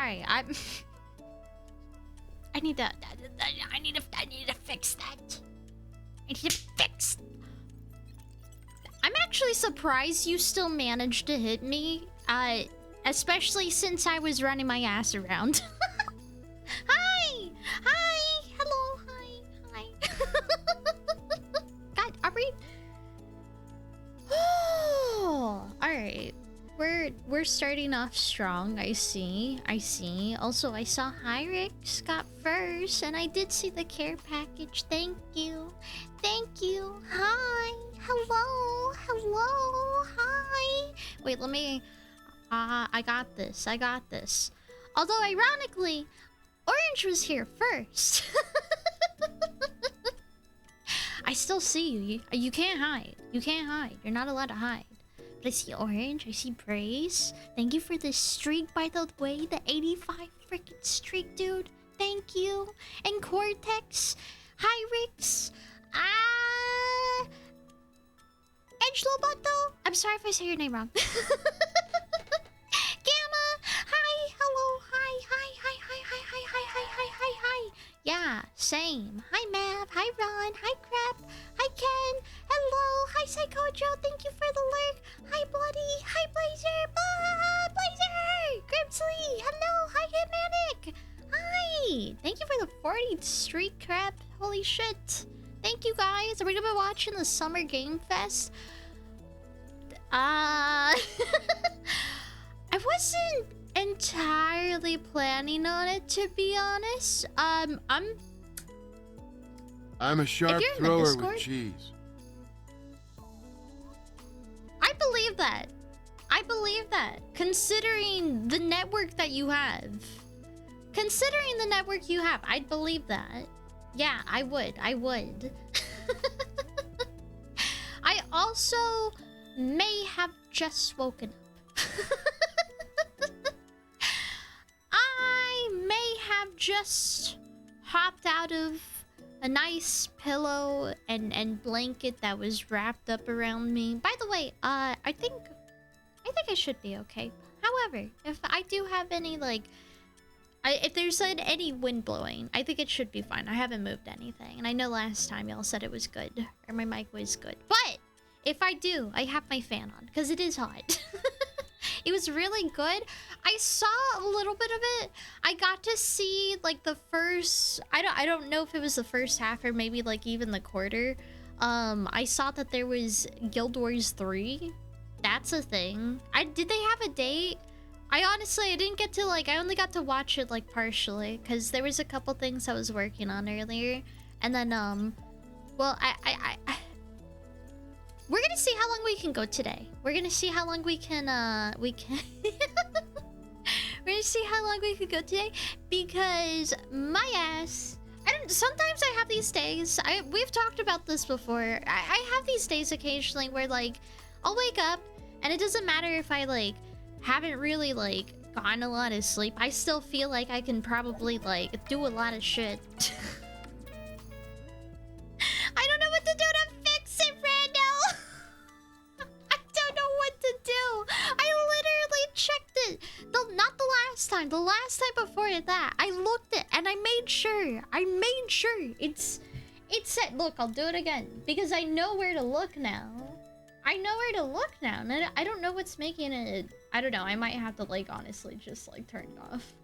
Sorry, I need to fix that. I need to fix. I'm actually surprised you still managed to hit me. Especially since I was running my ass around. Hi! Hi! Hello, hi, hi. God, are we... Oh, alright. We're starting off strong, I see. Also, I saw Hyrix got first, and I did see the care package. Thank you. Thank you. Hi. Hello. Hello. Hi. Wait, let me... I got this. Although, ironically, Orange was here first. I still see you. You can't hide. You can't hide. You're not allowed to hide. But I see Orange. I see Praise. Thank you for the streak, by the way. The 85 freaking streak, dude. Thank you. And Cortex. Hyrix. Edge Loboto. I'm sorry if I say your name wrong. Gamma. Hi. Hello. Hi. Yeah, same. Hi, Mav. Hi, Ron. Hi, Crap. Hi, Ken. Hello. Hi, Psychojo. Thank you for the lurk. Hi, Bloody. Hi, Blazer. Blazer. Grimsley. Hello. Hi, Hitmanic. Hi. Thank you for the 40 streak, Crap. Holy shit. Thank you, guys. Are we gonna be watching the Summer Game Fest? I wasn't entirely planning on it, to be honest. I'm a sharp thrower with cheese. I believe that. Considering the network that you have. I'd believe that. Yeah, I would. I also may have just woken up. I may have just hopped out of a nice pillow and blanket that was wrapped up around me. By the way, I think I should be okay. However, if I do have any if there's any wind blowing, I think it should be fine. I haven't moved anything, and I know last time y'all said it was good, or my mic was good. But if I do, I have my fan on because it is hot. It was really good. I saw a little bit of it. I got to see the first. I don't know if it was the first half or maybe even the quarter. I saw that there was Guild Wars 3. That's a thing. Did they have a date? I didn't get to I only got to watch it partially because there was a couple things I was working on earlier, and then well, we're gonna see how long we can go today. We're gonna see how long we can we're gonna see how long we can go today because my ass. Sometimes I have these days. We've talked about this before. I have these days occasionally where I'll wake up and it doesn't matter if I haven't really gotten a lot of sleep. I still feel like I can probably do a lot of shit. I don't know what to do to fix it, Randall. I don't know what to do. I literally checked it. Not the last time. The last time before that, I looked it and I made sure. It said, look, I'll do it again because I know where to look now. And I don't know what's making it. I don't know. I might have to honestly just turn it off.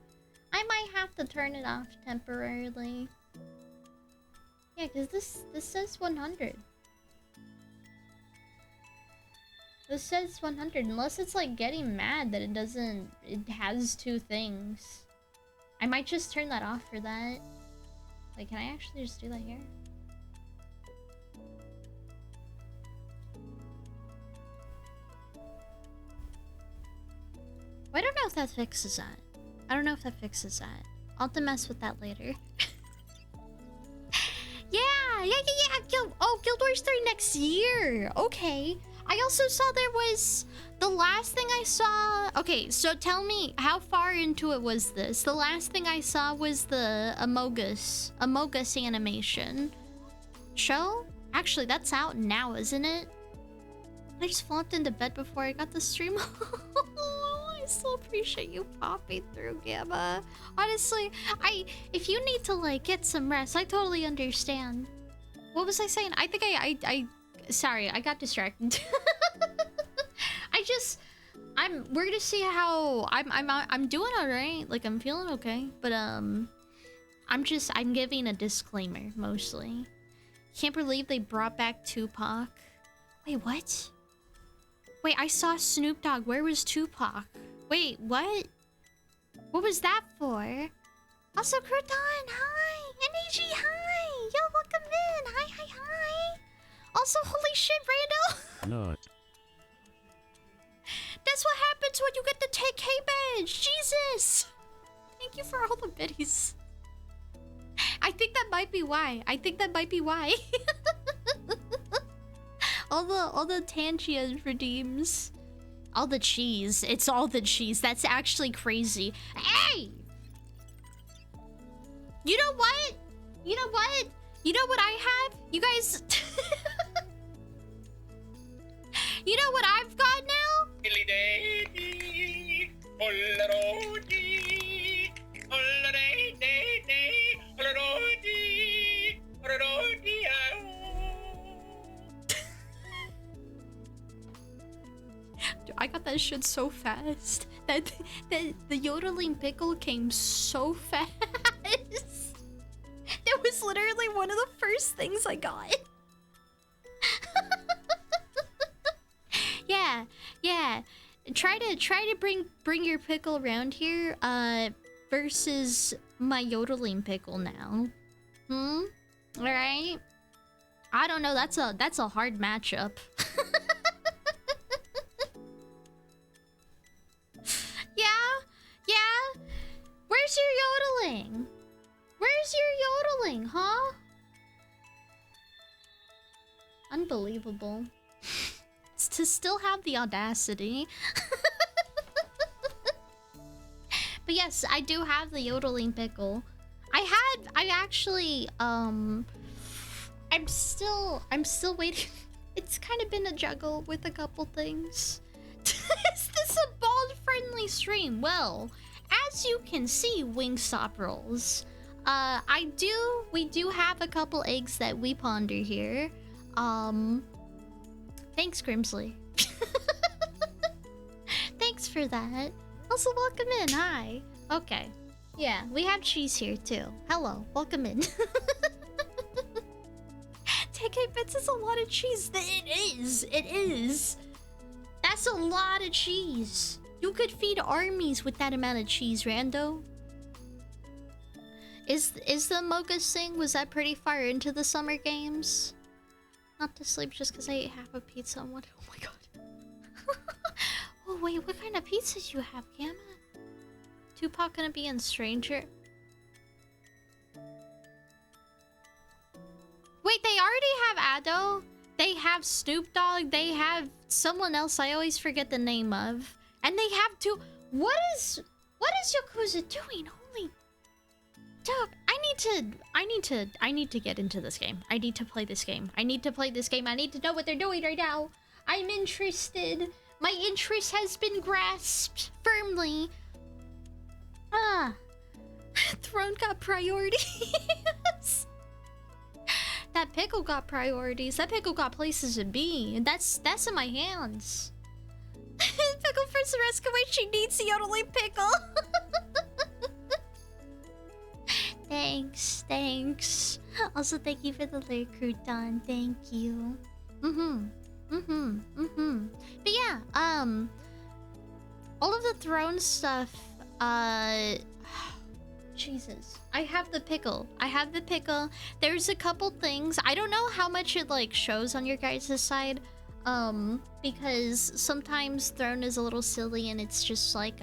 I might have to turn it off temporarily. Yeah, because this says 100. This says 100 unless it's getting mad that it has two things. I might just turn that off for that. Can I actually just do that here? I don't know if that fixes that. I'll have to mess with that later. Yeah. Guild Wars 3 next year. Okay. I also saw there was the last thing I saw. Okay, so tell me, how far into it was this? The last thing I saw was the Amogus animation show. Actually, that's out now, isn't it? I just flopped into bed before I got the stream. Oh I still appreciate you popping through, Gamma. Honestly, if you need to like get some rest, I totally understand. What was I saying? I think sorry, I got distracted. We're gonna see how I'm doing all right. Like I'm feeling okay, but I'm giving a disclaimer mostly. Can't believe they brought back Tupac. Wait, what? Wait, I saw Snoop Dogg. Where was Tupac? Wait, what? What was that for? Also, Crouton, hi! NAG, hi! Yo, welcome in! Hi, hi, hi! Also, holy shit, Randall! No. That's what happens when you get the 10K badge! Jesus! Thank you for all the biddies. I think that might be why. all the Tangias redeems. All the cheese. It's all the cheese. That's actually crazy. Hey! You know what? You know what? You know what I have? You guys... You know what I've got now? I got that shit so fast. That the yodeling pickle came so fast. That was literally one of the first things I got. Yeah. Try to bring your pickle around here. Versus my yodeling pickle now. All right. I don't know. That's a hard matchup. Yeah. Where's your yodeling? Where's your yodeling, huh? Unbelievable. To still have the audacity. But yes, I do have the yodeling pickle. I'm still waiting. It's kind of been a juggle with a couple things. Is this a bald-friendly stream? Well, as you can see, Wingstop rolls. We do have a couple eggs that we ponder here. Thanks, Grimsley. Thanks for that. Also, welcome in. Hi. Okay. Yeah, we have cheese here too. Hello. Welcome in. 10K bits is a lot of cheese. It is. That's a lot of cheese. You could feed armies with that amount of cheese, Rando. Is the Mogus thing, was that pretty far into the summer games? Not to sleep just because I ate half a pizza and what? Oh my god. Oh wait, what kind of pizza do you have, Gamma? Tupac gonna be in Stranger? Wait, they already have Ado? They have Snoop Dogg? They have someone else I always forget the name of. And they have two... What is Yakuza doing? Holy... Dog, I need to get into this game. I need to play this game. I need to know what they're doing right now. I'm interested. My interest has been grasped firmly. Throne got priorities. That pickle got priorities. That pickle got places to be. And that's in my hands. Pickle for Sareska, she needs the yodeling pickle. Thanks. Also, thank you for the lyric, Crouton. Thank you. But yeah, all of the throne stuff, Jesus. I have the pickle. There's a couple things. I don't know how much it, like, shows on your guys' side. Because sometimes Throne is a little silly and it's just like,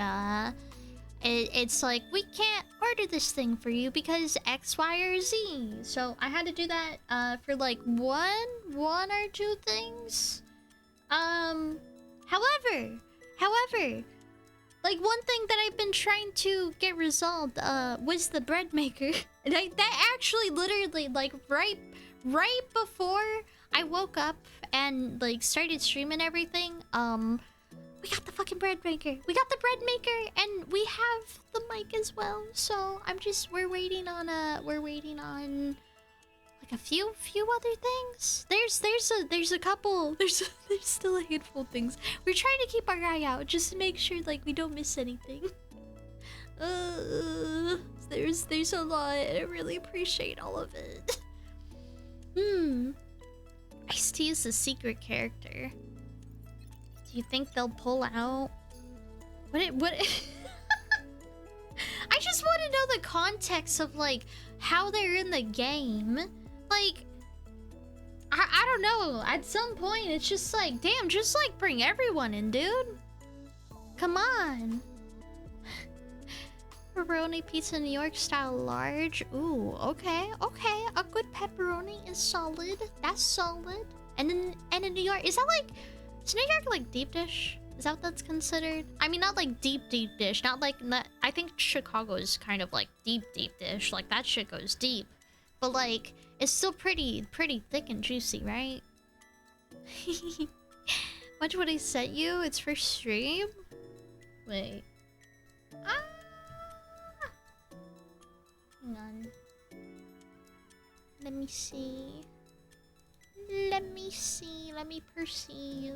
it's like, we can't order this thing for you because X, Y, or Z. So I had to do that for like one or two things. However, like one thing that I've been trying to get resolved was the bread maker. And that actually literally like right before I woke up and like started streaming everything, We got the fucking bread maker. We got the bread maker, and we have the mic as well. So we're waiting on like a few other things. There's a couple. There's still a handful of things. We're trying to keep our eye out just to make sure like we don't miss anything. There's a lot. I really appreciate all of it. Ice-T is a secret character. Do you think they'll pull out? What? I just want to know the context of like how they're in the game. Like, I don't know. At some point, it's just like, damn, just like bring everyone in, dude. Come on. Pepperoni pizza New York style large. Ooh, okay. A good pepperoni is solid. That's solid. And in New York, is New York like deep dish? Is that what that's considered? I mean, not like deep dish. Not like that. I think Chicago is kind of like deep dish. Like that shit goes deep. But like, it's still pretty thick and juicy, right? Watch what I sent you. It's for stream. Wait. Hang on. Let me see. Let me perceive.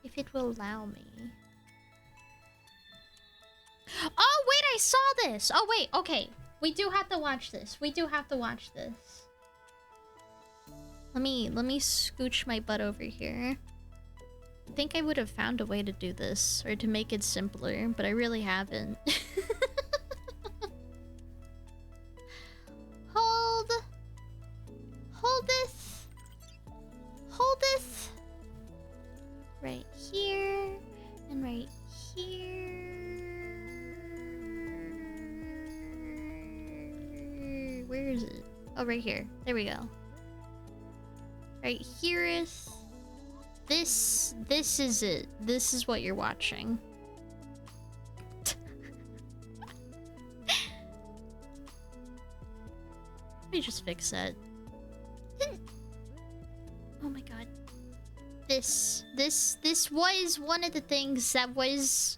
If it will allow me. Oh, wait, I saw this! Oh, wait, okay. We do have to watch this. Let me scooch my butt over here. I think I would have found a way to do this, or to make it simpler, but I really haven't. Hold this. Right here, and right here. Where is it? Oh, right here. There we go. Right here is... This is it. This is what you're watching. Let me just fix that. Oh my god. This was one of the things that was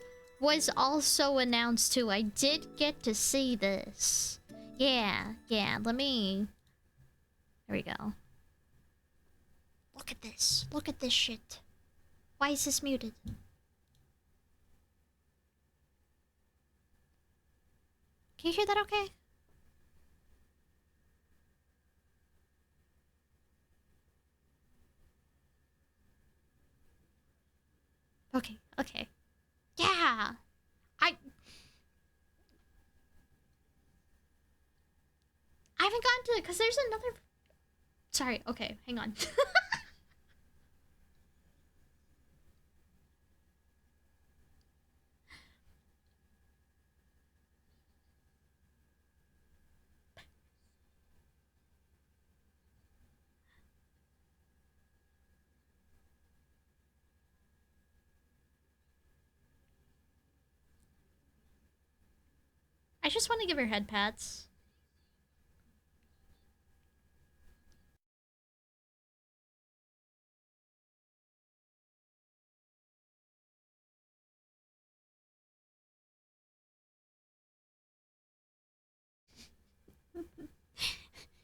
also announced too. I did get to see this. Yeah, let me... There we go. Look at this. Look at this shit. Why is this muted? Can you hear that okay? Okay. Yeah! I haven't gotten to it, because there's another... Sorry, okay, hang on. I just want to give her head pats.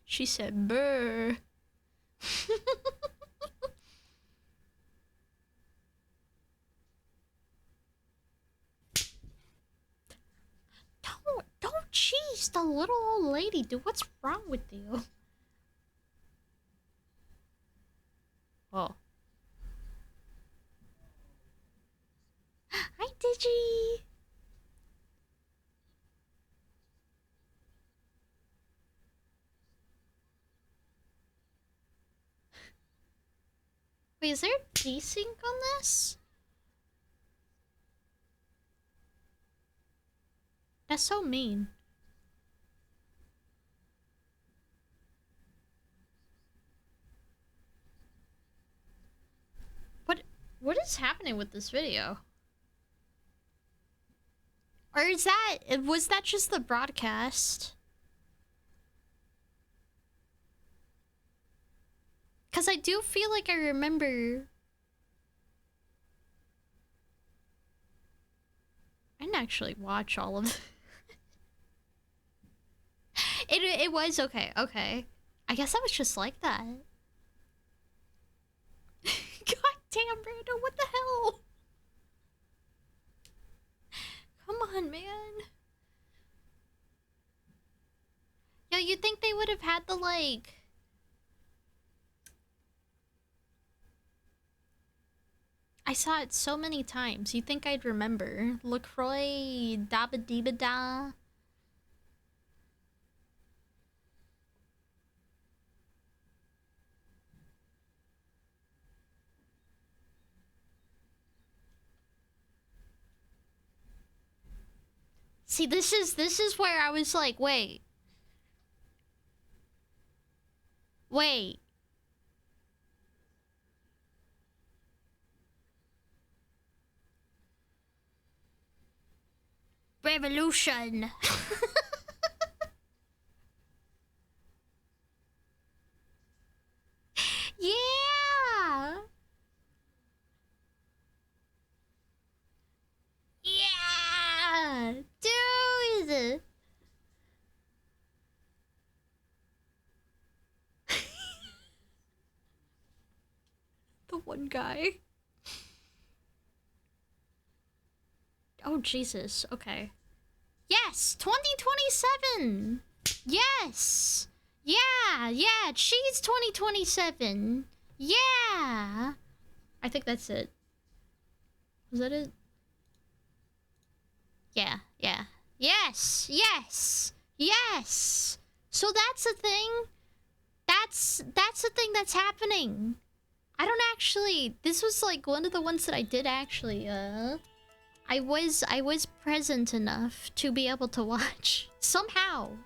She said, "Brr." Don't cheese the little old lady, dude. What's wrong with you? Oh. Hi, Digi. Wait, is there desync on this? That's so mean. What is happening with this video? Or was that just the broadcast? Because I do feel like I remember I didn't actually watch all of it was okay, okay. I guess I was just like that. God damn, Brando, what the hell? Come on, man. Yo, you'd think they would have had the, like... I saw it so many times. You'd think I'd remember. LaCroix, Dabba Dibba Da. See, this is where I was like, wait. Wait. Revolution. Yeah. Yeah. Dude. The one guy. Oh, Jesus. Okay. Yes! 2027! Yes! Yeah! Cheese 2027! Yeah! I think that's it. Was that it? Yeah. Yes! So that's a thing. That's a thing that's happening. I don't actually... This was like one of the ones that I did actually, I was present enough to be able to watch. Somehow.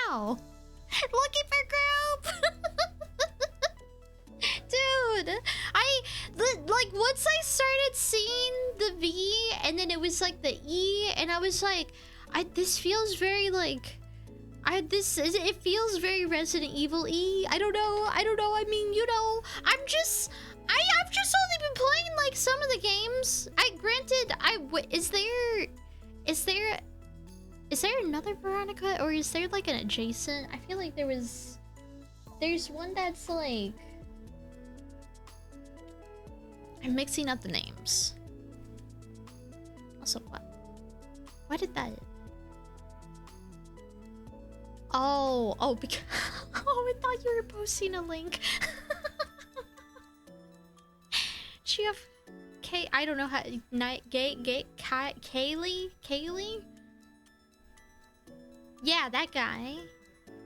Lucky for group! Dude, like, once I started seeing the V, and then it was like the E, and I was like, this feels very like... it feels very Resident Evil E. I don't know. I mean, you know, I've just only been playing like some of the games. Is there another Veronica, or is there like an adjacent? I feel like there's one that's like, I'm mixing up the names. Also, why did that? Oh, because I thought you were posting a link. I don't know how. Kaylee? Yeah, that guy.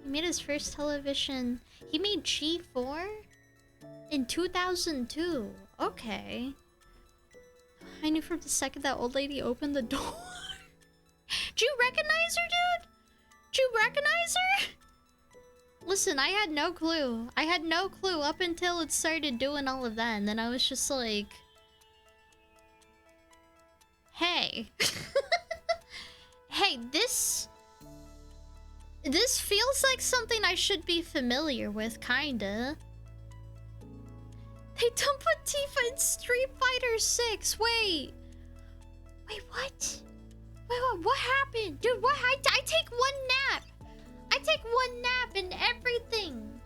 He made his first television. He made G4 in 2002. Okay. I knew from the second that old lady opened the door. Do you recognize her, dude? Do you recognize her? Listen, I had no clue. I had no clue up until it started doing all of that, and then I was just like... Hey. Hey, this feels like something I should be familiar with, kinda. They don't put Tifa in Street Fighter 6. Wait, what? Wait, what happened? Dude, what? I take one nap. I take one nap and everything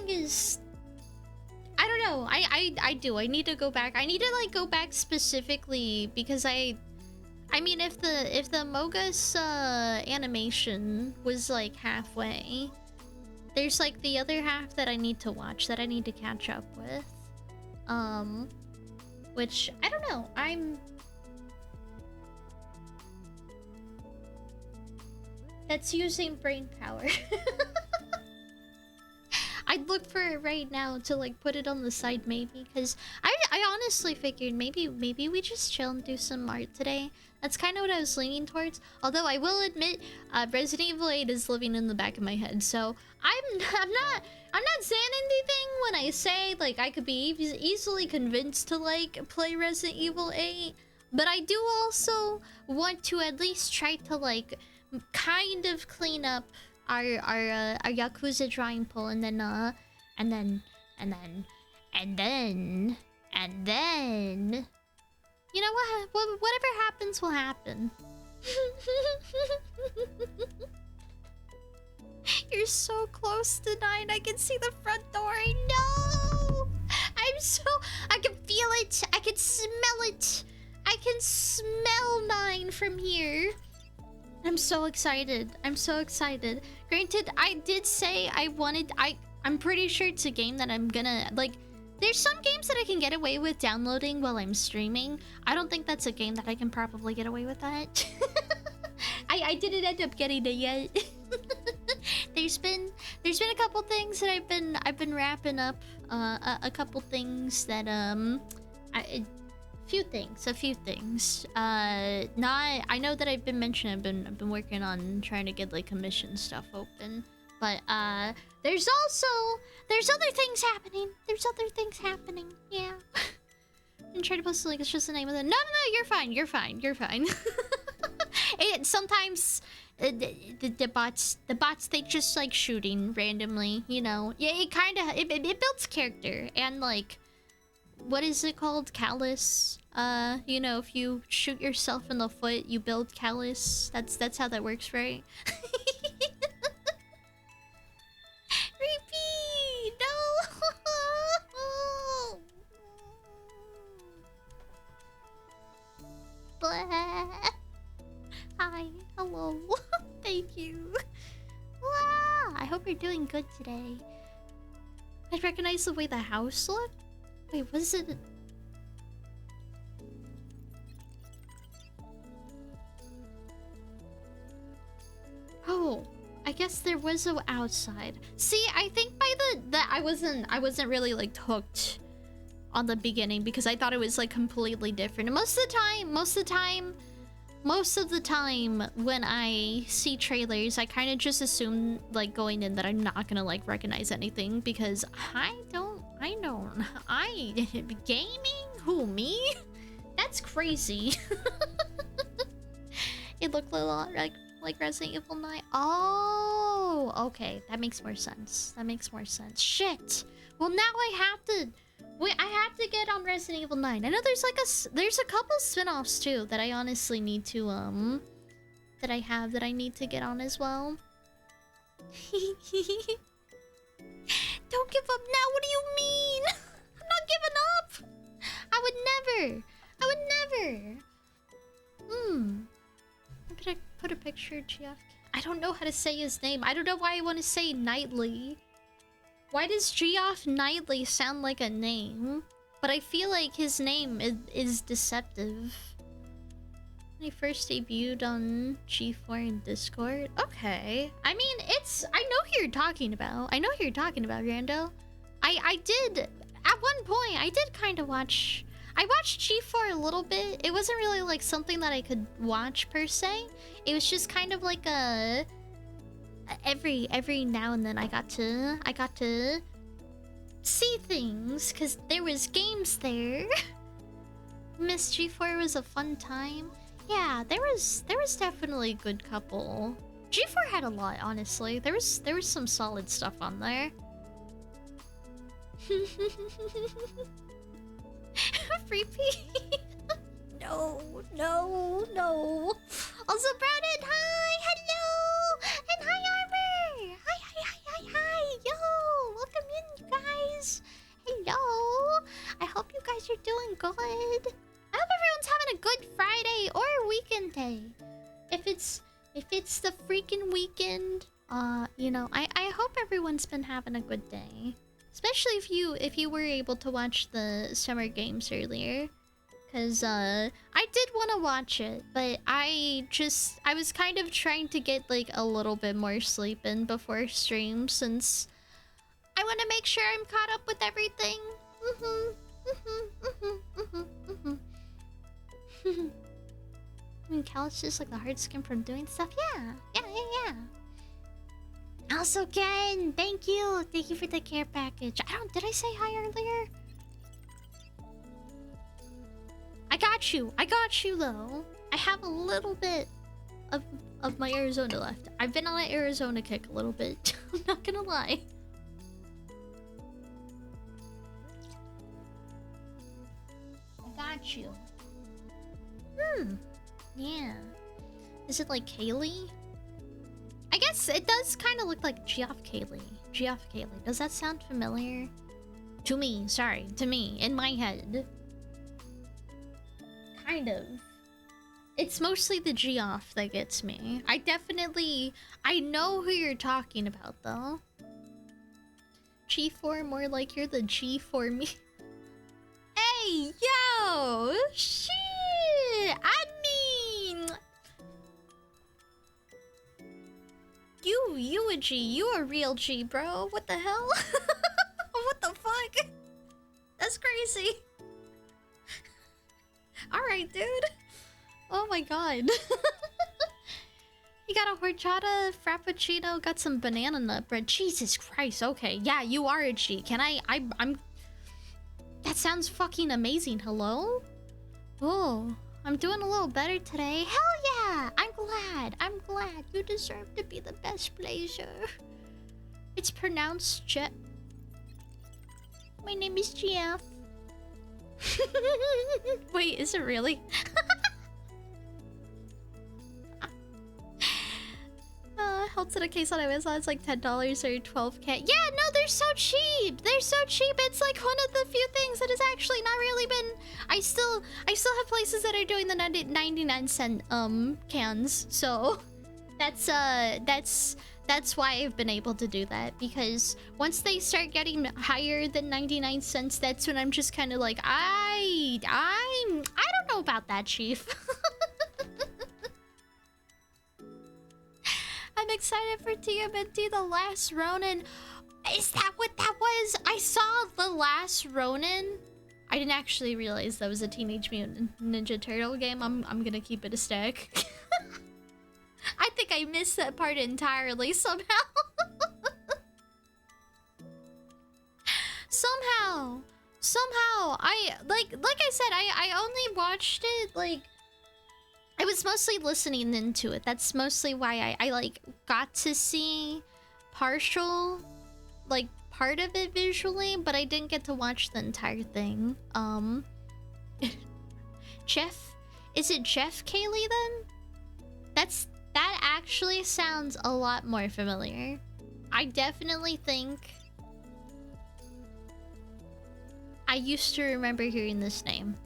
is... I don't know. I do. I need to go back. I need to like go back specifically because I mean, if the Mogus animation was like halfway, there's like the other half that I need to watch, that I need to catch up with. Which I don't know. That's using brain power. I'd look for it right now to like put it on the side maybe, because I honestly figured maybe we just chill and do some art today. That's kind of what I was leaning towards. Although I will admit, Resident Evil 8 is living in the back of my head, so I'm not saying anything when I say like I could be easily convinced to like play Resident Evil 8, but I do also want to at least try to like kind of clean up our Yakuza drawing pool, and then You know what? Whatever happens will happen. You're so close to 9. I can see the front door. No! I can feel it. I can smell it. I can smell 9 from here. I'm so excited. I'm so excited. Granted, I did say I'm pretty sure it's a game that I'm gonna, like, there's some games that I can get away with downloading while I'm streaming. I don't think that's a game that I can probably get away with that. I didn't end up getting it yet. There's been a couple things that I've been wrapping up. A couple things that a few things. I know that I've been mentioning I've been working on trying to get like commission stuff open, but there's other things happening. Yeah. And try to post it like it's just the name of the. No, you're fine. Sometimes the bots they just like shooting randomly, you know. Yeah, it builds character, and like, what is it called? Callus. You know, if you shoot yourself in the foot, you build callus. That's how that works, right? Repeat! No! Blah. Hi, hello. Thank you. Wow, I hope you're doing good today. I recognize the way the house looked. Wait, was it? Oh, I guess there was a outside. See, I think by the I wasn't really like hooked on the beginning because I thought it was like completely different. And most of the time when I see trailers, I kind of just assume like going in that I'm not gonna like recognize anything because gaming? Who, me? That's crazy. It looked a lot like Resident Evil 9. Oh, okay. That makes more sense. Shit. Well, now I have to get on Resident Evil 9. I know there's a couple spin-offs too that I honestly need to that I need to get on as well. Don't give up now. What do you mean? I'm not giving up. I would never. I'm gonna put a picture of GF. I don't know how to say his name. I don't know why I want to say Knightley. Why does Geoff Knightley sound like a name? But I feel like his name is deceptive. When he first debuted on G4 in Discord. Okay. I mean, I know who you're talking about. Rando. I did, at one point, I did kind of watch. I watched G4 a little bit. It wasn't really like something that I could watch per se. It was just kind of like a every now and then I got to see things because there was games there. Miss G4 was a fun time. Yeah, there was definitely a good couple. G4 had a lot, honestly. There was some solid stuff on there. Repeat. No. Also, Brownon, hi, hello, and hi, Armor. Hi, yo, welcome in, you guys. Hello. I hope you guys are doing good. I hope everyone's having a good Friday or weekend day. If it's the freaking weekend, you know, I hope everyone's been having a good day. Especially if you were able to watch the Summer Games earlier. Cause I did want to watch it, but I was kind of trying to get like a little bit more sleep in before stream since I want to make sure I'm caught up with everything. I mean, Callus is like the hard skin from doing stuff. Yeah. Also, Ken, thank you for the care package. Did I say hi earlier? I got you though. I have a little bit of my Arizona left. I've been on an Arizona kick a little bit. I'm not gonna lie. I got you. Yeah. Is it like Kaylee? I guess it does kind of look like Geoff Keighley. Geoff Keighley. Does that sound familiar? To me, sorry. To me, in my head. Kind of. It's mostly the Geoff that gets me. I know who you're talking about, though. G4, more like you're the G for me. Hey, yo! Shit! I mean... You a G. You a real G, bro. What the hell? What the fuck? That's crazy. Alright, dude. Oh my god. You got a horchata, frappuccino, got some banana nut bread. Jesus Christ, okay. Yeah, you are a G. Can I'm... That sounds fucking amazing. Hello? Oh, I'm doing a little better today. Hell yeah! I'm glad. You deserve to be the best blazer. It's pronounced Jet. My name is Geoff. Wait, is it really? Held to the case on Amazon, it's like $10 or 12k. Yeah, no, they're so cheap. They're so cheap. It's like one of the few things that has actually not really been. I still have places that are doing the 99-cent cans. So that's why I've been able to do that, because once they start getting higher than 99 cents, that's when I'm just kind of like, I don't know about that, Chief. I'm excited for TMNT The Last Ronin. Is that what that was? I saw The Last Ronin. I didn't actually realize that was a Teenage Mutant Ninja Turtle game. I'm gonna keep it a stack. I think I missed that part entirely somehow. Somehow, I like I said, I only watched it like. I was mostly listening into it. That's mostly why I like got to see partial, like part of it visually, but I didn't get to watch the entire thing. Jeff, is it Geoff Keighley then? That actually sounds a lot more familiar. I definitely think I used to remember hearing this name.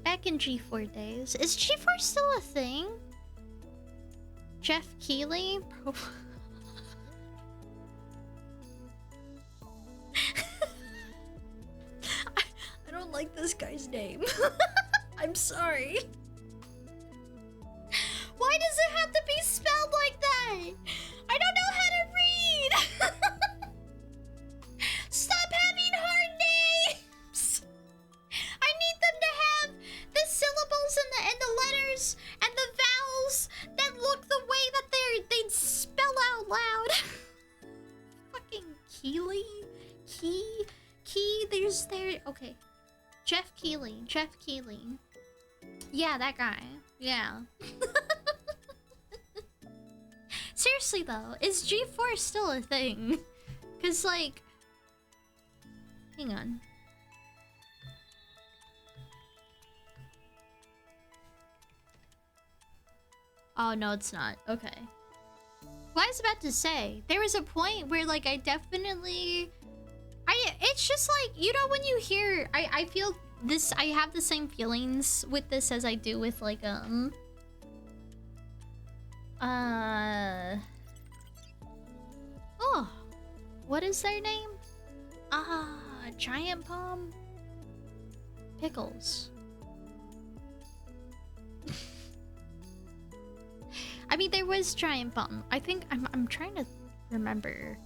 Back in G4 days. Is G4 still a thing? Geoff Keighley? I don't like this guy's name. I'm sorry. Why does it have to be spelled like that? I don't know how to read. Stop having hard names. I need them to have the syllables and the letters and the vowels that look the way that they'd spell out loud. Fucking Keighley? There's there. Okay. Geoff Keighley. Yeah, that guy. Yeah. Seriously though, is G4 still a thing? Cause like, hang on. Oh no, it's not. Okay. Well, I was about to say, there was a point where like it's just like, you know, when you hear, I feel this, I have the same feelings with this as I do with like oh, what is their name? Giant Bomb Pickles. I mean, there was Giant Bomb. I think I'm trying to remember.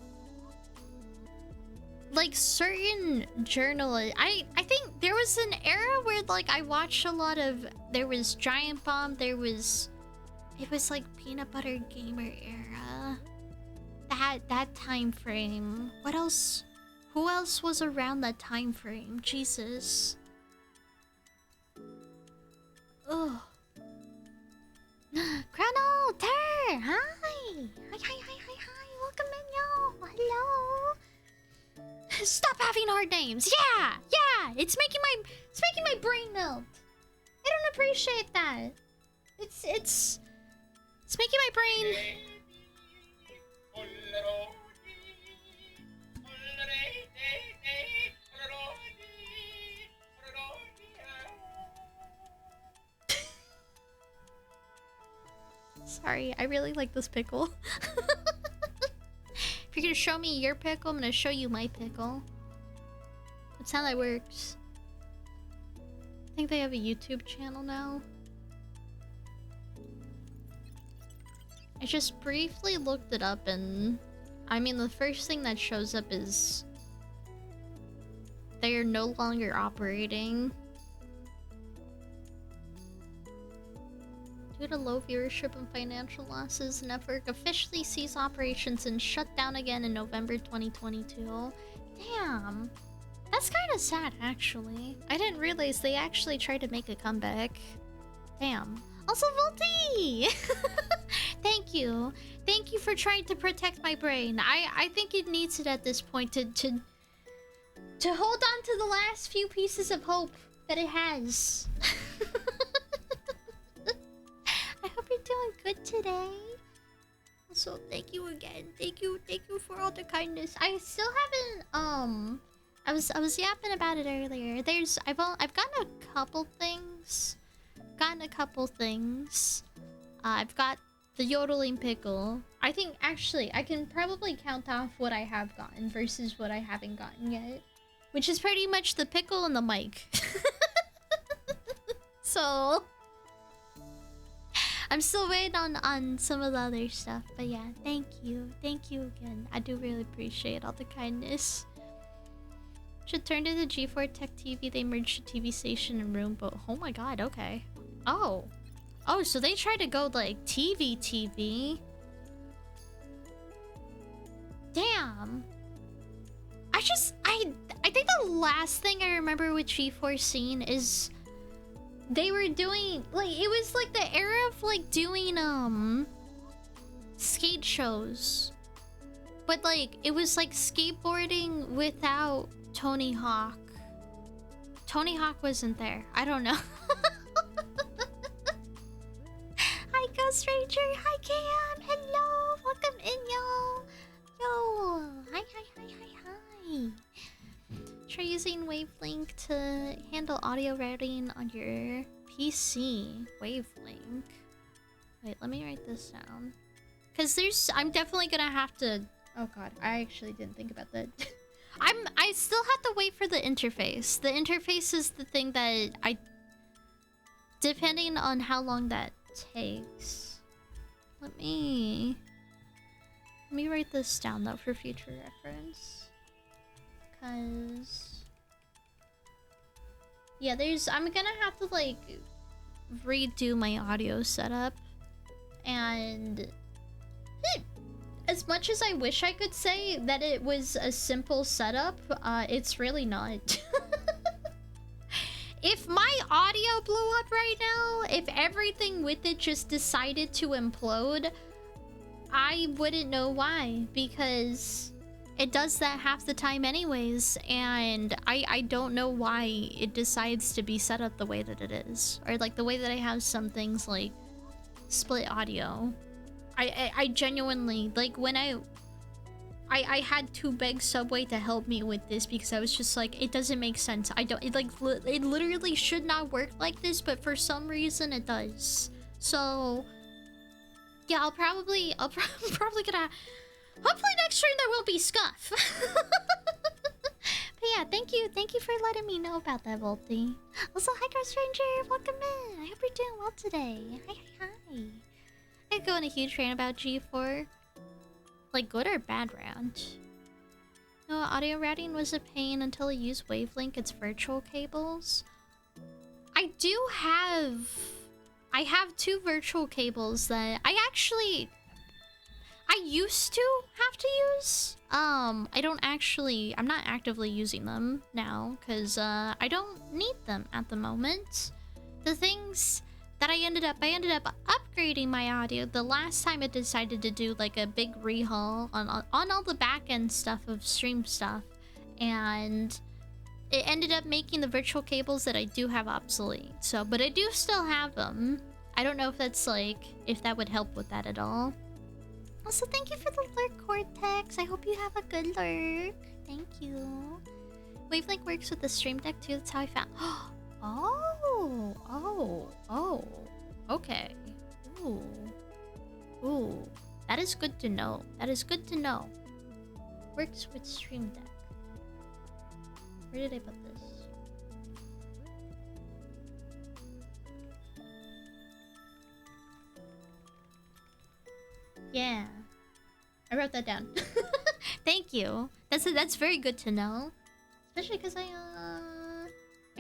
Like certain journalists, I think there was an era where like I watched a lot of. There was Giant Bomb. It was like Peanut Butter Gamer era. That time frame. What else? Who else was around that time frame? Jesus. Ugh. Chrono Ter! Hi! Hi! Welcome in, yo! Hello! Stop having hard names! Yeah! It's making my brain melt! I don't appreciate that. It's making my brain. Sorry, I really like this pickle. If you're gonna show me your pickle, I'm gonna show you my pickle. That's how that works. I think they have a YouTube channel now. I just briefly looked it up and... I mean, the first thing that shows up is... they are no longer operating. Due to low viewership and financial losses, the network officially ceased operations and shut down again in November 2022. Damn. That's kind of sad, actually. I didn't realize they actually tried to make a comeback. Damn. Also, Volty! Thank you. Thank you for trying to protect my brain. I think it needs it at this point to hold on to the last few pieces of hope that it has. I hope you're doing good today. Also, thank you again. Thank you for all the kindness. I still haven't I was yapping about it earlier. I've gotten a couple things. I've got the yodeling pickle. I think actually I can probably count off what I have gotten versus what I haven't gotten yet, which is pretty much the pickle and the mic. So I'm still waiting on some of the other stuff, but yeah, thank you again. I do really appreciate all the kindness. Should turn to the G4 Tech TV. They merged the TV station and room, but oh my god, okay. Oh, so they tried to go like TV. Damn. I think the last thing I remember with G4 scene is they were doing like, it was like the era of like doing skate shows, but like it was like skateboarding without Tony Hawk. Tony Hawk wasn't there. I don't know. Hi Ghost Ranger. Hi Cam. Hello. Welcome in, y'all. Yo. Hi. Try using Wavelink to handle audio routing on your PC. Wavelink. Wait, let me write this down. Cause I'm definitely gonna have to... Oh god, I actually didn't think about that. I still have to wait for the interface. The interface is the thing that depending on how long that takes. Let me write this down though for future reference. Cause yeah, I'm gonna have to like redo my audio setup, and as much as I wish I could say that it was a simple setup, it's really not. If my audio blew up right now, if everything with it just decided to implode, I wouldn't know why, because it does that half the time anyways, and I don't know why it decides to be set up the way that it is, or like the way that I have some things like split audio. I genuinely, like, when I had to beg Subway to help me with this because I was just like, it doesn't make sense. It literally should not work like this, but for some reason it does. So yeah, I'm probably gonna, hopefully next stream there will be scuff. But yeah, thank you for letting me know about that, Volty. Also, hi Ghost Ranger, welcome in. I hope you're doing well today. Hi. I could go on a huge rant about G4. Like, good or bad rant? No, audio routing was a pain until I used Wavelink, its virtual cables. I have 2 virtual cables that I used to have to use. I'm not actively using them now because I don't need them at the moment. The things that I ended up upgrading my audio the last time I decided to do like a big rehaul on all the back end stuff of stream stuff, and it ended up making the virtual cables that I do have obsolete. So, but I do still have them. I don't know if that's like, if that would help with that at all. Also, thank you for the lurk, Cortex. I hope you have a good lurk. Thank you. Wavelength works with the Stream Deck too. That's how I found. Oh. Okay. Ooh. That is good to know. That is good to know. Works with Stream Deck. Where did I put this? Yeah. I wrote that down. Thank you. That's very good to know. Especially because I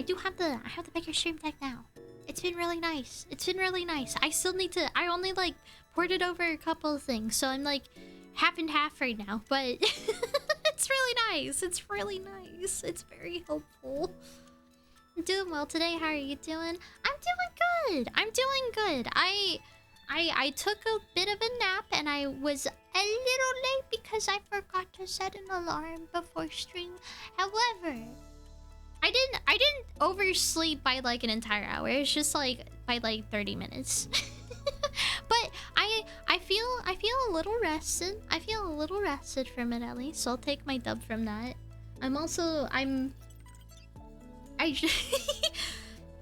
do have the bigger Stream Deck now. It's been really nice. I still need to, I only like ported over a couple of things, so I'm like half and half right now, but it's really nice. It's very helpful. I'm doing well today. How are you doing? I'm doing good. I took a bit of a nap and I was a little late because I forgot to set an alarm before stream. However, I didn't oversleep by like an entire hour. It's just like by like 30 minutes. But I feel a little rested. I feel a little rested from it at least. So I'll take my dub from that.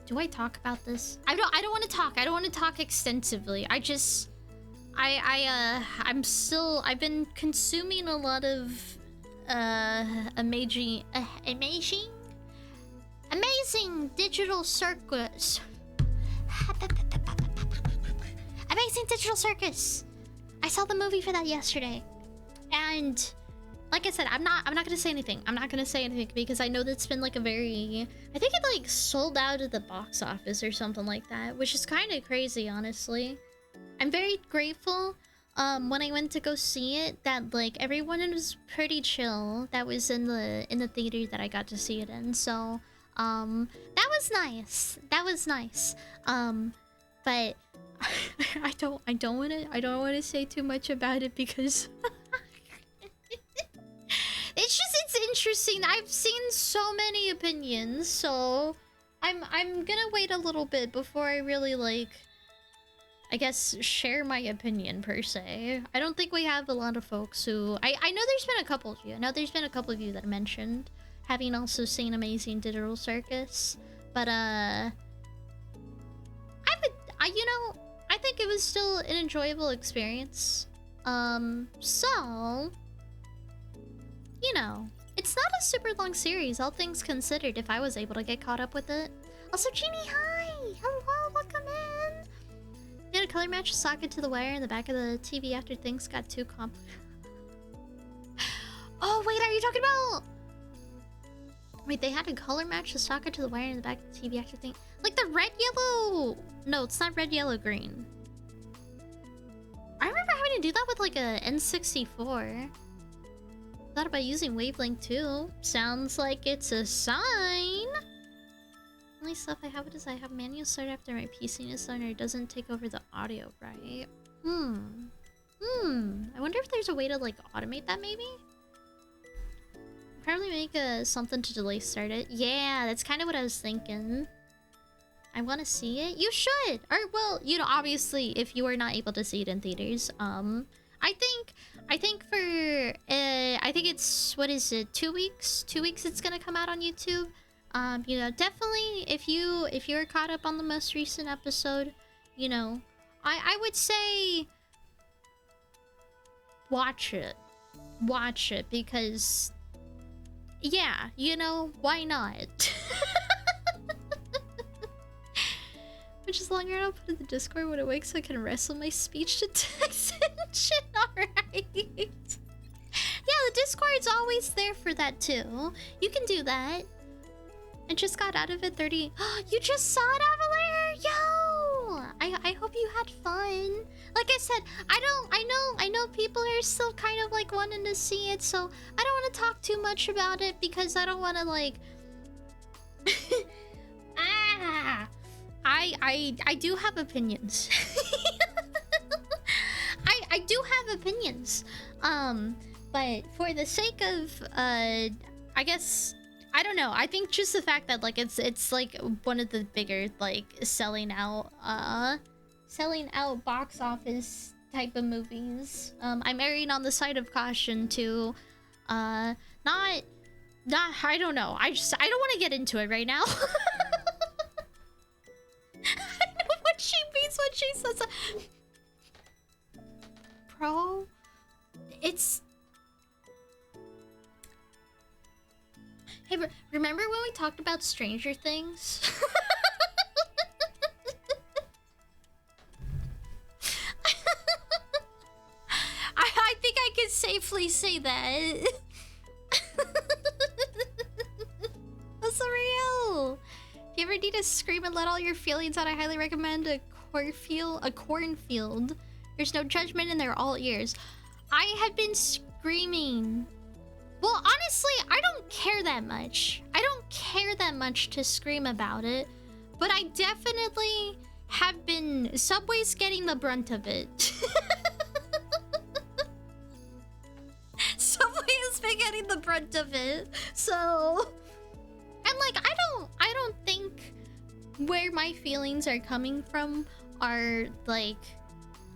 Do I talk about this? I don't want to talk. I don't want to talk extensively. I've been consuming a lot of amazing digital circus. Amazing Digital Circus. I saw the movie for that yesterday. And like I said, I'm not gonna say anything. I'm not gonna say anything because I know that's been like a very, I think it like sold out at the box office or something like that, which is kind of crazy, honestly. I'm very grateful when I went to go see it that like everyone was pretty chill that was in the theater that I got to see it in. So that was nice. But I don't want to say too much about it because it's interesting. I've seen so many opinions, so I'm gonna wait a little bit before I really like, I guess, share my opinion per se. I don't think we have a lot of folks who I know there's been a couple of you. I know there's been a couple of you that mentioned having also seen Amazing Digital Circus, but I think it was still an enjoyable experience. So, you know, it's not a super long series, all things considered, if I was able to get caught up with it. Also, Jeannie, hi! Hello, welcome in! They had a color match socket to the wire in the back of the TV after things got too complicated. Oh, wait, are you talking about... Wait, they had a color match the socket to the wire in the back of the TV after things... Like the red, yellow... No, it's not red, yellow, green. I remember having to do that with like a N64. Thought about using Wavelength too. Sounds like it's a sign. Only stuff I have is I have manual start after my PC is on, or it doesn't take over the audio, right? I wonder if there's a way to like automate that maybe? Probably make something to delay start it. Yeah, that's kind of what I was thinking. I want to see it. You should. Or well, you know, obviously, if you are not able to see it in theaters, I think it's, what is it, 2 weeks? 2 weeks it's gonna come out on YouTube. You know, definitely if you're caught up on the most recent episode, you know, I would say watch it because yeah, you know, why not? Which is longer, I'll put in the Discord when it wakes so I can wrestle my speech to text engine. Alright. Yeah, the Discord's always there for that too. You can do that. I just got out of it 30. You just saw it, Avalier? Yo! I hope you had fun. Like I said, I know people are still kind of like wanting to see it, so I don't want to talk too much about it because I don't want to like I do have opinions. I do have opinions. But for the sake of I guess I don't know. I think just the fact that like it's like one of the bigger like selling out box office type of movies. I'm erring on the side of caution to not I don't know. I don't want to get into it right now. I know what she means when she says that. Bro, it's... Hey, remember when we talked about Stranger Things? I think I can safely say that. That's so real. If you ever need to scream and let all your feelings out, I highly recommend a cornfield. There's no judgment and they're all ears. I have been screaming. Well, honestly, I don't care that much. I don't care that much to scream about it. But I definitely have been... Subway's getting the brunt of it. Subway has been getting the brunt of it. So... And like, I don't think where my feelings are coming from are like...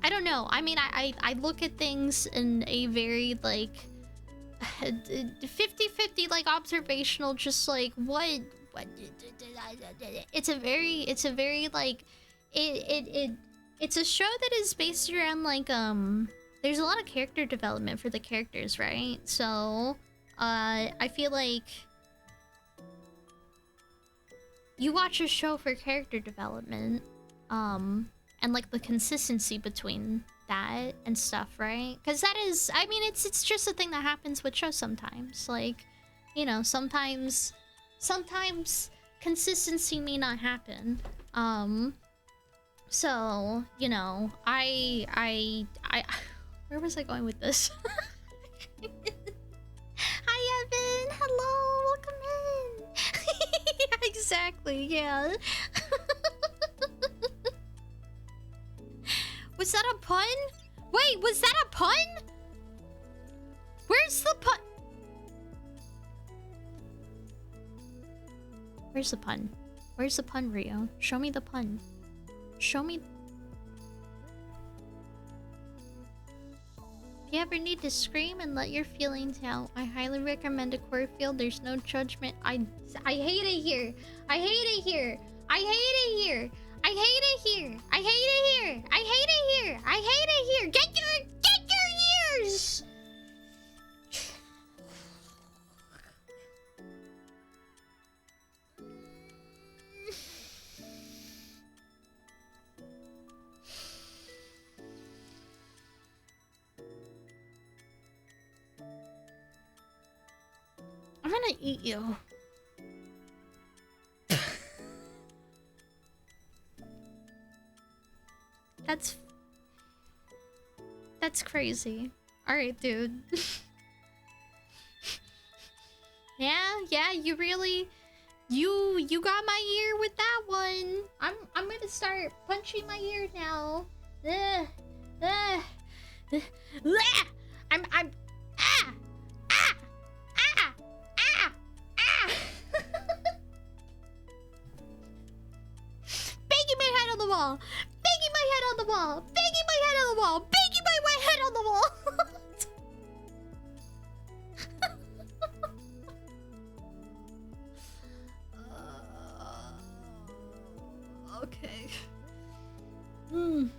I don't know. I mean, I look at things in a very like 50-50 like observational, just like what it's a very like it's a show that is based around like there's a lot of character development for the characters, right? So I feel like you watch a show for character development, and like the consistency between that and stuff, right? Because that is, I mean, it's just a thing that happens with shows sometimes. Like, you know, sometimes consistency may not happen. So, you know, I where was I going with this? Hi, Evan. Hello. Welcome in. Yeah, exactly. Yeah. Was that a pun? Wait, was that a pun? Where's the pun? Where's the pun? Where's the pun, Rio? Show me the pun. Show me. If you ever need to scream and let your feelings out, I highly recommend a cornfield. There's no judgment. I hate it here. I hate it here. I hate it here. I hate it here. I hate it here. I hate it here. I hate it here. Get your ears. I'm gonna eat you. That's crazy. Alright, dude. Yeah, you really... You got my ear with that one. I'm gonna start punching my ear now. I'm ah! Banging my head on the wall! Banging my head on the wall! Banging my head on the wall! Banging my head on the wall! Okay. I'm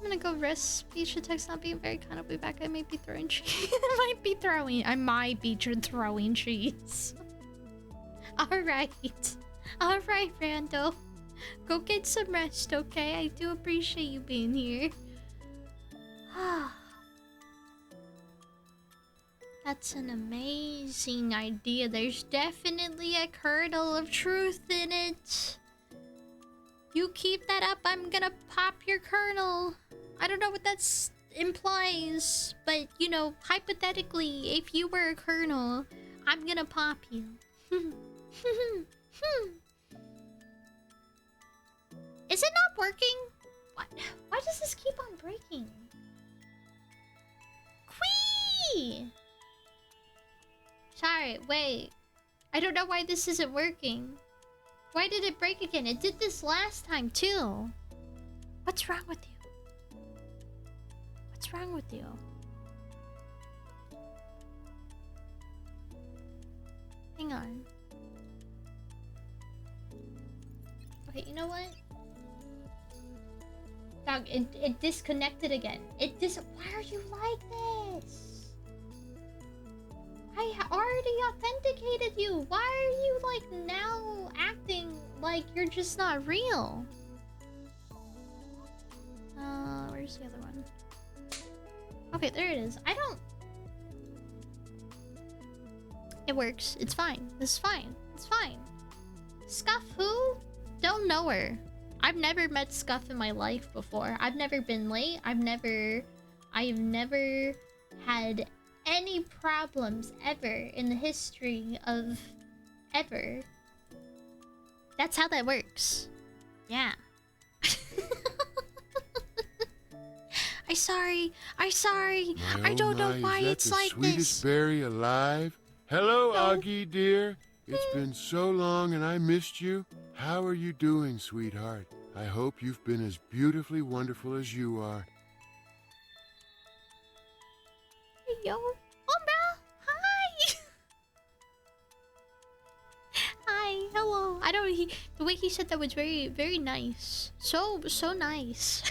gonna go rest. Speech to text not being very kind. I'll be back. I might be throwing cheese. I might be throwing cheese. Alright. Alright, Rando. Go get some rest, okay? I do appreciate you being here. That's an amazing idea. There's definitely a kernel of truth in it. You keep that up, I'm gonna pop your kernel. I don't know what that implies, but you know, hypothetically, if you were a kernel, I'm gonna pop you. Is it not working? What? Why does this keep on breaking? Quee! Sorry, wait. I don't know why this isn't working. Why did it break again? It did this last time too. What's wrong with you? What's wrong with you? Hang on. Okay, you know what? Dog, it disconnected again. Why are you like this? I already authenticated you. Why are you like now acting like you're just not real? Where's the other one? Okay, there it is. It works. It's fine. It's fine. It's fine. Scuff who? Don't know her. I've never met Scuff in my life before. I've never been late. I've never had any problems ever in the history of ever. That's how that works. Yeah. I'm sorry. I don't know why it's like this. Sweetest berry alive? Hello, no. Augie, dear. It's been so long and I missed you. How are you doing, sweetheart? I hope you've been as beautifully wonderful as you are. Hey, yo. Umbra! Hi! Hi, hello. I don't know, the way he said that was very, very nice. So nice.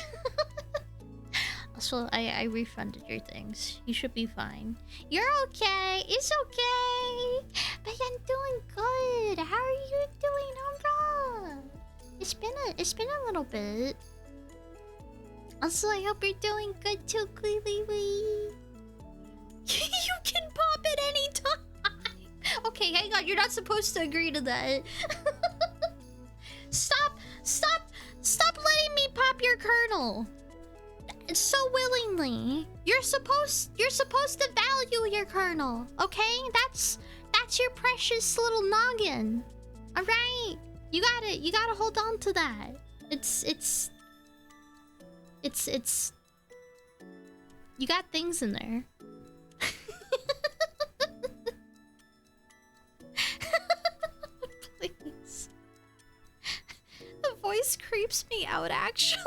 Also, I refunded your things. You should be fine. You're okay. It's okay. But I'm doing good. How are you doing, Umbra? It's been a little bit. Also, I hope you're doing good too, Cleely. You can pop at any time. Okay, hang on. You're not supposed to agree to that. Stop letting me pop your kernel. So willingly. You're supposed to value your kernel, okay? That's your precious little noggin. All right? You gotta hold on to that. It's you got things in there. Please. The voice creeps me out, actually.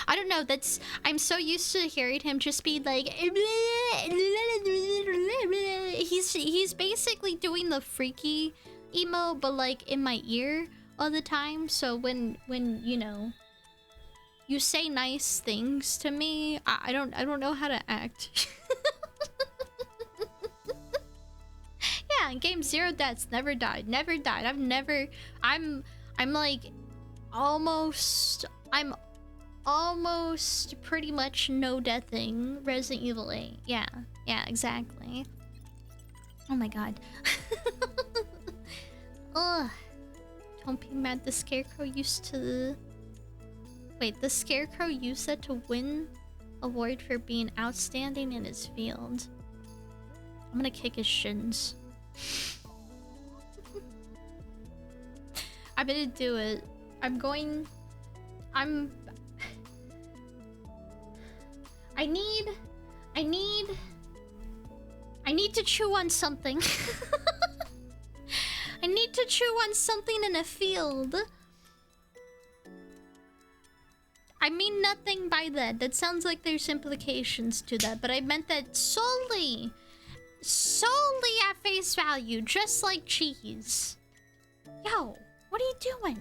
I don't know, I'm so used to hearing him just be like he's basically doing the freaky emo, but like in my ear all the time. So when you know, you say nice things to me, I don't know how to act. Yeah, in game 0 deaths, never died. I'm almost pretty much no deathing Resident Evil 8. Yeah, exactly. Oh my god. Ugh. Don't be mad, the Scarecrow used to... Wait, the Scarecrow used that to win award for being outstanding in his field. I'm gonna kick his shins. I'm gonna do it. I need to chew on something. I need to chew on something in a field. I mean nothing by that. That sounds like there's implications to that, but I meant that solely at face value, just like cheese. Yo, what are you doing?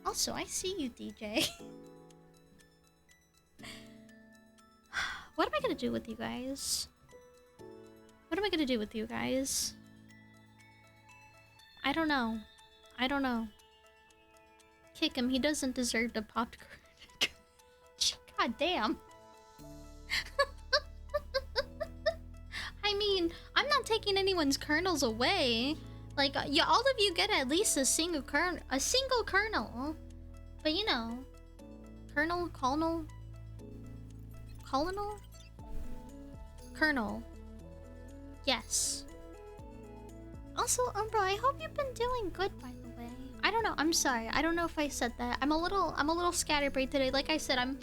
Also, I see you, DJ. What am I gonna do with you guys? I don't know. Kick him. He doesn't deserve to pop. God damn. I mean, I'm not taking anyone's kernels away. Like, yeah, all of you get at least a single kernel. But you know, kernel. Yes. Also, Umbra, I hope you've been doing good, by the way. I don't know. I'm sorry. I don't know if I said that. I'm a little scatterbrained today. Like I said, I'm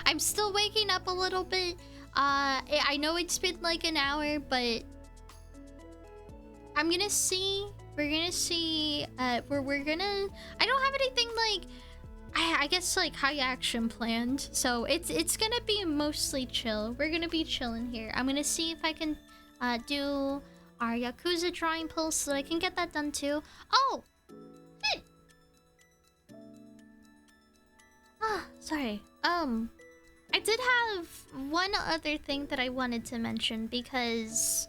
I'm still waking up a little bit. I know it's been like an hour, but I'm gonna see. We're gonna see. We're gonna. I don't have anything like. I guess like high action planned, so it's gonna be mostly chill. We're gonna be chilling here. I'm gonna see if I can do our Yakuza drawing pulse so that I can get that done too. Oh, sorry. I did have one other thing that I wanted to mention because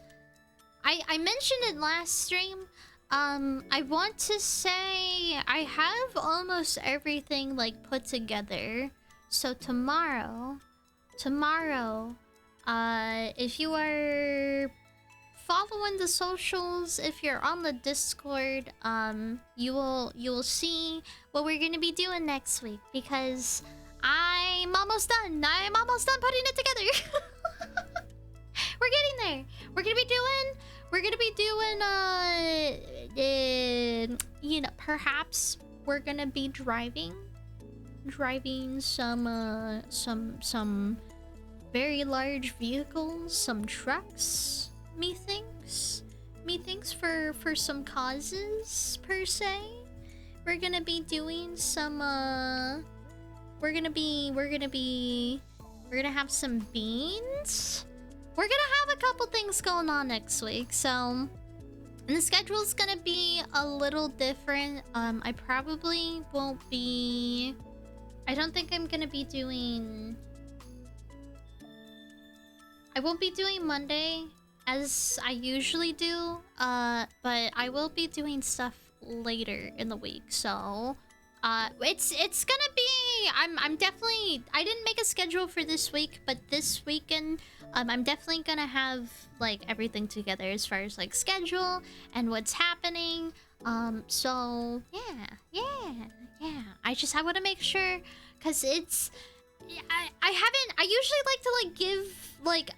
I mentioned it last stream. I want to say I have almost everything like put together. So tomorrow, if you are following the socials, if you're on the Discord, you will see what we're gonna be doing next week because I'm almost done. I'm almost done putting it together. We're getting there. We're gonna be doing you know, perhaps we're gonna be driving some very large vehicles, some trucks, methinks for some causes per se. We're gonna be doing some we're gonna have some beans. We're gonna have a couple things going on next week, so and the schedule's gonna be a little different. I probably won't be. I don't think I'm gonna be doing. I won't be doing Monday as I usually do. But I will be doing stuff later in the week, so it's gonna be. I'm definitely. I didn't make a schedule for this week, but this weekend. I'm definitely gonna have like everything together as far as like schedule and what's happening. So yeah. I want to make sure because it's. I haven't. I usually like to like give like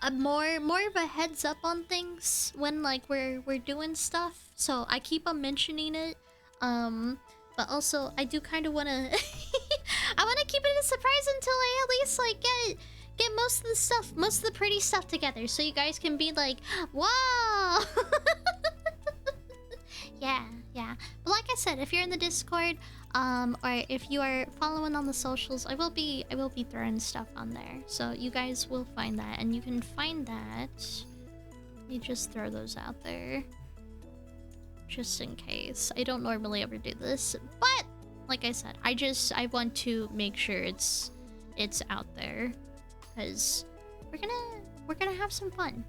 a more of a heads up on things when like we're doing stuff. So I keep on mentioning it. But also I do kind of want to. I want to keep it a surprise until I at least like get most of the pretty stuff together, so you guys can be like, "Whoa!" yeah. But like I said, if you're in the Discord, or if you are following on the socials, I will be throwing stuff on there, so you guys will find that, and you can find that. Let me just throw those out there, just in case. I don't normally ever do this, but like I said, I want to make sure it's out there. Because we're gonna have some fun.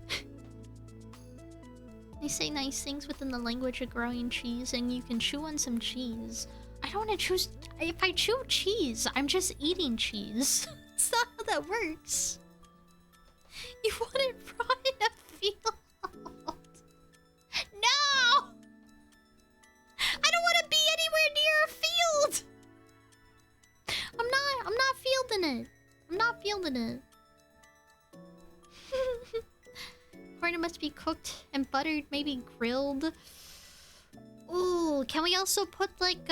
They say nice things within the language of growing cheese, and you can chew on some cheese. I don't want to choose. If I chew cheese, I'm just eating cheese. That's not how that works. You want it raw in a field. No! I don't want to be anywhere near a field. I'm not fielding it. I'm not fielding it. Corn must be cooked and buttered, maybe grilled. Ooh, can we also put like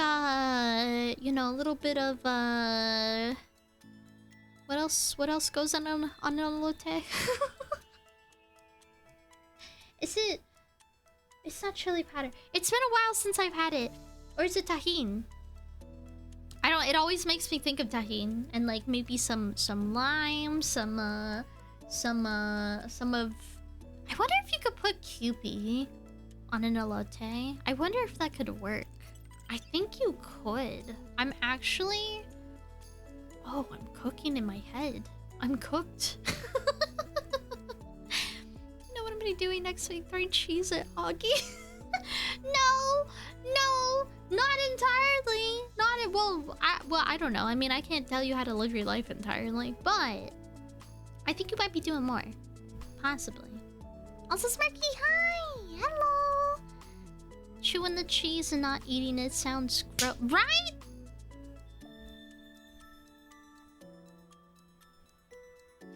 you know, a little bit of what else goes on an elote? It's not chili powder. It's been a while since I've had it. Or is it tajin? I don't. It always makes me think of tajin and like maybe some lime, some of. I wonder if you could put Kewpie on an elote. I wonder if that could work. I think you could. I'm actually. Oh, I'm cooking in my head. I'm cooked. You know what I'm gonna be doing next week? Throwing cheese at Augie. No, not entirely. I don't know. I mean, I can't tell you how to live your life entirely, but I think you might be doing more, possibly. Also, Smirky, hi, hello. Chewing the cheese and not eating it sounds gross, right?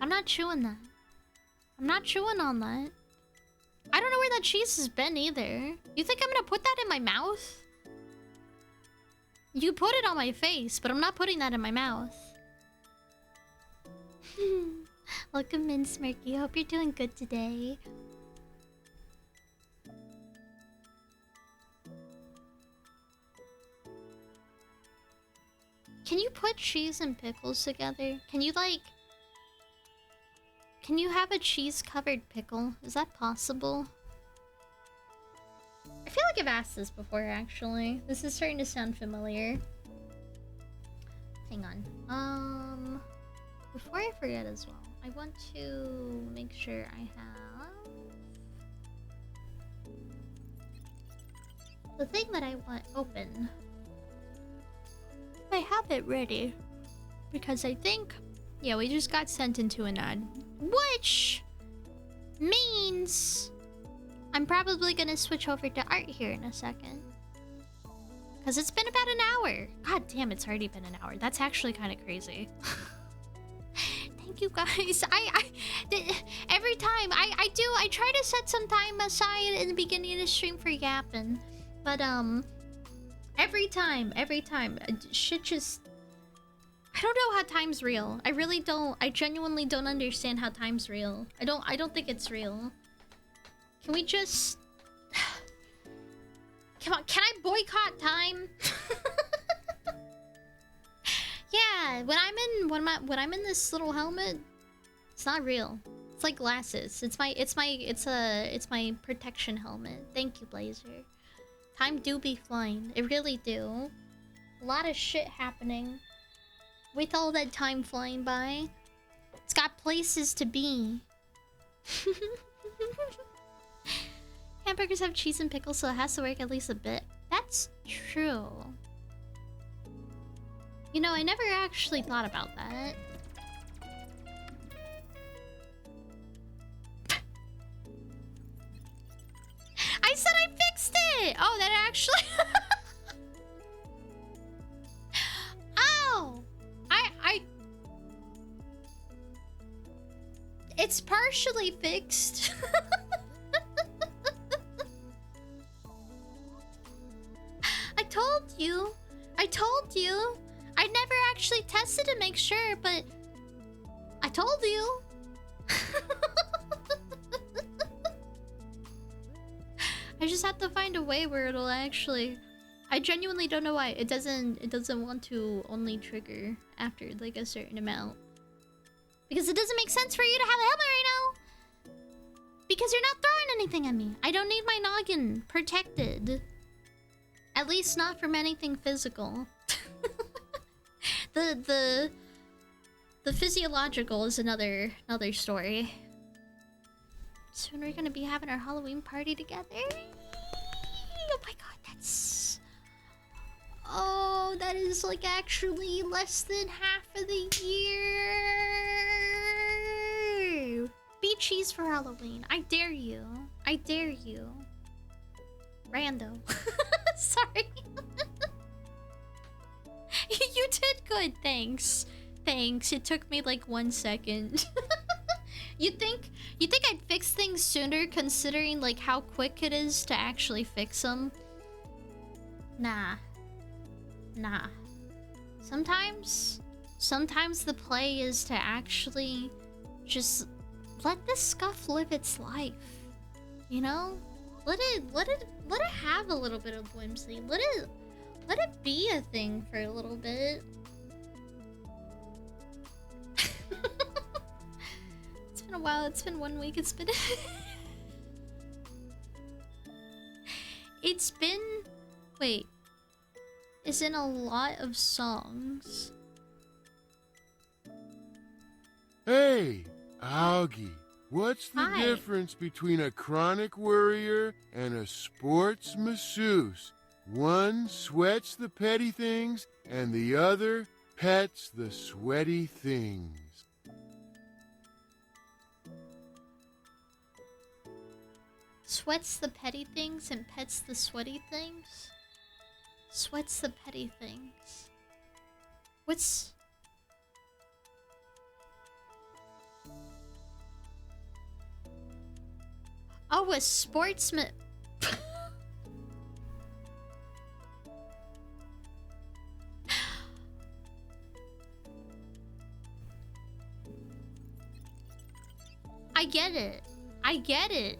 I'm not chewing that. I'm not chewing on that. I don't know where that cheese has been either. You think I'm gonna put that in my mouth? You put it on my face, but I'm not putting that in my mouth. Welcome in, Smirky. Hope you're doing good today. Can you put cheese and pickles together? Can you, like... Can you have a cheese-covered pickle? Is that possible? I feel like I've asked this before, actually. This is starting to sound familiar. Hang on. Before I forget as well, I want to make sure I have... the thing that I want open. I have it ready. Because I think... yeah, we just got sent into an ad. Which... means... I'm probably gonna switch over to art here in a second. Because it's been about an hour. God damn, it's already been an hour. That's actually kind of crazy. Thank you guys. Every time I try to set some time aside in the beginning of the stream for yapping. But every time shit just... I don't know how time's real. I really don't. I genuinely don't understand how time's real. I don't think it's real. Can we just... Come on, can I boycott time? Yeah, when I'm in this little helmet, it's not real. It's like glasses. It's my protection helmet. Thank you, Blazer. Time do be flying. It really do. A lot of shit happening. With all that time flying by, it's got places to be. Hamburgers have cheese and pickles, so it has to work at least a bit. That's true. You know, I never actually thought about that. I said I fixed it! Oh, that actually... Oh! It's partially fixed. I told you. I never actually tested to make sure, but I told you. I just have to find a way where it'll actually... I genuinely don't know why. It doesn't want to only trigger after like a certain amount. Because it doesn't make sense for you to have a helmet right now. Because you're not throwing anything at me. I don't need my noggin protected. At least not from anything physical. The physiological is another story. Soon we're gonna be having our Halloween party together. Oh my god, that's... Oh, that is like actually less than half of the year. Be cheese for Halloween. I dare you. I dare you. Rando. Sorry. You did good, thanks. Thanks. It took me like 1 second. You think I'd fix things sooner considering like how quick it is to actually fix them? Nah. Sometimes the play is to actually just let the scuff live its life. You know? Let it have a little bit of whimsy. Let it be a thing for a little bit. It's been a while. It's been 1 week. It's been wait. It's in a lot of songs. Hey, Augie. What's the Hi. difference between a chronic worrier and a sports masseuse? One sweats the petty things, and the other pets the sweaty things. Sweats the petty things and pets the sweaty things? Sweats the petty things. What's... Oh, a sportsman... I get it. I get it.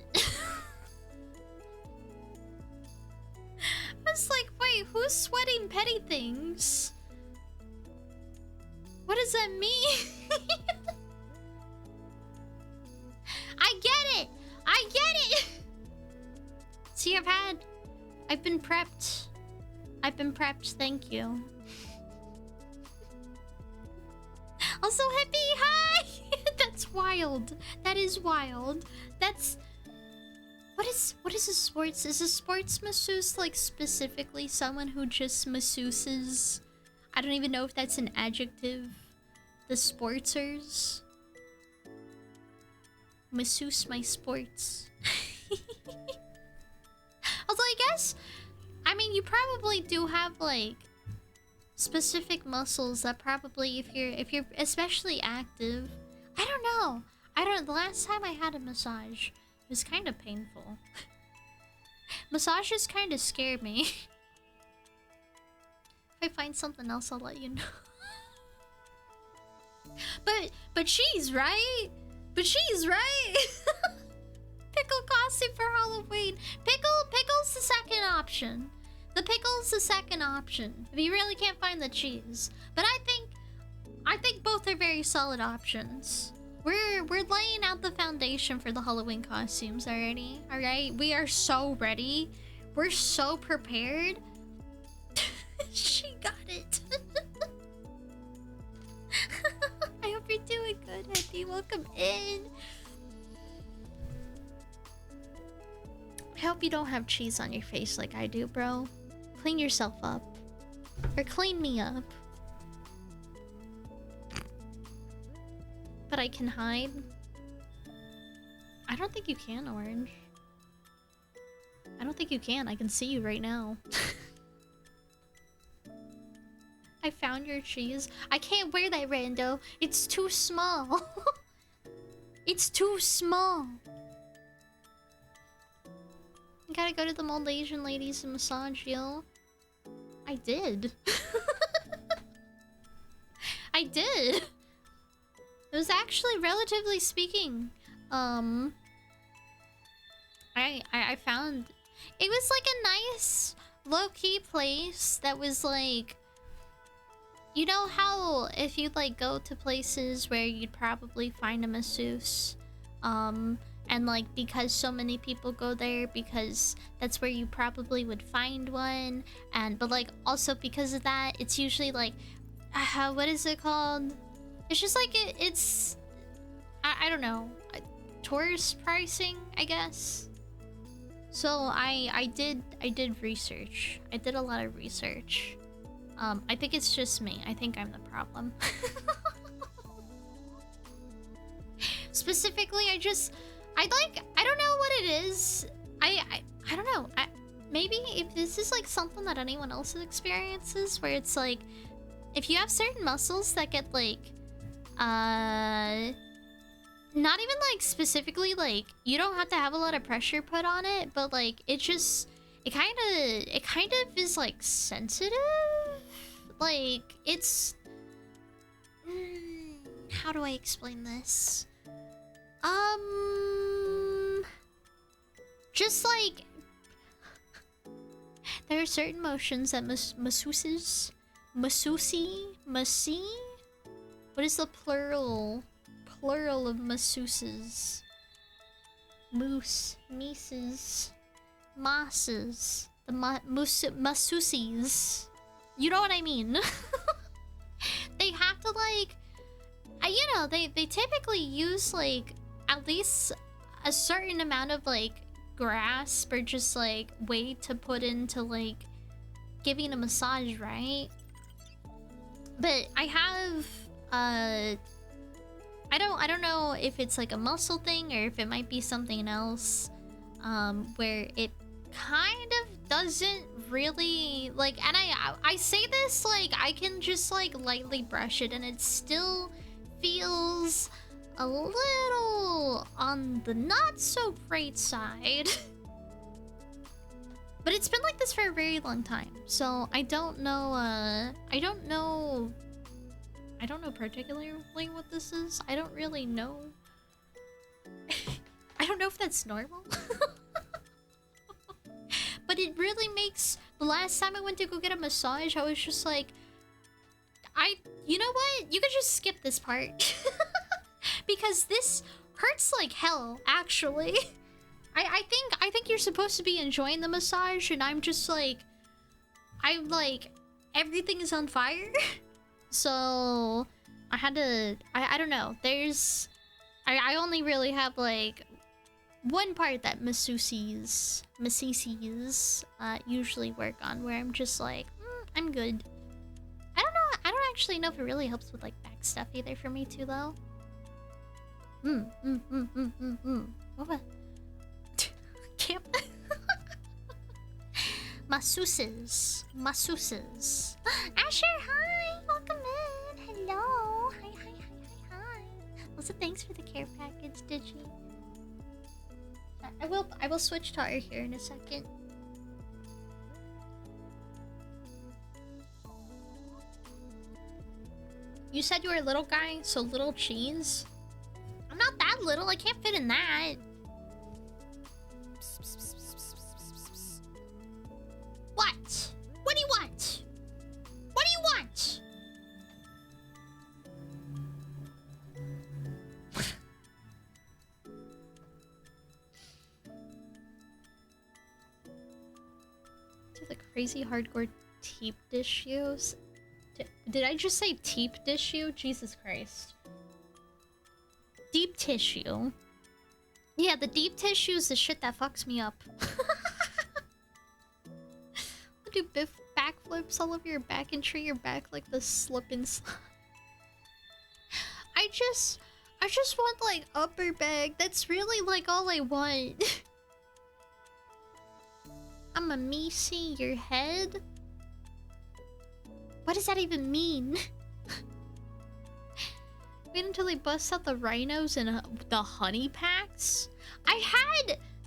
I was like, wait, who's sweating petty things? What does that mean? I get it! I get it! See, I've been prepped. I've been prepped, thank you. Also, hippie, hi! That's wild. That is wild. That's... What is a sports? Is a sports masseuse like specifically someone who just masseuses? I don't even know if that's an adjective. The sportsers. Masseuse my sports. Although I guess, I mean, you probably do have like specific muscles that probably if you're especially active. I don't know. The last time I had a massage, it was kind of painful. Massages kind of scare me. If I find something else, I'll let you know. But she's right. But she's right. Pickle costume for Halloween. Pickle's the second option. The pickle's the second option. If you really can't find the cheese. But I think both are very solid options. We're laying out the foundation for the Halloween costumes already. Alright? We are so ready. We're so prepared. She got it. I hope you're doing good, Eddie. Welcome in. I hope you don't have cheese on your face like I do, bro. Clean yourself up. Or clean me up. But I can hide. I don't think you can, Orange. I don't think you can. I can see you right now. I found your cheese. I can't wear that, Rando. It's too small. It's too small. You gotta go to the old Asian ladies and massage you. I did. I did. It was actually, relatively speaking, I found... It was like a nice, low-key place that was like... You know how if you like go to places where you'd probably find a masseuse, and like because so many people go there because that's where you probably would find one, and but like also because of that it's usually like what is it called? It's just like it's I don't know, tourist pricing, I guess. So I did research. I did a lot of research. I think it's just me. I think I'm the problem. Specifically, I don't know what it is. I don't know. Maybe if this is like something that anyone else experiences, where it's like, if you have certain muscles that get like, not even like specifically like, you don't have to have a lot of pressure put on it, but like, it kind of is like sensitive. Like, it's... how do I explain this? Just like... there are certain motions that masseuses... Massi? What is the plural? Plural of masseuses? Masses. The masseuses. You know what I mean? They have to like... you know, they typically use like at least a certain amount of like grasp or just like weight to put into like giving a massage, right? But I have I don't know if it's like a muscle thing or if it might be something else, where it kind of doesn't really like, and I say this like I can just like lightly brush it and it still feels a little on the not so great side. But it's been like this for a very long time, so I don't know particularly what this is. I don't really know. don't know if that's normal. But it really makes... The last time I went to go get a massage, I was just like... You know what? You could just skip this part. Because this hurts like hell, actually. I think you're supposed to be enjoying the massage, and I'm just like... I'm like... Everything is on fire. So... I had to... I don't know. There's... I only really have like... One part that masseuses usually work on, where I'm just like, I'm good. I don't know. I don't actually know if it really helps with like back stuff either for me too, though. What? Camp. Masseuses. Asher, hi. Welcome in. Hello. Hi. Also, thanks for the care package, Digi. I will switch to her here in a second. You said you were a little guy, so little cheese? I'm not that little, I can't fit in that. What? What do you want? What do you want? The crazy hardcore teep tissues. Did I just say teep tissue? Jesus Christ. Deep tissue. Yeah, the deep tissue is the shit that fucks me up. Do backflips all over your back and treat your back like the slip and slide. I just want like upper back. That's really like all I want. I'm a me see your head? What does that even mean? Wait until they bust out the rhinos and the honey packs?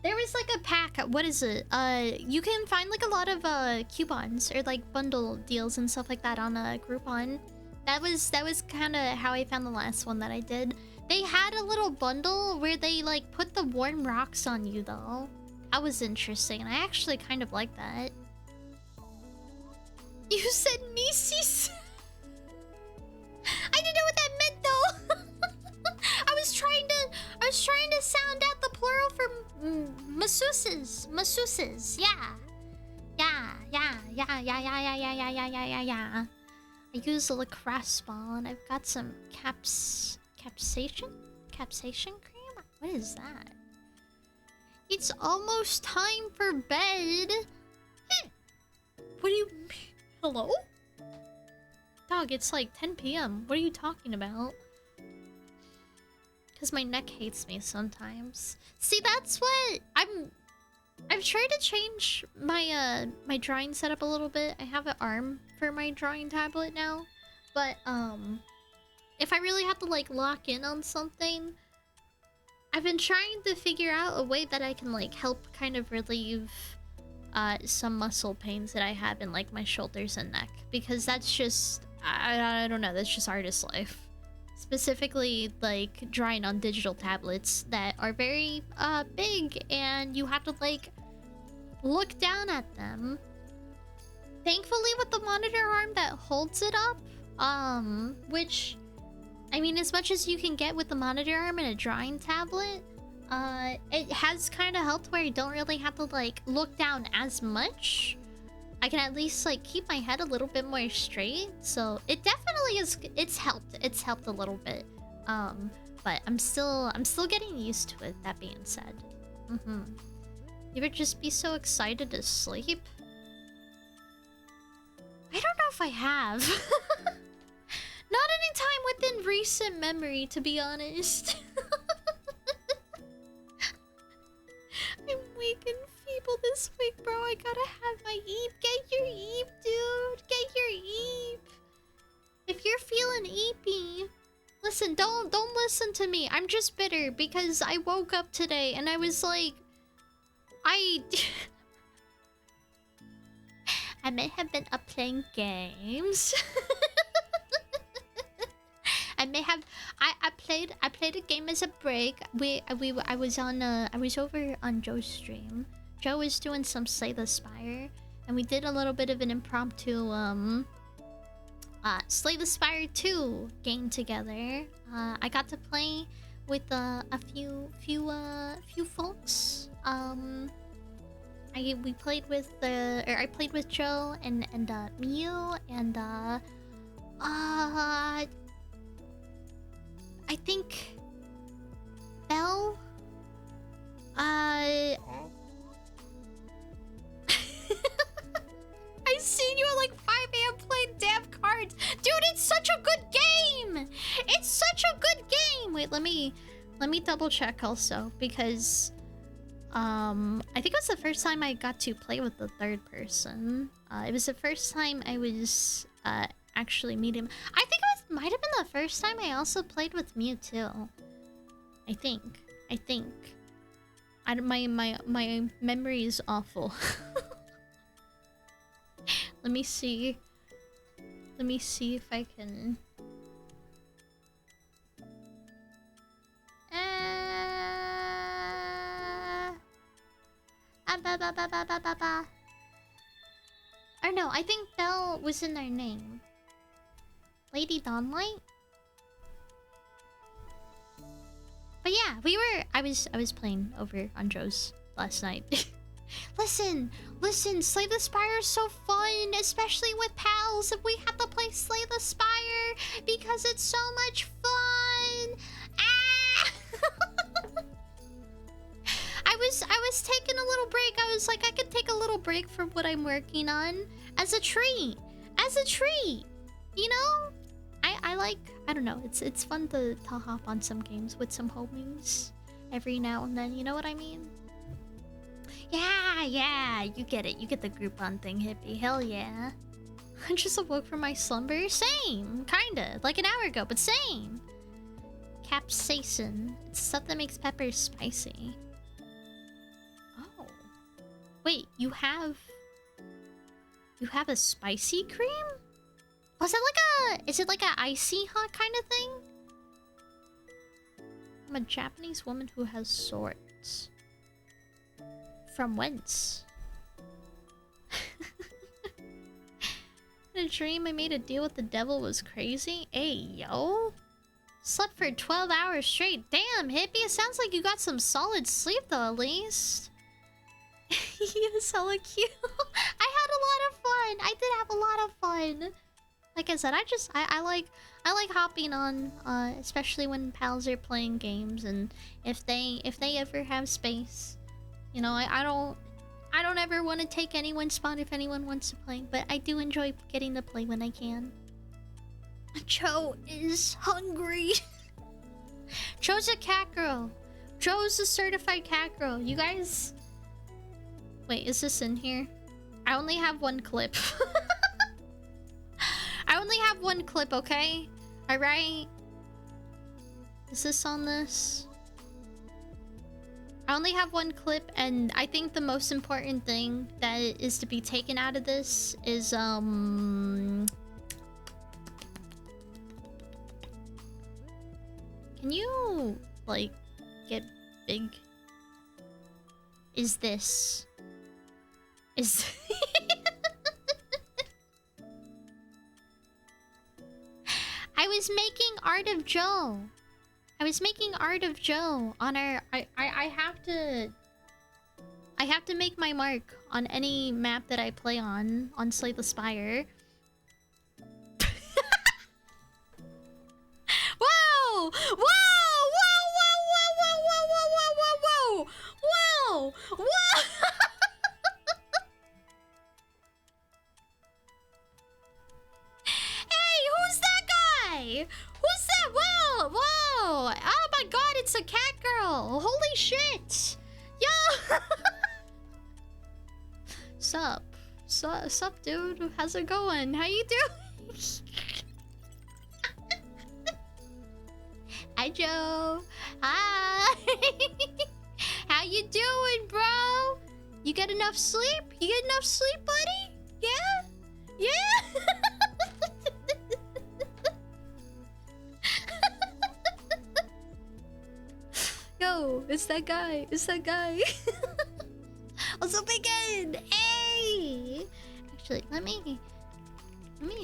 There was like a pack, what is it? You can find like a lot of coupons or like bundle deals and stuff like that on Groupon. That was kind of how I found the last one that I did. They had a little bundle where they like put the warm rocks on you though. That was interesting, and I actually kind of like that. You said Mises? I didn't know what that meant though. I was trying to sound out the plural for masseuses. Masseuses, yeah. I use a lacrosse ball, and I've got some capsaicin cream? What is that? It's almost time for bed. What do you mean? Hello? Dog, it's like 10 p.m. What are you talking about? Because my neck hates me sometimes. See, that's what I've tried to change my my drawing setup a little bit. I have an arm for my drawing tablet now. But if I really have to like lock in on something, I've been trying to figure out a way that I can like help kind of relieve some muscle pains that I have in like my shoulders and neck, because that's just I don't know, that's just artist life. Specifically like drawing on digital tablets that are very big, and you have to like look down at them. Thankfully with the monitor arm that holds it up, which I mean, as much as you can get with the monitor arm and a drawing tablet, it has kind of helped where you don't really have to like look down as much. I can at least like keep my head a little bit more straight, so it definitely is. It's helped a little bit. But I'm still getting used to it. That being said, you ever just be so excited to sleep? I don't know if I have. Not any time within recent memory, to be honest. I'm weak and feeble this week, bro. I gotta have my Eep. Get your Eep, dude. Get your Eep. If you're feeling Eepy, listen, don't listen to me. I'm just bitter because I woke up today and I was like, I may have been up playing games. I may have. I played a game as a break. I was on. I was over on Joe's stream. Joe was doing some Slay the Spire, and we did a little bit of an impromptu Slay the Spire 2 game together. I got to play with a few folks. We played with I played with Joe and Mew and I think Belle. I seen you at like 5 a.m. playing damn cards. Dude, it's such a good game! It's such a good game! Wait, let me double check also, because I think it was the first time I got to play with the third person. It was the first time I was actually meeting him. I think it might have been the first time I also played with Mew too. I think. My memory is awful. Let me see if I can. Or no, I think Belle was in their name. Lady Dawnlight? But yeah, I was playing over on Joe's last night. Listen, Slay the Spire is so fun, especially with pals. If we have to play Slay the Spire because it's so much fun. Ah! I was taking a little break. I was like, I could take a little break from what I'm working on as a treat. You know? I like, I don't know, it's fun to hop on some games with some homies every now and then, you know what I mean? Yeah, you get it. You get the Groupon thing, hippie. Hell yeah. I just awoke from my slumber. Same, kinda. Like an hour ago, but same. Capsaicin. It's stuff that makes peppers spicy. Oh. Wait, you have a spicy cream? Was it like is it like a icy hot kind of thing? I'm a Japanese woman who has swords. From whence? In a dream I made a deal with the devil was crazy. Hey, yo. Slept for 12 hours straight. Damn, hippie, it sounds like you got some solid sleep though, at least. You're hella cute. I had a lot of fun. I did have a lot of fun. Like I said, I like hopping on, especially when pals are playing games, and if they ever have space. You know, I don't ever want to take anyone's spot if anyone wants to play, but I do enjoy getting to play when I can. Joe is hungry. Joe's a cat girl. Joe's a certified cat girl. You guys... Wait, is this in here? I only have one clip. I only have one clip, okay? Alright? Is this on this? I only have one clip, and I think the most important thing that is to be taken out of this is, Can you, like, get big? Is this... I was making Art of Joe. I was making Art of Joe on our... I have to make my mark on any map that I play on Slay the Spire. Whoa! Whoa! Whoa! Whoa! Whoa! Whoa! Whoa! Whoa! Whoa! Whoa! Whoa! Whoa! Hey, who's that guy? Who's that? Whoa! Whoa! Oh my god, it's a cat girl! Holy shit! Yo! Sup? Sup, dude? How's it going? How you doing? Hi, Joe. Hi. How you doing, bro? You get enough sleep? You get enough sleep, buddy? Yeah? Yeah? bro. It's that guy. It's that guy. Also, Bacon! Hey! Actually, let me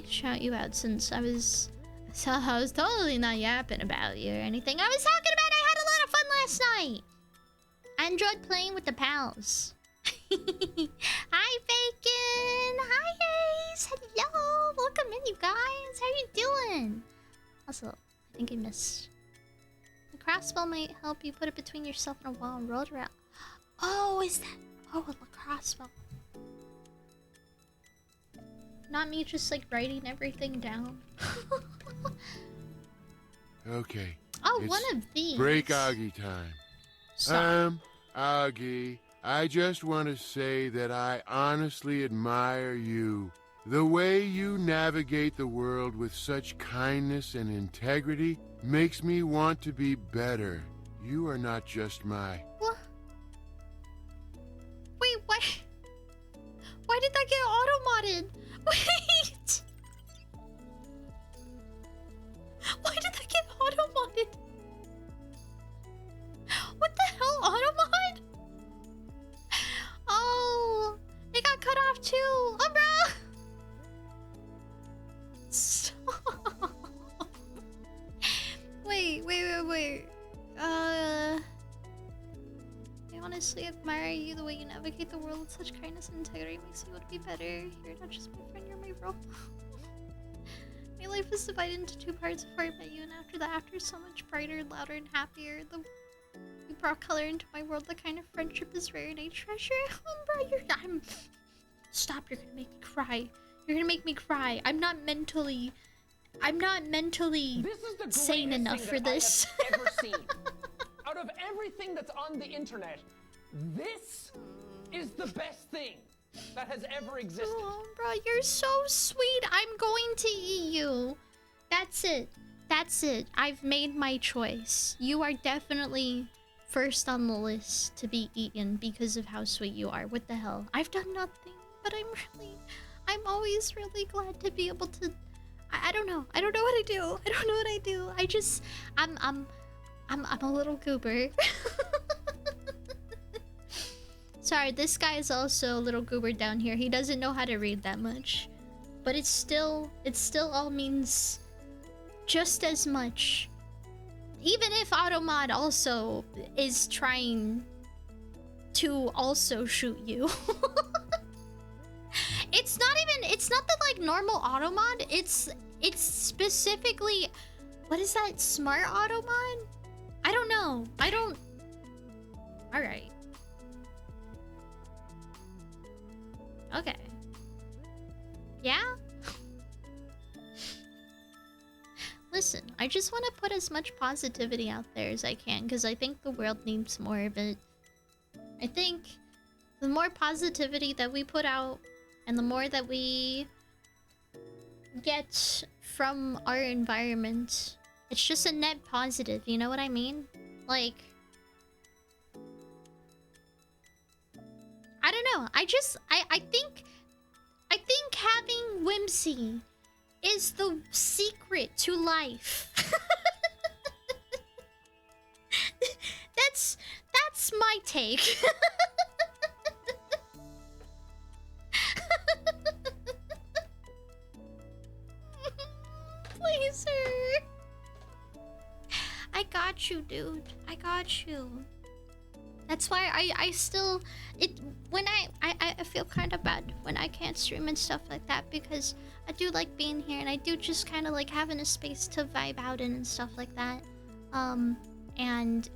shout you out since I was totally not yapping about you or anything. I was talking about I had a lot of fun last night. I enjoyed playing with the pals. Hi, Bacon! Hi, Ace! Hello! Welcome in, you guys! How you doing? Also, I think I missed. The crossbow might help you put it between yourself and a wall and roll it around. Oh, is that... Oh, a crossbow. Not me just like writing everything down. Okay. Oh, it's one of these. Break Augie time. Sorry. Augie, I just want to say that I honestly admire you. The way you navigate the world with such kindness and integrity makes me want to be better. You are not just my... What? Wait, what? Why did that get auto-modded? Wait! Why did that get auto-modded? What the hell, auto-mod? Oh, it got cut off too. Oh, bro! Stop. Wait. I honestly admire you. The way you navigate the world with such kindness and integrity makes me want to be better. You're not just my friend, you're my bro. My life is divided into two parts before I met you, and after that, after so much brighter, louder, and happier. You brought color into my world. The kind of friendship is rare and I treasure. Oh, bro, Stop, you're gonna make me cry. You're gonna make me cry. I'm not mentally sane enough for this. I have ever seen. Out of everything that's on the internet, this is the best thing that has ever existed. Oh, bro, you're so sweet. I'm going to eat you. That's it. I've made my choice. You are definitely first on the list to be eaten because of how sweet you are. What the hell? I've done nothing, but I'm always really glad to be able to... I don't know. I don't know what I do. I'm a little goober. Sorry, this guy is also a little goober down here. He doesn't know how to read that much. But it still all means just as much. Even if Automod also is trying to also shoot you. It's not the like normal Automod. It's specifically, what is that, smart Automod? I don't know. Alright. Okay. Yeah? Listen, I just want to put as much positivity out there as I can, because I think the world needs more of it. I think the more positivity that we put out, and the more that we get from our environment, it's just a net positive, you know what I mean? Like... I don't know. I think having whimsy is the secret to life. That's my take. Please, sir. I got you, dude. I got you. That's why I still... When I feel kind of bad when I can't stream and stuff like that, because I do like being here and I do just kind of like having a space to vibe out in and stuff like that. And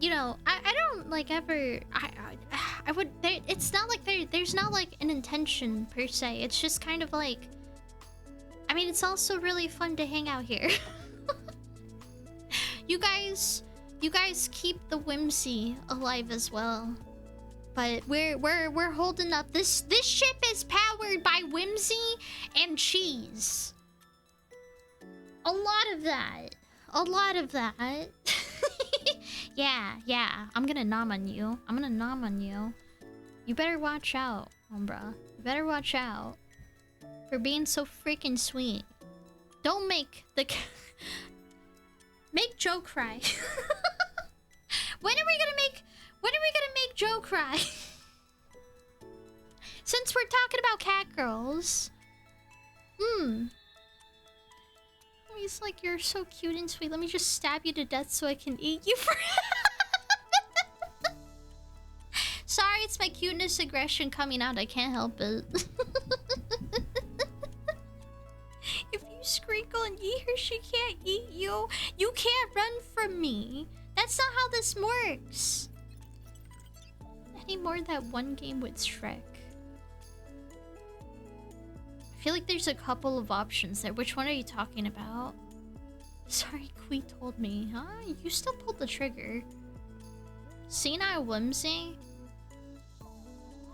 you know, I don't like ever... I would... It's not like there's not like an intention per se. It's just kind of like... I mean, it's also really fun to hang out here. You guys keep the whimsy alive as well. But we're holding up. This ship is powered by whimsy and cheese. A lot of that. Yeah. I'm gonna nom on you. You better watch out, Umbra. You better watch out for being so freaking sweet. Don't make Joe cry. When are we gonna make Joe cry? Since we're talking about cat girls. He's like, you're so cute and sweet. Let me just stab you to death so I can eat you for. Sorry, it's my cuteness aggression coming out. I can't help it. If you sprinkle and eat her, she can't eat you. You can't run from me. That's not how this works. Any more that one game with Shrek? I feel like there's a couple of options there. Which one are you talking about? Sorry, Quee told me. Huh? You still pulled the trigger. Senile whimsy?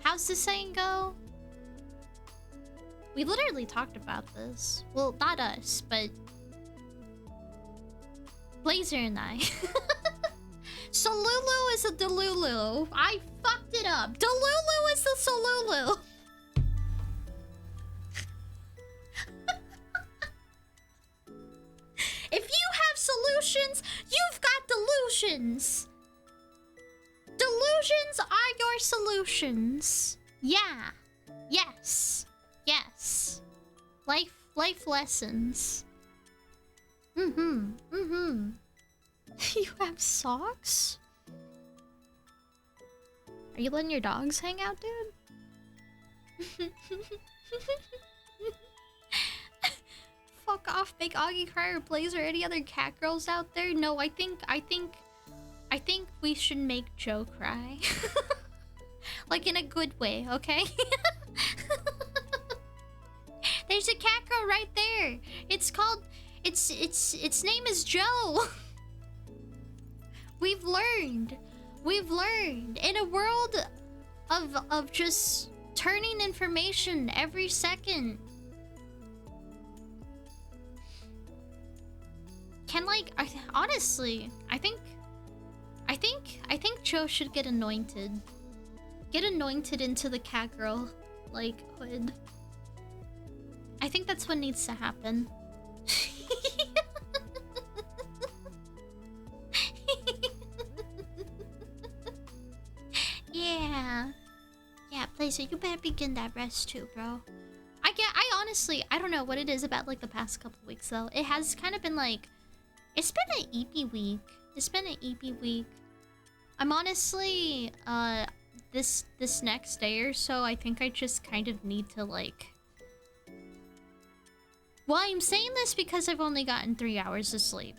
How's the saying go? We literally talked about this. Well, not us, but Blazer and I. Solulu is a Delulu. I fucked it up. Delulu is the Solulu. If you have solutions, you've got delusions. Delusions are your solutions. Yeah. Yes. Yes. Life lessons. You have socks? Are you letting your dogs hang out, dude? Fuck off, make Augie cry or Blaze or any other cat girls out there. No, I think we should make Joe cry. Like in a good way, okay? There's a cat girl right there. It's called its name is Joe. We've learned in a world of just turning information every second. Honestly, I think Joe should get anointed. Get anointed into the cat girl, like, hood. I think that's what needs to happen. Yeah. Yeah, Blazer, you better begin that rest too, bro. I honestly, I don't know what it is about, like, the past couple weeks, though. It has kind of been, like... It's been an EP week. It's been an EP week. I'm honestly, this next day or so, I think I just kind of need to, like... Well, I'm saying this because I've only gotten 3 hours of sleep,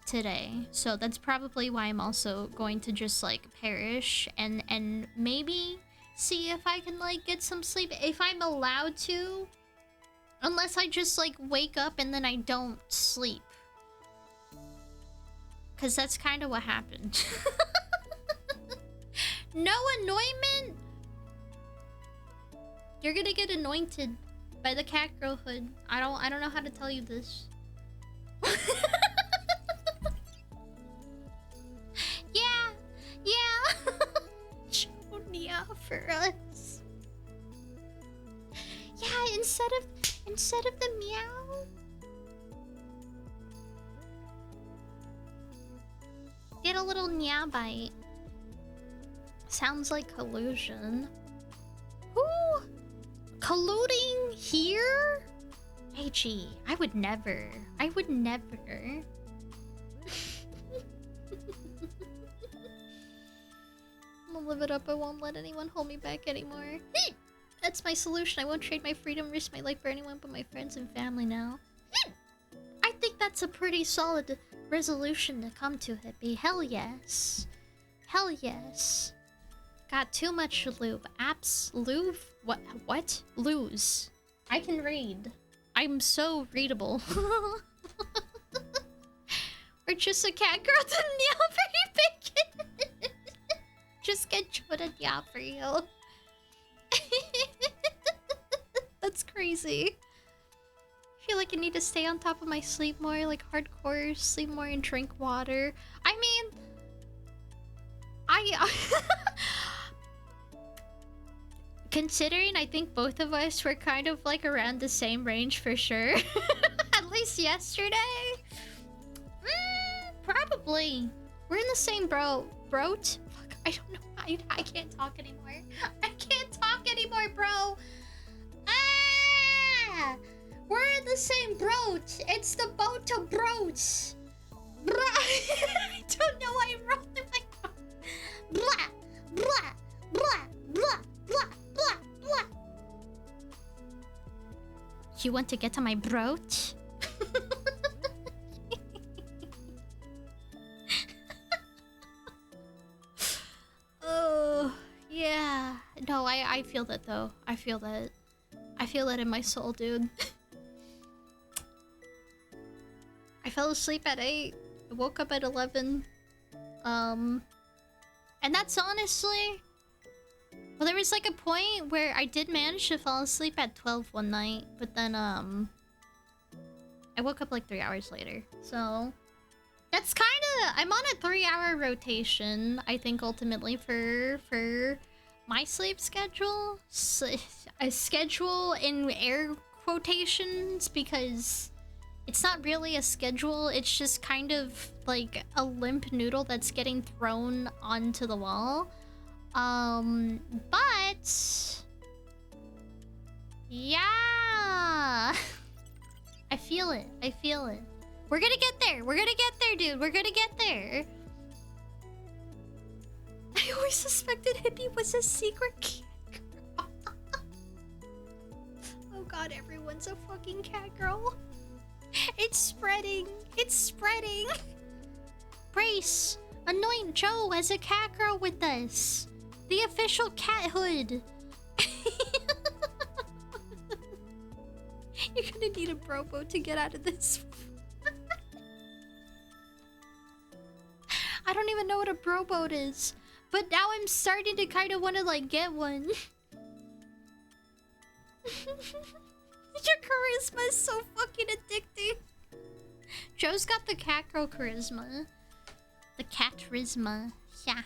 today. So that's probably why I'm also going to just, like, perish and maybe see if I can, like, get some sleep. If I'm allowed to. Unless I just, like, wake up and then I don't sleep. Because that's kind of what happened. No anointment? You're gonna get anointed by the cat girl hood. I don't know how to tell you this. Yeah. Shonia for us. Yeah, instead of the meow. Get a little meow bite. Sounds like collusion. Who? Colluding here? AG, I would never. I would never. I'm gonna live it up. I won't let anyone hold me back anymore. That's my solution. I won't trade my freedom, risk my life for anyone but my friends and family now. I think that's a pretty solid resolution to come to, Hippie. Hell yes. Hell yes. Got too much lube. Lube? What? Lose. I can read. I'm so readable. Or just a cat girl to meow for you, bacon. Just get Joe to meow for you. That's crazy. I feel like I need to stay on top of my sleep more, like hardcore, sleep more and drink water. I mean, considering I think both of us were kind of like around the same range for sure. At least yesterday. Probably. We're in the same broat. Fuck, I don't know. I can't talk anymore. I can't talk anymore, bro. Ah! We're in the same broat. It's the boat of broats. Blah. I don't know why I wrote it like that. Blah, blah, blah, blah, blah, blah, blah. You want to get to my broat? Oh, yeah. No, I feel that though. I feel that in my soul, dude. I fell asleep at 8. I woke up at 11. And that's honestly... Well, there was like a point where I did manage to fall asleep at 12 one night. But then, I woke up like 3 hours later. So... That's kind of... I'm on a 3-hour rotation, I think, ultimately, for my sleep schedule. A schedule in air quotations, because it's not really a schedule. It's just kind of like a limp noodle that's getting thrown onto the wall. But... Yeah! I feel it. I feel it. We're gonna get there. We're gonna get there, dude. We're gonna get there. I always suspected Hippie was a secret cat girl. Oh god, everyone's a fucking cat girl. It's spreading. It's spreading. Brace. Anoint Joe as a cat girl with us. The official cat hood. You're gonna need a brobo to get out of this. I don't even know what a bro boat is. But now I'm starting to kind of want to, like, get one. Your charisma is so fucking addicting. Joe's got the cat girl charisma. The cat-risma. Yeah.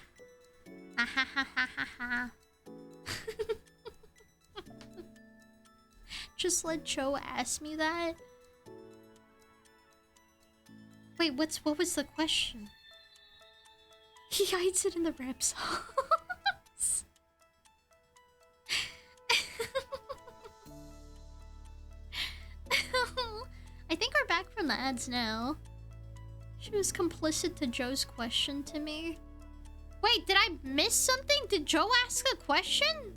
Ha ha ha ha ha ha. Just let Joe ask me that. Wait, what was the question? He hides it in the Rap's house. I think we're back from the ads now. She was complicit to Joe's question to me. Wait, did I miss something? Did Joe ask a question?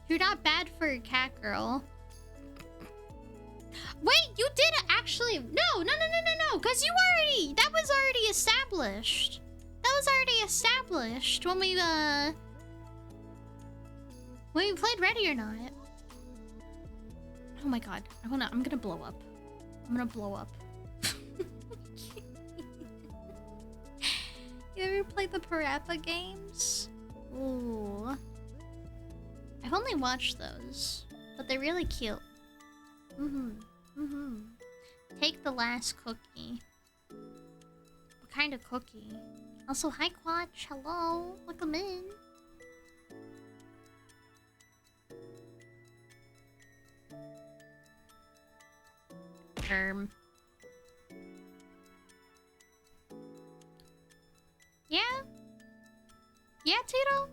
You're not bad for a cat girl. Wait, you did actually... No, because you already... That was already established. That was already established when we played Ready or Not. Oh my god. I'm gonna blow up. I'm gonna blow up. You ever played the Parappa games? Ooh. I've only watched those, but they're really cute. Take the last cookie. What kind of cookie? Also, hi Quatch. Hello. Welcome in. Yeah? Yeah, Tito?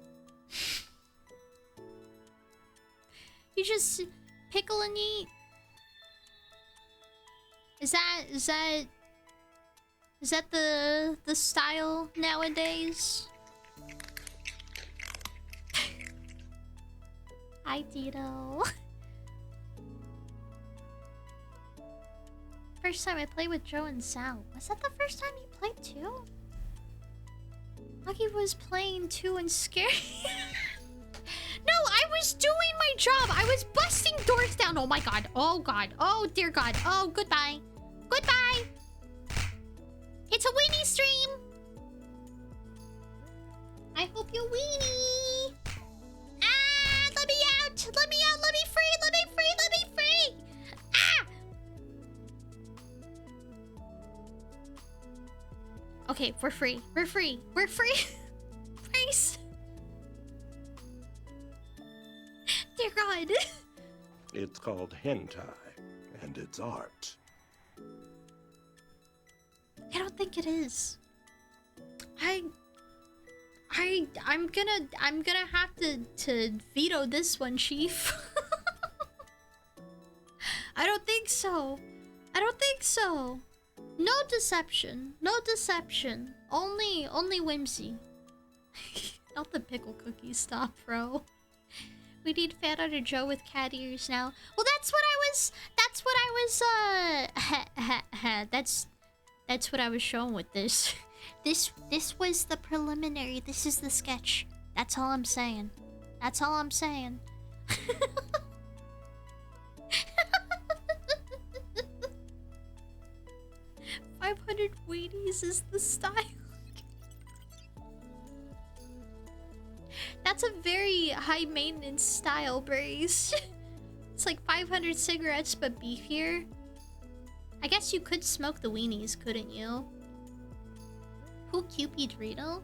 You just pickle and eat? Is that the style nowadays? Hi, Tito. First time I played with Joe and Sal. Was that the first time you played too? Lucky was playing too and scared. No, I was doing my job. I was busting doors down. Oh my god. Oh god. Oh dear god. Oh, goodbye. Goodbye. It's a weenie stream. I hope you weenie. Ah, let me out. Let me out. Let me free. Let me free. Let me free. Ah. Okay, we're free. We're free. We're free. Praise. Dear God. It's called hentai, and it's art. I don't think it is. I'm gonna have to veto this one, Chief. I don't think so. I don't think so. No deception. No deception. Only whimsy. Not the pickle cookie. Stop, bro. We need fan art of Joe with cat ears now. Well, that's what I was that's what I was showing with this. This was the preliminary. This is the sketch. That's all I'm saying. That's all I'm saying. 500 Wheaties is the style. That's a very high maintenance style, Brace. It's like 500 cigarettes but beefier. I guess you could smoke the weenies, couldn't you? Who Cupid Rito?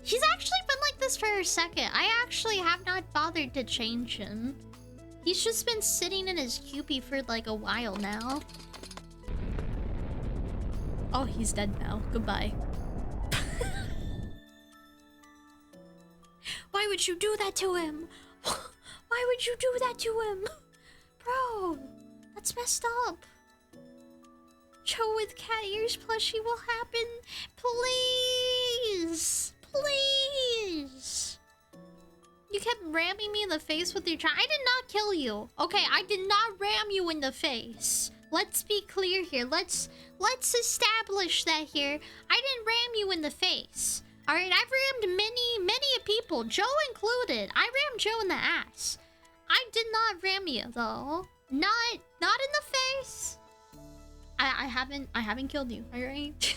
He's actually been like this for a second. I actually have not bothered to change him. He's just been sitting in his Cupid for like a while now. Oh, he's dead now. Goodbye. Why would you do that to him? Why would you do that to him? Bro, that's messed up. Joe with cat ears plushie will happen. Please. Please. You kept ramming me in the face with your I did not kill you. Okay, I did not ram you in the face. Let's be clear here. Let's establish that here. I didn't ram you in the face. Alright, I've rammed many people, Joe included. I rammed Joe in the ass. I did not ram you though. Not in the face. I haven't killed you, alright?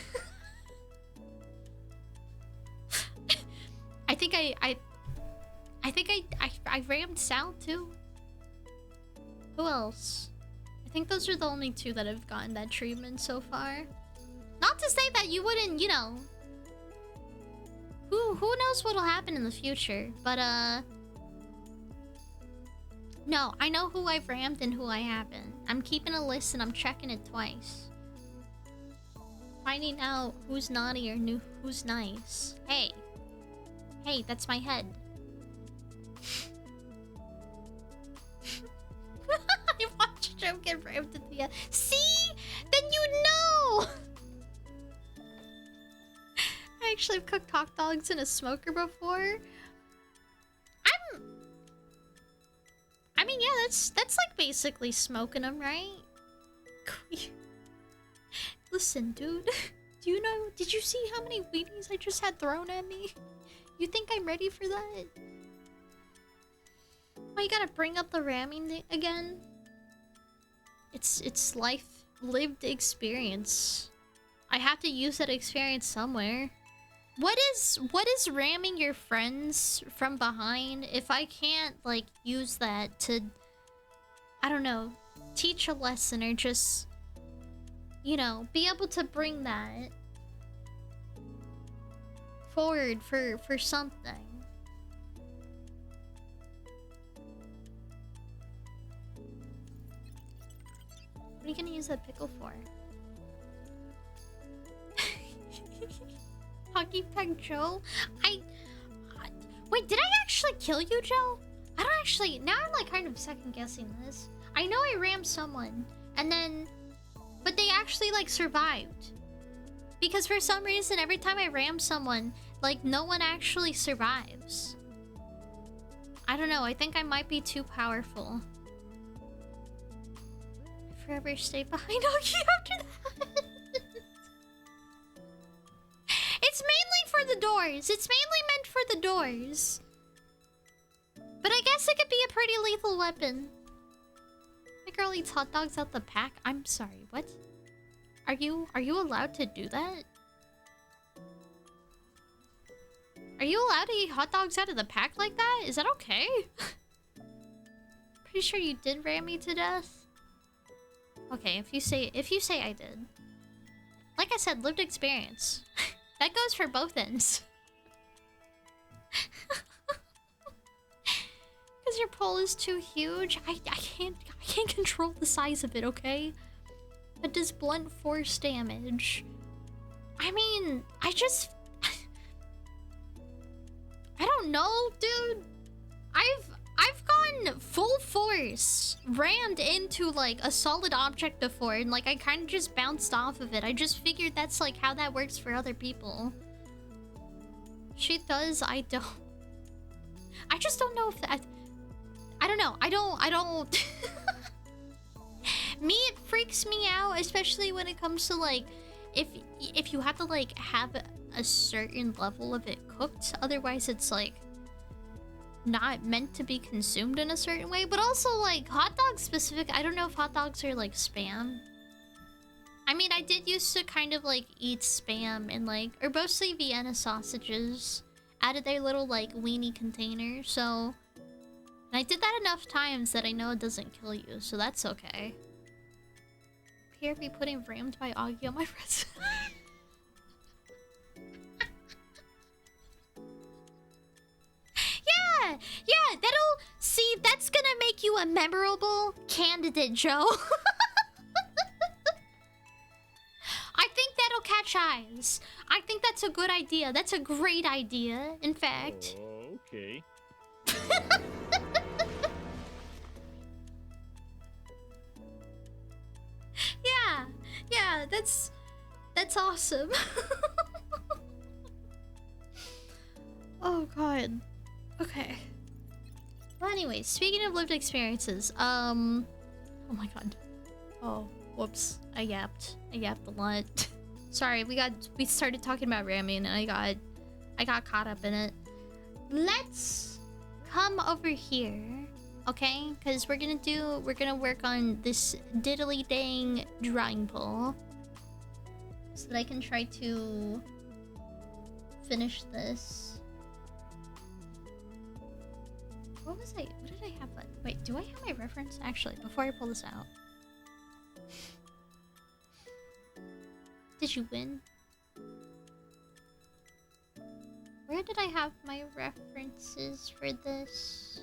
I think I rammed Sal too. Who else? I think those are the only two that have gotten that treatment so far. Not to say that you wouldn't, you know. Who knows what'll happen in the future, but no, I know who I've rammed and who I haven't. I'm keeping a list and I'm checking it twice. Finding out who's naughty or who's nice. Hey, that's my head. I watched Joe get rammed at the end. See? Then you know! I actually have cooked hot dogs in a smoker before. I mean, yeah, that's like basically smoking them, right? Listen, dude. Do you know? Did you see how many weenies I just had thrown at me? You think I'm ready for that? Oh, you gotta bring up the ramming again? It's life lived experience. I have to use that experience somewhere. What is ramming your friends from behind if I can't like use that to, I don't know, teach a lesson or just, you know, be able to bring that forward for something. What are you gonna use that pickle for? Hockey Peg Joe? Wait, did I actually kill you, Joe? I don't actually... Now I'm like kind of second guessing this. I know I rammed someone, and then... But they actually like survived. Because for some reason, every time I ram someone, like no one actually survives. I don't know, I think I might be too powerful. I forever stay behind Hockey after that. It's mainly for the doors. It's mainly meant for the doors. But I guess it could be a pretty lethal weapon. My girl eats hot dogs out the pack. I'm sorry, what? Are you allowed to do that? Are you allowed to eat hot dogs out of the pack like that? Is that okay? Pretty sure you did ram me to death. Okay, if you say I did. Like I said, lived experience. That goes for both ends. Because your pole is too huge. I can't control the size of it, okay? but does blunt force damage. I mean, I don't know, dude. I've gone full force, rammed into like a solid object before, and like I kind of just bounced off of it. I just figured that's like how that works for other people. She does, I don't. I just don't know if that. I don't know. I don't. Me, it freaks me out, especially when it comes to like, if you have to like have a certain level of it cooked, otherwise it's like not meant to be consumed in a certain way. But also like hot dogs specific, I don't know if hot dogs are like Spam. I mean, I did used to kind of like eat Spam and like, or mostly Vienna sausages out of their little like weenie container. So, and I did that enough times that I know it doesn't kill you, so that's okay. PRP pudding rammed by Augie on my resume. Yeah, that's gonna make you a memorable candidate, Joe. I think that'll catch eyes. I think that's a good idea. That's a great idea, in fact. Oh, okay. Yeah, that's awesome. Oh god. Okay. Well, anyways, speaking of lived experiences, oh my god. Oh, whoops. I yapped a lot. Sorry, we started talking about ramen and I got caught up in it. Let's come over here, okay? Because we're gonna work on this diddly dang drawing pull so that I can try to finish this. What did I have? Wait, do I have my reference? Actually, before I pull this out. Did you win? Where did I have my references for this?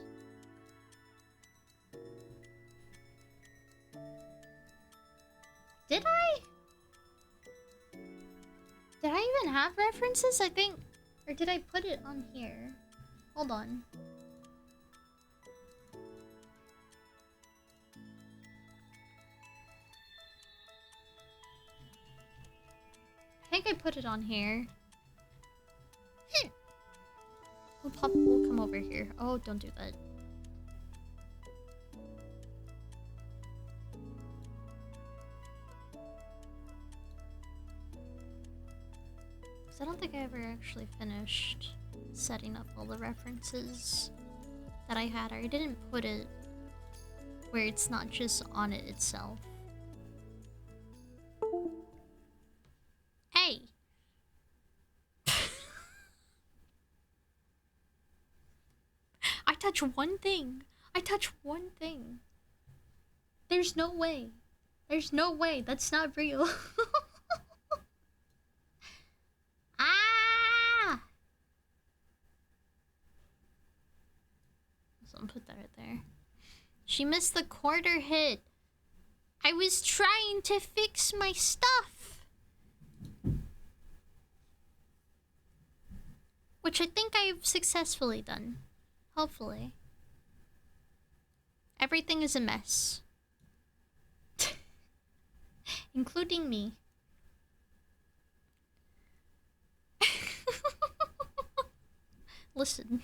Did I? Did I even have references? I think... Or did I put it on here? Hold on. I think I put it on here. We'll come over here. Oh, don't do that. Because I don't think I ever actually finished setting up all the references that I had. I didn't put it where it's not just on it itself. Hey! I touch one thing. I touch one thing. There's no way. There's no way. That's not real. Ah! Someone put that right there. She missed the quarter hit. I was trying to fix my stuff. Which I think I've successfully done. Hopefully. Everything is a mess. Including me. Listen.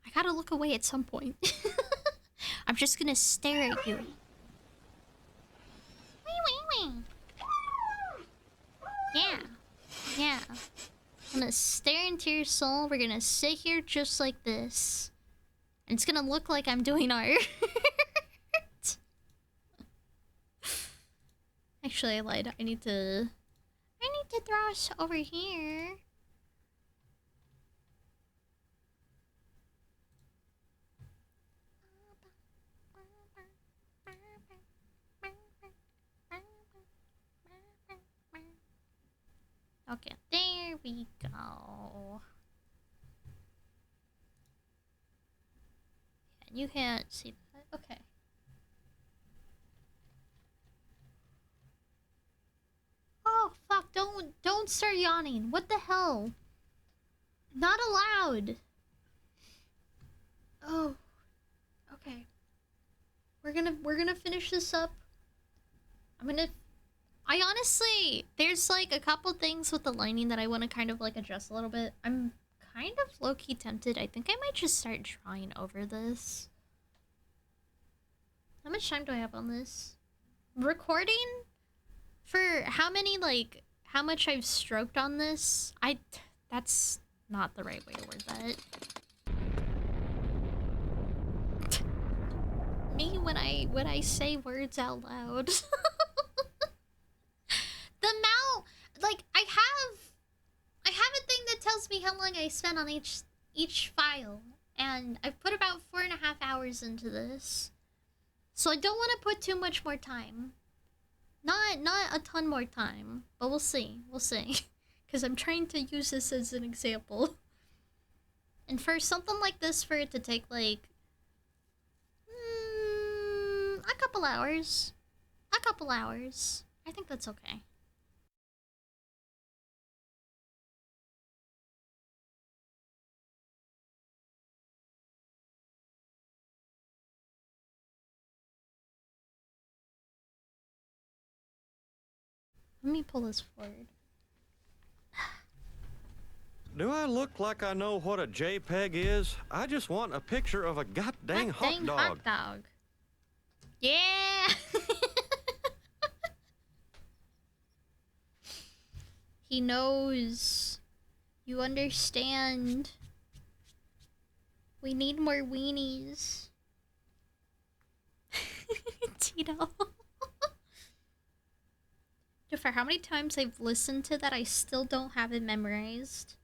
I gotta look away at some point. I'm just gonna stare at you. Yeah. Yeah. I'm gonna stare into your soul. We're gonna sit here just like this. And it's gonna look like I'm doing art. Actually, I lied. I need to draw us over here. Okay, there we go. Yeah, you can't see that. Okay. start yawning. What the hell? Not allowed. Oh. Okay. We're gonna finish this up. I honestly, there's like a couple things with the lining that I want to kind of like adjust a little bit. I'm kind of low-key tempted. I think I might just start drawing over this. How much time do I have on this? Recording? For how many, like, how much I've stroked on this? That's not the right way to word that. Me when I say words out loud. The amount, like, I have a thing that tells me how long I spent on each file, and I've put about 4.5 hours into this, so I don't want to put too much more time. Not a ton more time, but we'll see, because I'm trying to use this as an example. And for something like this, for it to take like a couple hours, I think that's okay. Let me pull this forward. Do I look like I know what a JPEG is? I just want a picture of a goddamn hot dog. Hot dog. Yeah. He knows. You understand. We need more weenies. Tito. For how many times I've listened to that, I still don't have it memorized.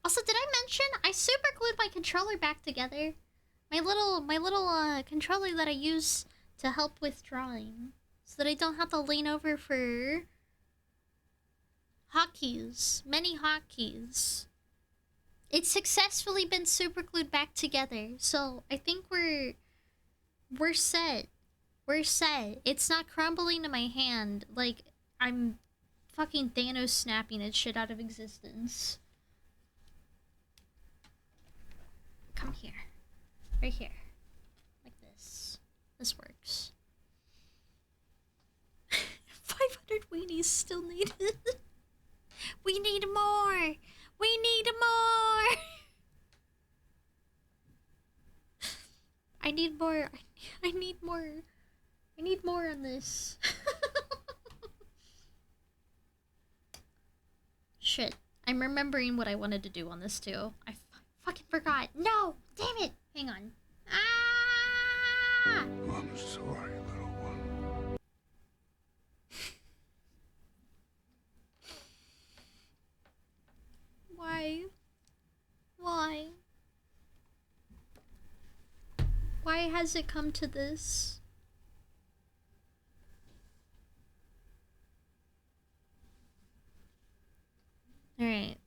Also, did I mention I super glued my controller back together? My little controller that I use to help with drawing, so that I don't have to lean over for hotkeys, many hotkeys. It's successfully been super glued back together, so I think we're set. We're set. It's not crumbling in my hand like I'm fucking Thanos snapping its shit out of existence. Come here. Right here. Like this. This works. 500 weenies still needed. We need more! We need more! I need more. I need more. I need more on this. Shit. I'm remembering what I wanted to do on this too. I fucking forgot. No! Damn it! Hang on. Ah! I'm sorry, little one. Why? Why? Why has it come to this? Alright.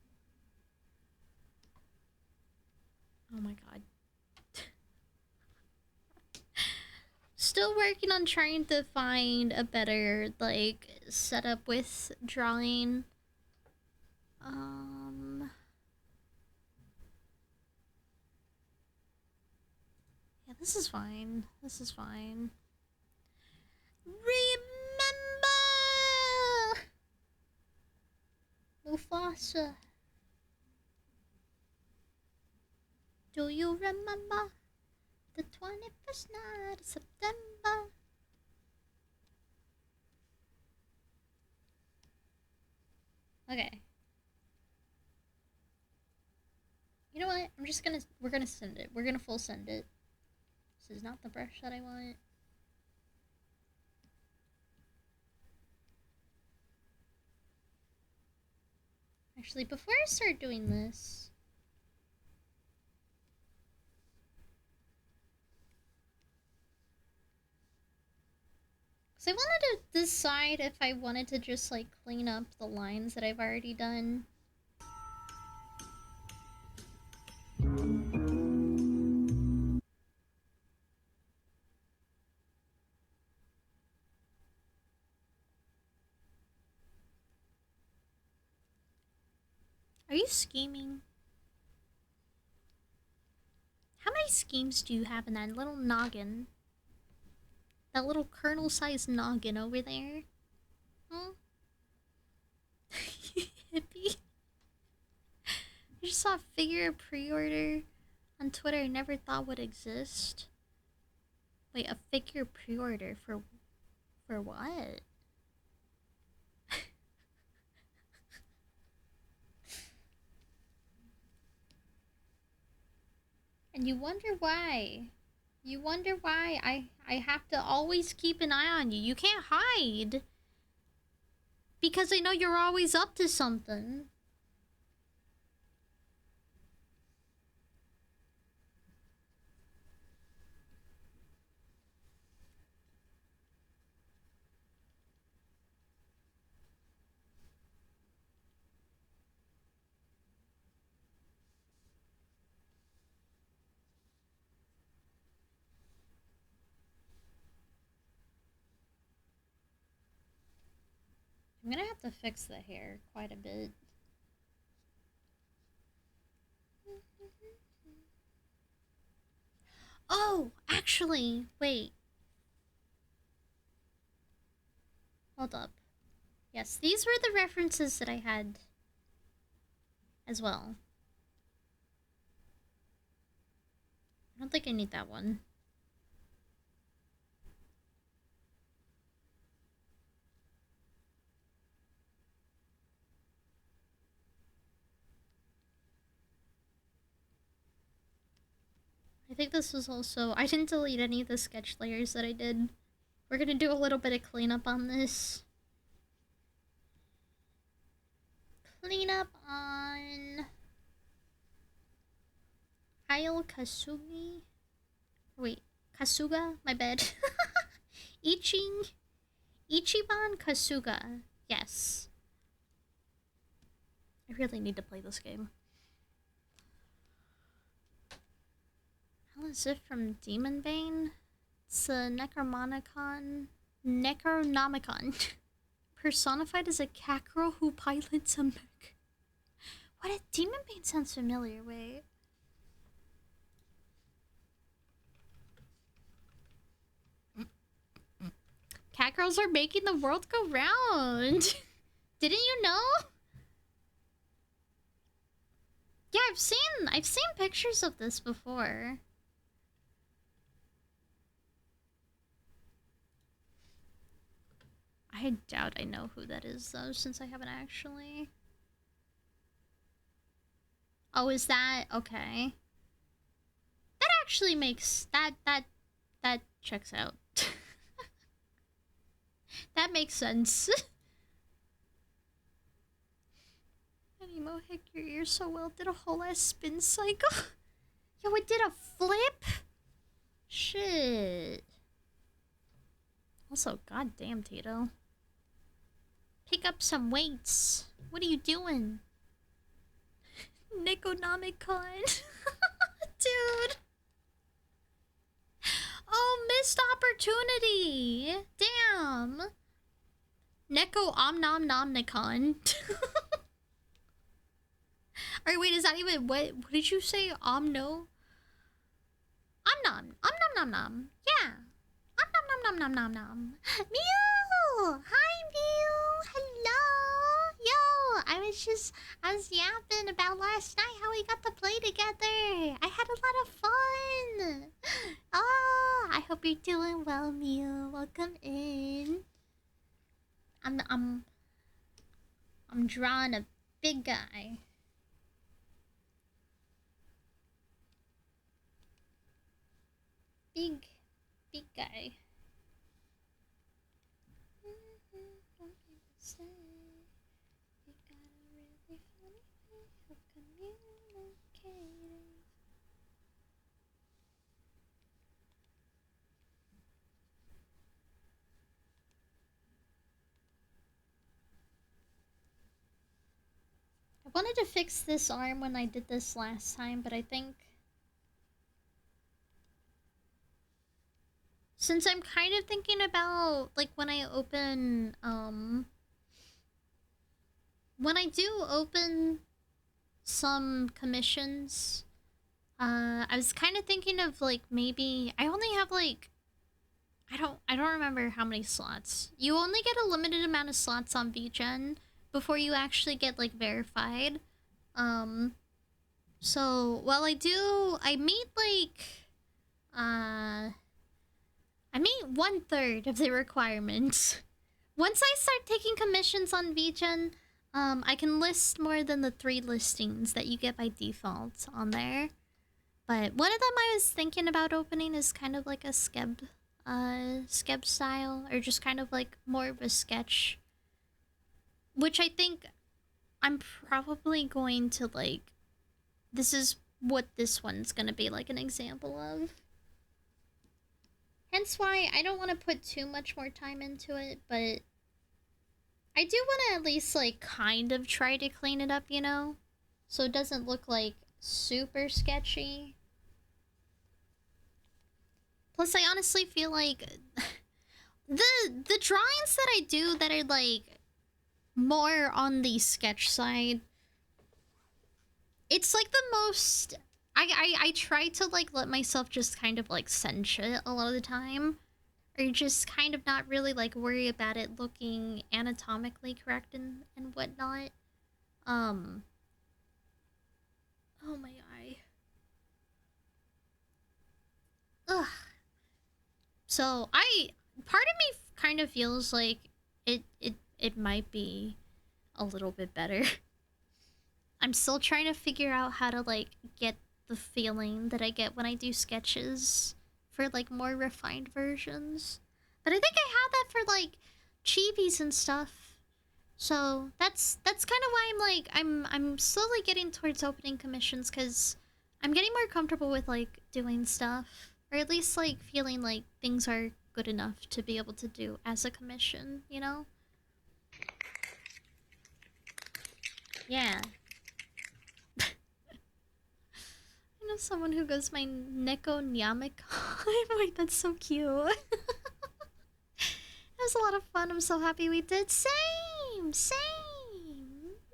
Oh my god. Still working on trying to find a better, like, setup with drawing. Yeah, this is fine. This is fine. Remember! Mufasa. Do you remember the 21st night of September? Okay. You know what? We're gonna send it. We're gonna full send it. This is not the brush that I want. Actually, before I start doing this, because I wanted to decide if I wanted to just like clean up the lines that I've already done. Are you scheming? How many schemes do you have in that little noggin? That little kernel-sized noggin over there? Hmm? Hippie? I just saw a figure pre-order on Twitter I never thought would exist. Wait, a figure pre-order for what? And you wonder why. You wonder why I have to always keep an eye on you. You can't hide. Because I know you're always up to something. I'm gonna have to fix the hair quite a bit. Oh, actually, wait. Hold up. Yes, these were the references that I had as well. I don't think I need that one. I think this was also... I didn't delete any of the sketch layers that I did. We're gonna do a little bit of cleanup on this. Cleanup on... Kyle Kasumi? Wait, Kasuga? My bad. Ichiban Kasuga. Yes. I really need to play this game. How is it from Demon Bane? It's a Necronomicon. Personified as a cat girl who pilots a mech. What a Demon Bane sounds familiar, wait. Cat girls are making the world go round. Didn't you know? Yeah, I've seen pictures of this before. I doubt I know who that is though, since I haven't actually. Oh, is that okay? That actually makes that checks out. That makes sense. Animo, heck your ears so well. Did a whole ass spin cycle. Yo, it did a flip? Shit. Also, goddamn, Tito. Pick up some weights. What are you doing? Necronomicon. Dude. Oh, missed opportunity. Damn. Neko Omnomnomnicon. Alright, wait, is that even what did you say? Omno? Omnom. Omnomnomnom. Yeah. Omnomnomnomnomnom. Mew! Hi, Mew! Hello! Yo! I was yapping about last night how we got to play together. I had a lot of fun. Oh, I hope you're doing well, Mew. Welcome in. I'm drawing a big guy. Big guy. I wanted to fix this arm when I did this last time, but I think since I'm kind of thinking about like when I open when I do open some commissions. I was kind of thinking of like maybe I only have like I don't remember how many slots. You only get a limited amount of slots on VGen before you actually get like verified. So while I meet like I meet 1/3 of the requirements. Once I start taking commissions on VGen, I can list more than the 3 listings that you get by default on there. But one of them I was thinking about opening is kind of like a skeb style, or just kind of like more of a sketch. Which I think I'm probably going to like, this is what this one's gonna be like an example of. Hence why I don't want to put too much more time into it, but I do want to at least like kind of try to clean it up, you know? So it doesn't look like super sketchy. Plus I honestly feel like the drawings that I do that are like more on the sketch side, it's like the most I try to like let myself just kind of like send shit a lot of the time, or just kind of not really like worry about it looking anatomically correct and whatnot. Oh my eye. Ugh. So part of me kind of feels like it might be a little bit better. I'm still trying to figure out how to like get the feeling that I get when I do sketches for like more refined versions. But I think I had that for like chibis and stuff. So that's kind of why I'm slowly getting towards opening commissions, cuz I'm getting more comfortable with like doing stuff, or at least like feeling like things are good enough to be able to do as a commission, you know? Yeah. I know someone who goes by Neko Nyamiko. I'm like, that's so cute. It was a lot of fun. I'm so happy we did. Same!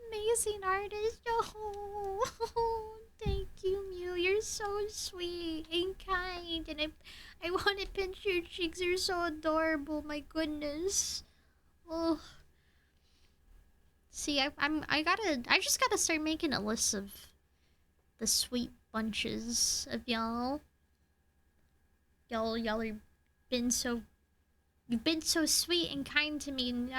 Amazing artist. Oh, thank you, Mew. You're so sweet and kind. And I want to pinch your cheeks. You're so adorable. My goodness. Oh. See, I just gotta start making a list of the sweet bunches of y'all. Y'all are been so, you've been so sweet and kind to me.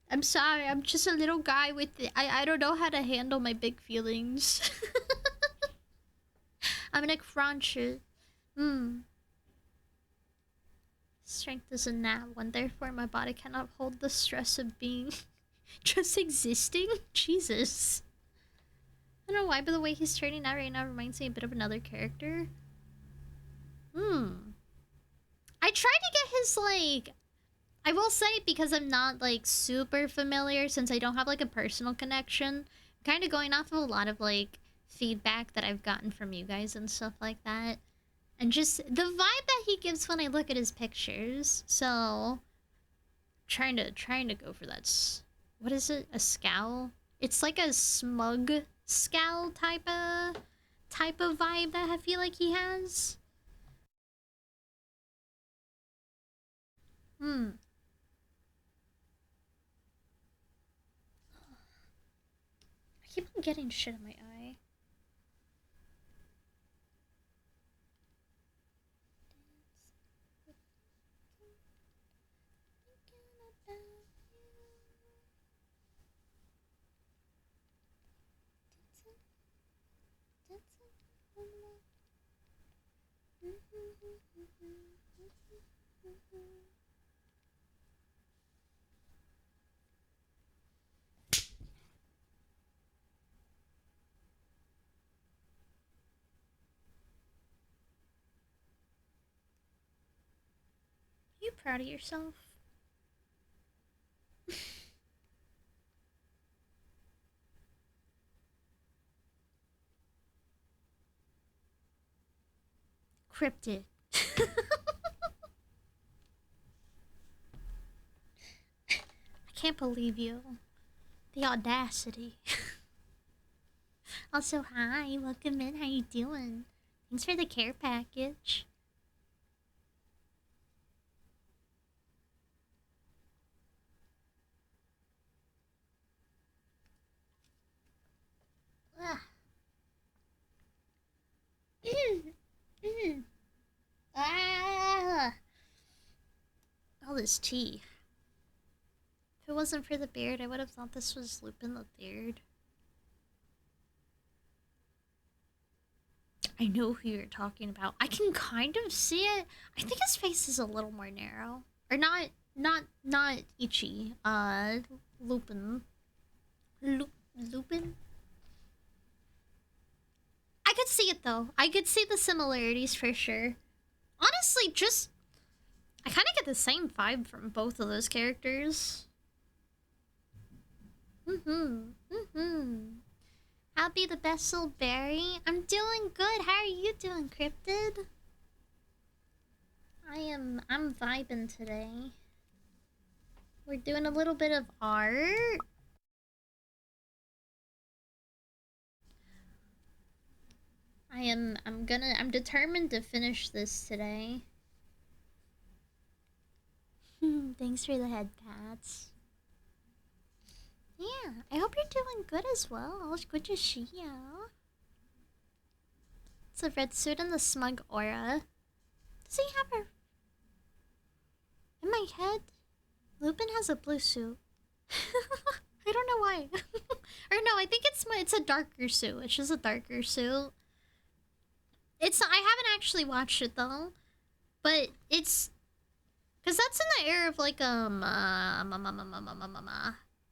I'm sorry, I'm just a little guy with I don't know how to handle my big feelings. I'm gonna crunch it. Strength is a nat one, therefore my body cannot hold the stress of being just existing. Jesus. I don't know why, but the way he's turning out right now reminds me a bit of another character. I tried to get his, like... I will say, because I'm not, like, super familiar, since I don't have, like, a personal connection, I'm kind of going off of a lot of, like, feedback that I've gotten from you guys and stuff like that. And just the vibe that he gives when I look at his pictures. So, trying to go for that. What is it? A scowl? It's like a smug scowl type of vibe that I feel like he has. I keep on getting shit in my eye. You proud of yourself? Cryptid. I can't believe you. The audacity. Also, hi, welcome in. How you doing? Thanks for the care package. Ugh. Ah! All this tea. If it wasn't for the beard, I would have thought this was Lupin the Third. I know who you're talking about. I can kind of see it. I think his face is a little more narrow. Or not Ichi. Lupin. Lupin? I could see it though. I could see the similarities for sure. Honestly, just... I kind of get the same vibe from both of those characters. I'll be the best little berry. I'm doing good. How are you doing, Cryptid? I'm vibing today. We're doing a little bit of art. I'm determined to finish this today. Thanks for the head pats. Yeah, I hope you're doing good as well. It's good to see you. It's a red suit and the smug aura. Does he have a... In my head, Lupin has a blue suit. I don't know why. Or no, I think it's a darker suit. It's just a darker suit. I haven't actually watched it though. But it's... Because that's in the era of like,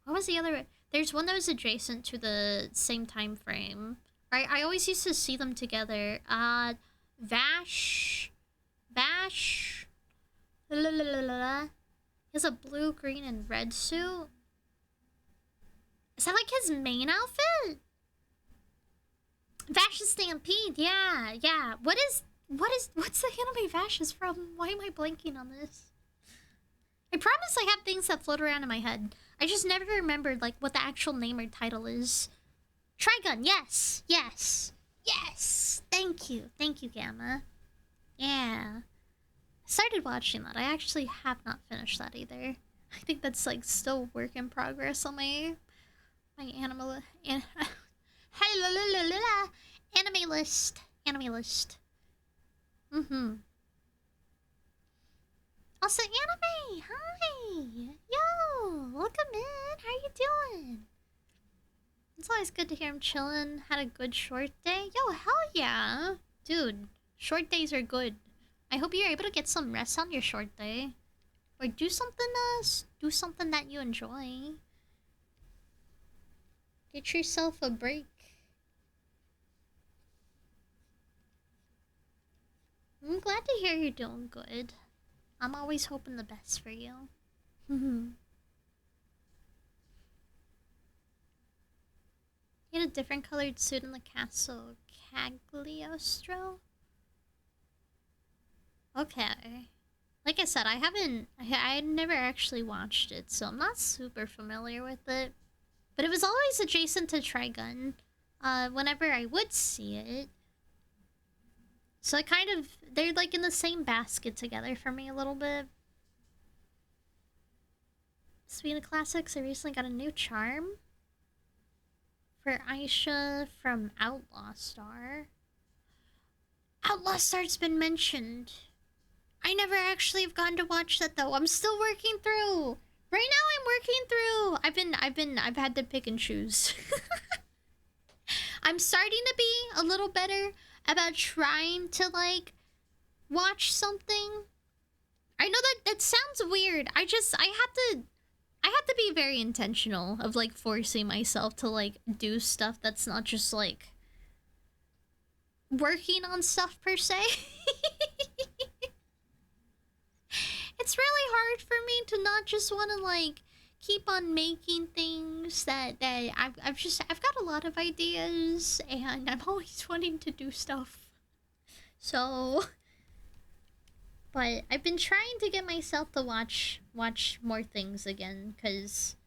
what was the other... There's one that was adjacent to the same time frame. Right? I always used to see them together. Bash... He has a blue, green, and red suit. Is that like his main outfit? Vash's Stampede, yeah. What's the anime Vash is from? Why am I blanking on this? I promise I have things that float around in my head. I just never remembered like what the actual name or title is. Trigun, yes. Thank you, Gamma. Yeah. I started watching that. I actually have not finished that either. I think that's like still work in progress on my anime list. Also, anime! Hi! Yo! Welcome in! How you doing? It's always good to hear him chilling. Had a good short day. Yo, hell yeah! Dude, short days are good. I hope you're able to get some rest on your short day. Or do something that you enjoy. Get yourself a break. I'm glad to hear you're doing good. I'm always hoping the best for you. You had a different colored suit in the castle Cagliostro? Okay. Like I said, I never actually watched it, so I'm not super familiar with it. But it was always adjacent to Trigun, whenever I would see it. So they're like in the same basket together for me a little bit. Speaking of classics, I recently got a new charm for Aisha from Outlaw Star. Outlaw Star's been mentioned. I never actually have gotten to watch that though. I'm still working through. Right now I'm working through. I've had to pick and choose. I'm starting to be a little better about trying to like watch something. I know that sounds weird. I have to be very intentional of like forcing myself to like do stuff that's not just like working on stuff per se. It's really hard for me to not just want to like keep on making things that I've got a lot of ideas and I'm always wanting to do stuff. So, but I've been trying to get myself to watch more things again, because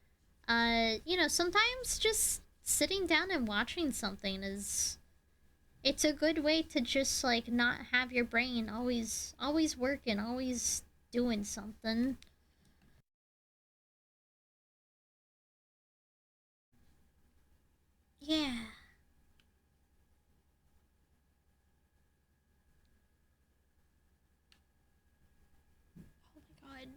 you know, sometimes just sitting down and watching something is, it's a good way to just like not have your brain always working, always doing something. Yeah. Oh my god.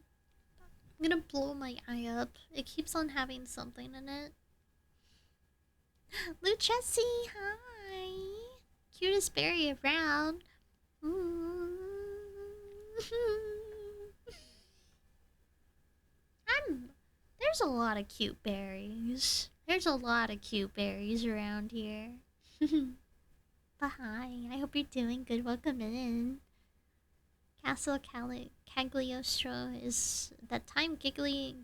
I'm gonna blow my eye up. It keeps on having something in it. Luchesi, hi. Cutest berry around. There's a lot of cute berries. There's a lot of cute berries around here. But hi, I hope you're doing good. Welcome in. Castle Cagliostro is that time Ghibli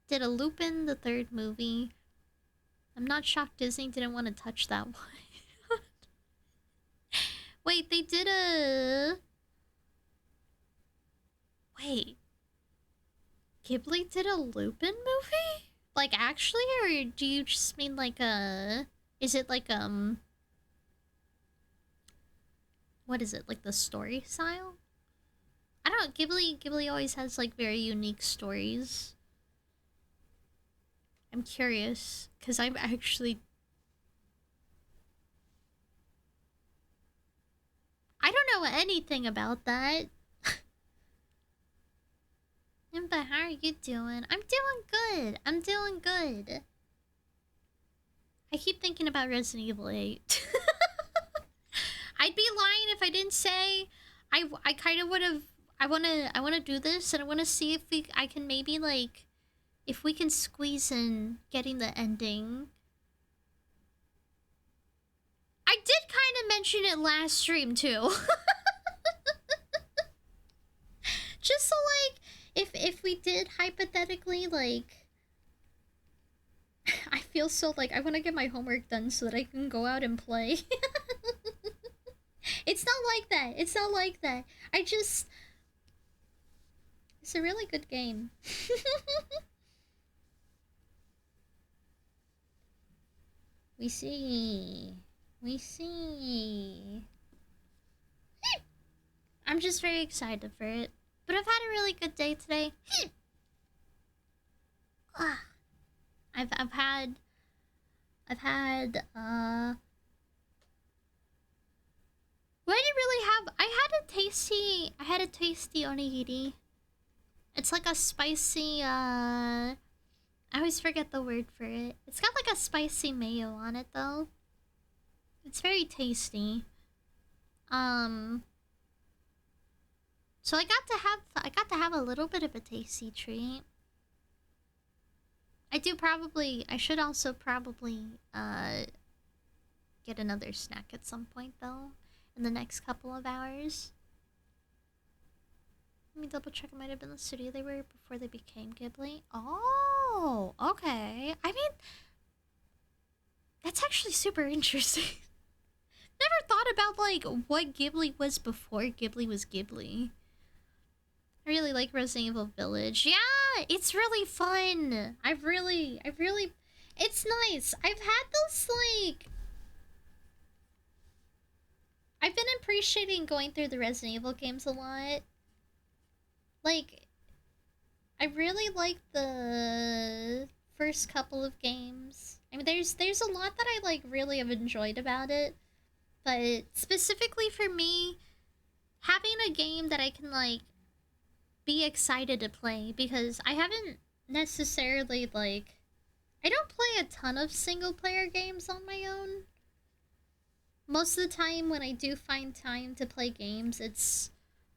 did a Lupin the Third movie. I'm not shocked Disney didn't want to touch that one. Wait, they did a... Wait. Ghibli did a Lupin movie? Like, actually? Or do you just mean like a... Is it like, what is it? Like the story style? I don't know. Ghibli always has like very unique stories. I'm curious. Because I'm actually... I don't know anything about that. But how are you doing? I'm doing good. I'm doing good. I keep thinking about Resident Evil 8. I'd be lying if I didn't say I kind of would have. I wanna do this, and I wanna see if I can maybe like, if we can squeeze in getting the ending. I did kind of mention it last stream too. Just so like, if we did hypothetically like, I feel so like I want to get my homework done so that I can go out and play. It's not like that. It's not like that. It's a really good game. We see. We see. I'm just very excited for it. But I've had a really good day today. I've had what did I really have? I had a tasty onigiri. It's like a spicy I always forget the word for it. It's got like a spicy mayo on it though. It's very tasty. So I got to have a little bit of a tasty treat. I should also probably get another snack at some point though in the next couple of hours. Let me double check. It might have been the studio they were before they became Ghibli. Oh, okay. I mean, that's actually super interesting. Never thought about like what Ghibli was before Ghibli was Ghibli. I really like Resident Evil Village. Yeah, it's really fun. It's nice. I've had those like... I've been appreciating going through the Resident Evil games a lot. Like, I really like the first couple of games. I mean, there's a lot that I like really have enjoyed about it. But specifically for me, having a game that I can like be excited to play, because I haven't necessarily like, I don't play a ton of single player games on my own. Most of the time when I do find time to play games, it's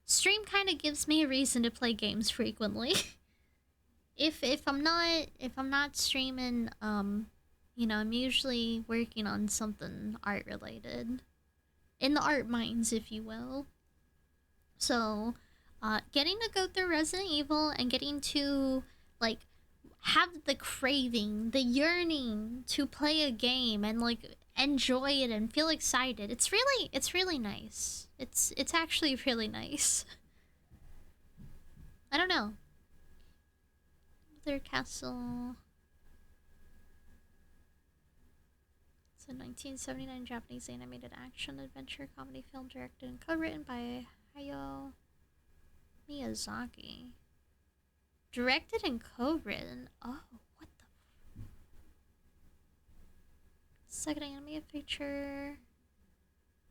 stream kind of gives me a reason to play games frequently. if I'm not streaming, you know, I'm usually working on something art related. In the art mines, if you will. So, getting to go through Resident Evil and getting to, like, have the craving, the yearning to play a game and, like, enjoy it and feel excited. It's really nice. It's actually really nice. I don't know. Their castle... It's a 1979 Japanese animated action adventure comedy film directed and co-written by Hayao Miyazaki. Directed and co-written. Oh, what the? Second animated feature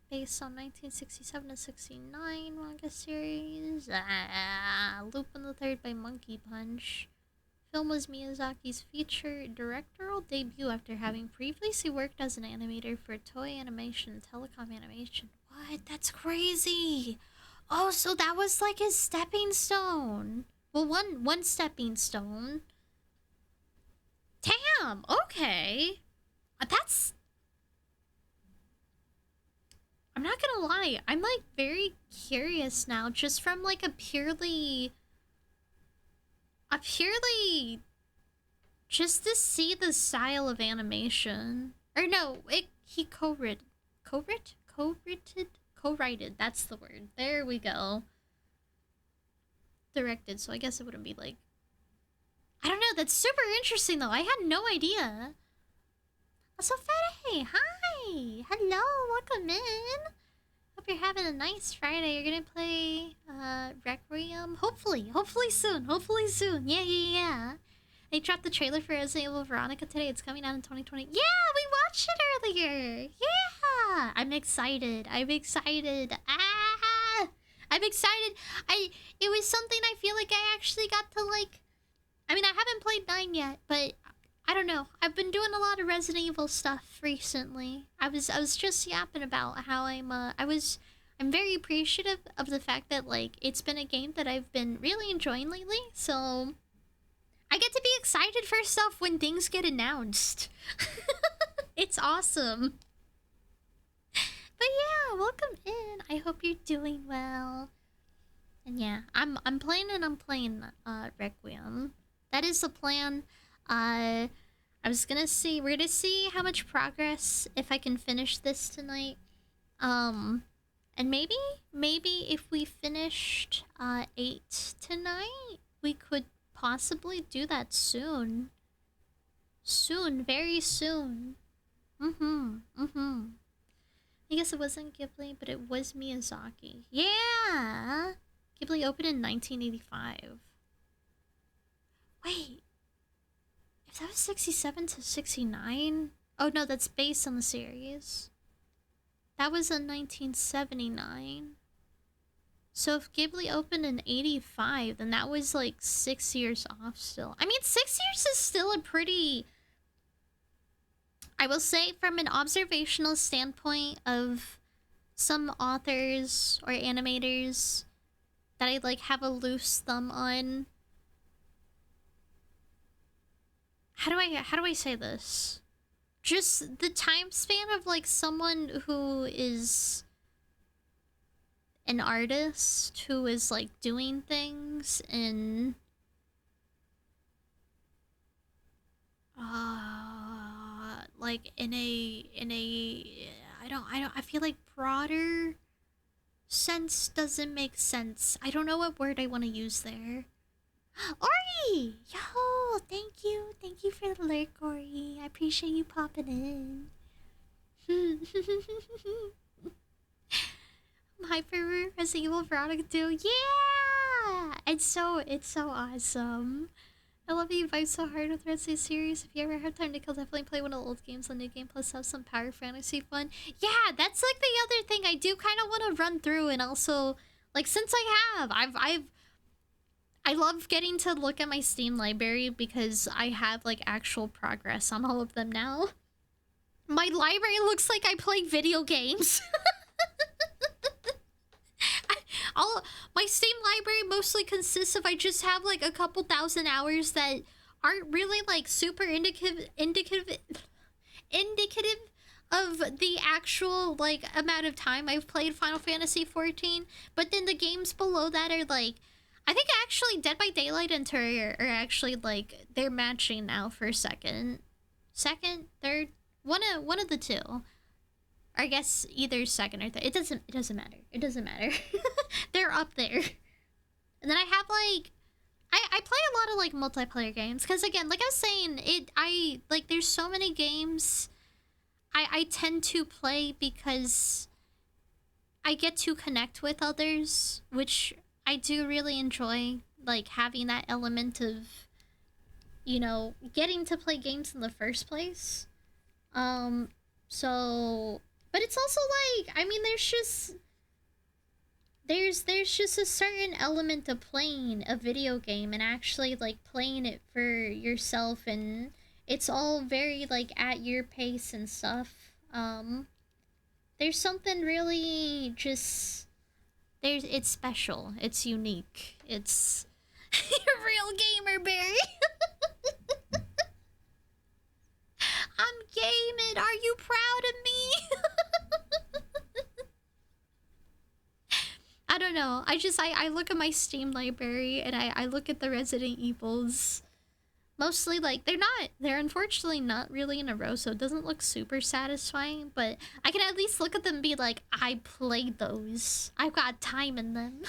based on 1967 to 69 manga series. Lupin the Third by Monkey Punch. Film was Miyazaki's feature directorial debut after having previously worked as an animator for Toei Animation and Telecom Animation. What? That's crazy! Oh, so that was like his stepping stone. Well, one stepping stone. Damn, okay. That's... I'm not gonna lie, I'm like very curious now, just from like a purely just to see the style of animation. Or no, he co-wrote, that's the word. There we go. Directed, so I guess it wouldn't be like... I don't know, that's super interesting though. I had no idea. So Fede, hi! Hello, welcome in. Hope you're having a nice Friday. You're gonna play Requiem? Hopefully soon. Yeah. They dropped the trailer for Resident Evil Veronica today. It's coming out in 2020. Yeah, we watched it earlier. Yeah, I'm excited. I'm excited. It was something I feel like I actually got to like. I mean, I haven't played 9 yet, but I don't know. I've been doing a lot of Resident Evil stuff recently. I was just yapping about how I'm very appreciative of the fact that like it's been a game that I've been really enjoying lately. So I get to be excited for stuff when things get announced. It's awesome. But yeah, welcome in. I hope you're doing well. And yeah, I'm playing Requiem. That is the plan. We're gonna see how much progress if I can finish this tonight. And maybe if we finished 8 tonight, we could possibly do that soon. Very soon. I guess it wasn't Ghibli, but it was Miyazaki. Yeah! Ghibli opened in 1985. Wait. If that was 67 to 69? Oh no, that's based on the series. That was in 1979. So if Ghibli opened in 85, then that was like 6 years off still. I mean, 6 years is still a pretty... I will say from an observational standpoint of some authors or animators that I like have a loose thumb on. How do I say this? Just the time span of like someone who is an artist who is like doing things in like in a I feel like broader sense doesn't make sense. I don't know what word I want to use there. Ori! Yo, thank you for the alert, Ori. I appreciate you popping in. Hyper Resident Evil Veronica 2. Yeah! It's so awesome. I love that you vibe so hard with the rest of the series. If you ever have time to kill, definitely play one of the old games on New Game Plus. Have some power fantasy fun. Yeah, that's like the other thing I do kind of want to run through, and also like since I love getting to look at my Steam library because I have like actual progress on all of them now. My library looks like I play video games. My Steam library mostly consists of I just have like a couple thousand hours that aren't really like super indicative of the actual like amount of time I've played Final Fantasy XIV. But then the games below that are like, I think actually Dead by Daylight and Terraria are actually like they're matching now for second, third, one of the two. Or I guess either second or third. It doesn't matter. They're up there. And then I have like I play a lot of like multiplayer games because again, like I was saying, I like there's so many games. I tend to play because I get to connect with others, which I do really enjoy, like having that element of, you know, getting to play games in the first place. So, but it's also like, I mean, there's just a certain element of playing a video game and actually like playing it for yourself, and it's all very like at your pace and stuff. There's something really just it's special. It's unique. It's real gamer Barry. I'm gaming. Are you proud of me? I don't know. I look at my Steam library and I look at the Resident Evils. Mostly, like, they're unfortunately not really in a row, so it doesn't look super satisfying, but I can at least look at them and be like, I played those. I've got time in them.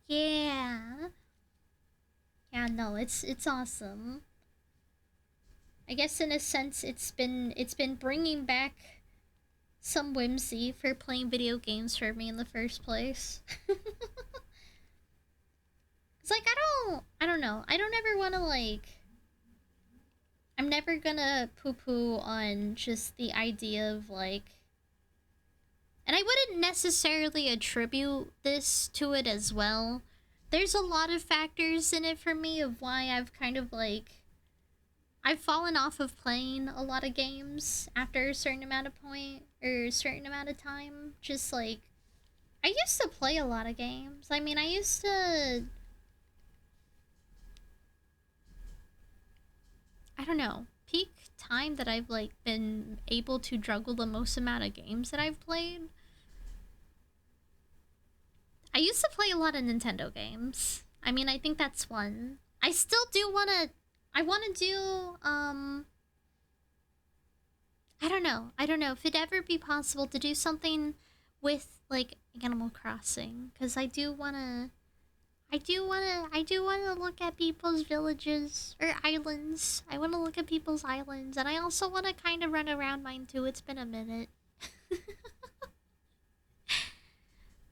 Yeah. Yeah, no, it's awesome. I guess in a sense it's been bringing back some whimsy for playing video games for me in the first place. It's like I don't know. I don't ever want to like I'm never gonna poo-poo on just the idea of like, and I wouldn't necessarily attribute this to it as well. There's a lot of factors in it for me of why I've kind of like I've fallen off of playing a lot of games after a certain amount of point or a certain amount of time. Just like I used to play a lot of games. I mean, I used to, I don't know, peak time that I've like been able to juggle the most amount of games that I've played. I used to play a lot of Nintendo games. I mean, I think that's one. I still do I wanna do, I don't know if it'd ever be possible to do something with like Animal Crossing, because I do wanna look at people's villages or islands. I wanna look at people's islands, and I also wanna kind of run around mine too. It's been a minute.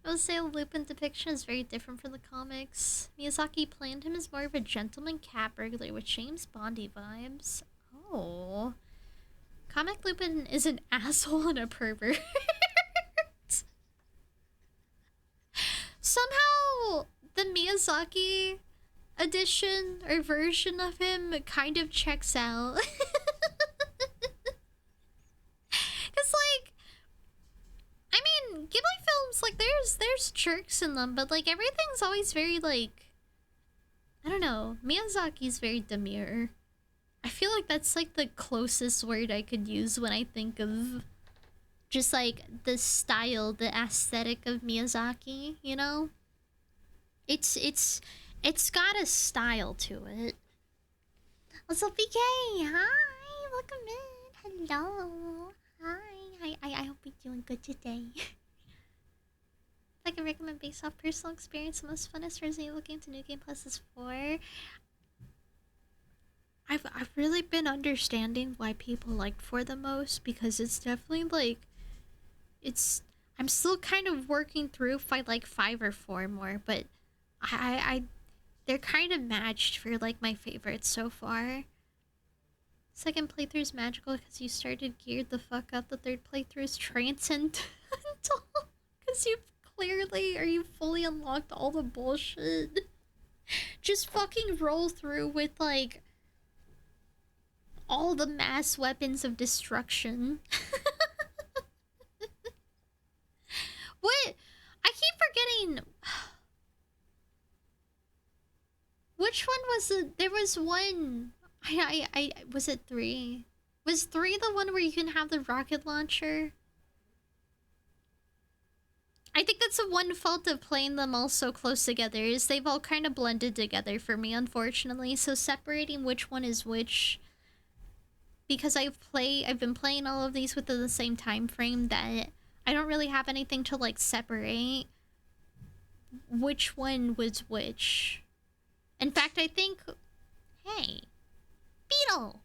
I would say Lupin depiction is very different from the comics. Miyazaki planned him as more of a gentleman cat burglar with James Bondy vibes. Oh. Comic Lupin is an asshole and a pervert. Somehow, the Miyazaki edition or version of him kind of checks out. Cause like, I mean, Ghibli films, like there's jerks in them, but like everything's always very like, I don't know, Miyazaki's very demure. I feel like that's like the closest word I could use when I think of just like the style, the aesthetic of Miyazaki, you know? It's got a style to it. What's up, BK? Hi, welcome in. Hello. Hi. I hope you're doing good today. If I can recommend based off personal experience, the most funnest Resident Evil game to New Game Plus is 4. I've really been understanding why people liked 4 the most, because it's definitely like, I'm still kind of working through if I like 5 or 4 more, but they're kind of matched for like my favorites so far. Second playthrough is magical because you started geared the fuck up. The third playthrough is transcendental because you fully unlocked all the bullshit. Just fucking roll through with like all the mass weapons of destruction. What? I keep forgetting. Which one was it? There was one. I was it 3? Was 3 the one where you can have the rocket launcher? I think that's the one fault of playing them all so close together, is they've all kind of blended together for me, unfortunately. So separating which one is which, because I've been playing all of these within the same time frame, that I don't really have anything to like separate which one was which. In fact, I think, hey, Beetle,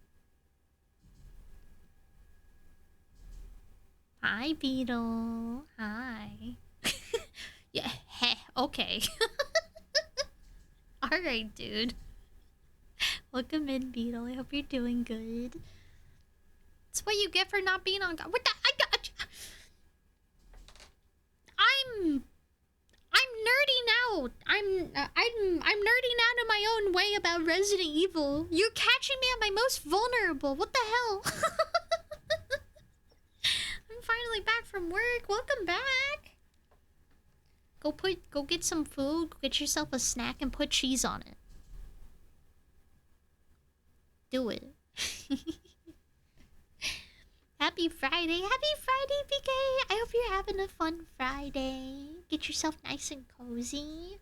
Hi, Beetle. Hi. Yeah, heh, okay. Alright, dude. Welcome in, Beetle. I hope you're doing good. That's what you get for not being on. What the? I'm nerding out. I'm nerding out in my own way about Resident Evil. You're catching me at my most vulnerable. What the hell? I'm finally back from work. Welcome back. Go get some food. Go get yourself a snack and put cheese on it. Do it. Happy Friday. Happy Friday, PK. I hope you're having a fun Friday. Get yourself nice and cozy.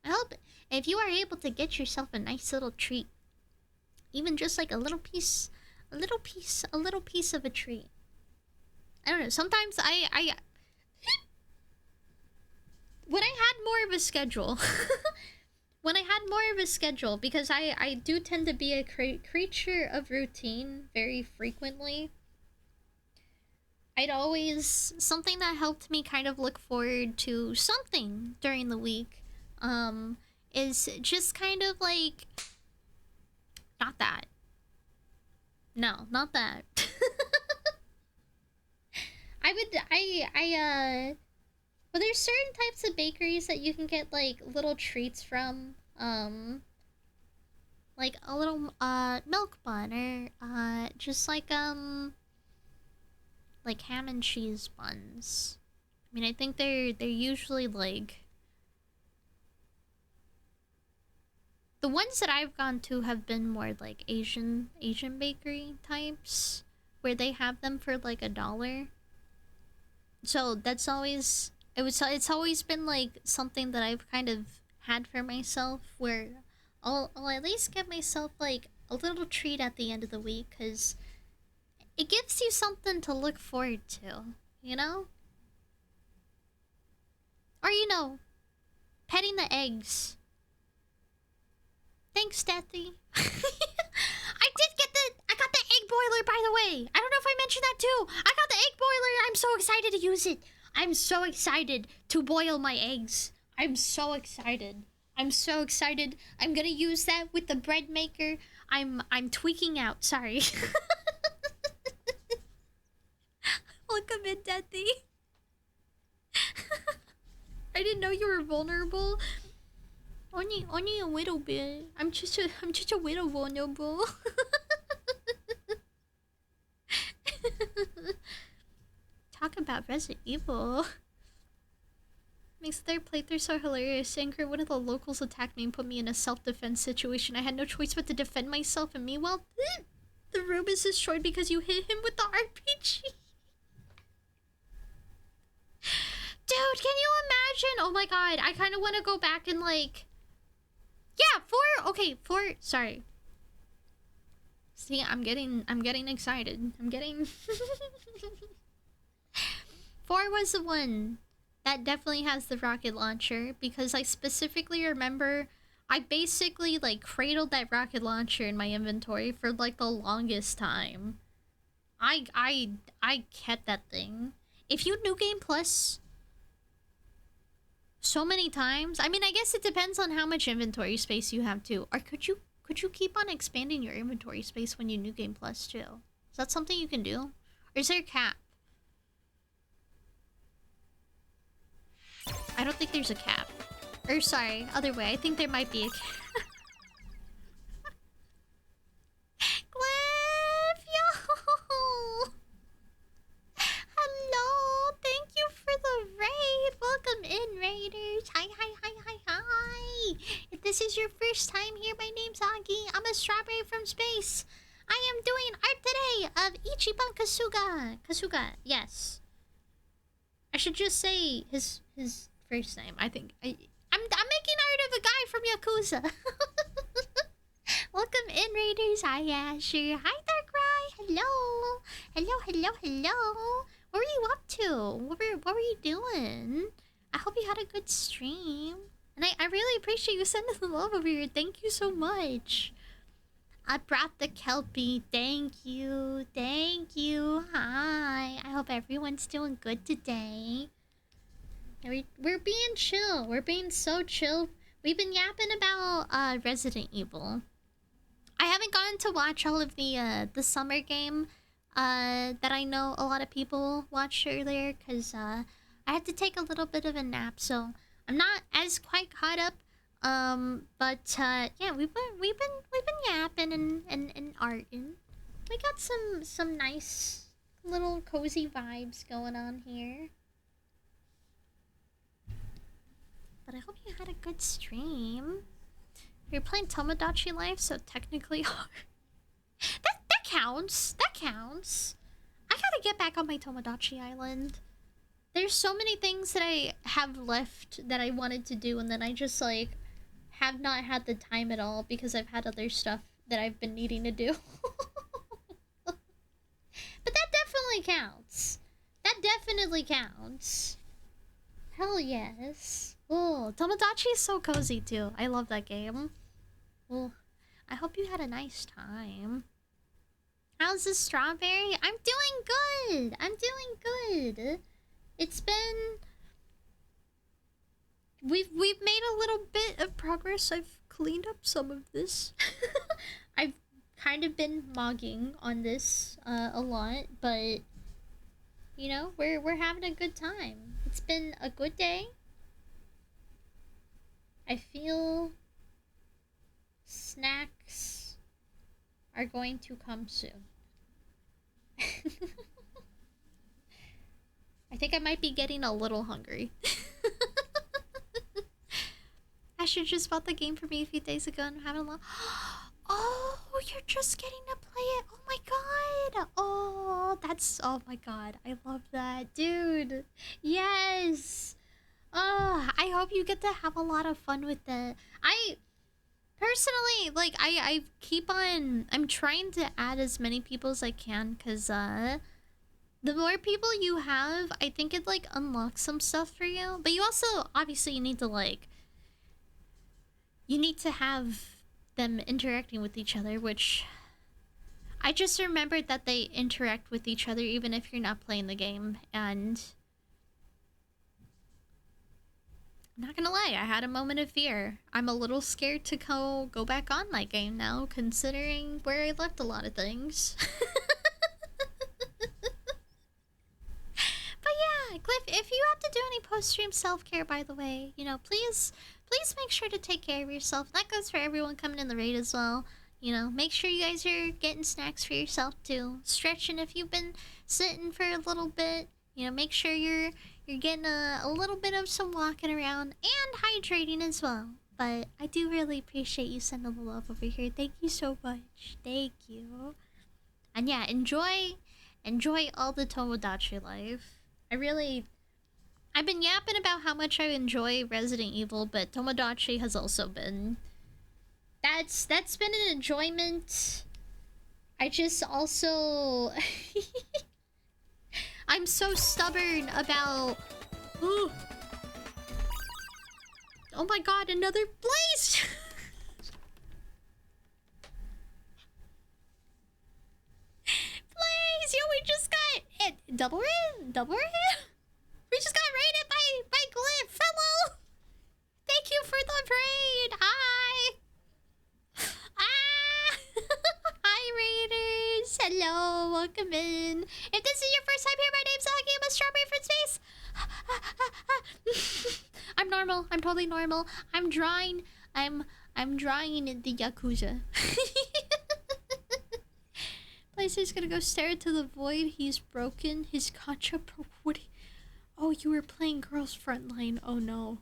I hope if you are able to get yourself a nice little treat, even just like a little piece of a treat. I don't know. Sometimes I when I had more of a schedule, because I do tend to be a creature of routine very frequently. I'd always, something that helped me kind of look forward to something during the week, is just kind of like, not that. No, not that. Well, there's certain types of bakeries that you can get like little treats from, like a little milk bun, or just like ham and cheese buns. I mean, I think they're usually like, the ones that I've gone to have been more like Asian bakery types, where they have them for like $1. So that's always, it's always been like something that I've kind of had for myself, where I'll at least get myself like a little treat at the end of the week, because it gives you something to look forward to, you know? Or, you know, petting the eggs. Thanks, Deathy. I got the egg boiler, by the way. I don't know if I mentioned that too. I got the egg boiler. I'm so excited to use it. I'm so excited to boil my eggs. I'm so excited. I'm gonna use that with the bread maker. I'm tweaking out. Sorry. Welcome in, Deathy. I didn't know you were vulnerable. Only a little bit. I'm just a little vulnerable. Talk about Resident Evil. Makes their playthrough so hilarious. Angry, one of the locals attacked me and put me in a self-defense situation. I had no choice but to defend myself, and meanwhile, the room is destroyed because you hit him with the RPG. Dude, can you imagine? Oh my god, I kind of want to go back and like... Yeah, sorry. See, I'm getting excited. 4 was the one that definitely has the rocket launcher, because I specifically remember I basically like cradled that rocket launcher in my inventory for like the longest time. I kept that thing. If you New Game Plus so many times, I mean, I guess it depends on how much inventory space you have too. Or could you keep on expanding your inventory space when you New Game Plus too? Is that something you can do? Or is there a cap? I don't think there's a cap. Or sorry, other way. I think there might be a cap. Glyph, yo! Hello! Thank you for the raid! Welcome in, raiders! Hi! If this is your first time here, my name's Agi. I'm a strawberry from space. I am doing art today of Ichiban Kasuga. Kasuga, yes. I should just say his first name. I think I'm making art of a guy from Yakuza. Welcome in, raiders. Hi, Asher. Hi, Darkrai. Hello. What were you up to? What were you doing? I hope you had a good stream. And I really appreciate you sending the love over here. Thank you so much. I brought the Kelpie. Thank you. Thank you. Hi. I hope everyone's doing good today. We're being chill. We're being so chill. We've been yapping about Resident Evil. I haven't gotten to watch all of the summer game that I know a lot of people watched earlier because I had to take a little bit of a nap, so I'm not as quite caught up. But yeah, we've been yapping and arting. We got some nice little cozy vibes going on here. But I hope you had a good stream. You're playing Tomodachi Life, so technically hard. That counts. That counts. I gotta get back on my Tomodachi Island. There's so many things that I have left that I wanted to do, and then I just like have not had the time at all because I've had other stuff that I've been needing to do. But that definitely counts. That definitely counts. Hell yes. Oh, Tomodachi is so cozy too. I love that game. Well, I hope you had a nice time. How's the strawberry? I'm doing good. I'm doing good. It's been... We've made a little bit of progress. I've cleaned up some of this. I've kind of been mogging on this a lot, but you know, we're having a good time. It's been a good day. I feel snacks are going to come soon. I think I might be getting a little hungry. Asher just bought the game for me a few days ago and I'm having a lot. Oh, you're just getting to play it. Oh my god. Oh, that's... Oh my god. I love that. Dude. Yes. Oh, I hope you get to have a lot of fun with it. I... Personally, like, I keep on... I'm trying to add as many people as I can, because, the more people you have, I think it, like, unlocks some stuff for you. But you also, obviously, you need to, like... You need to have them interacting with each other, which... I just remembered that they interact with each other even if you're not playing the game, and... I'm not gonna lie, I had a moment of fear. I'm a little scared to go back on my game now, considering where I left a lot of things. But yeah, Cliff, if you have to do any post-stream self-care, by the way, you know, please make sure to take care of yourself. That goes for everyone coming in the raid as well. You know, make sure you guys are getting snacks for yourself too. Stretching if you've been sitting for a little bit. You know, make sure you're getting a little bit of some walking around and hydrating as well. But I do really appreciate you sending the love over here. Thank you so much. Thank you. And yeah, enjoy all the Tomodachi life. I've been yapping about how much I enjoy Resident Evil, but Tomodachi has also been... That's been an enjoyment. I just also... I'm so stubborn about... Ooh. Oh my god, another blaze! Blaze! Yo, we just got... Double raid? Double raid? We just got raided by Glyph! Hello! Thank you for the raid! Hi! Ah! Hi, raiders! Hello, welcome in. If this is your first time here, my name's Aki. I'm a strawberry from space. I'm normal. I'm totally normal. I'm drawing. I'm drawing in the Yakuza. Blaze's gonna go stare into the void. He's broken. His concha broke. What? Oh, you were playing Girls Frontline. Oh no.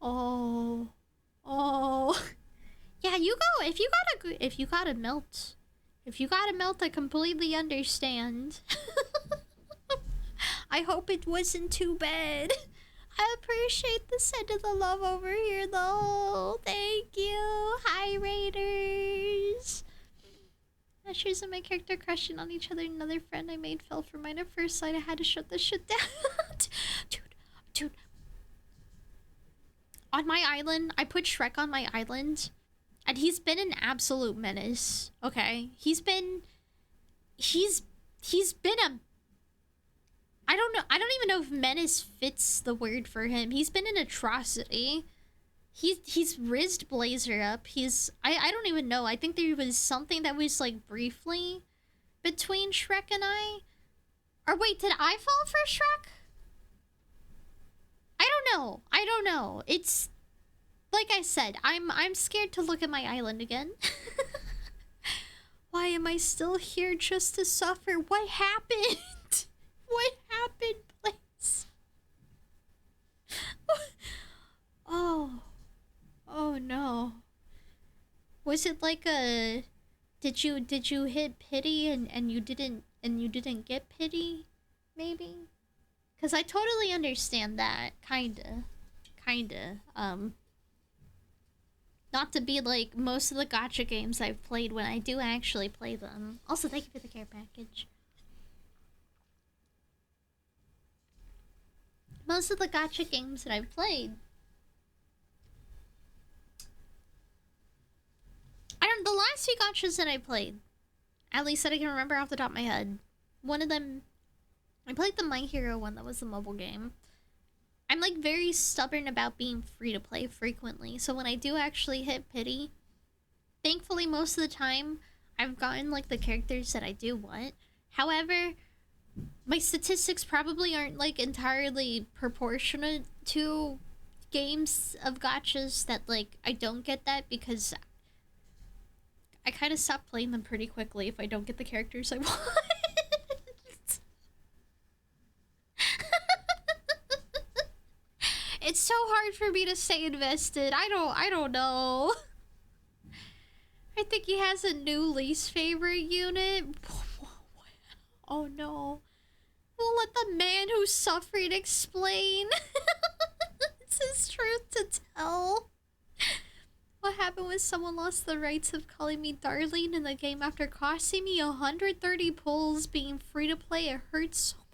Oh. Oh. Yeah, you go. If you gotta melt. If you gotta melt, I completely understand. I hope it wasn't too bad. I appreciate the send of the love over here, though. Thank you. Hi, Raiders. Ashes and my character crushing on each other. Another friend I made fell for mine at first sight. I had to shut this shit down. Dude. On my island, I put Shrek on my island. And he's been an absolute menace, okay? He's been a... I don't even know if menace fits the word for him. He's been an atrocity. He's rizzed Blazer up. I don't even know. I think there was something that was like briefly between Shrek and I. Or wait, did I fall for Shrek? I don't know. It's like I said, I'm scared to look at my island again. Why am I still here just to suffer? What happened? What happened, please? Oh no. Was it like a did you hit pity and you didn't get pity? Maybe? 'Cause I totally understand that. Kinda. Not to be like most of the gacha games I've played when I do actually play them. Also, thank you for the care package. Most of the gacha games that I've played, the last few gachas that I played, at least that I can remember off the top of my head, one of them, I played the My Hero one that was the mobile game. I'm like very stubborn about being free to play frequently, so when I do actually hit pity, thankfully most of the time I've gotten like the characters that I do want. However, my statistics probably aren't like entirely proportionate to games of gachas that like I don't get that, because I kind of stop playing them pretty quickly if I don't get the characters I want. It's so hard for me to stay invested. I don't know. I think he has a new least favorite unit. Oh no. We'll let the man who's suffering explain. It's his truth to tell. What happened when someone lost the rights of calling me darling in the game after costing me 130 pulls being free to play? It hurts so much.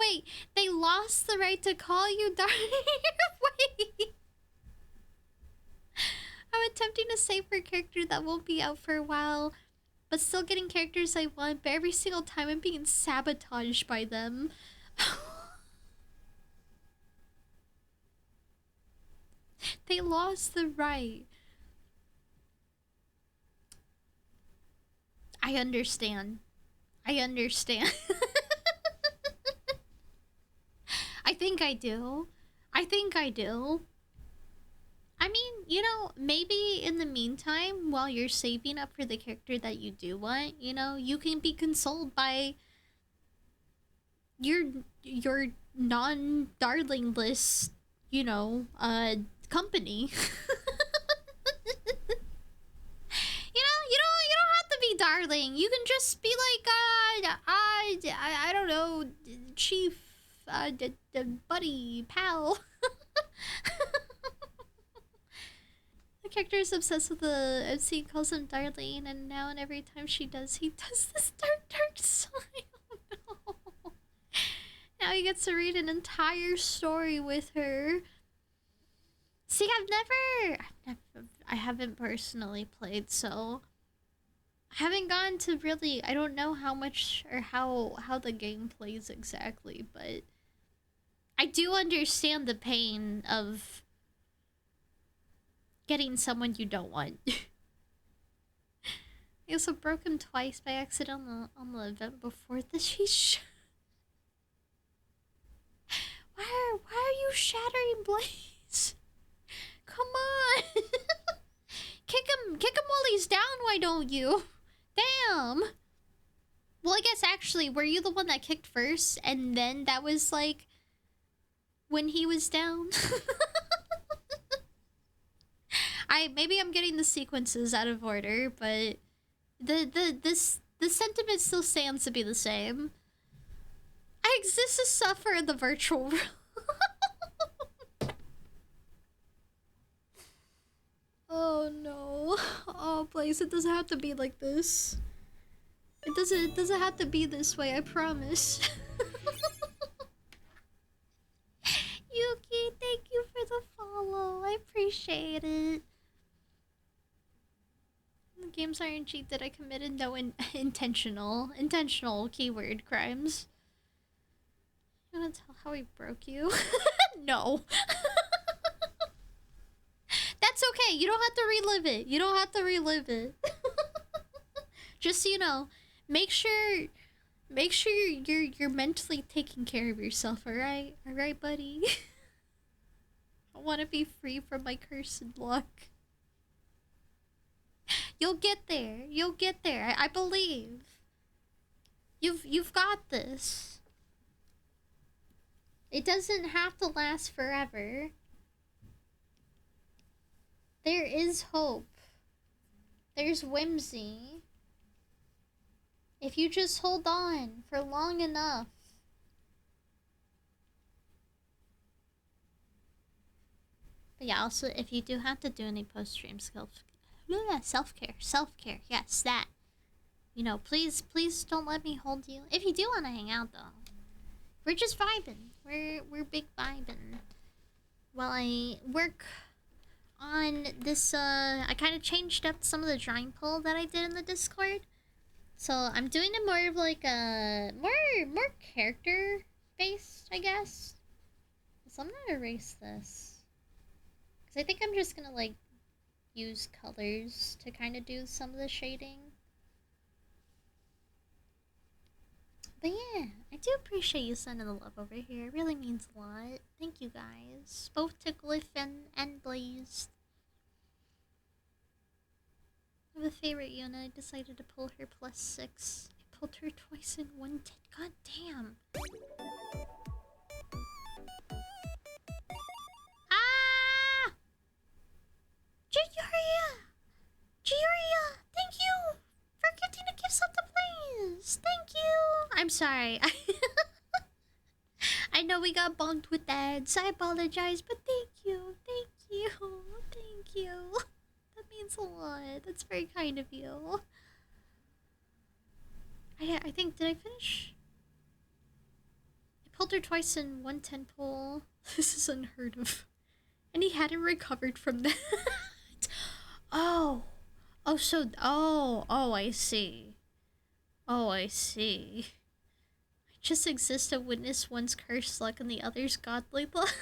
Wait, they lost the right to call you darling? Wait. I'm attempting to save for a character that won't be out for a while, but still getting characters I want, but every single time I'm being sabotaged by them. They lost the right. I understand. I understand. I think I do. I mean, you know, maybe in the meantime, while you're saving up for the character that you do want, you know, you can be consoled by your non-darling list, you know, company. You don't have to be darling. You can just be like, I don't know, chief, buddy, pal. The character is obsessed with the MC, calls him darling, and now and every time she does, he does this dark sign. Oh no. Now he gets to read an entire story with her. See, I haven't personally played, so I haven't gone to really, I don't know how much or how the game plays exactly, but I do understand the pain of getting someone you don't want. I also broke him twice by accident on the event before this. Why are you shattering Blaze? Come on. Kick him while he's down, why don't you? Damn. Well, I guess actually, were you the one that kicked first and then that was like when he was down? Maybe I'm getting the sequences out of order, but the sentiment still stands to be the same. I exist to suffer in the virtual realm. Oh no. Oh, Blaze, it doesn't have to be like this. It doesn't have to be this way, I promise. Yuki, appreciate it. The games aren't cheated. I committed no intentional keyword crimes. You wanna tell how he broke you? No. That's okay. You don't have to relive it. You don't have to relive it. Just so you know, make sure you're mentally taking care of yourself, alright? Alright, buddy? I wanna be free from my cursed luck. You'll get there. You'll get there. I believe. You've got this. It doesn't have to last forever. There is hope. There's whimsy. If you just hold on for long enough. But yeah, also, if you do have to do any post-stream self-care, yes, that. You know, please don't let me hold you. If you do want to hang out, though. We're just vibing. We're big vibing. While I work on this, I kind of changed up some of the drawing poll that I did in the Discord. So I'm doing it more of like a more character based, I guess. So I'm gonna erase this, because I think I'm just gonna like use colors to kind of do some of the shading. But yeah, I do appreciate you sending the love over here. It really means a lot. Thank you guys, both to Glyph and Blazed. I have a favorite unit. I decided to pull her +6. I pulled her twice in 110. God damn. Ah! Juria! Thank you for gifting a gift sub to Blaze. Thank you. I'm sorry. I know we got bonked with ads. I apologize, but thank you. Thank you. Thank you. That means a lot. That's very kind of you. I think, did I finish? I pulled her twice in 110 pull. This is unheard of. And he hadn't recovered from that. Oh, I see. I just exist to witness one's cursed luck and the other's godly luck.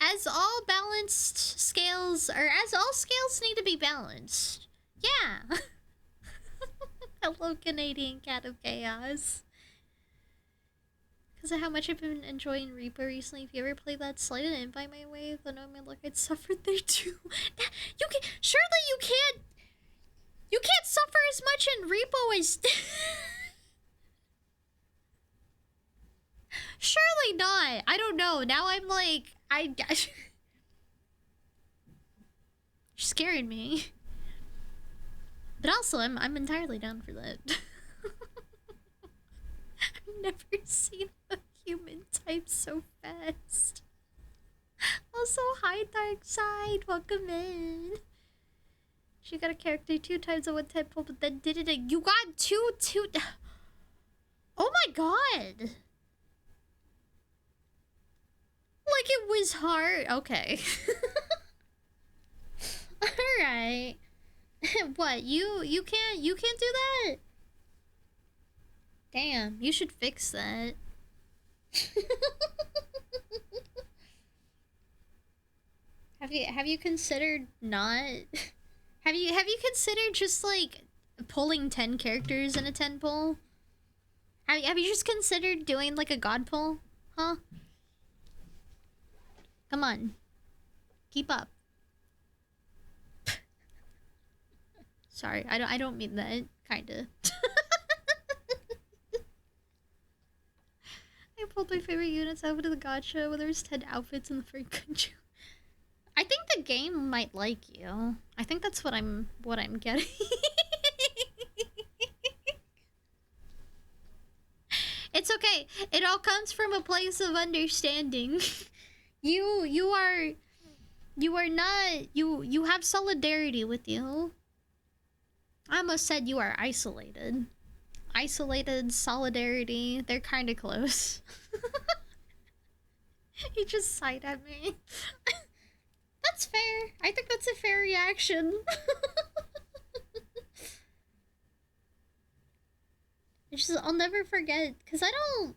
As all balanced scales, or as all scales need to be balanced. Yeah. Hello, Canadian Cat of Chaos. Because of how much I've been enjoying Reapo recently. If you ever play that, slide an invite my way. Though knowing my luck, I'd suffered there too. You can surely you can't suffer as much in Reapo as surely not. I don't know. Now I'm like you're scaring me. But also I'm entirely down for that. I've never seen a human type so fast. Also, hi Dark Side, welcome in. She got a character 2 times on 1 temple, but then did it again. You got two. Oh my god. Like it was hard. Okay. Alright. What? You can't do that? Damn, you should fix that. Have you considered not have you considered just like pulling 10 characters in a 10 pull? Have you just considered doing like a god pull? Huh? Come on. Keep up. Sorry, I don't mean that, kinda. I pulled my favorite units out of the gacha where there's 10 outfits in the free country. I think the game might like you. I think that's what I'm getting. It's okay. It all comes from a place of understanding. You have solidarity with you. I almost said you are isolated. Isolated, solidarity, they're kind of close. He just sighed at me. That's fair. I think that's a fair reaction. I'll never forget, because I don't...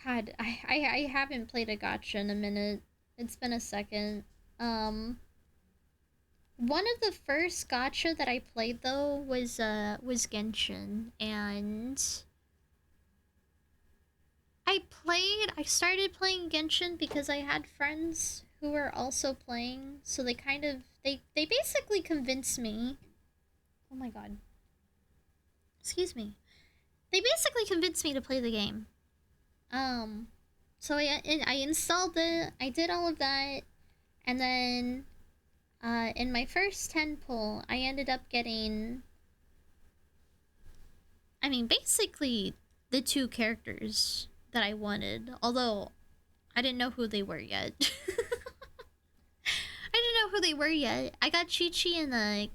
God, I haven't played a gacha in a minute. It's been a second. One of the first gacha that I played, though, was Genshin, and... I started playing Genshin because I had friends who were also playing, so they kind of... They basically convinced me... Oh my god. Excuse me. They basically convinced me to play the game. So I installed it, I did all of that, and then, in my first 10 pull, I ended up getting... I mean, basically, the 2 characters that I wanted, although I didn't know who they were yet. I didn't know who they were yet. I got Chi-Chi and, I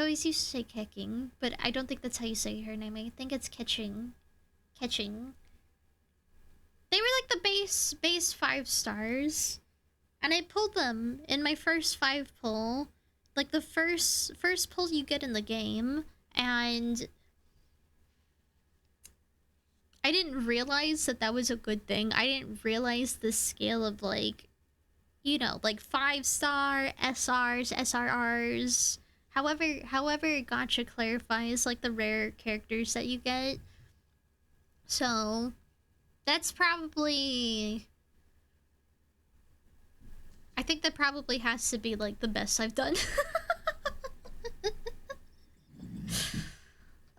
always used to say Keking, but I don't think that's how you say her name. I think it's Ketching. Ketching. They were like the base 5 stars. And I pulled them in my first 5 pull. Like the first pull you get in the game. And I didn't realize that was a good thing. I didn't realize the scale of, like, you know, like 5-star, SRs, SRRs. However gacha clarifies, like, the rare characters that you get. So, that's probably... I think that probably has to be, like, the best I've done.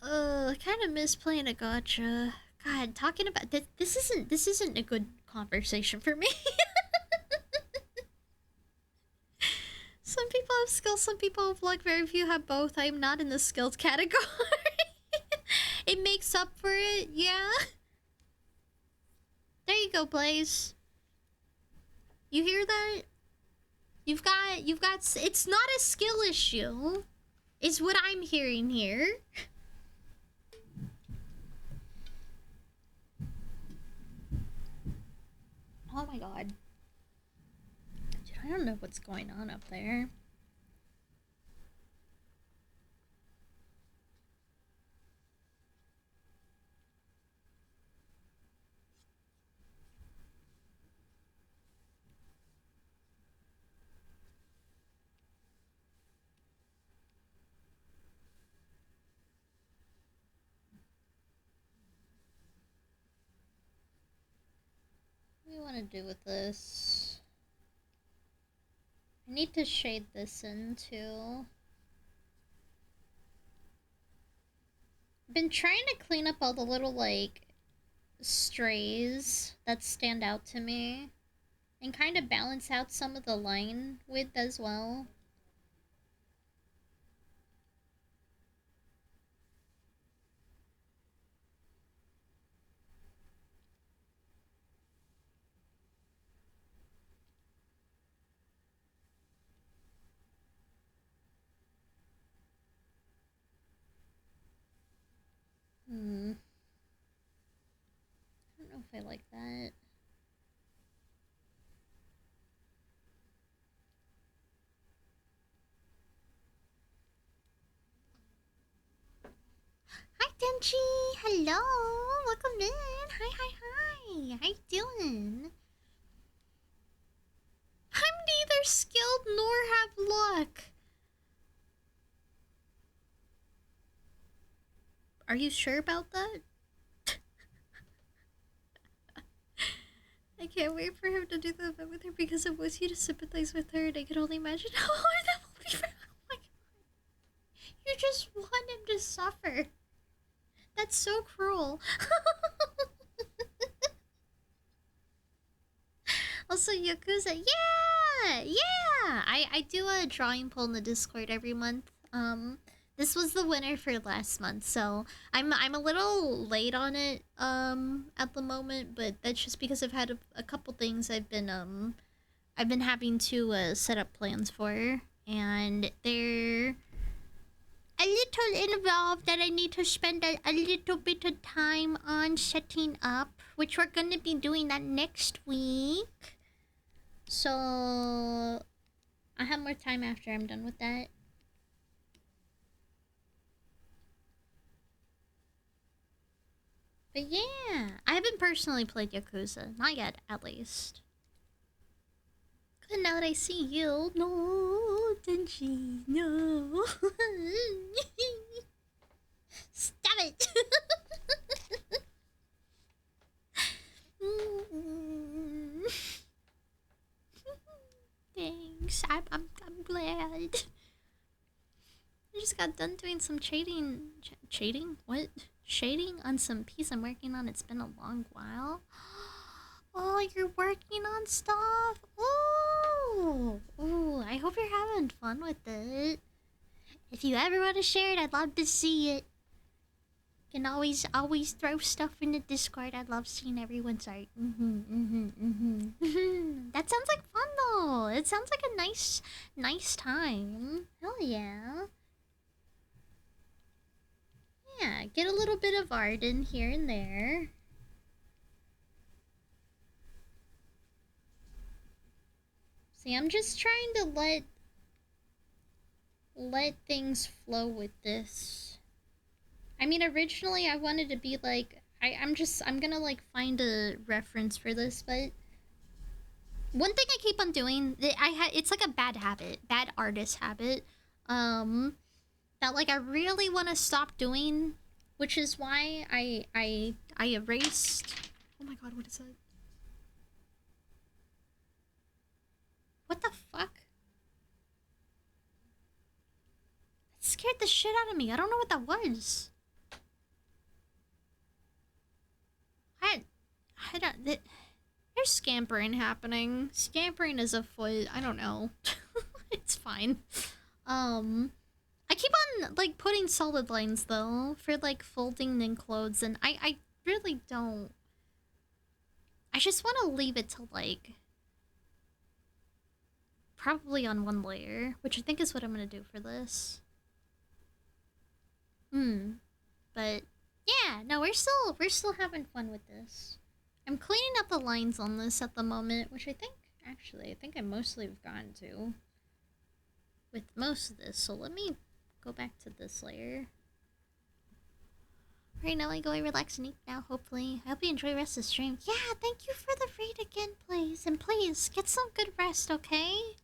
I kind of miss playing a gacha. God, talking about... This isn't a good conversation for me. Some people have skills, some people have luck, very few have both. I'm not in the skilled category. It makes up for it, yeah. There you go, Blaze. You hear that? You've got, it's not a skill issue. Is what I'm hearing here. Oh my god. Dude, I don't know what's going on up there. What do you want to do with this? I need to shade this in too. I've been trying to clean up all the little, like, strays that stand out to me and kind of balance out some of the line width as well. I don't know if I like that. Hi, Denji! Hello! Welcome in! Hi! How you doing? I'm neither skilled nor have luck! Are you sure about that? I can't wait for him to do the event with her because it was you to sympathize with her, and I can only imagine how hard that will be for him. Oh my god. You just want him to suffer. That's so cruel. Also, Yakuza, yeah! I do a drawing poll in the Discord every month. This was the winner for last month, so I'm a little late on it at the moment, but that's just because I've had a couple things I've been having to set up plans for, and they're a little involved that I need to spend a little bit of time on setting up, which we're gonna be doing that next week. So I have more time after I'm done with that. But yeah, I haven't personally played Yakuza. Not yet, at least. Good, now that I see you. No, Denji, no. Stop it. Thanks. I'm glad. I just got done doing some shading. Shading? What? Shading on some piece I'm working on. It's been a long while. Oh, you're working on stuff? Ooh. Ooh, I hope you're having fun with it. If you ever want to share it, I'd love to see it. You can always throw stuff in the Discord. I love seeing everyone's art. That sounds like fun though. It sounds like a nice time. Hell yeah. Yeah, get a little bit of art in here and there. See, I'm just trying to let things flow with this. I mean, originally I wanted to be like, I'm gonna like find a reference for this, but one thing I keep on doing, it's like a bad artist habit, that like I really want to stop doing, which is why I erased. Oh my god, what is that? What the fuck? That scared the shit out of me. I don't know what that was. I don't. There's scampering happening. Scampering is afoot. I don't know. It's fine. I keep on like putting solid lines though for like folding in clothes, and I really don't. I just want to leave it to like probably on one layer, which I think is what I'm gonna do for this. But yeah, no, we're still having fun with this. I'm cleaning up the lines on this at the moment, which I think I mostly have gotten to with most of this. So let me go back to this layer. Right now I go relax and eat now, hopefully. I hope you enjoy the rest of the stream. Yeah, thank you for the raid again, please. And please, get some good rest, okay?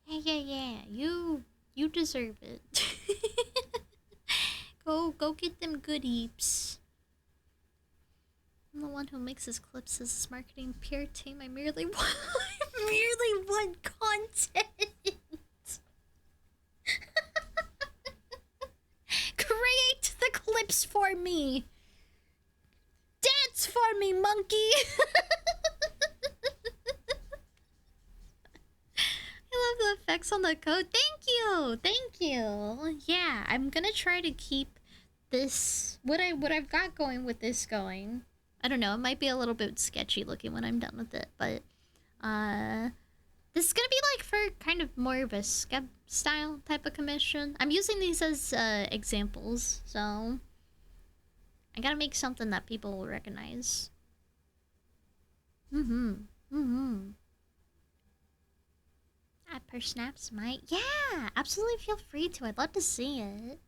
Yeah. You deserve it. Go get them good heaps. I'm the one who makes his clips as his marketing PR team. I merely want content. Create the clips for me. Dance for me, monkey. I love the effects on the code. Thank you. Yeah, I'm gonna try to keep this what I've got going with this going. I don't know, it might be a little bit sketchy looking when I'm done with it, but this is gonna be like for kind of more of a sketch style type of commission. I'm using these as examples, so I gotta make something that people will recognize. Per snaps might. Yeah, absolutely feel free to. I'd love to see it.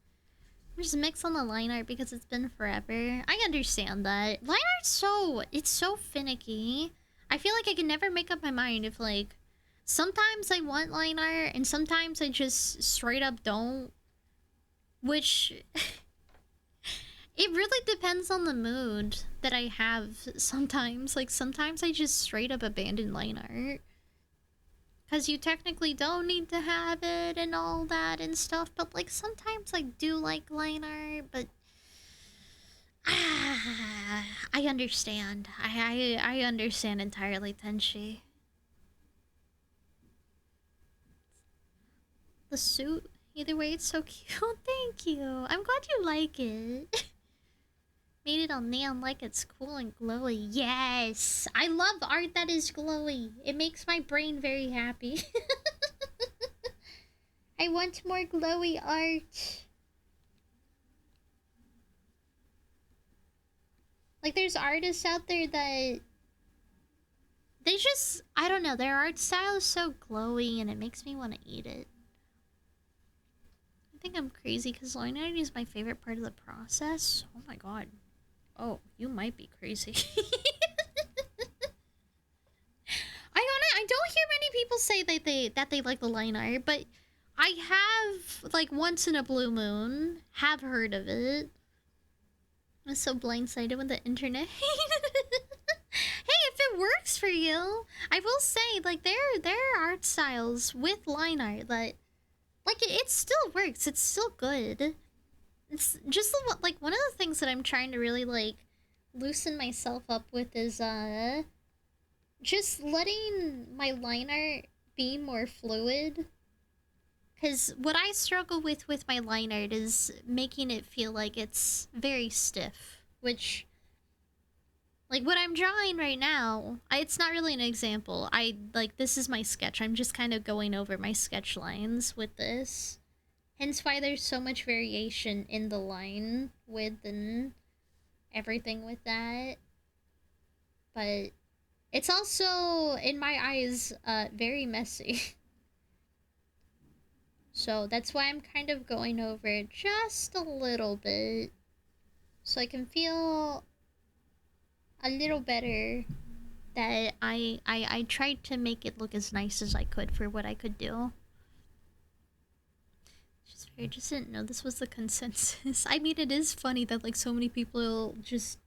Just mix on the line art because it's been forever. I understand that. Line art's it's so finicky. I feel like I can never make up my mind if like sometimes I want line art and sometimes I just straight up don't. Which it really depends on the mood that I have sometimes. Like sometimes I just straight up abandon line art. Because you technically don't need to have it and all that and stuff. But, like, sometimes I do like line art, but... I understand. I understand entirely, Tenchi. The suit, either way, it's so cute. Thank you. I'm glad you like it. Made it on neon like it's cool and glowy. Yes! I love art that is glowy. It makes my brain very happy. I want more glowy art. Like, there's artists out there that they just, I don't know, their art style is so glowy and it makes me want to eat it. I think I'm crazy because line art is my favorite part of the process. Oh my god. Oh, you might be crazy. I don't hear many people say that they like the line art, but I have, like, once in a blue moon, have heard of it. I'm so blindsided with the internet. Hey, if it works for you, I will say, like, there are art styles with line art that, like, it still works. It's still good. It's just, like, one of the things that I'm trying to really, like, loosen myself up with is, just letting my line art be more fluid. Because what I struggle with my line art is making it feel like it's very stiff. Which, like, what I'm drawing right now, it's not really an example. This is my sketch. I'm just kind of going over my sketch lines with this. Hence why there's so much variation in the line width and everything with that. But it's also, in my eyes, very messy. So that's why I'm kind of going over it just a little bit. So I can feel a little better that I tried to make it look as nice as I could for what I could do. I just didn't know this was the consensus. I mean, it is funny that, like, so many people just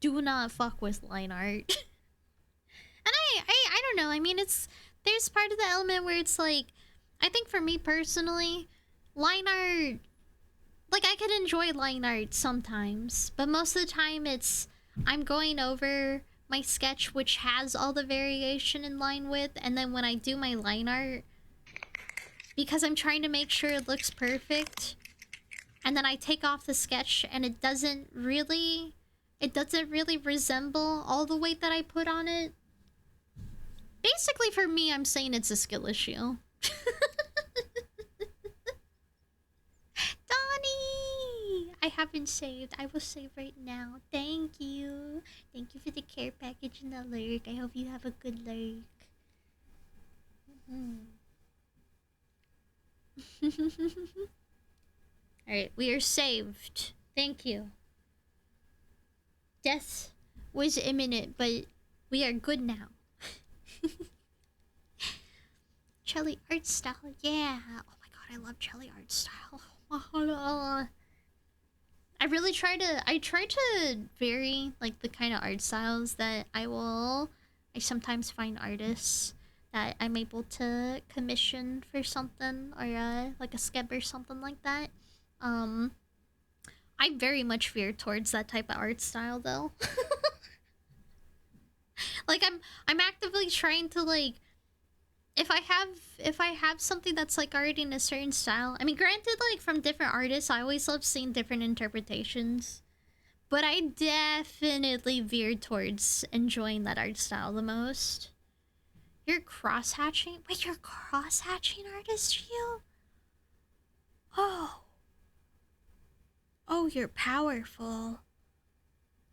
do not fuck with line art. And I don't know. I mean, there's part of the element where it's like, I think for me personally, line art, like, I could enjoy line art sometimes, but most of the time I'm going over my sketch, which has all the variation in line width, and then when I do my line art, because I'm trying to make sure it looks perfect, and then I take off the sketch and it doesn't really resemble all the weight that I put on it. Basically, for me, I'm saying it's a skill issue. Donnie! I haven't saved. I will save right now. Thank you. Thank you for the care package and the lurk. I hope you have a good lurk. Alright, we are saved. Thank you. Death was imminent, but we are good now. Chelly art style, yeah. Oh my god, I love Chelly art style. I try to vary, like, the kind of art styles that I sometimes find artists that I'm able to commission for something, or like a skeb or something like that. I very much veer towards that type of art style though. Like, I'm actively trying to, like, if I have something that's, like, already in a certain style, I mean, granted, like, from different artists, I always love seeing different interpretations, but I definitely veer towards enjoying that art style the most. You're cross-hatching? Wait, you're a cross-hatching artist, you? Oh. Oh, you're powerful.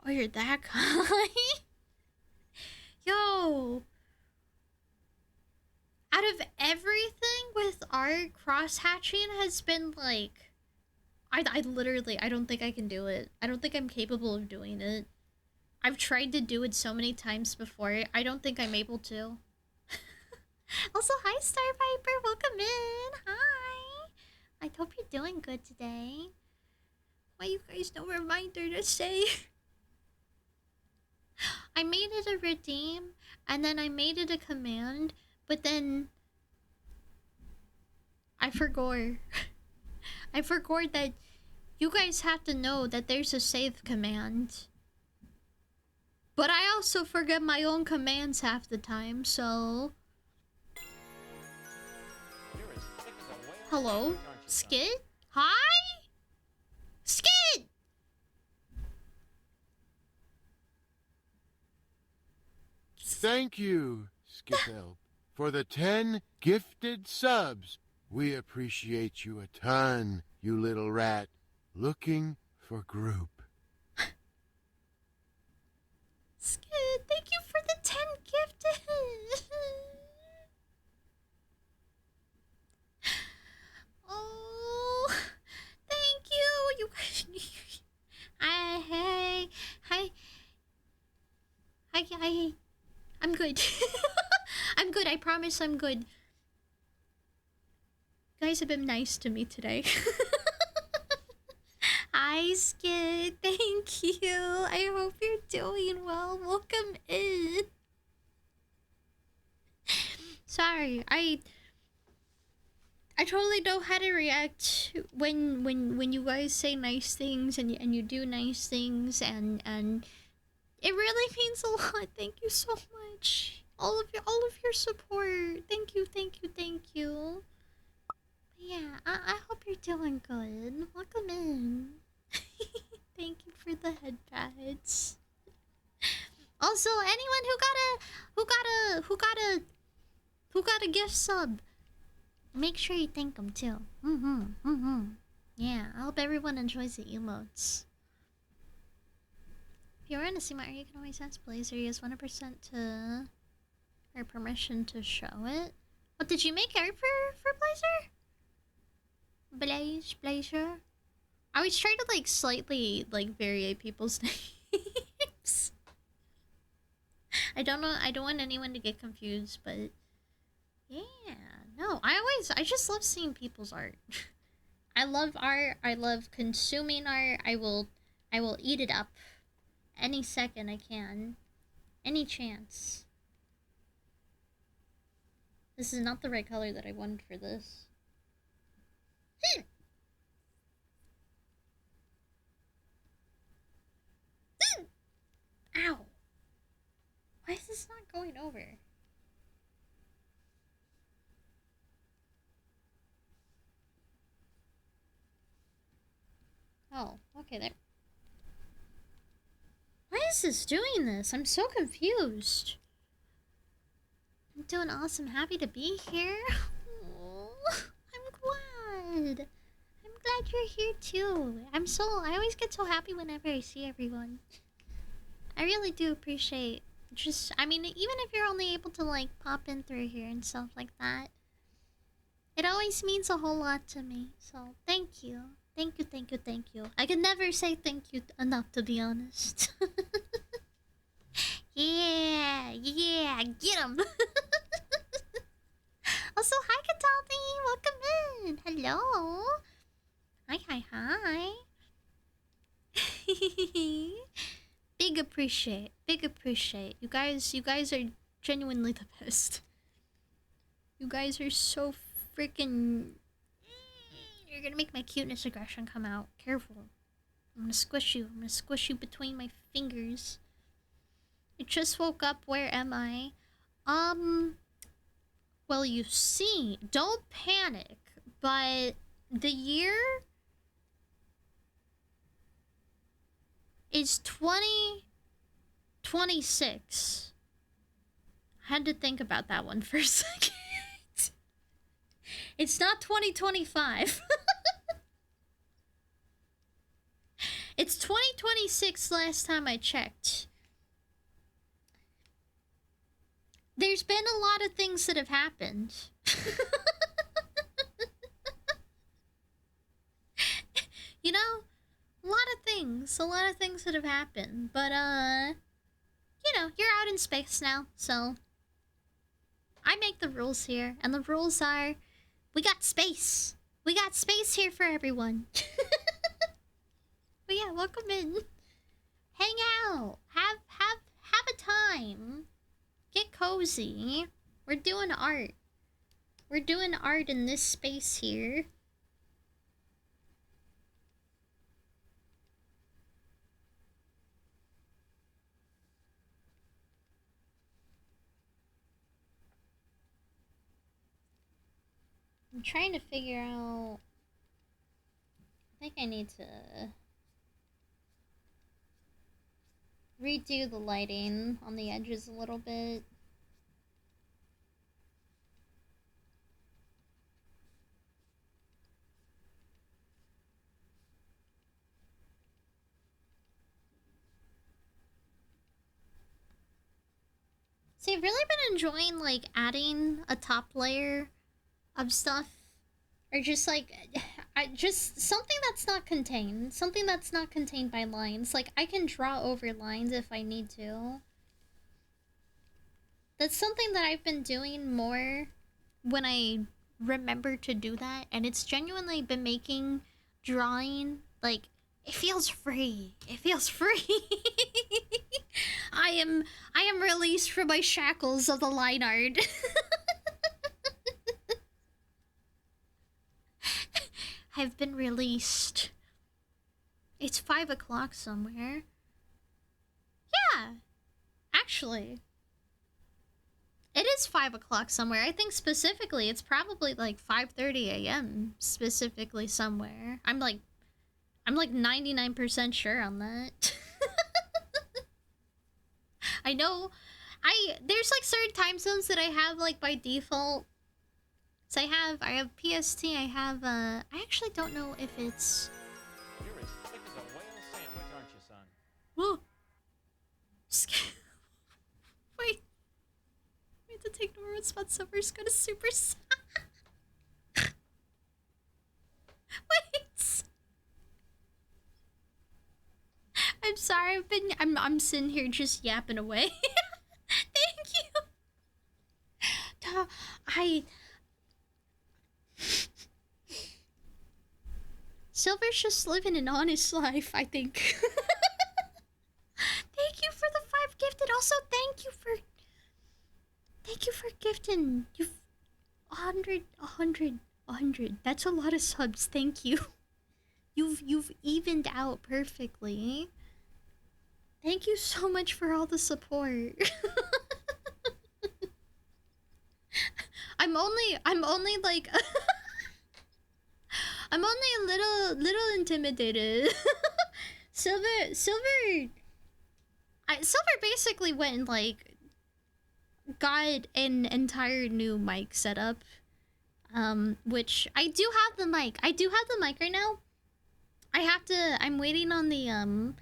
Oh, you're that guy? Yo. Out of everything with art, cross-hatching has been, like... I literally, I don't think I can do it. I don't think I'm capable of doing it. I've tried to do it so many times before. I don't think I'm able to. Also, hi, Star Viper. Welcome in. Hi. I hope you're doing good today. Why you guys no reminder to say? I made it a redeem, and then I made it a command, but then I forgot. I forgot that you guys have to know that there's a save command. But I also forget my own commands half the time, so... Hello? Skid? Hi? Skid! Thank you, Skithelp, for the 10 gifted subs. We appreciate you a ton, you little rat. Looking for group. I'm good. I'm good. I promise I'm good. You guys have been nice to me today. Hi, Skid. Thank you. I hope you're doing well. Welcome in. Sorry, I totally know how to react when you guys say nice things and you do nice things and it really means a lot. Thank you so much. All of your support. Thank you, thank you, thank you. Yeah, I hope you're doing good. Welcome in. Thank you for the head pads. Also, anyone who got a gift sub, make sure you thank them too. Yeah, I hope everyone enjoys the emotes. If you want to see my art, you can always ask Blazer. He has 100% to or permission to show it. What did you make art for Blazer? Blazer. I always try to like slightly like vary people's names. I don't want anyone to get confused, but yeah, no, I just love seeing people's art. I love art. I love consuming art. I will eat it up any second I can. Any chance. This is not the right color that I wanted for this. Ow! Why is this not going over? Oh, okay, there. Why is this doing this? I'm so confused. I'm doing awesome. Happy to be here. Aww, I'm glad. I'm glad you're here too. I always get so happy whenever I see everyone. I really do appreciate I mean, even if you're only able to like pop in through here and stuff like that, it always means a whole lot to me. So thank you. Thank you, thank you, thank you. I can never say thank you enough, to be honest. Yeah, get him. Also, hi, Kataldi. Welcome in. Hello. Hi. Big appreciate. You guys are genuinely the best. You guys are so freaking... You're gonna make my cuteness aggression come out. Careful. I'm gonna squish you. Between my fingers. I just woke up. Where am I? Well, you see, don't panic, but the year is 2026. I had to think about that one for a second. It's not 2025. It's 2026 last time I checked. There's been a lot of things that have happened. You know? A lot of things that have happened. But, you know, you're out in space now, so... I make the rules here, and the rules are... We got space. We got space here for everyone. But yeah, welcome in. Hang out. Have a time. Get cozy. We're doing art. We're doing art in this space here. I'm trying to figure out... I think I need to redo the lighting on the edges a little bit. See, I've really been enjoying, like, adding a top layer of stuff. Or just, like, just something that's not contained. Something that's not contained by lines. Like, I can draw over lines if I need to. That's something that I've been doing more when I remember to do that, and it's genuinely been making drawing like it feels free. It feels free. I am released from my shackles of the line art. I've been released. It's 5 o'clock somewhere. Yeah, actually. It is 5 o'clock somewhere. I think specifically it's probably like 5:30 a.m. specifically somewhere. I'm like 99% sure on that. I know there's like certain time zones that I have like by default. So I have PST, I actually don't know if it's You're as thick as a whale sandwich, aren't you, son? Whoa. Wait. We have to take number 1 spot, so we're just gonna super Wait. I'm sorry, I'm sitting here just yapping away. Thank you. Silver's just living an honest life, I think. Thank you for the 5 gifted. Also, thank you for gifting. You've 100. That's a lot of subs. Thank you. You've evened out perfectly. Thank you so much for all the support. I'm only like I'm only a little intimidated. Silver basically went and like got an entire new mic setup. Which I do have the mic. I do have the mic right now. I'm waiting on the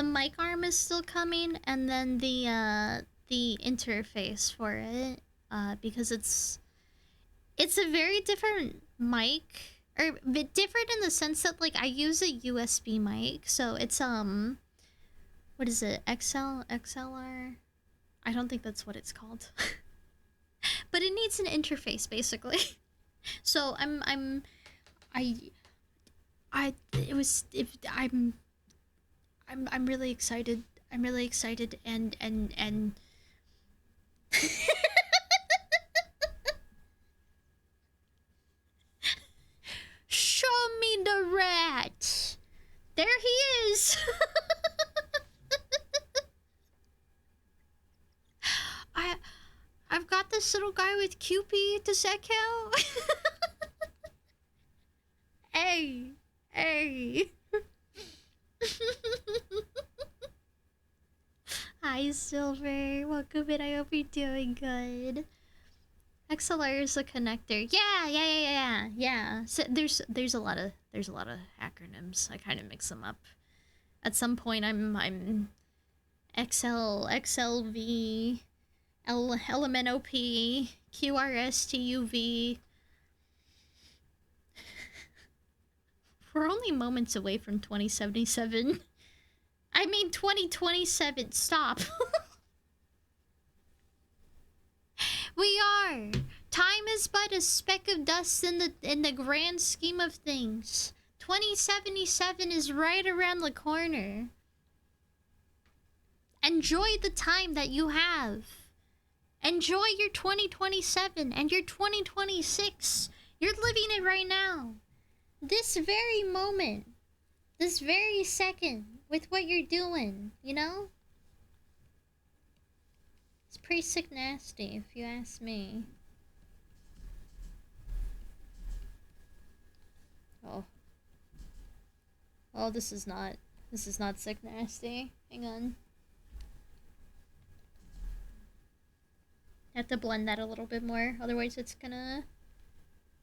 mic arm is still coming, and then the interface for it. Because it's a very different mic. Or bit different in the sense that like I use a USB mic, so it's what is it? XLR? I don't think that's what it's called. But it needs an interface basically. So I'm really excited. I'm really excited and show me the rat. There he is. I've got this little guy with Cupid. Does that count? Hey. Hi, Silver. Welcome in. I hope you're doing good. XLR is a connector. Yeah. So there's a lot of acronyms. I kind of mix them up. At some point, I'm XLV, LMNOP, QRSTUV. We're only moments away from 2077. I mean 2027. Stop. We are. Time is but a speck of dust in the grand scheme of things. 2077 is right around the corner. Enjoy the time that you have. Enjoy your 2027 and your 2026. You're living it right now. This very moment. This very second. With what you're doing, you know? It's pretty sick nasty, if you ask me. Oh, this is not sick nasty. Hang on. I have to blend that a little bit more, otherwise it's gonna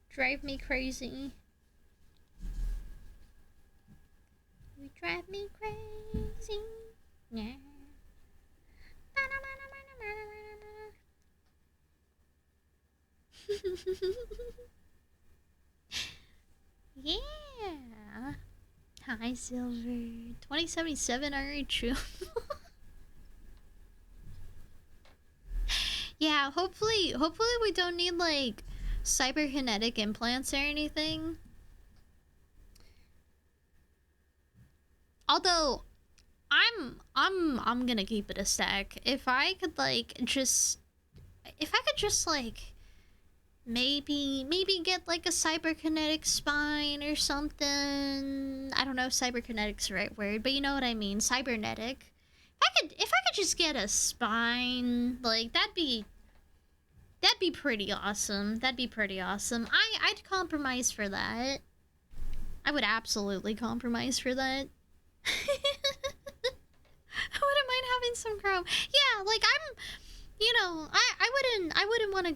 drive me crazy. You drive me crazy. Yeah. Yeah. Hi, Silver. 2077 already true. Yeah, hopefully we don't need like cyberkinetic implants or anything. Although I'm gonna keep it a stack. If I could just like maybe get like a cyberkinetic spine or something. I don't know if cyberkinetic's the right word, but you know what I mean. Cybernetic. If I could just get a spine, like that'd be pretty awesome. That'd be pretty awesome. I'd compromise for that. I would absolutely compromise for that. I wouldn't mind having some chrome. Yeah, like you know, I wouldn't want to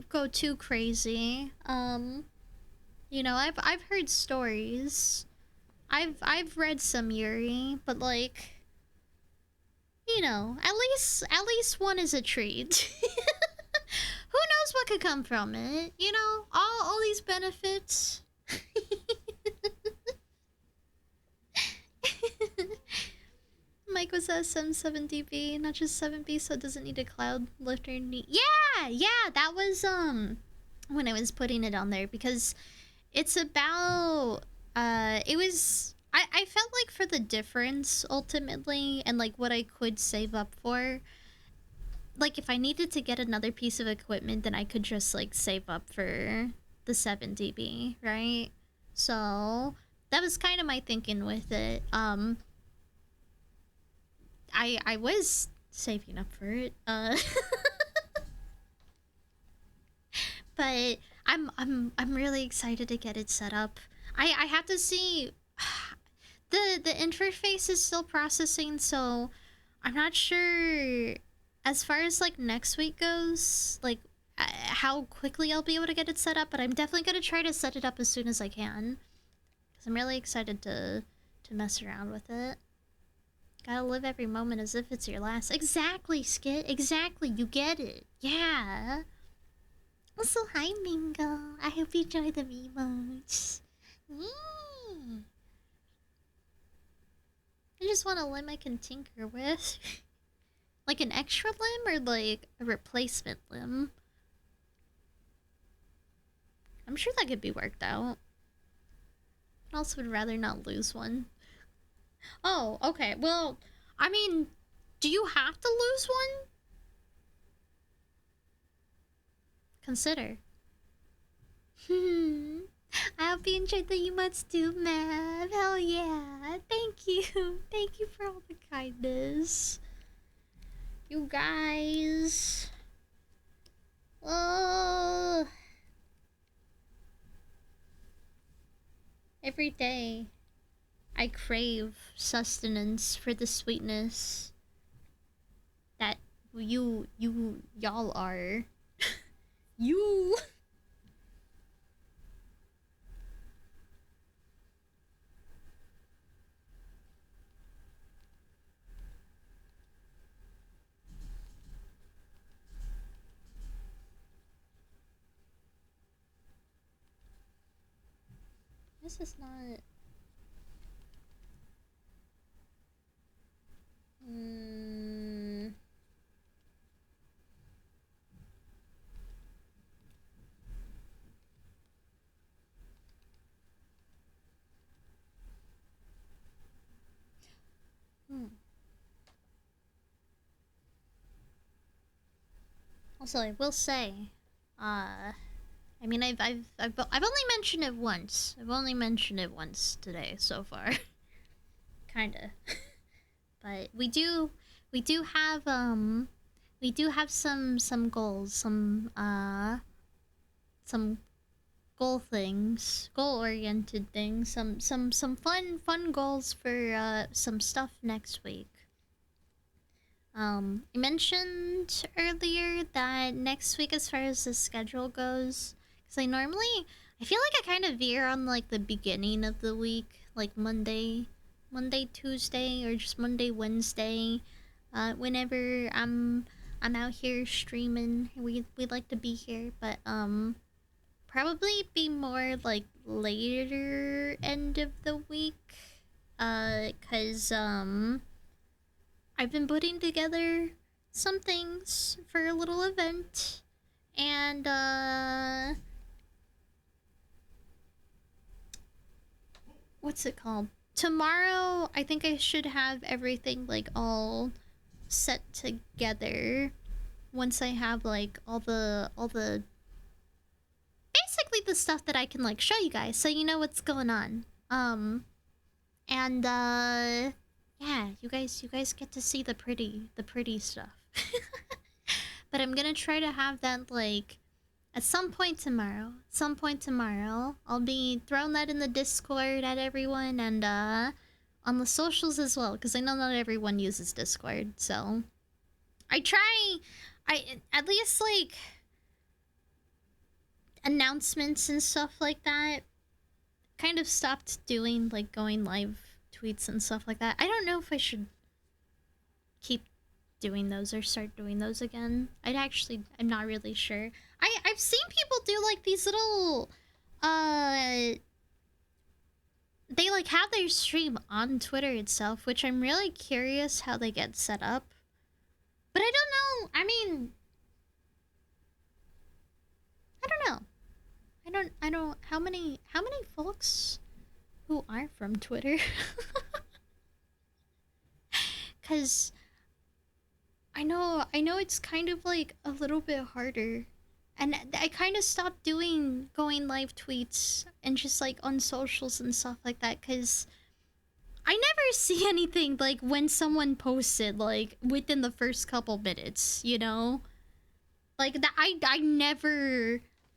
go too crazy. You know, I've heard stories. I've read some Yuri, but like, you know, at least one is a treat. Who knows what could come from it? You know, all these benefits. Mike was at 770p, not just 7p, so it doesn't need a cloud lifter. Yeah, that was when I was putting it on there, because it's about it was I felt like for the difference ultimately and like what I could save up for, like if I needed to get another piece of equipment, then I could just like save up for the 7dB, right? So that was kind of my thinking with it. I was saving up for it. But I'm really excited to get it set up. I have to see. The interface is still processing, so I'm not sure as far as like next week goes, like how quickly I'll be able to get it set up, but I'm definitely gonna try to set it up as soon as I can, because I'm really excited to mess around with it. Gotta live every moment as if it's your last. Exactly, Skit. Exactly. You get it. Yeah. Also, hi, Mingo. I hope you enjoy the emotes. Mm. I just want a limb I can tinker with. Like an extra limb or like a replacement limb? I'm sure that could be worked out. I also would rather not lose one. Oh, okay. Well, I mean, do you have to lose one? Consider. I hope you enjoyed the emotes too, Mav. Hell yeah. Thank you. Thank you for all the kindness. You guys. Oh. Every day, I crave sustenance for the sweetness that y'all are. You. This is not. Also, I will say, I mean, I've only mentioned it once. I've only mentioned it once today so far. Kinda. But we do have some goals, some goal things, goal-oriented things, some fun goals for some stuff next week. I mentioned earlier that next week, as far as the schedule goes, because I feel like I kind of veer on like the beginning of the week, like Monday, Tuesday, or just Monday, Wednesday. Whenever I'm out here streaming, we like to be here, but probably be more like later end of the week, cause I've been putting together some things for a little event. And what's it called? Tomorrow, I think I should have everything like all set together. Once I have like all the basically the stuff that I can like show you guys, so you know what's going on. And yeah, you guys get to see the pretty stuff. But I'm gonna try to have that like at some point tomorrow. I'll be throwing that in the Discord at everyone and on the socials as well, because I know not everyone uses Discord. So I at least like announcements and stuff like that. Kind of stopped doing like going live tweets and stuff like that. I don't know if I should keep doing those or start doing those again. I'm not really sure. I've seen people do like these little they like have their stream on Twitter itself, which I'm really curious how they get set up. But I don't know. I mean, I don't know. I don't how many folks who are from Twitter? Cuz I know it's kind of like a little bit harder. And I kind of stopped doing going live tweets and just like on socials and stuff like that, cuz I never see anything like when someone posted like within the first couple minutes, you know? Like that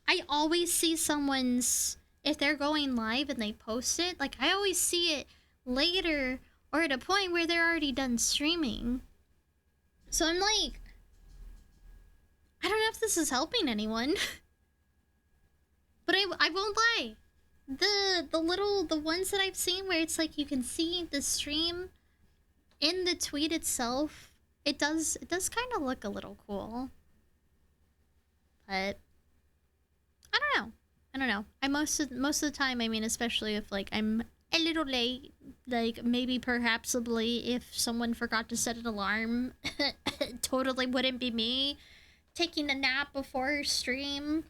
I always see someone's, if they're going live and they post it, like I always see it later or at a point where they're already done streaming. So I'm like, I don't know if this is helping anyone. But I won't lie. The ones that I've seen where it's like you can see the stream in the tweet itself, it does kind of look a little cool. But I don't know. I most of the time, I mean, especially if like I'm a little late, like maybe perhapsably if someone forgot to set an alarm, it totally wouldn't be me taking a nap before stream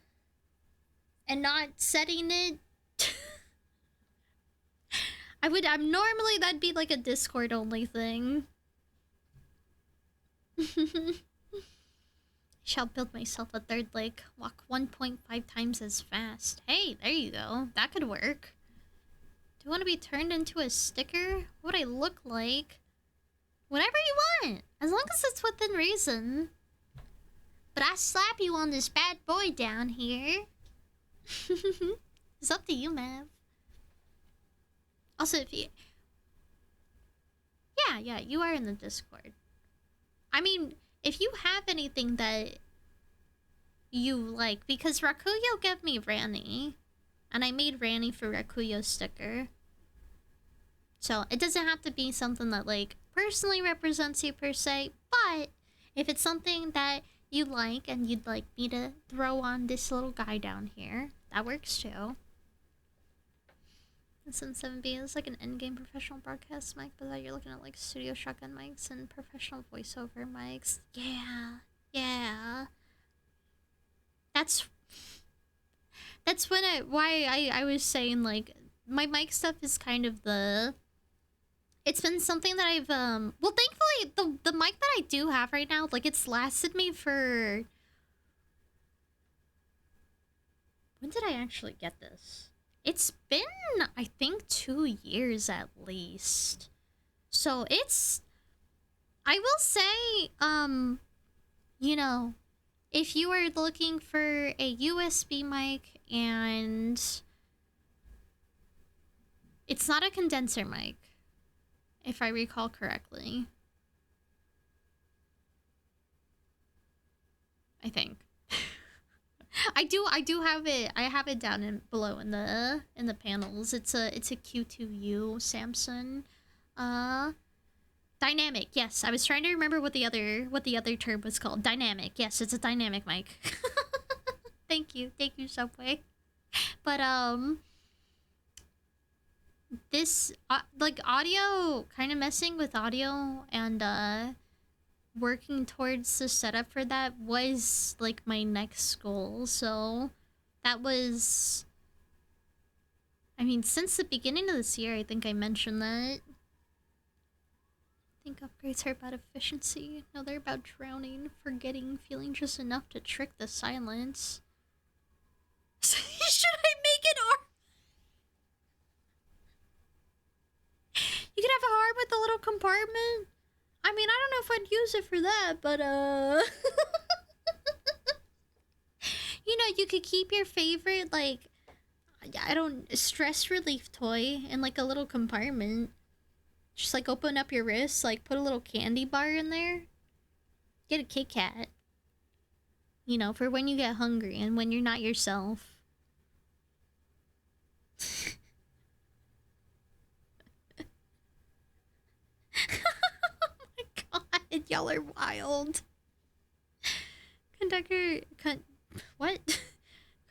and not setting it. I'm normally that'd be like a Discord only thing. Shall build myself a third leg. Walk 1.5 times as fast. Hey, there you go. That could work. Do you want to be turned into a sticker? What would I look like? Whatever you want. As long as it's within reason. But I slap you on this bad boy down here. It's up to you, Mav. Also, if you... Yeah, you are in the Discord. I mean, if you have anything that you like, because Rakuyo gave me Ranny, and I made Ranny for Rakuyo's sticker. So it doesn't have to be something that like personally represents you per se, but if it's something that you like and you'd like me to throw on this little guy down here, that works too. Since 7B is like an endgame professional broadcast mic, but that you're looking at like studio shotgun mics and professional voiceover mics. Yeah. That's why I was saying like my mic stuff is kind of it's been something that I've well, thankfully the mic that I do have right now, like it's lasted me for, when did I actually get this? It's been, I think, 2 years at least. So it's, I will say, you know, if you are looking for a USB mic and it's not a condenser mic, if I recall correctly. I think. I do have it. I have it down below in the panels. It's a Q2U Samsung. Dynamic. Yes, I was trying to remember what the other term was called. Dynamic. Yes, it's a dynamic mic. Thank you, Subway. But this like audio, kind of messing with audio and working towards the setup for that was like my next goal. So that was, I mean, since the beginning of this year, I think I mentioned that. I think upgrades are about efficiency. No, they're about drowning, forgetting, feeling just enough to trick the silence. Should I make an arm? You could have a arm with a little compartment. I mean, I don't know if I'd use it for that, but you know, you could keep your favorite, like, I don't, stress relief toy in like a little compartment. Just like open up your wrist, like put a little candy bar in there. Get a Kit Kat. You know, for when you get hungry and when you're not yourself. Oh my god, y'all are wild. What?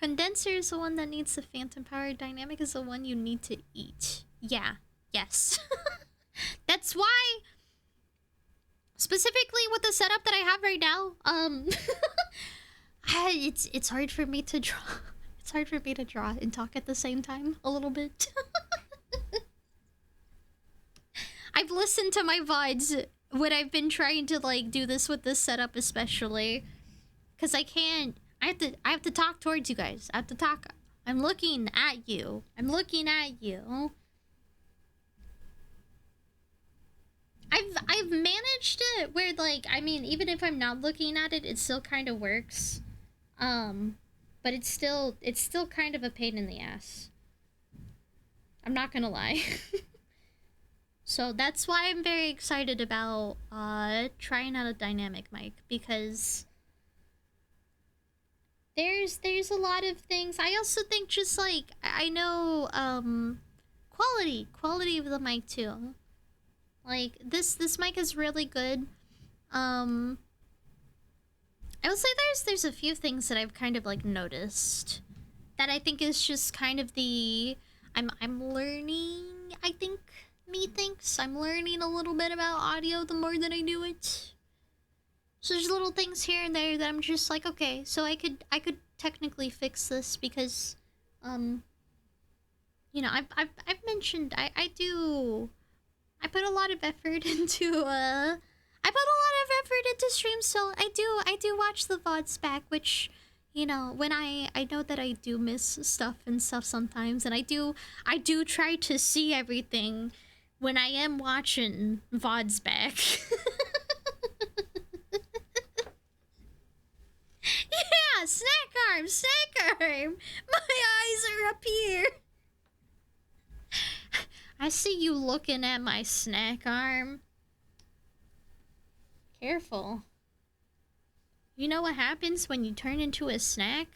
Condenser is the one that needs the phantom power. Dynamic is the one you need to eat. Yeah. Yes. That's why, specifically with the setup that I have right now, it's hard for me to draw. It's hard for me to draw and talk at the same time a little bit. I've listened to my VODs when I've been trying to like do this with this setup, especially because I can't. I have to talk towards you guys. I have to talk. I'm looking at you. I'm looking at you. I've managed it where, like, I mean, even if I'm not looking at it, it still kind of works. But it's still kind of a pain in the ass. I'm not gonna lie. So that's why I'm very excited about trying out a dynamic mic, because there's a lot of things. I also think just like I know quality of the mic too. Like this mic is really good. I will say there's a few things that I've kind of like noticed that I think is just kind of the I'm learning. I think methinks I'm learning a little bit about audio the more that I do it. So there's little things here and there that I'm just like, okay, so I could technically fix this because you know, I've mentioned I put a lot of effort into streams, so I do watch the VODs back, which, you know, when I know that I do miss stuff sometimes, and I do try to see everything when I am watching VODs back. Yeah, snack arm. My eyes are up here. I see you looking at my snack arm. Careful. You know what happens when you turn into a snack?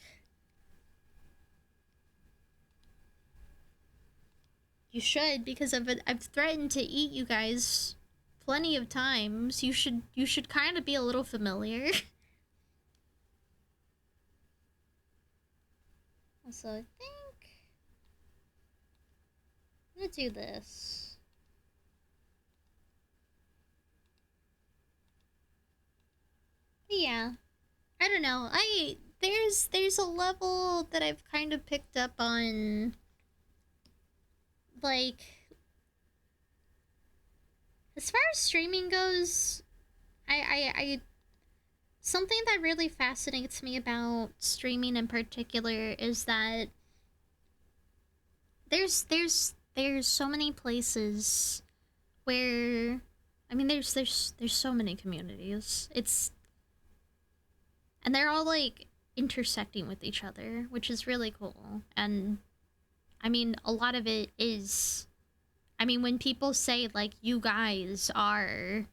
You should, because I've threatened to eat you guys plenty of times. You should kind of be a little familiar. Also, I think I'm gonna do this. But yeah, I don't know. There's a level that I've kind of picked up on, like, as far as streaming goes, I something that really fascinates me about streaming in particular is that there's so many places where, I mean, there's so many communities. And they're all like intersecting with each other, which is really cool. And I mean, a lot of it is, I mean, when people say like you guys are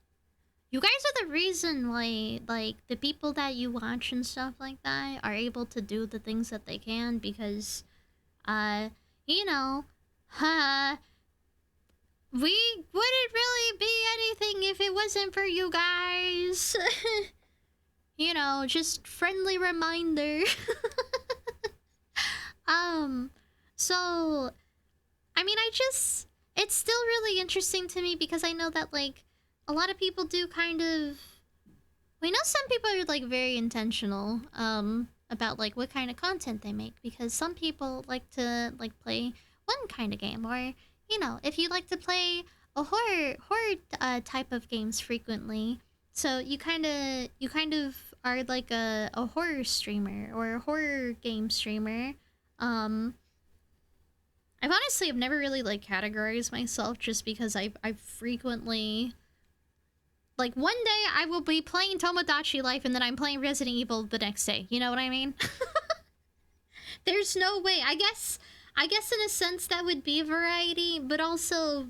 the reason why, like, the people that you watch and stuff like that are able to do the things that they can, because you know, we wouldn't really be anything if it wasn't for you guys. You know, just friendly reminder. So, I mean, it's still really interesting to me because I know that, like, a lot of people do kind of We know some people are like very intentional about like what kind of content they make, because some people like to like play one kind of game, or you know, if you like to play a horror type of games frequently, so you kind of are like a horror streamer or a horror game streamer. I've honestly have never really like categorized myself, just because I frequently, like, one day I will be playing Tomodachi Life and then I'm playing Resident Evil the next day. You know what I mean? There's no way. I guess in a sense that would be variety, but also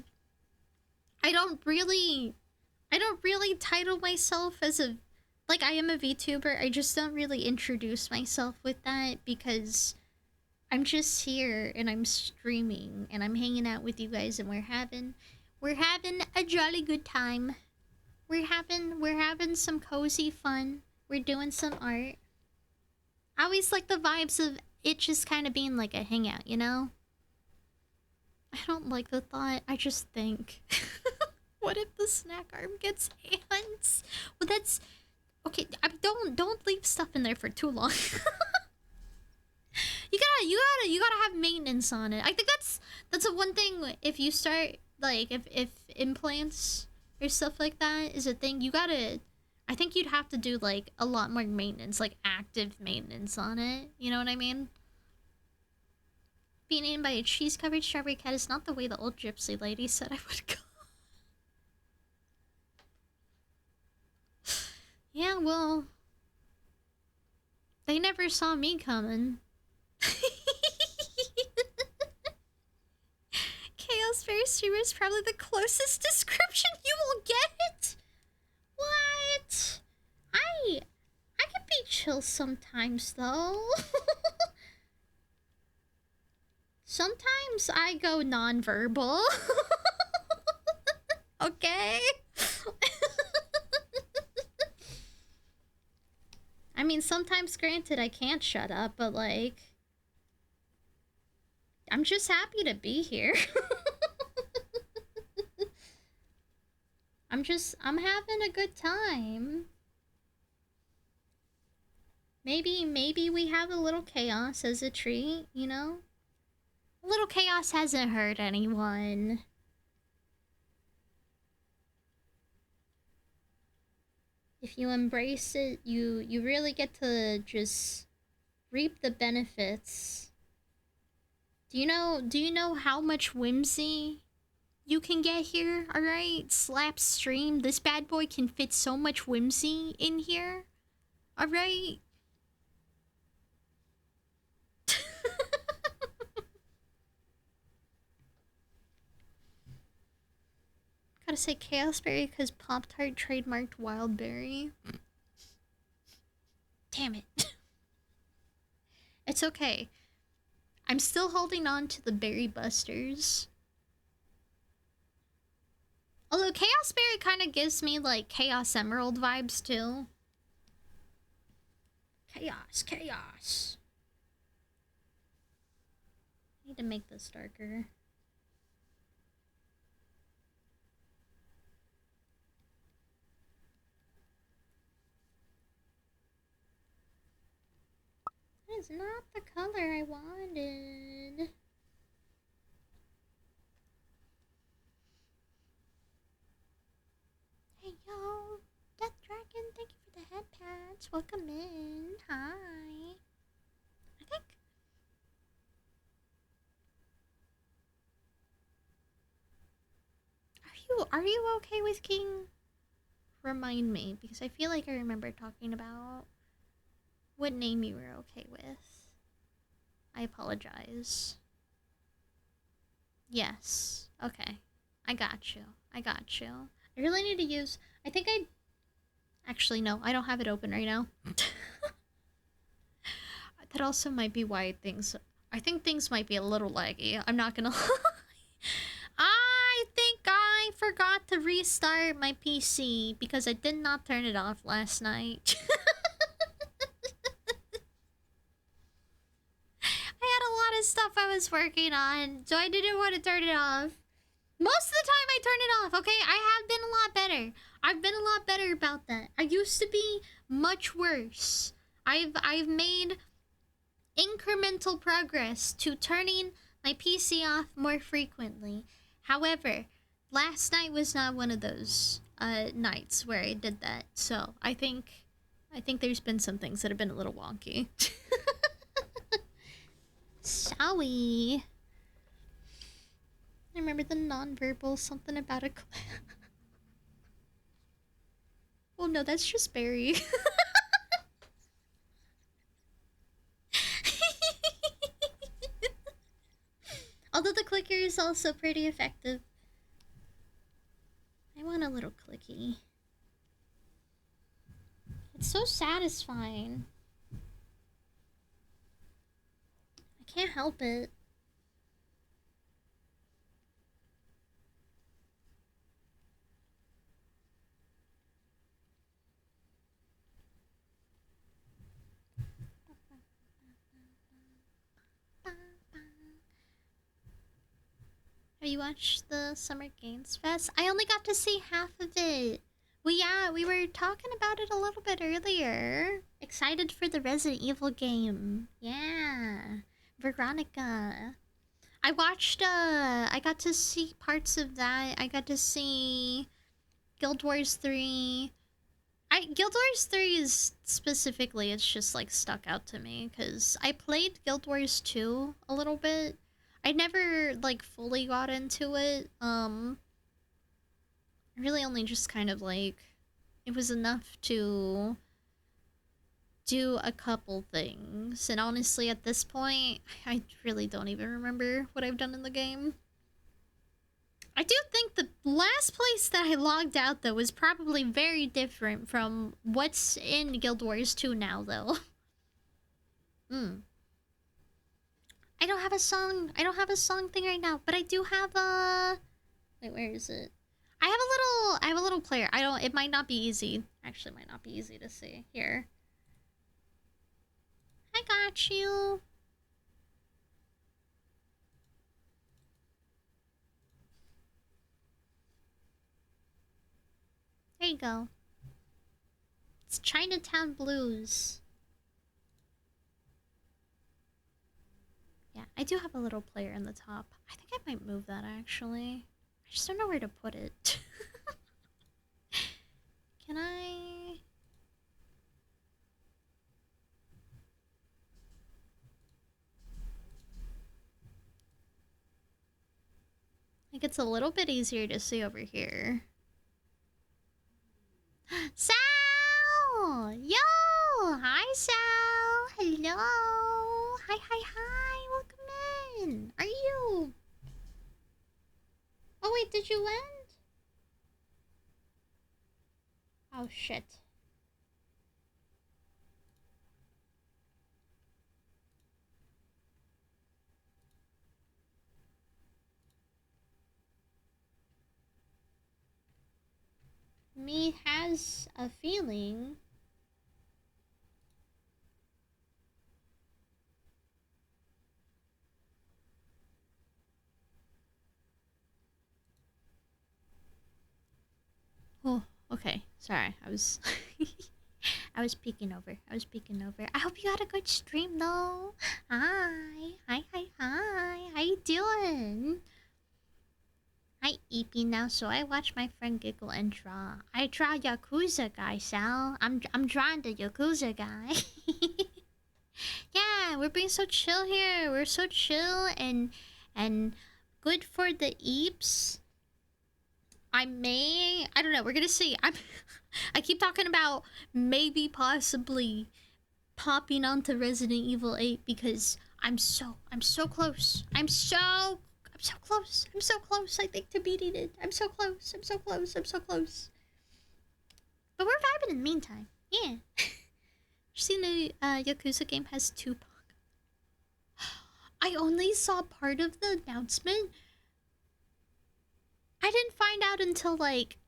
I don't really title myself as a, like, I am a VTuber. I just don't really introduce myself with that, because I'm just here and I'm streaming and I'm hanging out with you guys, and we're having a jolly good time. We're having some cozy fun. We're doing some art. I always like the vibes of it just kind of being like a hangout, you know? I don't like the thought. I just think, what if the snack arm gets hands? Well, that's okay. Don't leave stuff in there for too long. You gotta have maintenance on it. I think that's a one thing. If you start like if implants or stuff like that is a thing, I think you'd have to do like a lot more maintenance, like active maintenance on it. You know what I mean? Being eaten by a cheese-covered strawberry cat is not the way the old gypsy lady said I would go. Yeah, well, they never saw me coming. Chaos Fairy Streamer is probably the closest description you will get. What? I can be chill sometimes, though. Sometimes I go nonverbal. Okay? I mean, sometimes, granted, I can't shut up, but, like, I'm just happy to be here. I'm having a good time. Maybe we have a little chaos as a treat, you know? A little chaos hasn't hurt anyone. If you embrace it, you really get to just reap the benefits. Do you know how much whimsy you can get here? Alright? Slap stream. This bad boy can fit so much whimsy in here. Alright? Gotta say Chaosberry because Pop-Tart trademarked Wildberry. Damn it. It's okay. I'm still holding on to the Berry Busters. Although Chaosberry kind of gives me like Chaos Emerald vibes too. Chaos. I need to make this darker. That is not the color I wanted. Hey yo, Death Dragon, thank you for the head pats. Welcome in. Hi. I think Are you okay with King? Remind me, because I feel like I remember talking about what name you were okay with. I apologize. Yes. Okay. I got you. I really need to use... Actually, no. I don't have it open right now. That also might be why things... I think things might be a little laggy. I'm not gonna lie. I think I forgot to restart my PC because I did not turn it off last night. I had a lot of stuff I was working on, so I didn't want to turn it off. Most of the time I turn it off, okay? I have been a lot better. I've been a lot better about that. I used to be much worse. I've made incremental progress to turning my PC off more frequently. However, last night was not one of those nights where I did that. So I think there's been some things that have been a little wonky. Sorry. I remember the nonverbal something about a oh no, that's just Barry. Although the clicker is also pretty effective. I want a little clicky. It's so satisfying. I can't help it. Have you watched the Summer Games Fest? I only got to see half of it. Well, yeah, we were talking about it a little bit earlier. Excited for the Resident Evil game. Yeah. Veronica. I watched, I got to see parts of that. I got to see Guild Wars 3. Guild Wars 3 is specifically, it's just like stuck out to me because I played Guild Wars 2 a little bit. I never like fully got into it. I really only just kind of like it was enough to do a couple things. And honestly, at this point, I really don't even remember what I've done in the game. I do think the last place that I logged out, though, was probably very different from what's in Guild Wars 2 now, though. I don't have a song thing right now, but I do have a... Wait, where is it? I have a little player. It might not be easy. Actually, it might not be easy to see. Here. I got you. There you go. It's Chinatown Blues. Yeah, I do have a little player in the top. I think I might move that, actually. I just don't know where to put it. Can I... Like, it's a little bit easier to see over here. Sal! Yo! Hi, Sal! Hello! Hi, hi, hi! Welcome in! Are you... Oh, wait, did you land? Oh, shit. Me has a feeling... Oh, okay. Sorry, I was... I was peeking over. I hope you had a good stream, though. Hi. Hi, hi, hi. How you doing? I EP now, so I watch my friend giggle and draw. I draw Yakuza guy, Sal. I'm drawing the Yakuza guy. Yeah, we're being so chill here. We're so chill and good for the eeps. I don't know, we're gonna see. I keep talking about maybe possibly popping onto Resident Evil 8 because I'm so close. I'm so close, I think, to beating it. I'm so close. But we're vibing in the meantime. Yeah. You seen the Yakuza game has Tupac? I only saw part of the announcement. I didn't find out until, like,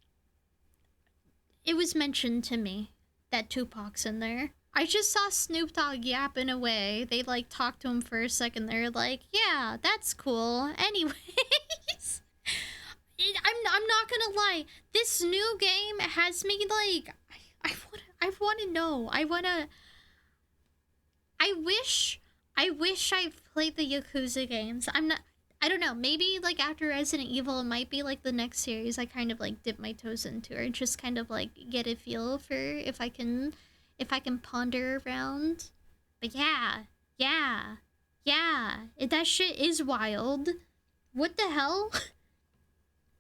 it was mentioned to me that Tupac's in there. I just saw Snoop Dogg yapping away. They, like, talked to him for a second. They're like, yeah, that's cool. Anyways. I'm not gonna lie. This new game has me like I wanna know. I wish I played the Yakuza games. I don't know. Maybe like after Resident Evil, it might be like the next series I kind of like dip my toes into, or just kind of like get a feel for if I can ponder around. But yeah, that shit is wild. What the hell?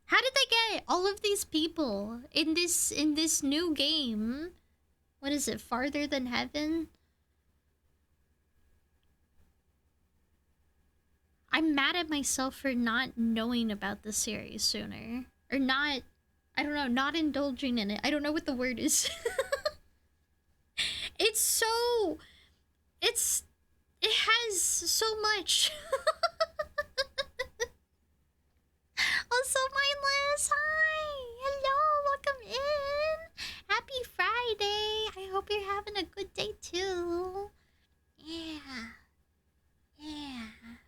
How did they get all of these people in this new game? What is it? Farther Than Heaven? I'm mad at myself for not knowing about the series sooner. Or not, I don't know, not indulging in it. I don't know what the word is. It has so much. Also, mindless. Hi, hello, welcome in. Happy Friday. I hope you're having a good day too. Yeah.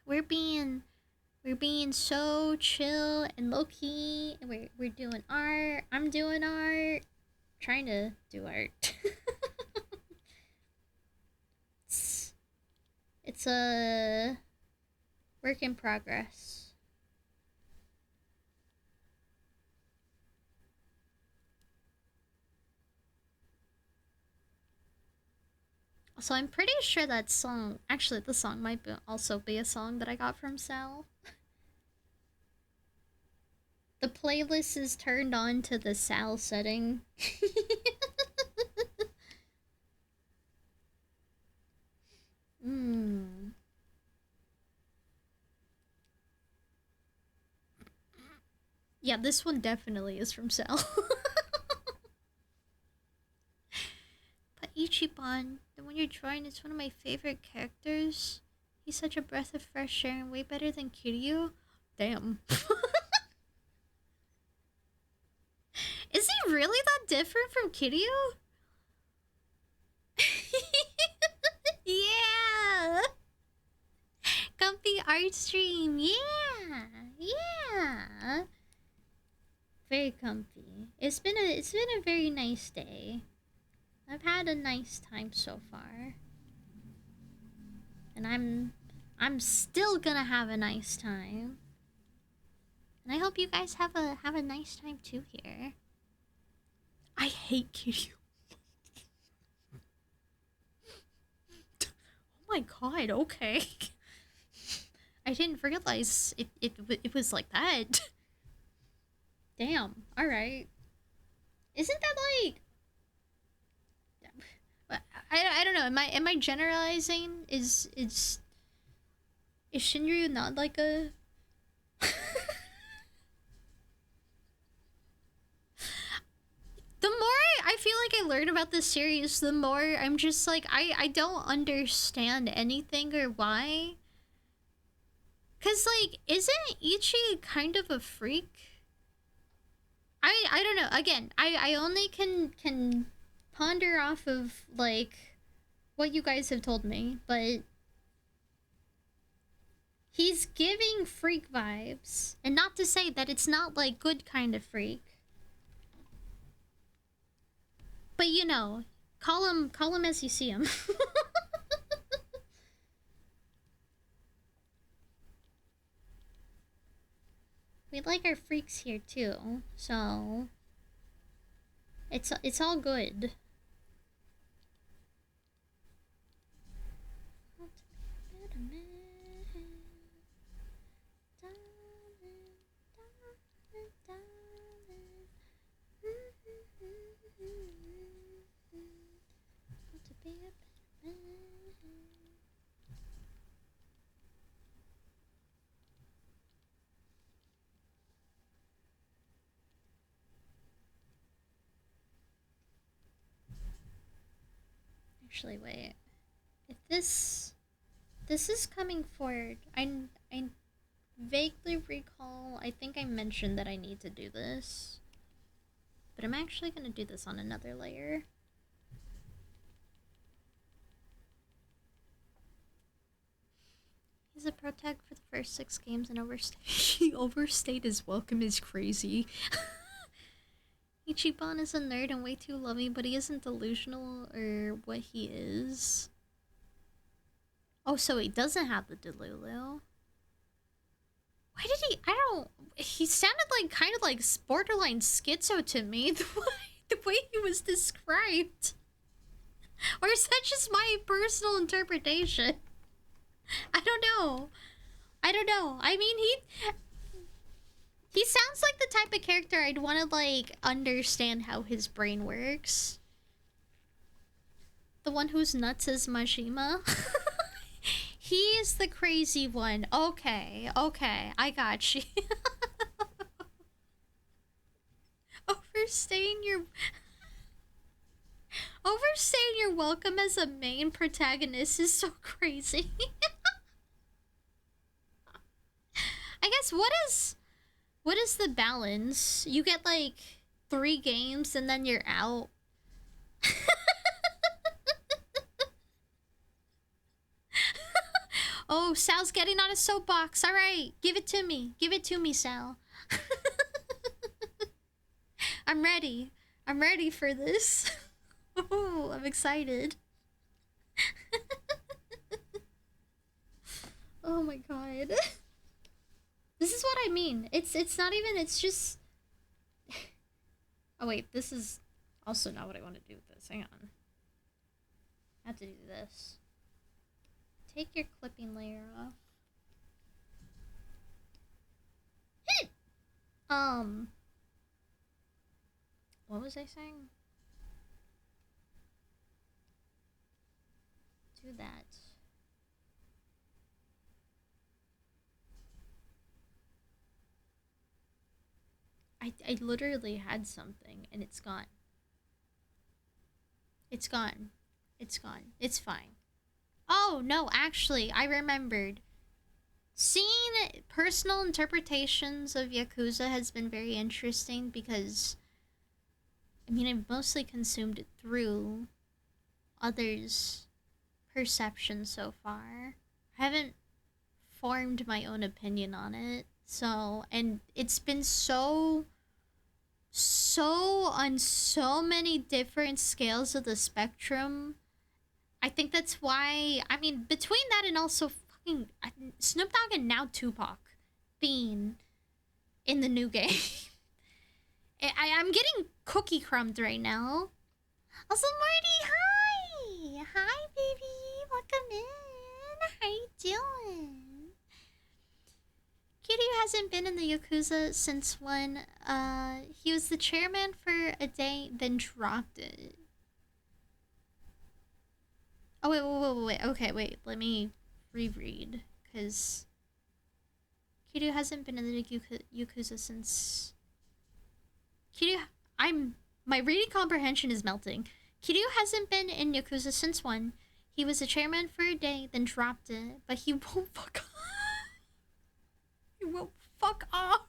We're being so chill and low key. We're doing art. I'm doing art. Trying to do art. It's a work in progress. So I'm pretty sure that song, actually the song might also be a song that I got from Sal. The playlist is turned on to the Sal setting. Yeah, this one definitely is from Sal. But Ichiban, the one you're drawing, is one of my favorite characters. He's such a breath of fresh air and way better than Kiryu. Damn. Is he really that different from Kiryu? Yeah! Comfy art stream, yeah! Very comfy. It's been a very nice day. I've had a nice time so far. And I'm still gonna have a nice time. And I hope you guys have a nice time too here. I hate Kiryu. Oh my god, okay. I didn't realize it was like that. Damn, alright. Isn't that like... I don't know, am I generalizing? Is Shinryu not like a... The more I feel like I learn about this series, the more I'm just like, I don't understand anything or why. Cause like, isn't Ichi kind of a freak? I don't know. Again, I only can ponder off of like what you guys have told me, but he's giving freak vibes. And not to say that it's not like good kind of freak. But you know, call him as you see him. We like our freaks here too, so it's all good. Actually, wait. If this is coming forward, I vaguely recall. I think I mentioned that I need to do this, but I'm actually gonna do this on another layer. He's a protag for the first 6 games and he overstayed his welcome is crazy. Ichiban is a nerd and way too loving, but he isn't delusional or what he is. Oh, so he doesn't have the Delulu. Why did he? I don't. He sounded like kind of like borderline schizo to me. The way he was described. Or is that just my personal interpretation? I don't know. I don't know. I mean, he sounds like the type of character I'd want to like understand how his brain works. The one who's nuts is Majima. He's the crazy one. Okay, okay, I got you. Overstaying your welcome as a main protagonist is so crazy. I guess what is the balance? You get like 3 games and then you're out. Oh, Sal's getting on a soapbox. All right, give it to me. Give it to me, Sal. I'm ready. I'm ready for this. Oh, I'm excited. Oh my god. This is what I mean. It's not even, it's just... Oh wait, this is also not what I want to do with this. Hang on. I have to do this. Take your clipping layer off. What was I saying? Do that. I literally had something and it's gone. It's gone. It's gone. It's fine. Oh, no, actually, I remembered. Seeing personal interpretations of Yakuza has been very interesting because, I mean, I've mostly consumed it through others' perceptions so far. I haven't formed my own opinion on it. So, and it's been so on so many different scales of the spectrum. I think that's why, I mean, between that and also fucking Snoop Dogg and now Tupac being in the new game. I'm getting cookie crumbed right now. Also, Marty, hi! Hi, baby! Welcome in! How you doing? Kiryu hasn't been in the Yakuza since when he was the chairman for a day, then dropped it. Oh, wait. Okay, wait. Let me reread. Because Kiryu hasn't been in the Yakuza since... My reading comprehension is melting. Kiryu hasn't been in Yakuza since when he was a chairman for a day, then dropped it. But he won't fuck off. He won't fuck off.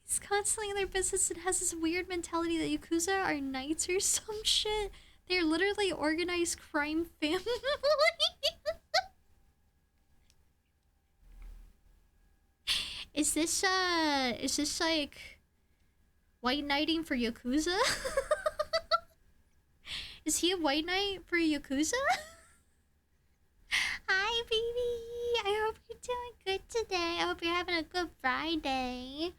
He's constantly in their business and has this weird mentality that Yakuza are knights or some shit. They're literally organized crime family. Is this like white knighting for Yakuza? Is he a white knight for Yakuza? Hi, baby. I hope you're doing good today. I hope you're having a good Friday.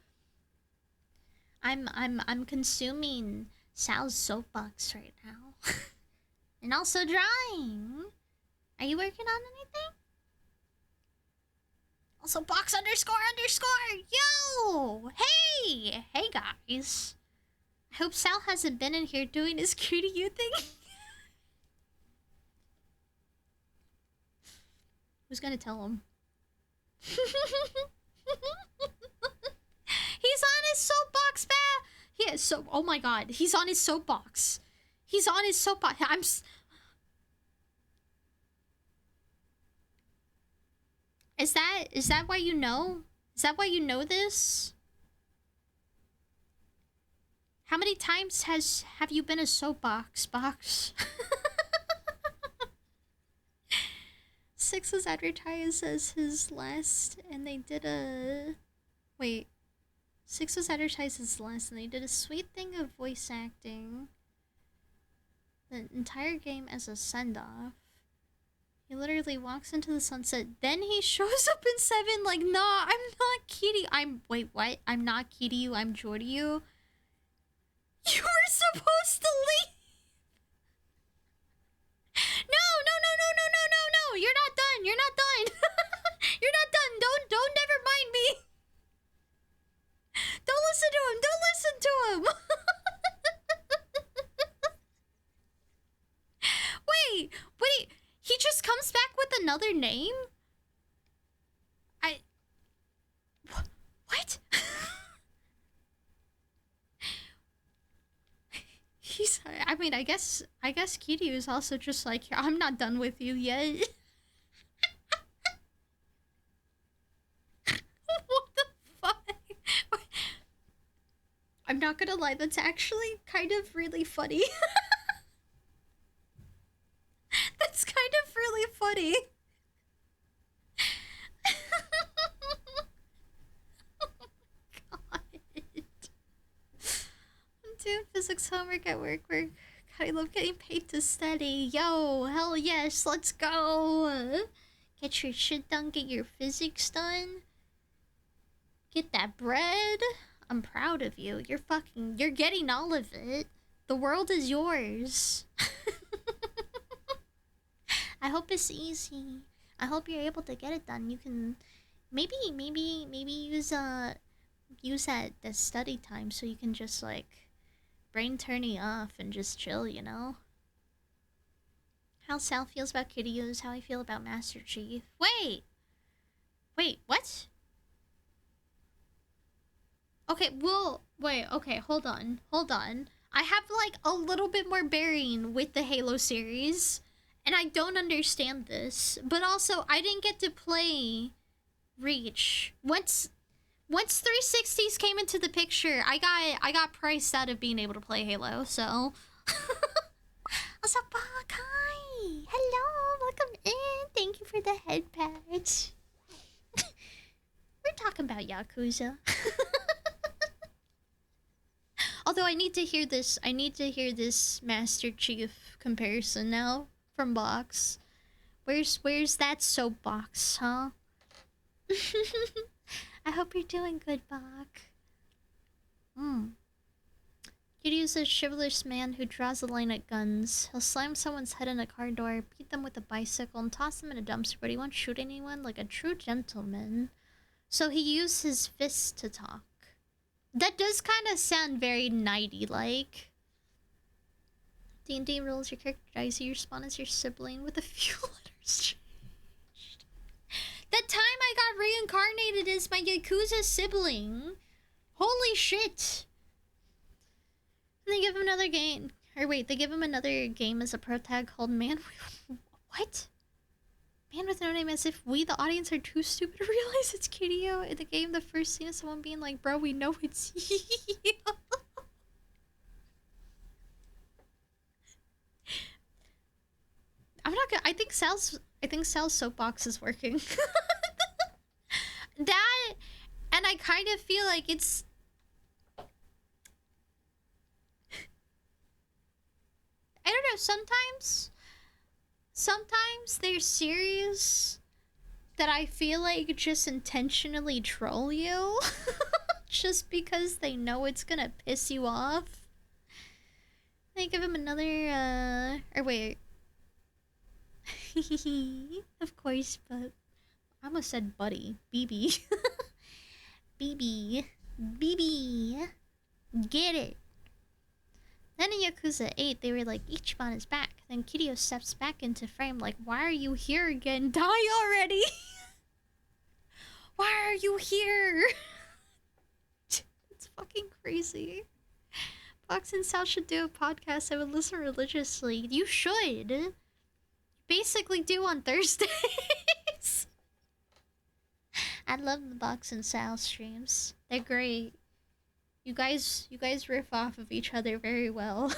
I'm consuming Sal's soapbox right now. And also drawing. Are you working on anything? Also box underscore. Yo! Hey! Hey, guys. I hope Sal hasn't been in here doing his cutie you thing. Who's gonna tell him? He's on his soapbox, man! Yeah, so, oh my god. He's on his soapbox. He's on his soapbox. Is that why you know? Is that why you know this? How many times have you been a soapbox box? 6 was advertised as his last, and they did a... Wait. 6 was advertised as last, and they did a sweet thing of voice acting the entire game as a send-off. He literally walks into the sunset, then he shows up in 7 like, nah, I'm not Kiryu. Wait, what? I'm not Kiryu, I'm Joryu. You were supposed to leave! No, you're not done, you're not done. You're not done, don't never mind me. Don't listen to him, Wait, he just comes back with another name? What? I guess Kiryu is also just like, I'm not done with you yet. What the fuck? I'm not gonna lie, that's actually kind of really funny. That's kind of really funny. Oh my god. I'm doing physics homework at work. God, I love getting paid to study. Yo, hell yes, let's go. Get your shit done, get your physics done. Get that bread. I'm proud of you. You're getting all of it. The world is yours. I hope it's easy. I hope you're able to get it done. You can maybe use that the study time so you can just like brain turning off and just chill, you know? How Sal feels about Kiryu is how I feel about Master Chief. Wait, what? Okay, hold on. I have like a little bit more bearing with the Halo series, and I don't understand this. But also, I didn't get to play Reach. Once 360s came into the picture, I got priced out of being able to play Halo, so... What's up, Bok? Hi! Hello! Welcome in! Thank you for the head patch. We're talking about Yakuza. Although I need to hear this Master Chief comparison now from Box. Where's that soapbox, huh? I hope you're doing good, Bach. Kiryu's a chivalrous man who draws a line at guns. He'll slam someone's head in a car door, beat them with a bicycle, and toss them in a dumpster, but he won't shoot anyone like a true gentleman. So he used his fists to talk. That does kind of sound very knighty-like. D&D rules, your character dies, you respawn as your sibling with a few letters changed. That time I got reincarnated as my Yakuza sibling. Holy shit. And they give him another game. Or wait, they give him another game as a pro tag called Man... What? Man with no name, as if we, the audience, are too stupid to realize it's Kiryu. In the game, the first scene is someone being like, bro, we know it's you. I'm not gonna... I think Sal's soapbox is working. That... And I kind of feel like it's... I don't know, sometimes there's series that I feel like just intentionally troll you. Just because they know it's gonna piss you off. They give him another, or wait. Of course, but I almost said buddy. BB. BB. Get it. Then in Yakuza 8, they were like, Ichiban is back. Then Kiryu steps back into frame like, why are you here again? Die already! Why are you here? It's fucking crazy. Fox and Sal should do a podcast. I would listen religiously. You should. You basically do on Thursdays. I love the Box and Sal streams. They're great. You guys riff off of each other very well.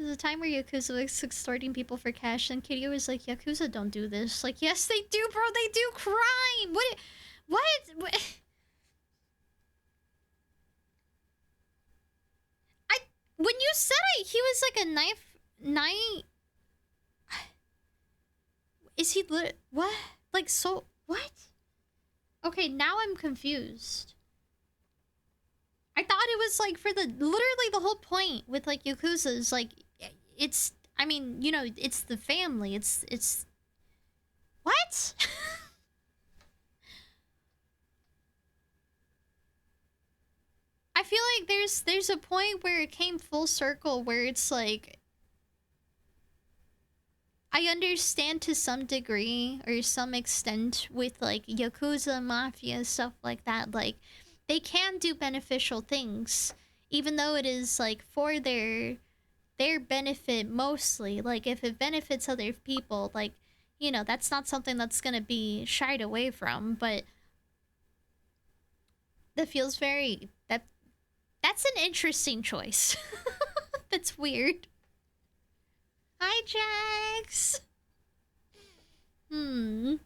was a time where Yakuza was extorting people for cash, and Kitty was like, Yakuza don't do this. Like, yes, they do, bro. They do crime. What? When you said he was like a knife. Is he what? Like, so what? Okay, now I'm confused. I thought it was like for literally the whole point with like Yakuza is like it's, I mean, you know, it's the family. It's what? I feel like there's a point where it came full circle where it's like I understand to some degree or some extent with like Yakuza, Mafia, stuff like that, like they can do beneficial things even though it is like for their benefit mostly. Like if it benefits other people, like, you know, that's not something that's gonna be shied away from, but that feels very that's an interesting choice. That's weird. Hi, Jax. Real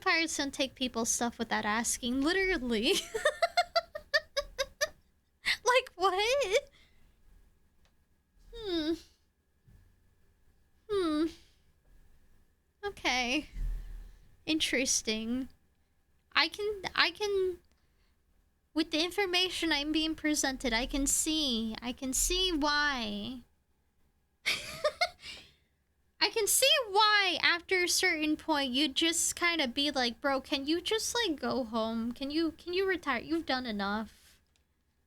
pirates don't take people's stuff without asking. Literally. Like, what? Okay. Interesting. I can... With the information I'm being presented, I can see why. I can see why after a certain point you'd just kind of be like, bro, can you just like go home? Can you retire? You've done enough.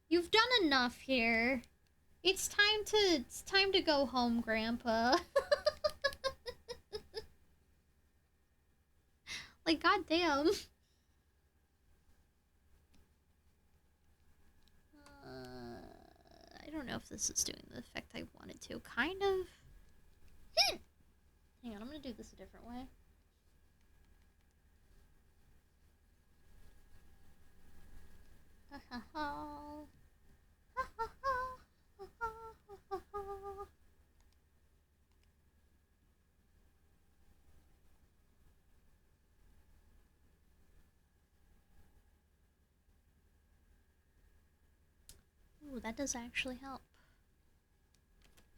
You've done enough here. It's time to go home, Grandpa. Like, goddamn. I don't know if this is doing the effect I wanted to. Kind of. Hang on, I'm gonna do this a different way. Ooh, that does actually help.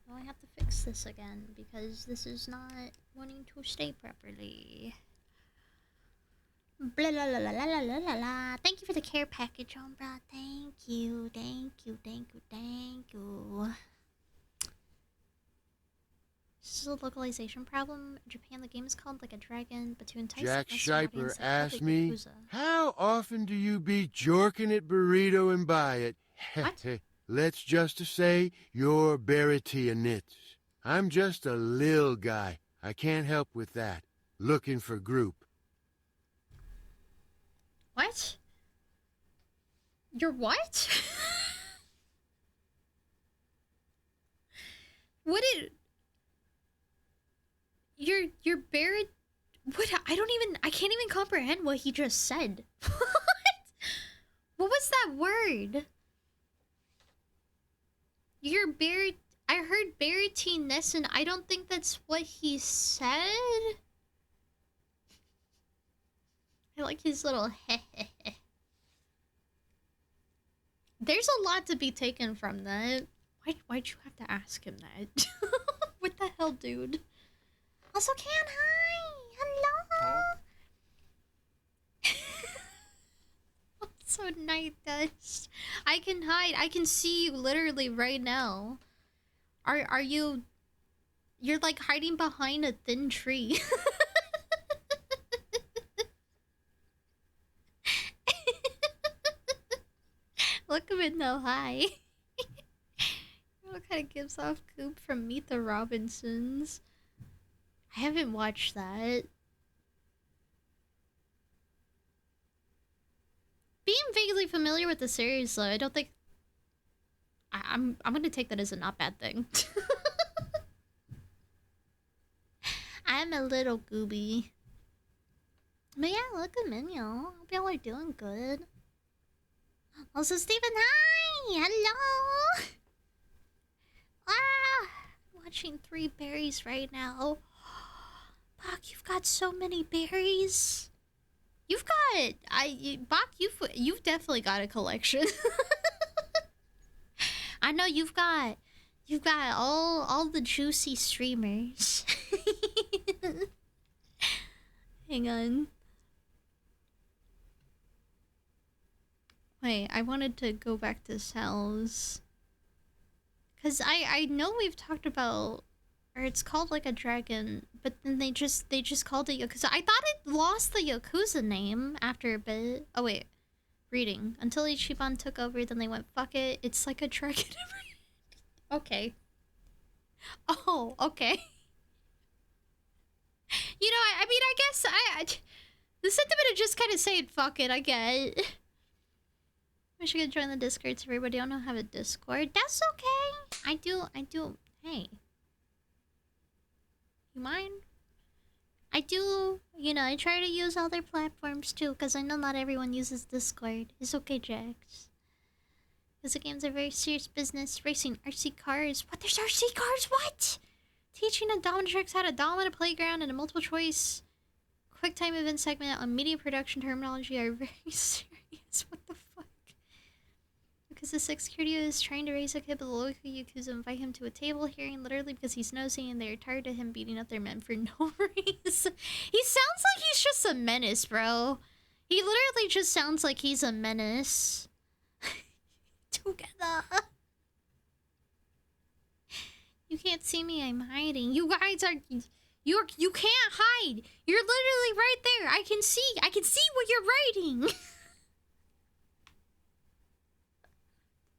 Well, I have to fix this again because this is not wanting to stay properly. Blah, la, la, la, la, la, la, la. Thank you for the care package, Umbra. Thank you, thank you, thank you, thank you. This is a localization problem. In Japan, the game is called like a dragon, but to entice Jack the Western Shiper audience, asked like me, Yakuza. how often do you be jorking at Burrito and buy it? What? Let's just say you're Baratia Nits. I'm just a lil guy. I can't help with that. Looking for group. What? You're what? What did... You're buried... What? I can't even comprehend what he just said. What? What was that word? You're buried... I heard Baratiness, and I don't think that's what he said. I like his little heh. There's a lot to be taken from that. Why'd you have to ask him that? What the hell, dude? Also, can hi! Hello! So night dust. I can hide. I can see you literally right now. Are you... You're like hiding behind a thin tree. Look him in the eye. What kind of gives off Coop from Meet the Robinsons? I haven't watched that. Being vaguely familiar with the series, though, I don't think... I'm gonna take that as a not bad thing. I'm a little gooby. But yeah, look at Minyo. Hope y'all are doing good. Also, Stephen, hi! Hello! Ah! watching 3 berries right now. Bach, you've got so many berries. You've got Bach, you've definitely got a collection. I know you've got all the juicy streamers. Hang on. Wait, I wanted to go back to cells. Cause I know we've talked about, or it's called like a dragon, but then they just called it Yakuza. I thought it lost the Yakuza name after a bit. Oh wait, reading. Until Ichiban took over, then they went fuck it. It's like a dragon. Okay. Oh, okay. You know, I mean, I guess the sentiment of just kind of saying fuck it, I get. Wish I could join the Discord so everybody. I don't have a Discord. That's okay. I do. Hey. You mind? I do, you know, I try to use other platforms too, because I know not everyone uses Discord. It's okay, Jax. Because the games are very serious business. Racing RC cars. What? There's RC cars? What? Teaching a dominatrix how to dominate a playground and a multiple choice quick time event segment on media production terminology are very serious. What the fuck? Because the security is trying to raise a kid, but the local Yakuza invite him to a table hearing literally because he's nosy and they're tired of him beating up their men for no reason. He sounds like he's just a menace, bro. He literally just sounds like he's a menace. Together. You can't see me, I'm hiding. You guys are... You can't hide. You're literally right there. I can see what you're writing.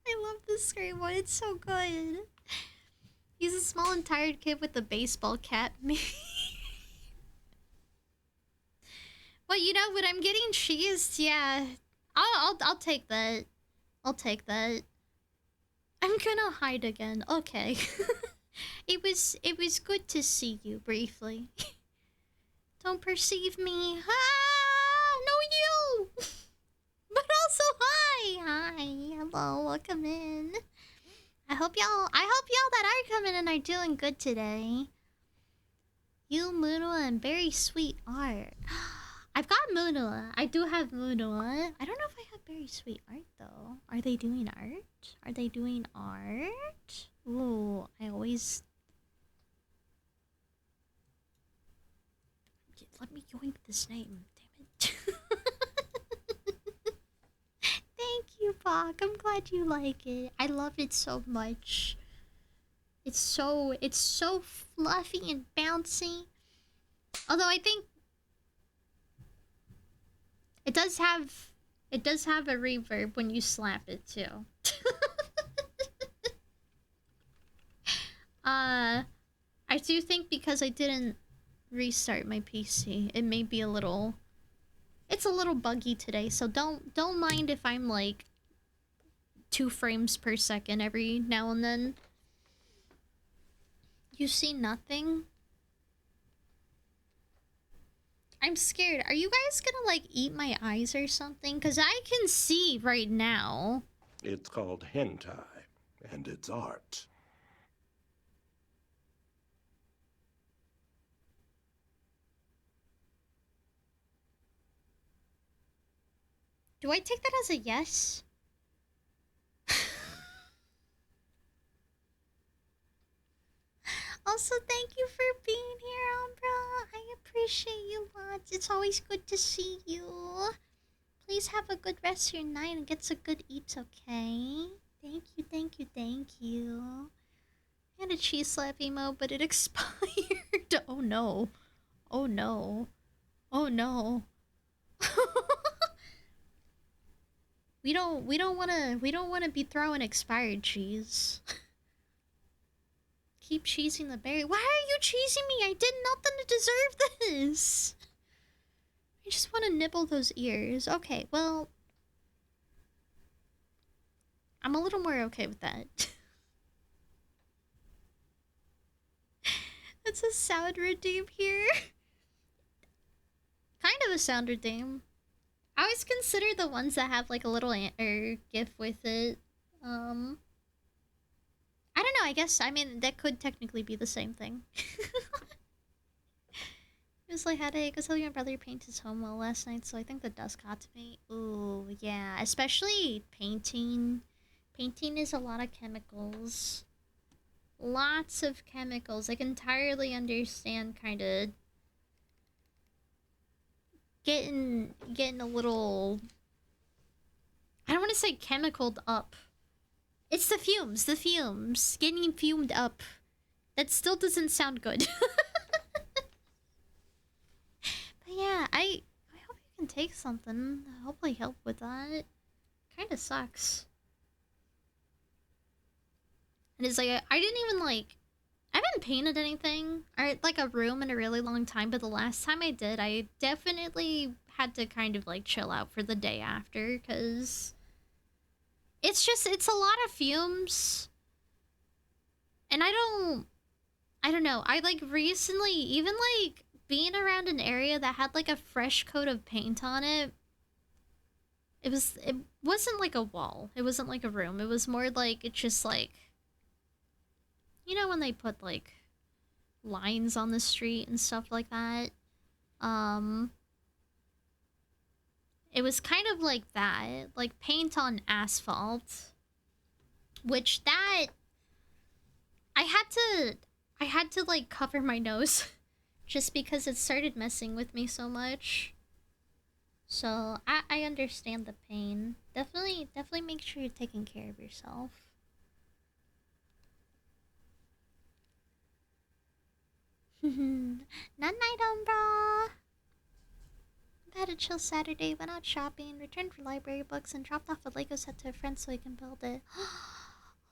I love this screen one. It's so good. He's a small and tired kid with a baseball cap. Well, you know, when I'm getting cheesed, yeah. I'll take that. I'll take that. I'm gonna hide again. Okay. It was good to see you briefly. Don't perceive me. Ah, no you. But also hi. Hello, welcome in. I hope y'all that are coming in are doing good today. You, Munua, and very sweet art. I've got Munua. I do have Munua. I don't know if I have very sweet art though. Are they doing art? Are they doing art? Ooh, I always... Let me yoink this name. Damn it. Thank you, Bach. I'm glad you like it. I love it so much. It's so fluffy and bouncy. Although I think it does have a reverb when you slap it too. I do think because I didn't restart my PC, it may be it's a little buggy today, so don't mind if I'm like 2 frames per second every now and then. You see nothing? I'm scared. Are you guys gonna like eat my eyes or something? Cause I can see right now. It's called hentai, and it's art. Do I take that as a yes? Also, thank you for being here, Umbra. I appreciate you lots. It's always good to see you. Please have a good rest of your night and get some good eats, okay? Thank you, thank you, thank you. I had a cheese slap emo, but it expired. Oh no. Oh no. Oh no. We don't wanna be throwing expired cheese. Keep cheesing the berry. Why are you cheesing me? I did nothing to deserve this. I just want to nibble those ears. Okay, well, I'm a little more okay with that. That's a sound redeem here. Kind of a sound redeem. I always consider the ones that have like a little antler gif with it. I don't know. I guess, I mean, that could technically be the same thing. It was like headache. I was telling my brother paint his home well last night, so I think the dust got to me. Ooh, yeah. Especially painting. Painting is a lot of chemicals. Lots of chemicals. I can entirely understand kind of getting a little, I don't want to say chemicaled up. It's the fumes. Getting fumed up. That still doesn't sound good. But yeah, I hope you can take something. Hopefully help with that. Kinda sucks. And it's like, I didn't even like, I haven't painted anything or like a room in a really long time, but the last time I did, I definitely had to kind of like chill out for the day after, because it's a lot of fumes. And I don't know, I like recently, even like being around an area that had like a fresh coat of paint on it, it wasn't like a wall, it wasn't like a room, it was more like, it's just like, you know when they put like lines on the street and stuff like that? It was kind of like that, like paint on asphalt, which that I had to like cover my nose just because it started messing with me so much. So I understand the pain. Definitely make sure you're taking care of yourself. Night night, Umbra. I've had a chill Saturday, went out shopping, returned for library books, and dropped off a Lego set to a friend so he can build it.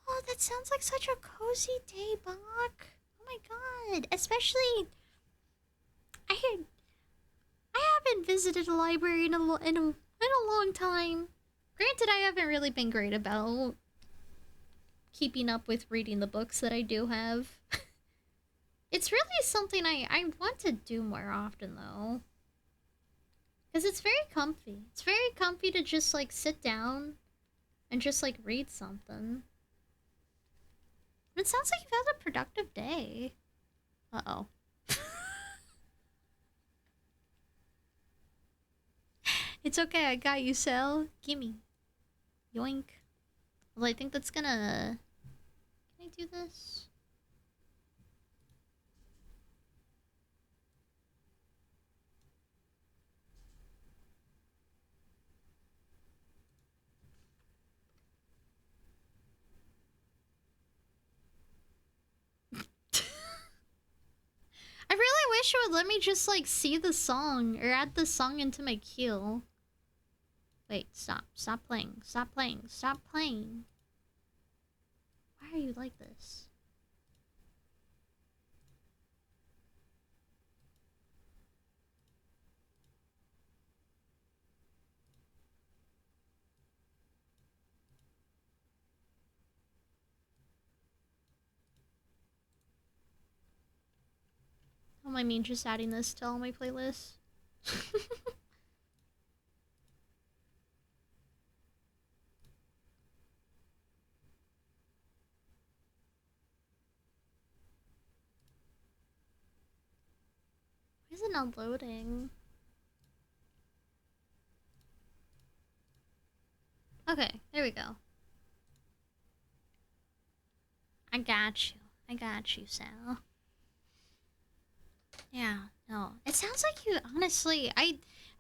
Oh, that sounds like such a cozy day, Bach. Oh my god. Especially, I haven't visited a library in a long time. Granted, I haven't really been great about keeping up with reading the books that I do have. It's really something I want to do more often, though. Because it's very comfy. It's very comfy to just, like, sit down and just, like, read something. It sounds like you've had a productive day. Uh-oh. It's okay, I got you, Sel. Gimme. Yoink. Well, I think that's gonna... Can I do this? I really wish it would let me just, like, see the song or add the song into my queue. Wait, stop. Stop playing. Stop playing. Stop playing. Why are you like this? Oh, I mean, just adding this to all my playlists. Why is it not loading? Okay, there we go. I got you. I got you, Sal. Yeah, no. It sounds like you, honestly,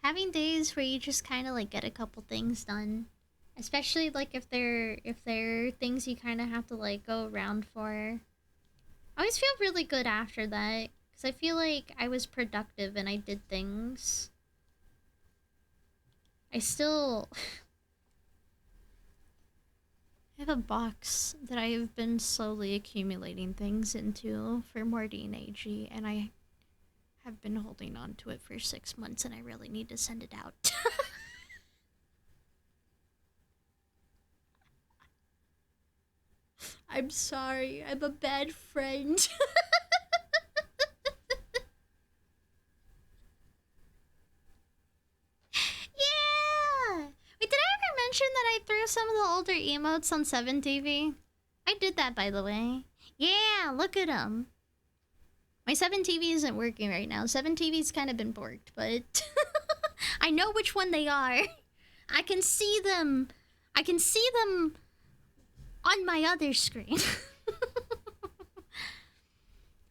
having days where you just kind of like get a couple things done. Especially like if they're things you kind of have to like go around for. I always feel really good after that. Because I feel like I was productive and I did things. I still... I have a box that I have been slowly accumulating things into for Morty and AG, and I have been holding on to it for 6 months, and I really need to send it out. I'm sorry, I'm a bad friend. Yeah! Wait, did I ever mention that I threw some of the older emotes on 7TV? I did that, by the way. Yeah, look at them. My 7TV isn't working right now. 7TV's kind of been borked, but I know which one they are. I can see them. I can see them on my other screen.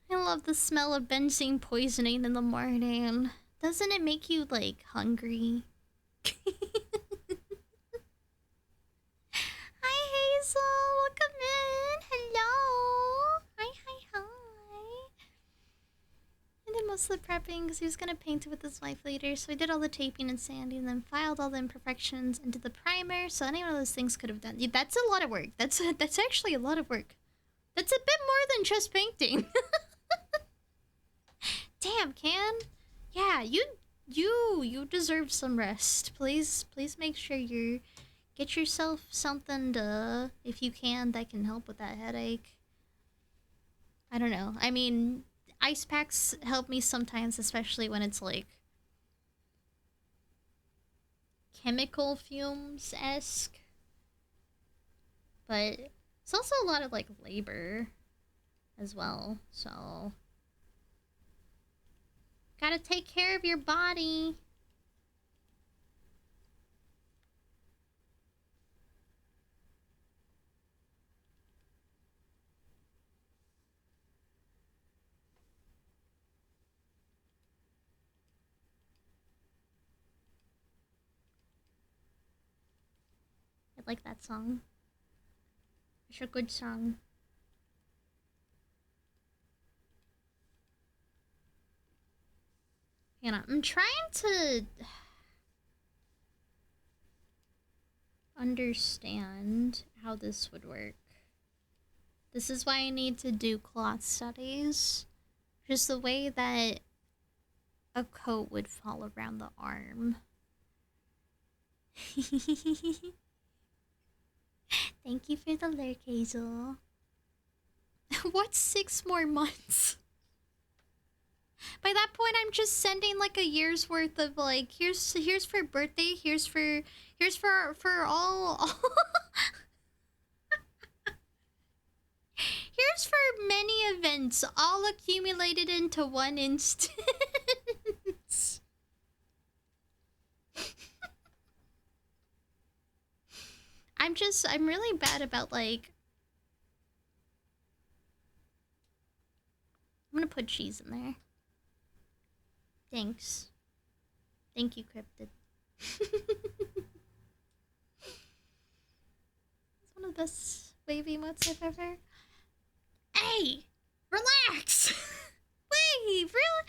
I love the smell of benzene poisoning in the morning. Doesn't it make you, like, hungry? Hi, Hazel. Welcome in. Hello. Hi, hi, hi. I did most of the prepping because he was going to paint it with his wife later. So I did all the taping and sanding and then filed all the imperfections into the primer. So any one of those things could have done. Yeah, that's a lot of work. That's actually a lot of work. That's a bit more than just painting. Damn, Can. Yeah, you deserve some rest. Please make sure you get yourself something to, if you can, that can help with that headache. I don't know. I mean, ice packs help me sometimes, especially when it's like chemical fumes-esque. But it's also a lot of like labor as well, so gotta take care of your body. I like that song. It's a good song. And I'm trying to understand how this would work. This is why I need to do cloth studies. Just the way that a coat would fall around the arm. Thank you for the lurk, Hazel. What's 6 more months? By that point, I'm just sending like a year's worth of like, here's for birthday, here's for all here's for many events, all accumulated into one instance. I'm really bad about like, I'm gonna put cheese in there. Thanks. Thank you, Cryptid. It's one of the best wave emotes I've ever... Hey! Relax! Wave! Really?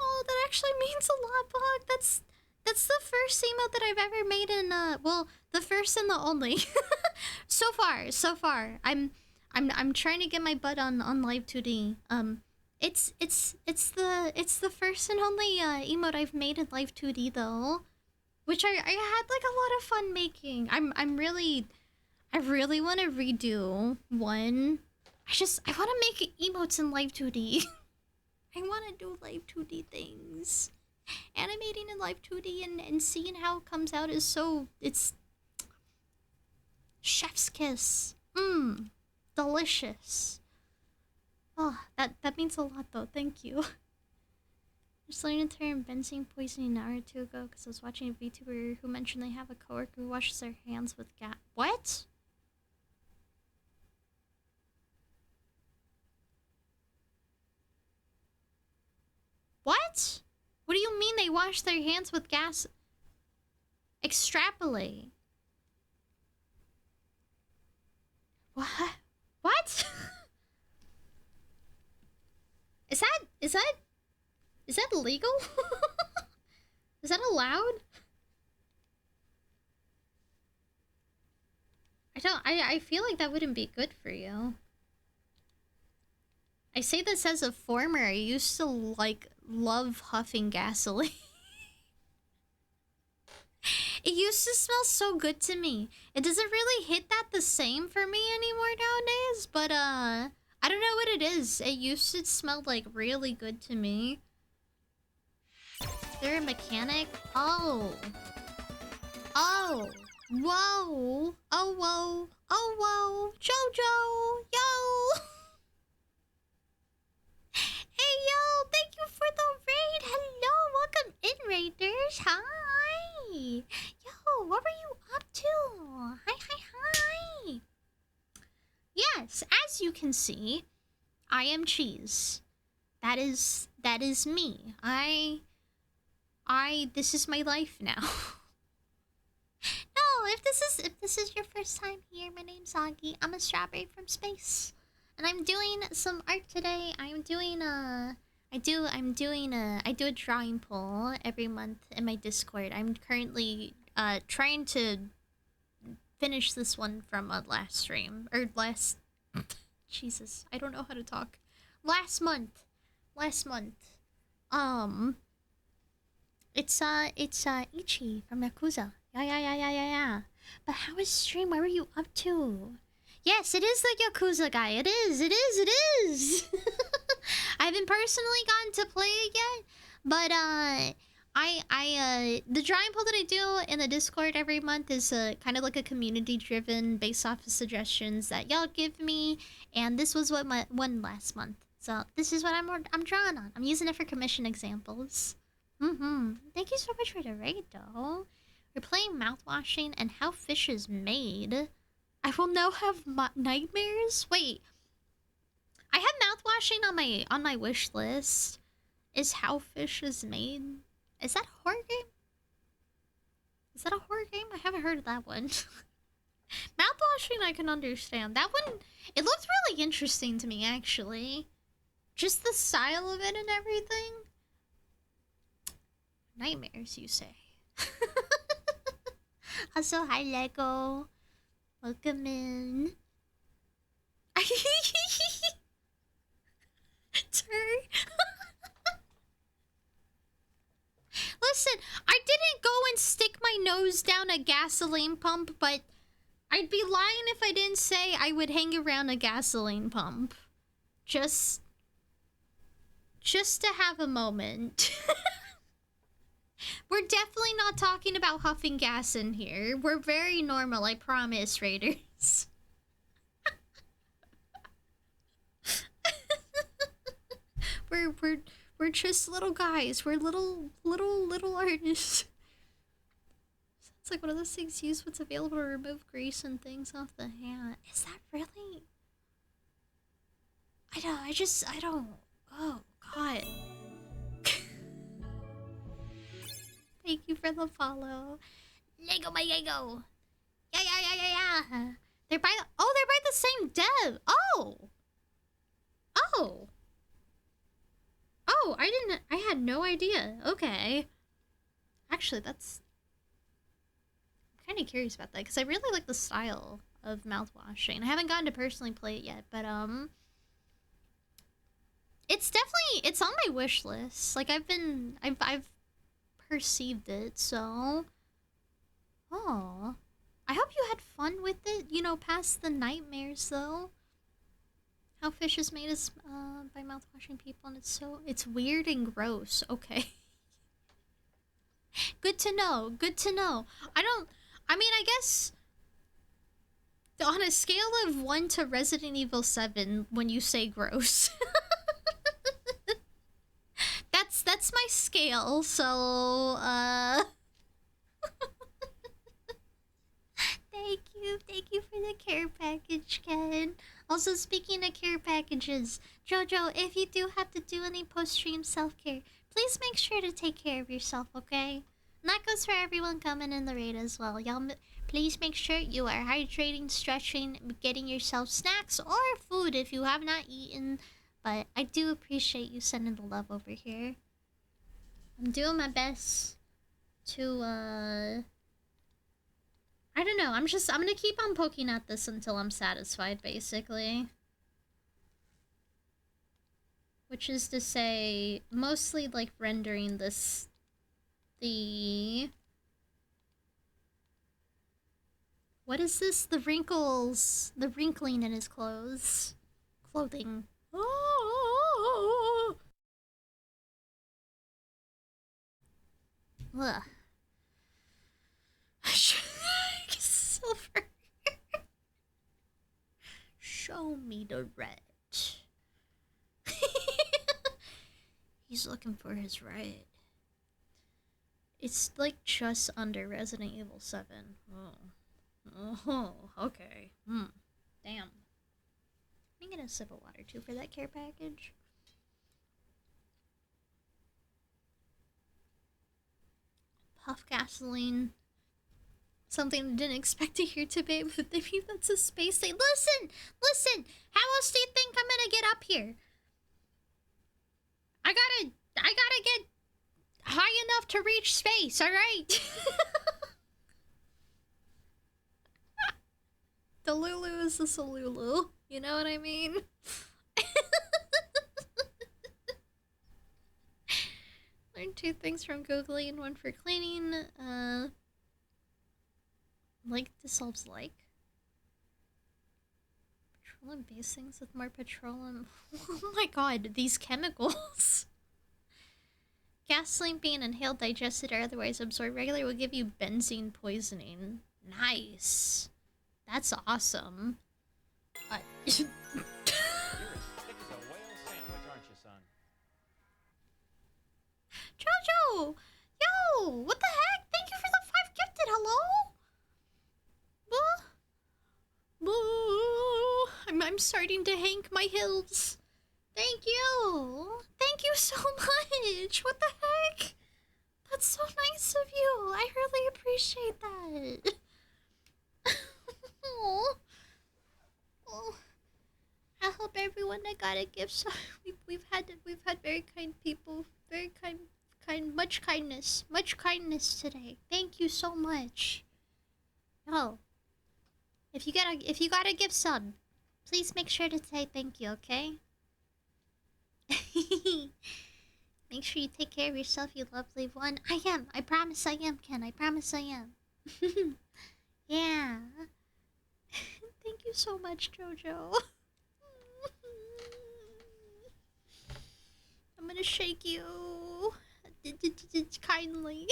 Oh, that actually means a lot, Bog. That's the first emote that I've ever made in, well, the first and the only. So far. I'm trying to get my butt on Live 2D. It's the first and only emote I've made in Live 2D though, which I had like a lot of fun making. I really want to redo one. I want to make emotes in Live 2D. I want to do Live 2D things. Animating in Live 2D and seeing how it comes out is so, it's chef's kiss. Delicious. Oh, that means a lot though, thank you. Just learning to turn benzene poisoning an hour or two ago because I was watching a VTuber who mentioned they have a coworker who washes their hands with gas. What? What? What do you mean they wash their hands with gas? Extrapolate. What? What? Is that legal? Is that allowed? I feel like that wouldn't be good for you. I say this as a former. I used to like love huffing gasoline. It used to smell so good to me. It doesn't really hit that the same for me anymore nowadays, but I don't know what it is. It used to smell like really good to me. They're a mechanic? Oh. Whoa! Oh whoa! Oh whoa! Jojo! Yo! Hey yo! Thank you for the raid! Hello! Welcome in, raiders! Hi! Yo, what were you up to? Hi, hi, hi! Yes, as you can see, I am Cheese. That is me. This is my life now. No, if this is your first time here, my name's Augie. I'm a strawberry from space, and I'm doing some art today. I do a drawing poll every month in my Discord. I'm currently trying to finish this one from last stream or last. Jesus, I don't know how to talk. Last month. It's Ichi from Yakuza. Yeah. But how is stream? What were you up to? Yes, it is the Yakuza guy. It is. I haven't personally gotten to play it yet, but the drawing poll that I do in the Discord every month is kind of like a community driven based off of suggestions that y'all give me, and this was what my won last month. So this is what I'm drawing on. I'm using it for commission examples. Thank you so much for the raid, though. We're playing mouthwashing and how fish is made. I will now have nightmares. Wait, I have mouthwashing on my wish list. Is how fish is made? Is that a horror game? Is that a horror game? I haven't heard of that one. Mouthwashing I can understand. That one, it looked really interesting to me, actually. Just the style of it and everything. Nightmares, you say? Also, hi Lego. Welcome in. Turn. Listen, I didn't go and stick my nose down a gasoline pump, but I'd be lying if I didn't say I would hang around a gasoline pump. Just to have a moment. We're definitely not talking about huffing gas in here. We're very normal, I promise, raiders. We're just little guys. We're little artists. Sounds like one of those things use what's available to remove grease and things off the hand. Is that really? I don't. Oh, God. Thank you for the follow. Lego my Lego. Yeah. They're by the same dev. Oh, I had no idea. Okay. Actually, I'm kind of curious about that because I really like the style of mouthwashing. I haven't gotten to personally play it yet, but it's on my wish list. Like I've perceived it, so oh, I hope you had fun with it, you know, past the nightmares though. How fish is made is by mouthwashing people, and it's weird and gross. Okay. Good to know. I guess on a scale of 1 to Resident Evil 7, when you say gross. That's my scale, so Thank you for the care package, Ken. Also, speaking of care packages, Jojo, if you do have to do any post-stream self-care, please make sure to take care of yourself, okay? And that goes for everyone coming in the raid as well. Y'all, please make sure you are hydrating, stretching, getting yourself snacks or food if you have not eaten. But I do appreciate you sending the love over here. I'm doing my best to, I don't know, I'm gonna keep on poking at this until I'm satisfied, basically. Which is to say, mostly, like, rendering this... What is this? The wrinkles... The wrinkling in his clothes. Clothing. Oh! Ugh. Show me the red. He's looking for his red. It's like just under Resident Evil 7. Oh, okay. Damn. Let me get a sip of water too for that care package. Puff gasoline. Something I didn't expect to hear today, but maybe that's a space thing. Listen! How else do you think I'm gonna get up here? I gotta get high enough to reach space, alright? The Lulu is the Solulu. You know what I mean? Learned 2 things from Googly and 1 for cleaning. Like dissolves like. Petroleum based things with more petroleum. Oh my god, these chemicals. Gasoline being inhaled, digested, or otherwise absorbed regularly will give you benzene poisoning. Nice. That's awesome. You're as thick as a whale sandwich, aren't you, son? Jojo! Yo! What the heck? Thank you for the 5 gifted. Hello? I'm starting to hank my hills. Thank you. Thank you so much. What the heck? That's so nice of you. I really appreciate that. Oh. I hope everyone that got a gift. So we've had very kind people, very much kindness today. Thank you so much. Oh, if you got a gift sub, please make sure to say thank you, okay? Make sure you take care of yourself, you lovely one. I am. I promise I am, Ken. I promise I am. Yeah. Thank you so much, Jojo. I'm gonna shake you. Kindly.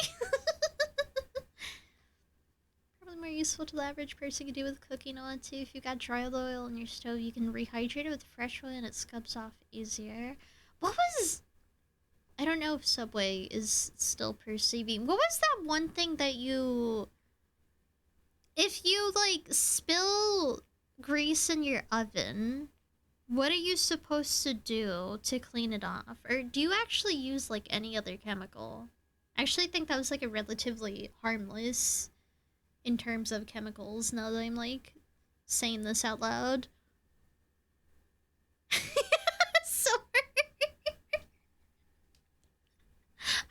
Probably more useful to the average person could do with cooking on too. If you got dry oil on your stove, you can rehydrate it with fresh oil and it scrubs off easier. What was... I don't know if Subway is still perceiving. What was that one thing that you... If you, like, spill grease in your oven, what are you supposed to do to clean it off? Or do you actually use, like, any other chemical? I actually think that was, like, a relatively harmless in terms of chemicals, now that I'm, like, saying this out loud. Sorry.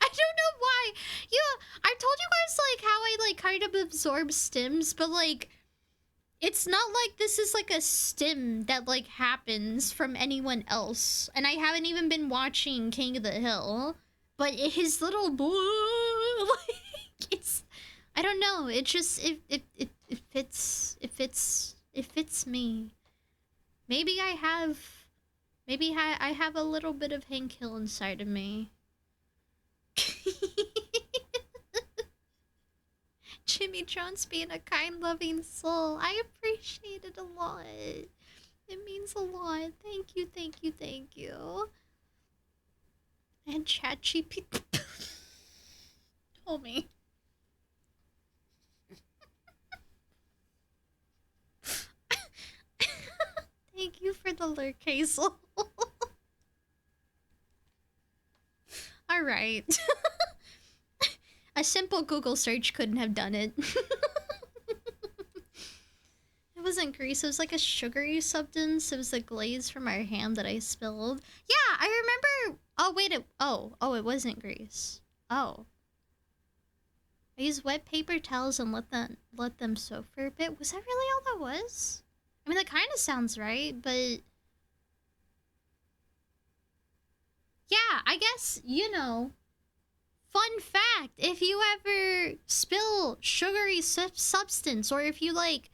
I don't know why. I told you guys, like, how I, like, kind of absorb stims, but, like, it's not like this is, like, a stim that, like, happens from anyone else. And I haven't even been watching King of the Hill. But his little like, it's... I don't know. It just... It fits me. Maybe I have... Maybe I have a little bit of Hank Hill inside of me. Jimmy Jones being a kind, loving soul. I appreciate it a lot. It means a lot. Thank you, thank you, thank you. And ChatGPT told me. Thank you for the lurk, Hazel. Alright. A simple Google search couldn't have done it. It wasn't grease, it was like a sugary substance. It was the glaze from our ham that I spilled. Yeah, I remember... Oh, wait, it wasn't grease. Oh. I used wet paper towels and let them soak for a bit. Was that really all that was? I mean, that kind of sounds right, but... Yeah, I guess, you know... Fun fact, if you ever spill sugary substance, or if you, like,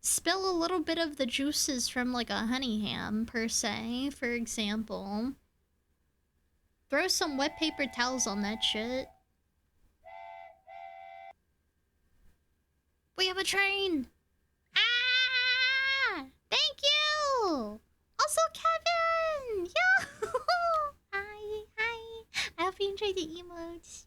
spill a little bit of the juices from, like, a honey ham, per se, for example, throw some wet paper towels on that shit. We have a train! Ah! Thank enjoy the emotes.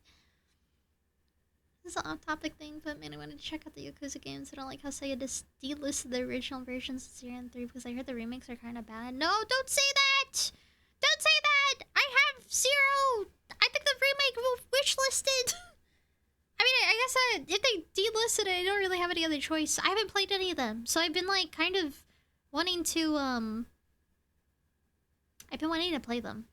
This is an off-topic thing, but man, I wanted to check out the Yakuza games. I don't like how Sega just delisted the original versions of 0 and 3 because I heard the remakes are kind of bad. No, don't say that! Don't say that! I have 0! I think the remake will wishlisted! I mean, I guess if they delisted it, I don't really have any other choice. I haven't played any of them, so I've been like kind of wanting to I've been wanting to play them.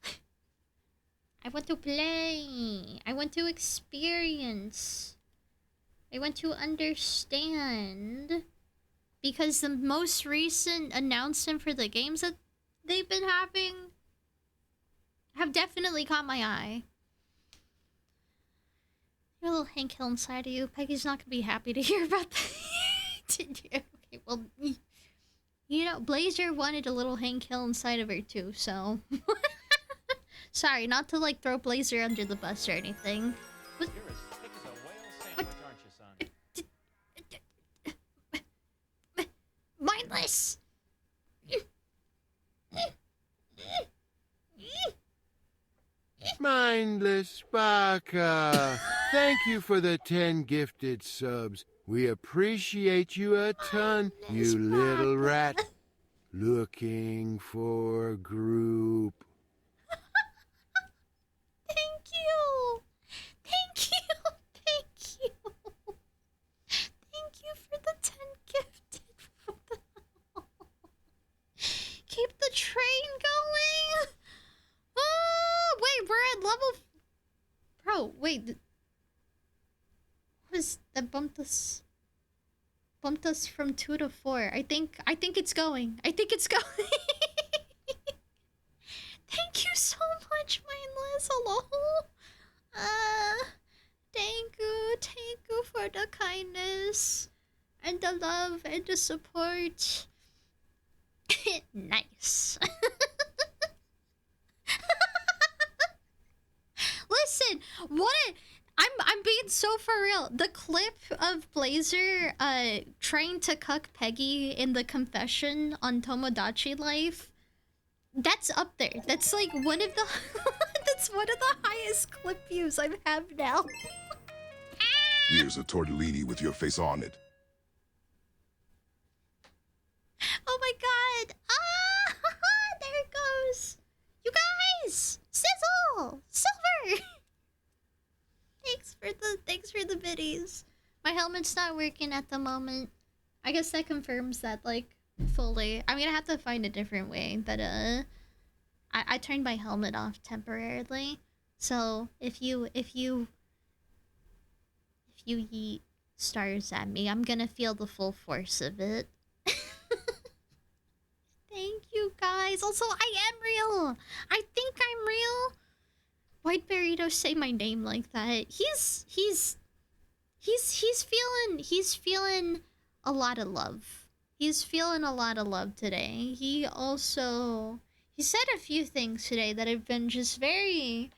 I want to play. I want to experience. I want to understand. Because the most recent announcement for the games that they've been having have definitely caught my eye. Your little Hank Hill inside of you. Peggy's not gonna be happy to hear about that. Okay, well, you know, Blazer wanted a little Hank Hill inside of her too, so... Sorry, not to like throw Blazer under the bus or anything. You're as thick as a whale sandwich, aren't you, son? Mindless! Mindless Baka. Thank you for the 10 gifted subs. We appreciate you a ton, you little rat. Looking for group. Thank you! Thank you! Thank you! Thank you for the 10 gifted. What the hell? Keep the train going! Oh, wait, we're at level... Bro, wait. What is that bumped us? Bumped us from 2 to 4. I think it's going. I think it's going. Thank you so much, Mindless. Hello. Thank you for the kindness and the love and the support. Nice. Listen, I'm being so for real. The clip of Blazer trying to cuck Peggy in the confession on Tomodachi Life, that's up there. That's like one of the that's one of the highest clip views I have now. Here's a tortellini with your face on it. Oh my god. Ah, there it goes. You guys, sizzle, silver. Thanks for the biddies. My helmet's not working at the moment. I guess that confirms that, like, fully. I'm gonna have to find a different way, but I turned my helmet off temporarily. So if you yeet stars at me, I'm gonna feel the full force of it. Thank you guys. Also, I am real. I think I'm real. Why'd Burrito say my name like that? He's feeling a lot of love. He's feeling a lot of love today. He said a few things today that have been just very...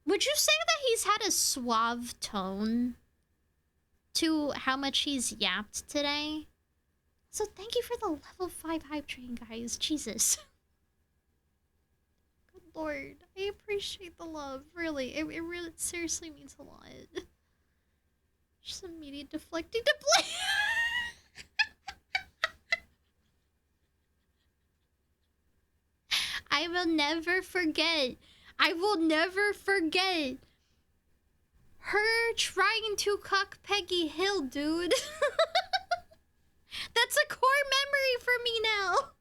Would you say that he's had a suave tone to how much he's yapped today? So thank you for the level 5 hype train, guys. Jesus. Good lord. I appreciate the love. Really. It really seriously means a lot. Just immediate deflecting to play. I will never forget. I will never forget her trying to cuck Peggy Hill, dude. That's a core memory for me now.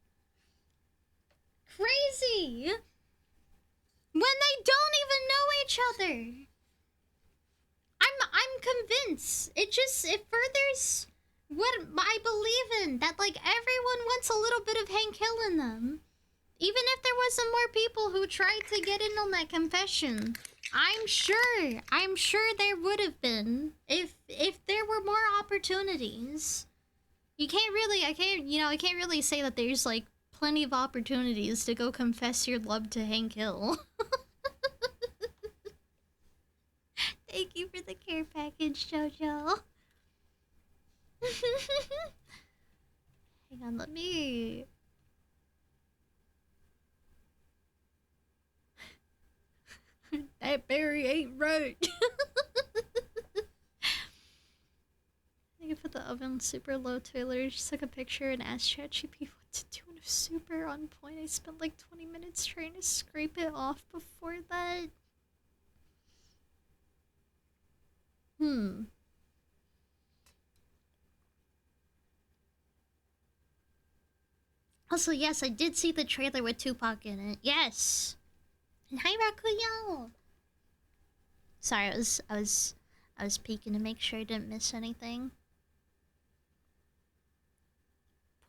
Crazy. When they don't even know each other. I'm convinced. It furthers what I believe in. That, like, everyone wants a little bit of Hank Hill in them. Even if there wasn't more people who tried to get in on that confession. I'm sure there would have been. If there were more opportunities. I can't really say that there's, like, plenty of opportunities to go confess your love to Hank Hill. Thank you for the care package, Jojo. Hang on, let me... That Barry ain't right. I think I put the oven super low to literally just took a picture and asked ChatGPT what to do, and it was super on point. I spent like 20 minutes trying to scrape it off before that. Also, yes, I did see the trailer with Tupac in it. Yes. And hi, Rakuyo. Sorry, I was peeking to make sure I didn't miss anything.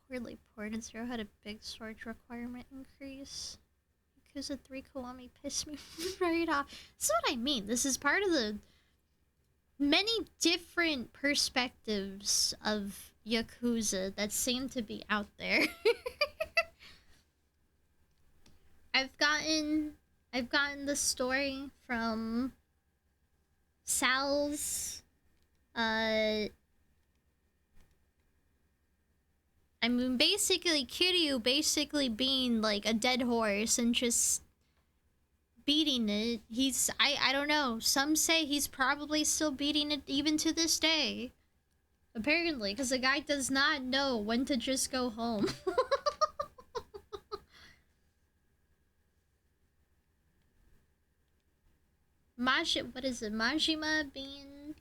Poorly ported Zero had a big storage requirement increase. Yakuza 3 Kiwami pissed me right off. That's what I mean. This is part of the many different perspectives of Yakuza that seem to be out there. I've gotten the story from Sal's I mean, basically, Kiryu basically being like a dead horse and just beating it. I don't know. Some say he's probably still beating it even to this day. Apparently, because the guy does not know when to just go home. What is it? Majima being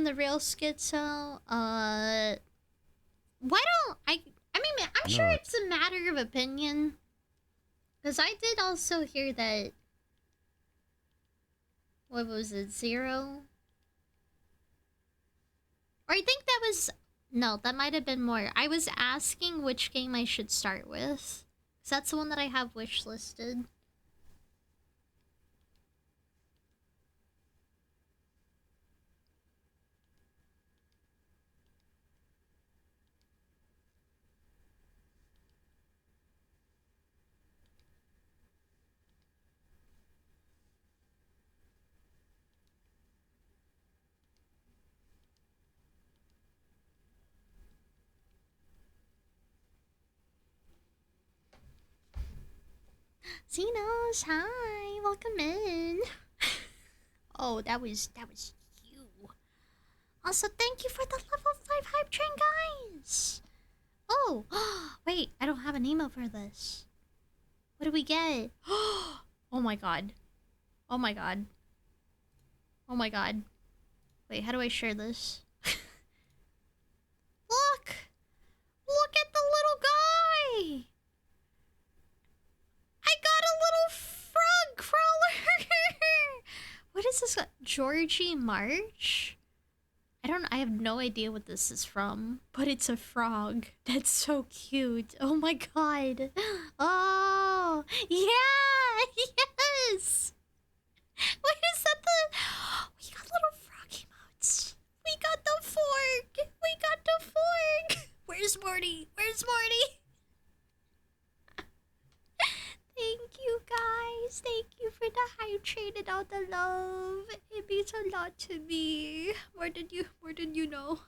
the real schizo? Why don't I mean, I'm sure it's a matter of opinion. Because I did also hear that... What was it? Zero? Or I think that was... No, that might have been more. I was asking which game I should start with. Because that's the one that I have wishlisted. Xenos, hi, welcome in. Oh, that was you. Also, thank you for the level 5 hype train, guys. Oh, wait, I don't have an email for this. What do we get? Oh my god. Oh my god. Oh my god. Wait, how do I share this? Look! Look at the little guy! I got a little frog crawler! What is this? Georgie March? I have no idea what this is from, but it's a frog. That's so cute. Oh my god. Oh, yeah, yes. What is that? We got little frog emotes. We got the fork. We got the fork. Where's Morty? Where's Morty? Thank you, guys. Thank you for the hype train and all the love. It means a lot to me. More than you know.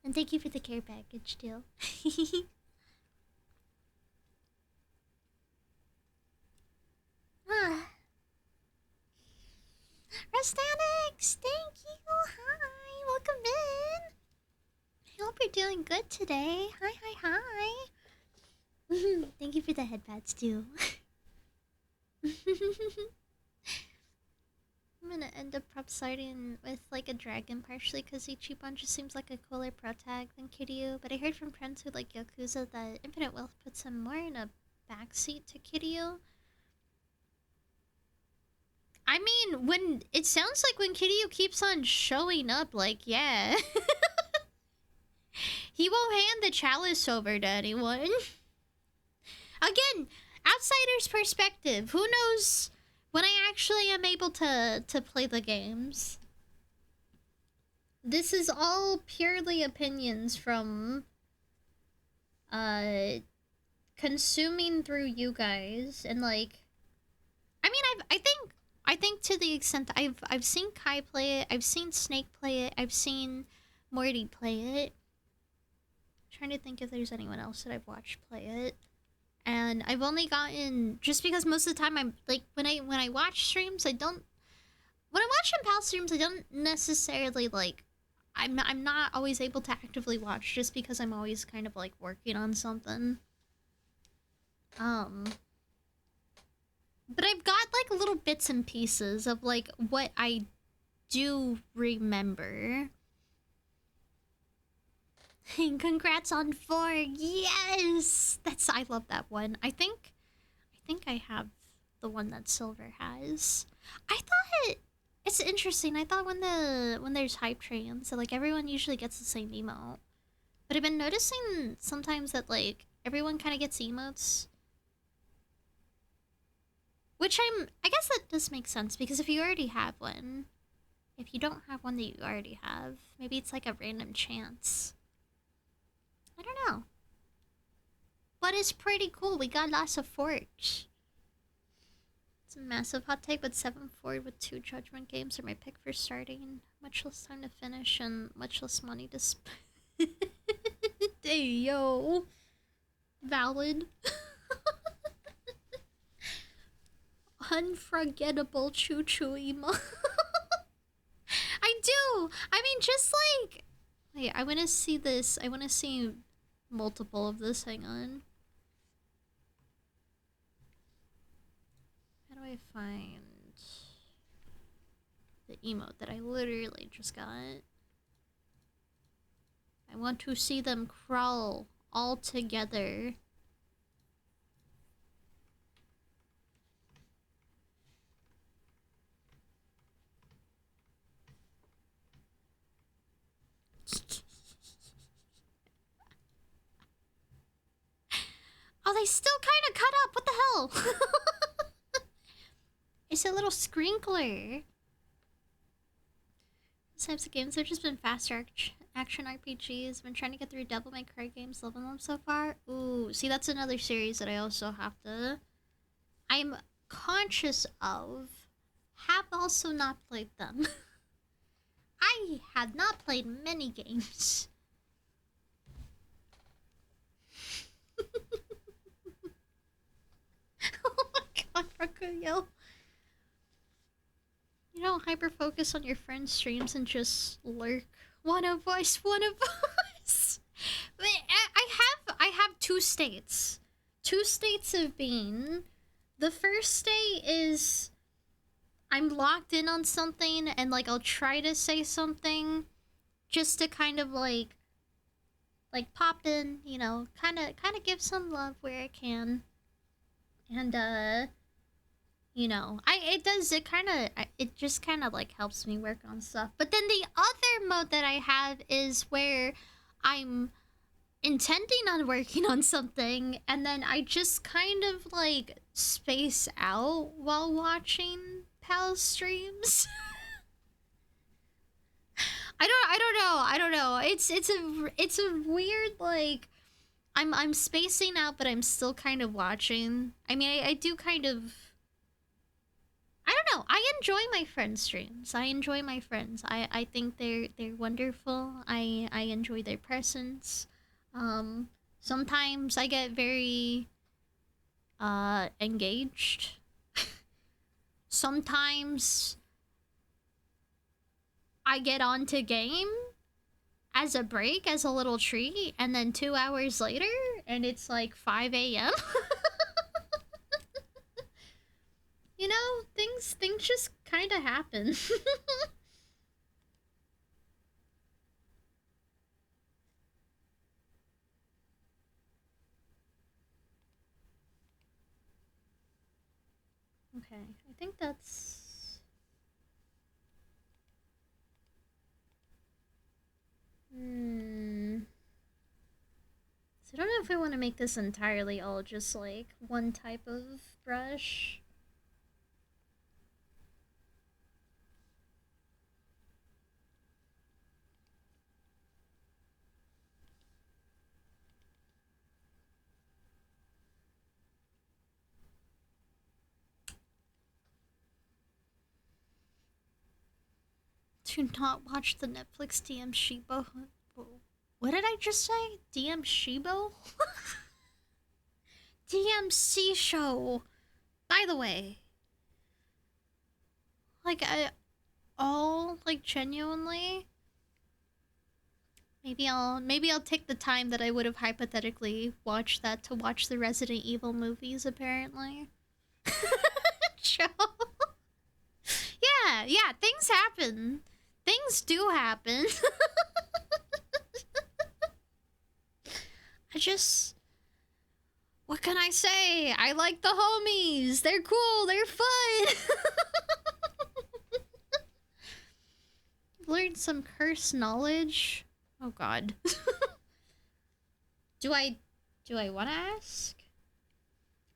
And thank you for the care package, too. Rustanix, thank you. Hi, welcome in. I hope you're doing good today. Hi, hi, hi. Thank you for the headpads too. I'm gonna end up prop starting with like a dragon, partially because Ichiban just seems like a cooler protag than Kiryu. But I heard from friends who like Yakuza that Infinite Wealth puts him more in a backseat to Kiryu. I mean, when it sounds like when Kiryu keeps on showing up, like, yeah. He won't hand the chalice over to anyone. Again, outsider's perspective. Who knows when I actually am able to play the games? This is all purely opinions from consuming through you guys, and like, I mean, I think to the extent that I've seen Kai play it, I've seen Snake play it, I've seen Morty play it. I'm trying to think if there's anyone else that I've watched play it. And I've only gotten, just because most of the time I'm like, when I watch streams, I don't, when I watch Pal streams, I don't necessarily like, I'm not always able to actively watch just because I'm always kind of like working on something. But I've got like little bits and pieces of like what I do remember. Congrats on 4. Yes, I love that one. I think I have the one that Silver has. I thought it's interesting. I thought when there's hype trains, that like everyone usually gets the same emote. But I've been noticing sometimes that like everyone kind of gets emotes. Which I guess that does make sense, because if you already have one, if you don't have one that you already have, maybe it's like a random chance. I don't know. But it's pretty cool. We got lots of forks. It's a massive hot take, but 7-4 with 2 Judgment games are my pick for starting. Much less time to finish and much less money to spend. Hey, yo. Valid. Unforgettable choo-choo emo. I do. I mean, just like... Wait, I want to see this. I want to see multiple of this. Hang on. How do I find the emote that I literally just got? I want to see them crawl all together. Oh, they still kind of cut up. What the hell? It's a little sprinkler. These types of games have just been faster action RPGs. Been trying to get through Devil May Cry games, loving them so far. Ooh, see, that's another series that I also have to... I'm conscious of. Have also not played them. I have not played many games. Oh my god, Rakuyo. You don't hyper focus on your friends' streams and just lurk. One of us, one of us. I have 2 states. 2 states of being. The first state is I'm locked in on something and like I'll try to say something just to kind of like pop in, you know, kind of give some love where I can. And you know, it just kind of like helps me work on stuff. But then the other mode that I have is where I'm intending on working on something and then I just kind of like space out while watching Pal streams. I don't know. It's a weird like I'm spacing out but I'm still kind of watching. I mean, I do kind of, I don't know. I enjoy my friends' streams. I enjoy my friends. I think they're wonderful. I enjoy their presence. Sometimes I get very engaged. Sometimes I get onto game as a break, as a little treat, and then 2 hours later, and it's like 5 a.m. You know, things just kind of happen. Okay, I think that's... So I don't know if I want to make this entirely all just like one type of brush. Do not watch the Netflix DM Shibo. What did I just say? DM Shibo? DMC show. By the way, like like genuinely, maybe I'll take the time that I would have hypothetically watched that to watch the Resident Evil movies. Apparently, show. Yeah, things happen. Things do happen. What can I say? I like the homies. They're cool. They're fun. Learned some curse knowledge. Oh god. Do I want to ask?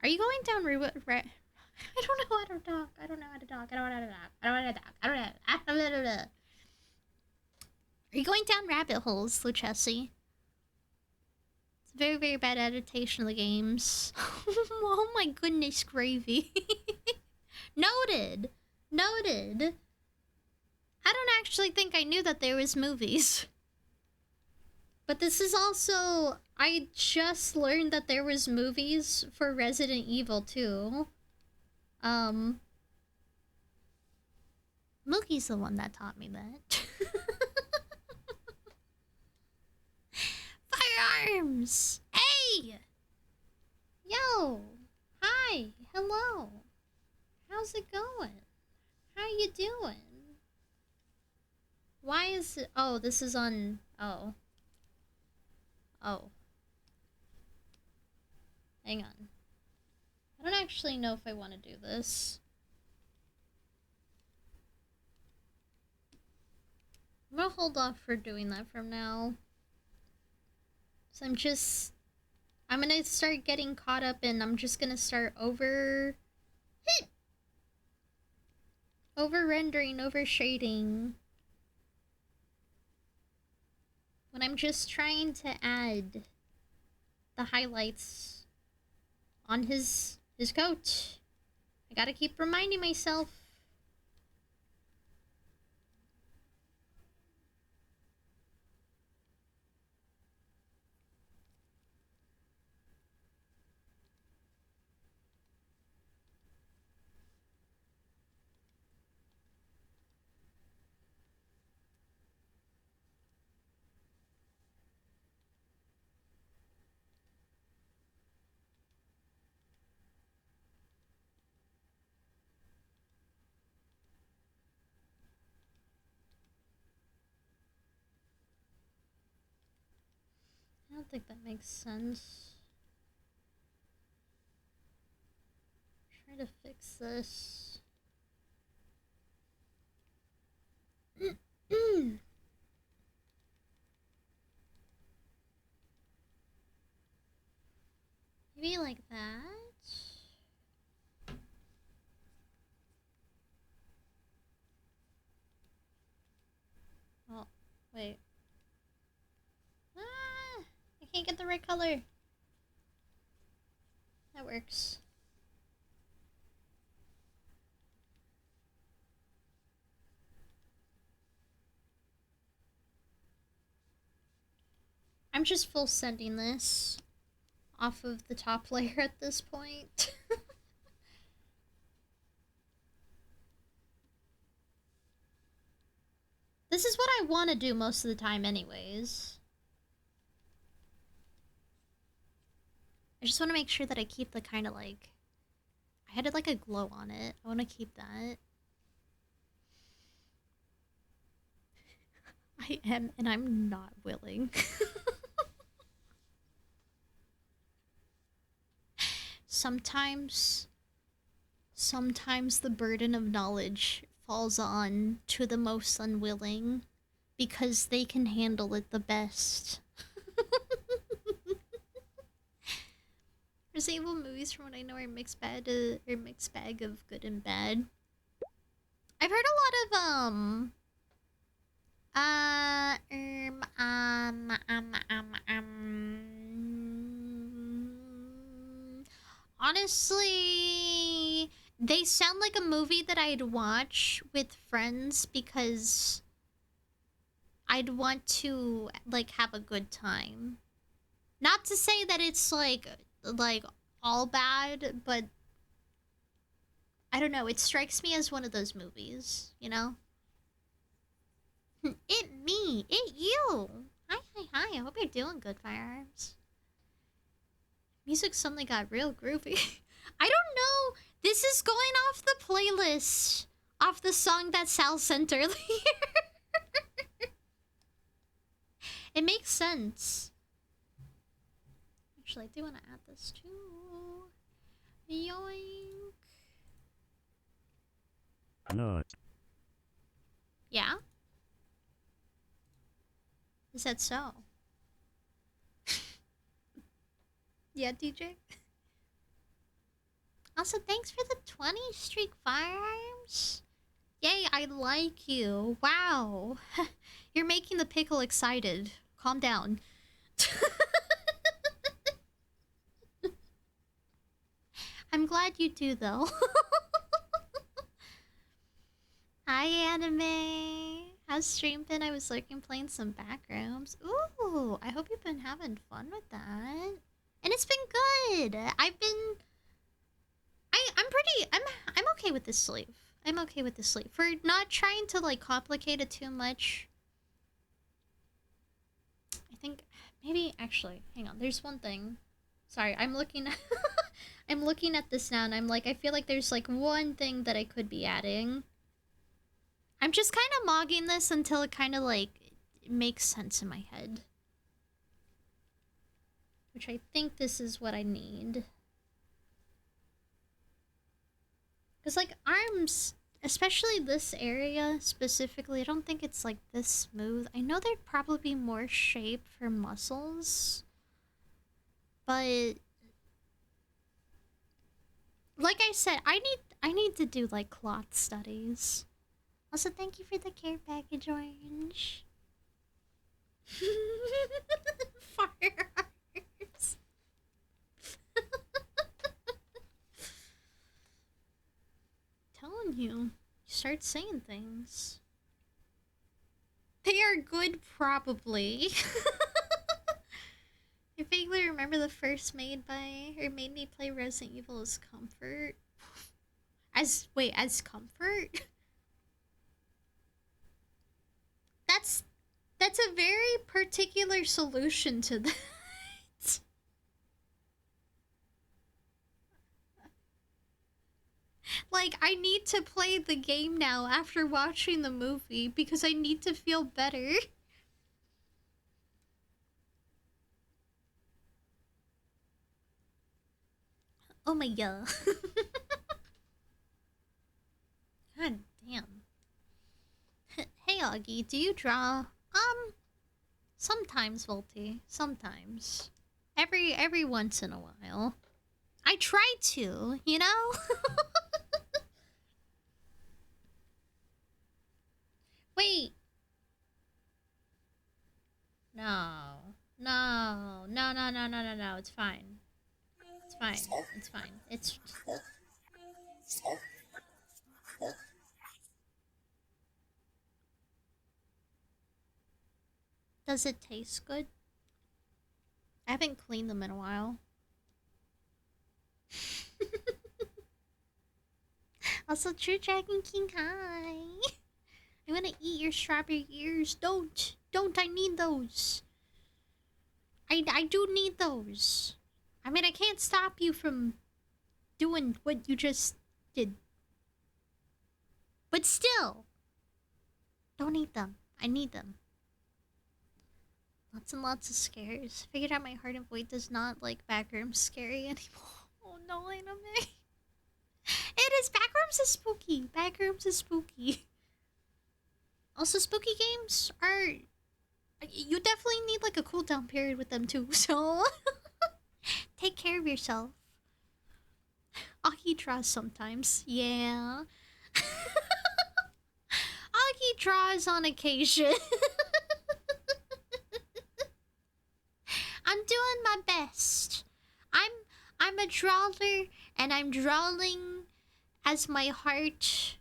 Are you going down I don't know how to talk. I don't know how to talk. I don't know how to talk. I don't know how to talk. I don't know. Are you going down rabbit holes, Luchesi? It's a very, very bad adaptation of the games. Oh my goodness, gravy. Noted. Noted. I don't actually think I knew that there was movies. But this is also... I just learned that there was movies for Resident Evil 2. Mookie's the one that taught me that. Firearms! Hey! Yo! Hi! Hello! How's it going? How you doing? Why is it... Oh, this is on... Oh. Oh. Hang on. I don't actually know if I want to do this. I'm gonna hold off for doing that from now. So I'm gonna start getting caught up and I'm just gonna start over-rendering, over-shading. When I'm just trying to add the highlights on his coat. I gotta keep reminding myself. I don't think that makes sense. Try to fix this. Maybe like that. Oh, wait. I can't get the right color. That works. I'm just full sending this off of the top layer at this point. This is what I want to do most of the time anyways. I just want to make sure that I keep the kind of like... I had like a glow on it. I want to keep that. I am, and I'm not willing. Sometimes the burden of knowledge falls on to the most unwilling because they can handle it the best. Resident Evil movies, from what I know, are mixed bag of good and bad. I've heard a lot of honestly, they sound like a movie that I'd watch with friends because I'd want to like have a good time. Not to say that it's like all bad, but I don't know, it strikes me as one of those movies, you know? It me, it you. Hi, hi, hi. I hope you're doing good, Firearms. Music suddenly got real groovy. I don't know. This is going off the playlist. Off the song that Sal sent earlier. It makes sense. Actually, I do want to add this too. Yoink. No. Yeah? Is that so? Yeah, DJ? Also, thanks for the 20 streak, Firearms. Yay, I like you. Wow. You're making the pickle excited. Calm down. I'm glad you do, though. Hi, Anime. How's stream been? I was lurking playing some backrooms. Ooh, I hope you've been having fun with that. And it's been good. I'm okay with this sleeve. I'm okay with this sleeve. For not trying to like complicate it too much. I think maybe actually, hang on, there's one thing. Sorry, I'm looking at I'm looking at this now and I'm like, I feel like there's like one thing that I could be adding. I'm just kind of mogging this until it kind of like it makes sense in my head. Which I think this is what I need. Because like arms, especially this area specifically, I don't think it's like this smooth. I know there'd probably be more shape for muscles. But like I said, I need to do like cloth studies. Also, thank you for the care package, Orange. Firearms. Telling you, start saying things. They are good, probably. I vaguely remember the first made me play Resident Evil as Comfort. As Comfort? That's a very particular solution to that. Like, I need to play the game now after watching the movie because I need to feel better. Oh my god. God damn. Hey Augie, do you draw? Sometimes, Volty. Sometimes. Every once in a while. I try to, you know? Wait. No. No. No, no, no, no, no, no. It's fine. It's fine. It's fine. It's... Does it taste good? I haven't cleaned them in a while. Also, True Dragon King, hi! I'm gonna eat your strawberry ears. Don't! Don't, I need those. I do need those. I mean, I can't stop you from doing what you just did. But still! Don't eat them. I need them. Lots and lots of scares. Figured out my heart and void does not like backrooms scary anymore. Oh no, anime. It is. Backrooms is spooky. Backrooms is spooky. Also, spooky games are... You definitely need like a cooldown period with them too, so... Take care of yourself. Aki draws sometimes. Yeah. Aki draws on occasion. I'm doing my best. I'm a drawer, and I'm drawing as my heart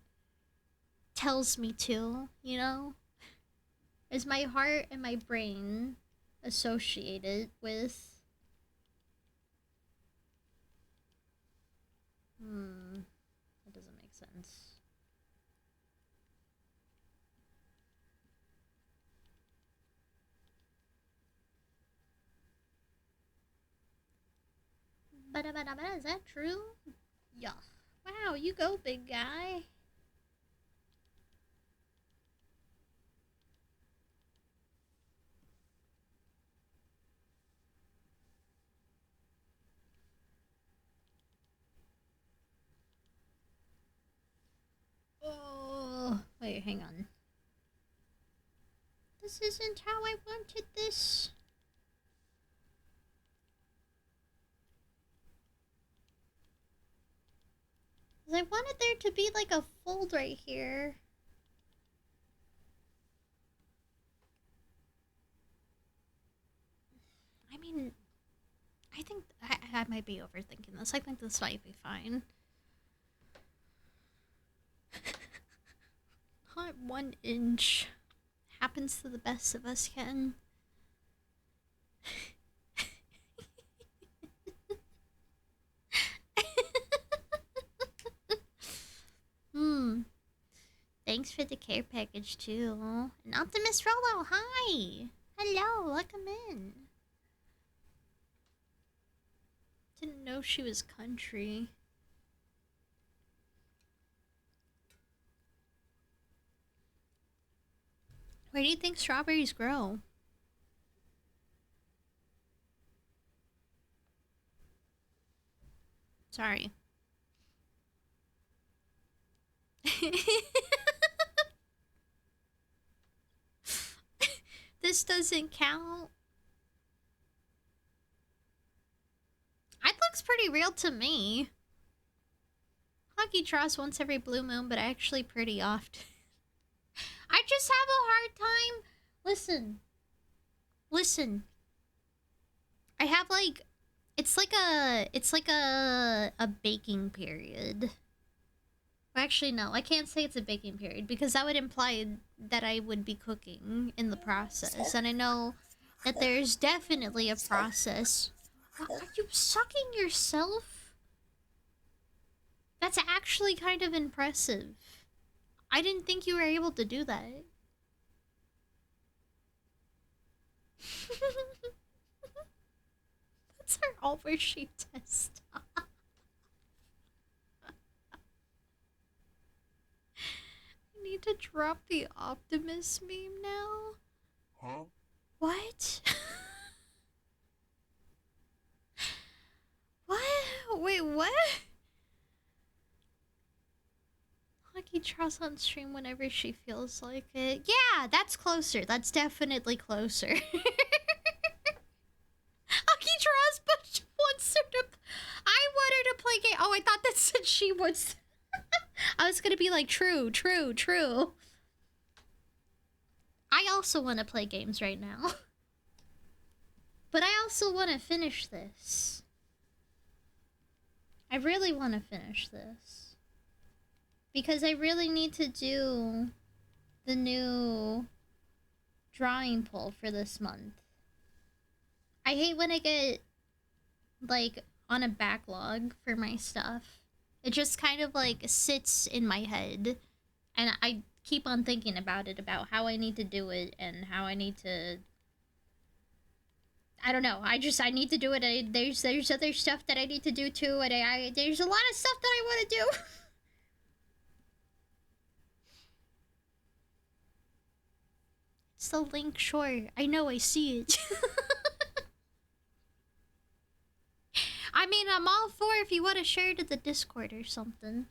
tells me to, you know? As my heart and my brain associated with makes sense. Ba-da-ba-da-ba, is that true? Yeah. Wow, you go, big guy. Oh, wait, hang on. This isn't how I wanted this. I wanted there to be like a fold right here. I mean, I think I might be overthinking this. I think this might be fine. Not 1 inch. Happens to the best of us, Ken. Thanks for the care package too. And Optimus Rolo, hi! Hello, welcome in. Didn't know she was country. Where do you think strawberries grow? Sorry. This doesn't count. It looks pretty real to me. Hockey draws once every blue moon, but actually pretty often. I just have a hard time. Listen. I have like, it's like a baking period. Well, actually, no, I can't say it's a baking period because that would imply that I would be cooking in the process. And I know that there's definitely a process. Are you sucking yourself? That's actually kind of impressive. I didn't think you were able to do that. That's our overshoot test. I need to drop the Optimus meme now. Huh? What? What? Wait, what? Hockey draws on stream whenever she feels like it. Yeah, that's closer. That's definitely closer. Hockey draws, but she wants her to. I want her to play game. Oh, I thought that said she wants. I was gonna be like, true. I also want to play games right now. But I also want to finish this. I really want to finish this. Because I really need to do the new drawing poll for this month. I hate when I get, like, on a backlog for my stuff. It just kind of, like, sits in my head. And I keep on thinking about it, about how I need to do it and how I need to... I don't know. I need to do it. There's other stuff that I need to do too, and there's a lot of stuff that I want to do. It's the link short. I know, I see it. I mean, I'm all for if you want to share to the Discord or something.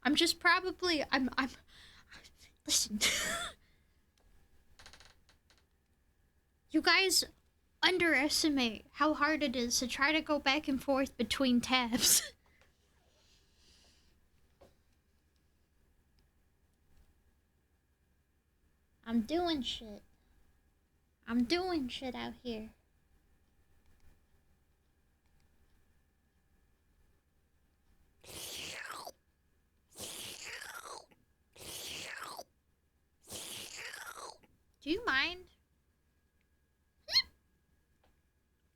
I'm just probably... Listen. You guys underestimate how hard it is to try to go back and forth between tabs. I'm doing shit. I'm doing shit out here. Do you mind?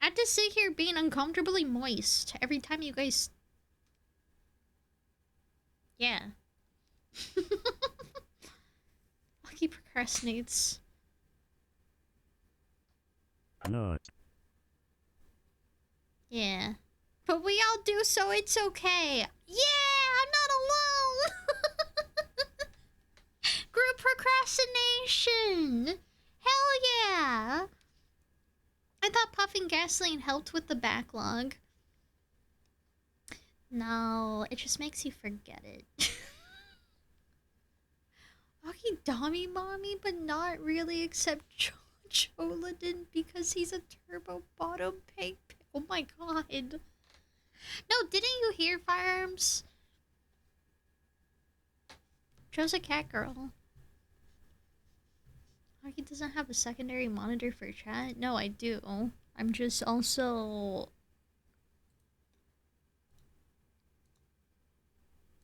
I have to sit here being uncomfortably moist every time you guys... Yeah. Lucky procrastinates. Not. Yeah. But we all do, so it's okay. Yeah, I'm not alone. Group procrastination. Hell yeah. I thought puffing gasoline helped with the backlog. No, it just makes you forget it. Okay, Dommy Mommy, but not really, except Choladin because he's a turbo bottom peg. Oh my god. No, didn't you hear Firearms? Joe's a cat girl. He doesn't have a secondary monitor for chat? No, I do. I'm just also...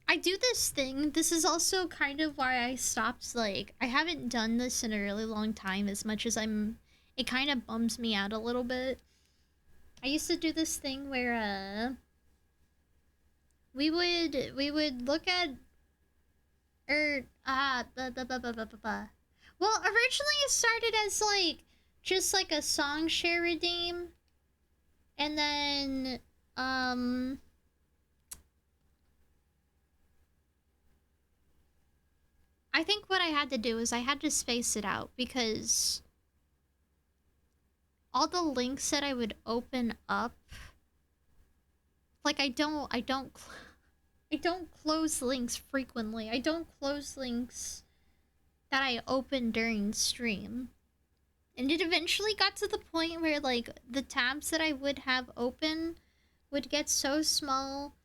I do this thing. This is also kind of why I stopped, like... I haven't done this in a really long time as much as I'm... It kind of bums me out a little bit. I used to do this thing where, we would look at... Well, originally it started as, like, just, like, a song share redeem. And then, I think what I had to do is I had to space it out because all the links that I would open up, like, I don't close links frequently. I don't close links that I open during stream. And it eventually got to the point where, like, the tabs that I would have open would get so small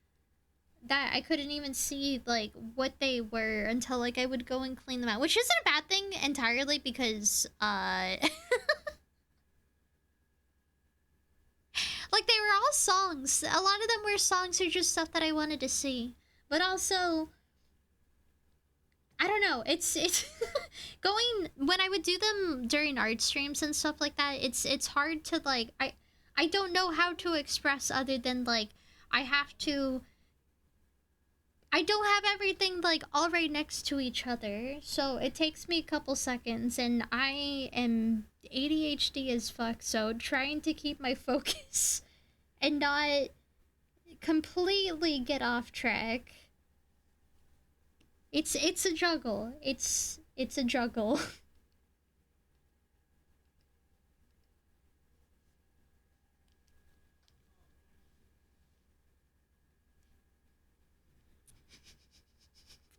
that I couldn't even see, like, what they were until, like, I would go and clean them out. Which isn't a bad thing entirely because, like, they were all songs. A lot of them were songs or just stuff that I wanted to see. But also... I don't know, it's going when I would do them during art streams and stuff like that, it's hard to, like, I don't know how to express other than, like, I don't have everything, like, all right next to each other, so it takes me a couple seconds, and I am ADHD as fuck, so trying to keep my focus and not completely get off track. It's a juggle. It's a juggle.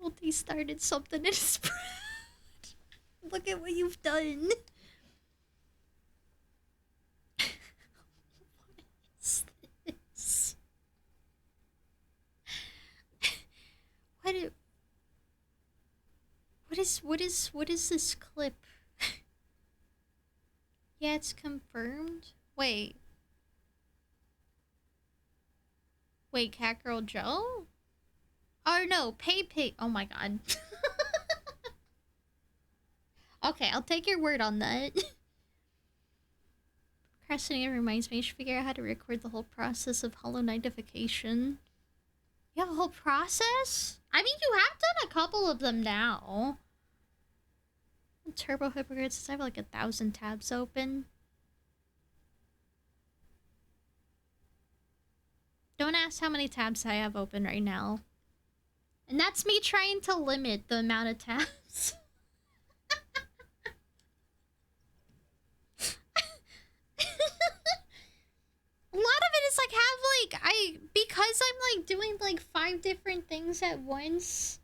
Volty started something in his bread. Look at what you've done. What is this? What is this clip? Yeah, it's confirmed. Wait, Catgirl Joe? Oh no, Pay. Oh my god. Okay, I'll take your word on that. Procrastinating reminds me, you should figure out how to record the whole process of Hollow Knightification. You have a whole process? I mean, you have done a couple of them now. Turbo Hypocrites, I have like 1,000 tabs open. Don't ask how many tabs I have open right now. And that's me trying to limit the amount of tabs. A lot of it is like because I'm like doing like 5 different things at once.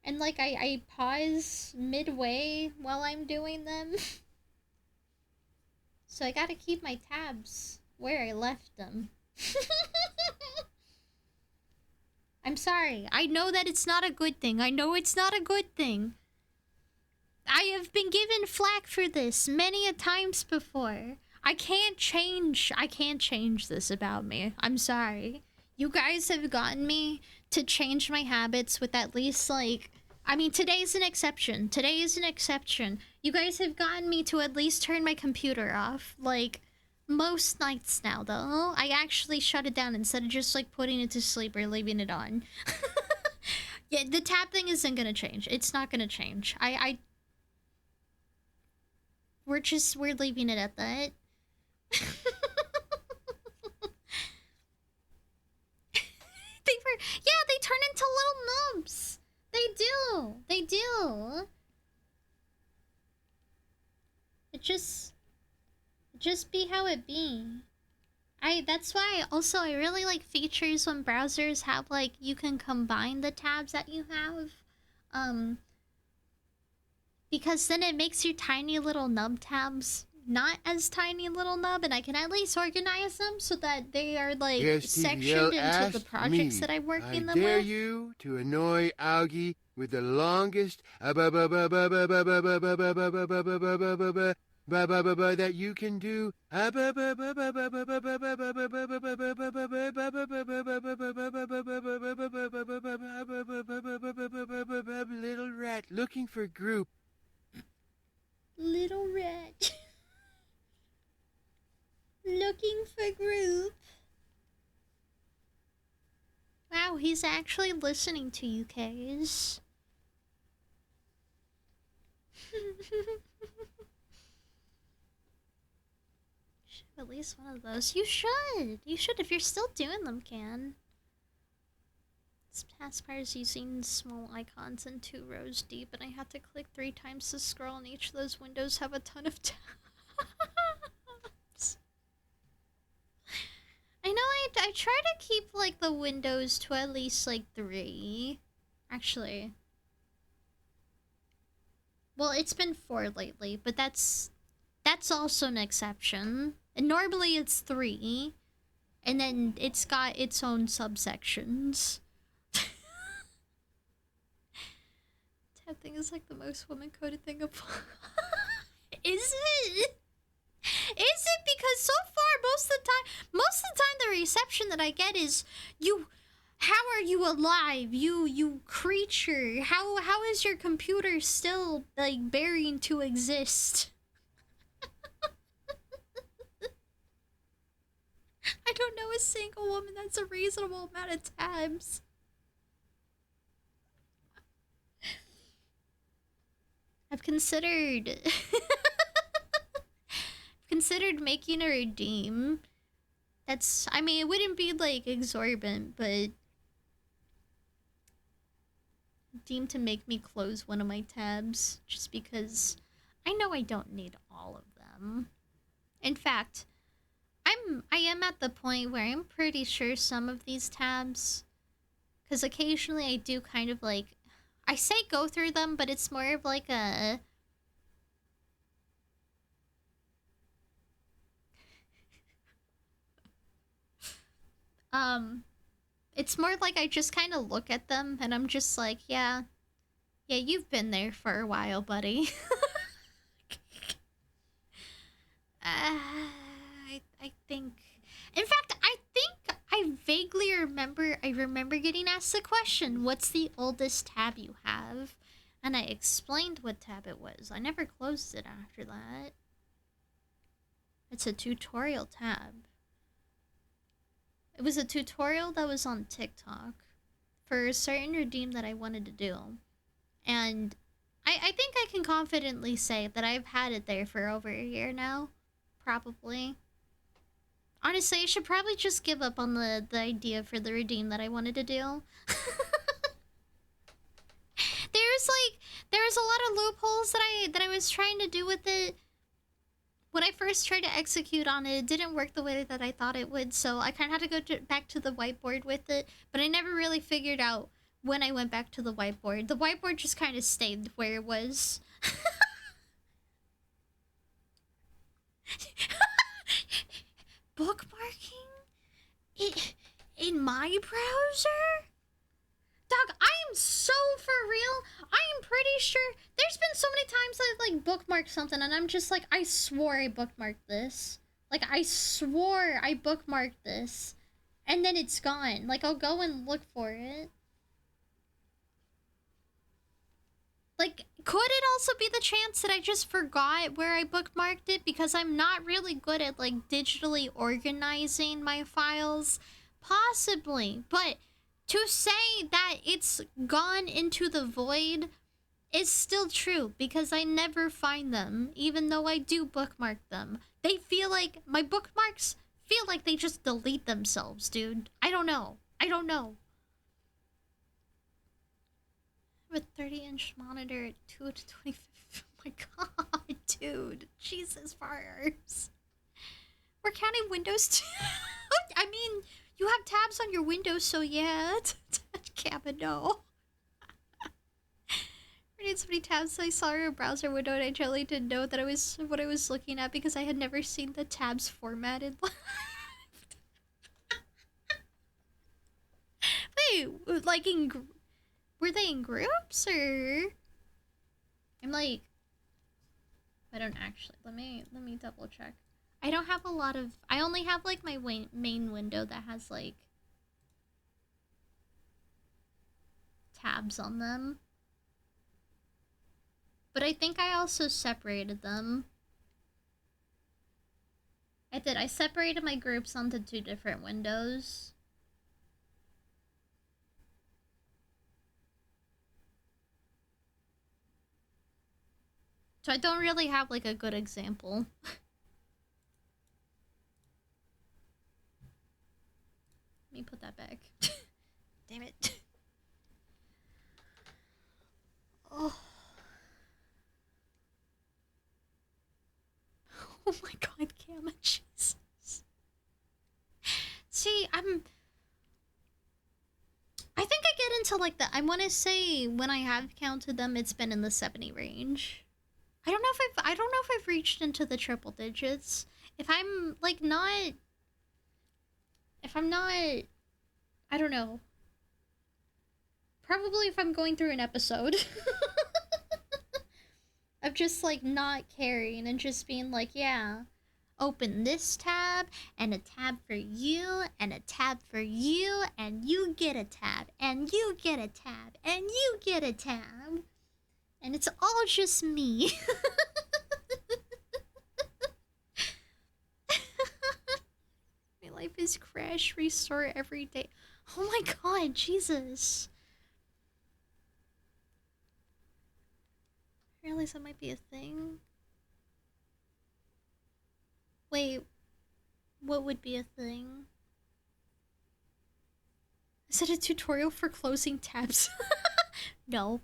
And like I pause midway while I'm doing them. So I gotta keep my tabs where I left them. I'm sorry. I know that it's not a good thing. I know it's not a good thing. I have been given flack for this many a times before. I can't change this about me. I'm sorry. You guys have gotten me to change my habits with at least, like... I mean, today's an exception. Today is an exception. You guys have gotten me to at least turn my computer off. Like, most nights now, though. I actually shut it down instead of just, like, putting it to sleep or leaving it on. Yeah, the tab thing isn't gonna change. It's not gonna change. We're leaving it at that. They turn into little nubs. They do. It just be how it be. That's why also I really like features when browsers have like you can combine the tabs that you have. Because then it makes your tiny little nub tabs not as tiny little nub, and I can at least organize them so that they are like sectioned into the projects that I'm working them I dare with. you to annoy Augie with the longest that you can do. Little rat looking for group. Little rat. Looking for group. Wow, he's actually listening to you, Kays. Should have at least one of those. You should. You should if you're still doing them, Can. This taskbar is using small icons and 2 rows deep, and I had to click 3 times to scroll, and each of those windows have a ton of tabs. I know I try to keep like the windows to at least like 3. Actually. Well, it's been 4 lately, but that's also an exception. And normally it's 3. And then it's got its own subsections. Tab thing is like the most woman-coded thing of Is it? Is it? Because so far, most of the time the reception that I get is, how are you alive? You creature. How is your computer still, like, bearing to exist? I don't know a single woman that's a reasonable amount of tabs. I've considered making a redeem. I mean, it wouldn't be like exorbitant, but redeem to make me close one of my tabs just because I know I don't need all of them. In fact, I am at the point where I'm pretty sure some of these tabs, because occasionally I do kind of like, I say go through them, but it's more of like a it's more like I just kind of look at them and I'm just like, yeah, you've been there for a while, buddy. I think, in fact, I vaguely remember getting asked the question, what's the oldest tab you have? And I explained what tab it was. I never closed it after that. It's a tutorial tab. It was a tutorial that was on TikTok for a certain redeem that I wanted to do. And I think I can confidently say that I've had it there for over a year now. Probably. Honestly, I should probably just give up on the idea for the redeem that I wanted to do. There was a lot of loopholes that I was trying to do with it. When I first tried to execute on it, it didn't work the way that I thought it would, so I kind of had to go back to the whiteboard with it, but I never really figured out when I went back to the whiteboard. The whiteboard just kind of stayed where it was. Bookmarking? In my browser? Dog, I am so for real. I am pretty sure there's been so many times I've like bookmarked something and I'm just like, I swore I bookmarked this. Like, I swore I bookmarked this. And then it's gone. Like, I'll go and look for it. Like, could it also be the chance that I just forgot where I bookmarked it? Because I'm not really good at, like, digitally organizing my files. Possibly. But to say that it's gone into the void is still true because I never find them, even though I do bookmark them. They feel like my bookmarks feel like they just delete themselves, dude. I don't know. I don't know. With 30-inch monitor at 2 to 25. Oh my god, dude. Jesus fires. We're counting Windows too. I mean, you have tabs on your Windows, so yeah. Cabin, no. I need so many tabs. I saw your browser window and I generally didn't know that what I was looking at because I had never seen the tabs formatted. Wait, like were they in groups or? I'm like, I don't actually. Let me double check. I don't have a lot of. I only have like my main window that has like tabs on them. But I think I also separated them. I did. I separated my groups onto 2 different windows. So I don't really have like a good example. Let me put that back. Damn it. Oh. Oh my god, Gamma, Jesus. See, I think I get into like the, I want to say when I have counted them, it's been in the 70 range. I don't know if I've reached into the triple digits. If I'm like not, I don't know. Probably if I'm going through an episode. Of just like not caring and just being like, yeah, open this tab and a tab for you and a tab for you and you get a tab and you get a tab and you get a tab. And it's all just me. My life is crash, restore every day. Oh my god, Jesus. I realize that might be a thing. Wait, what would be a thing? Is it a tutorial for closing tabs? No.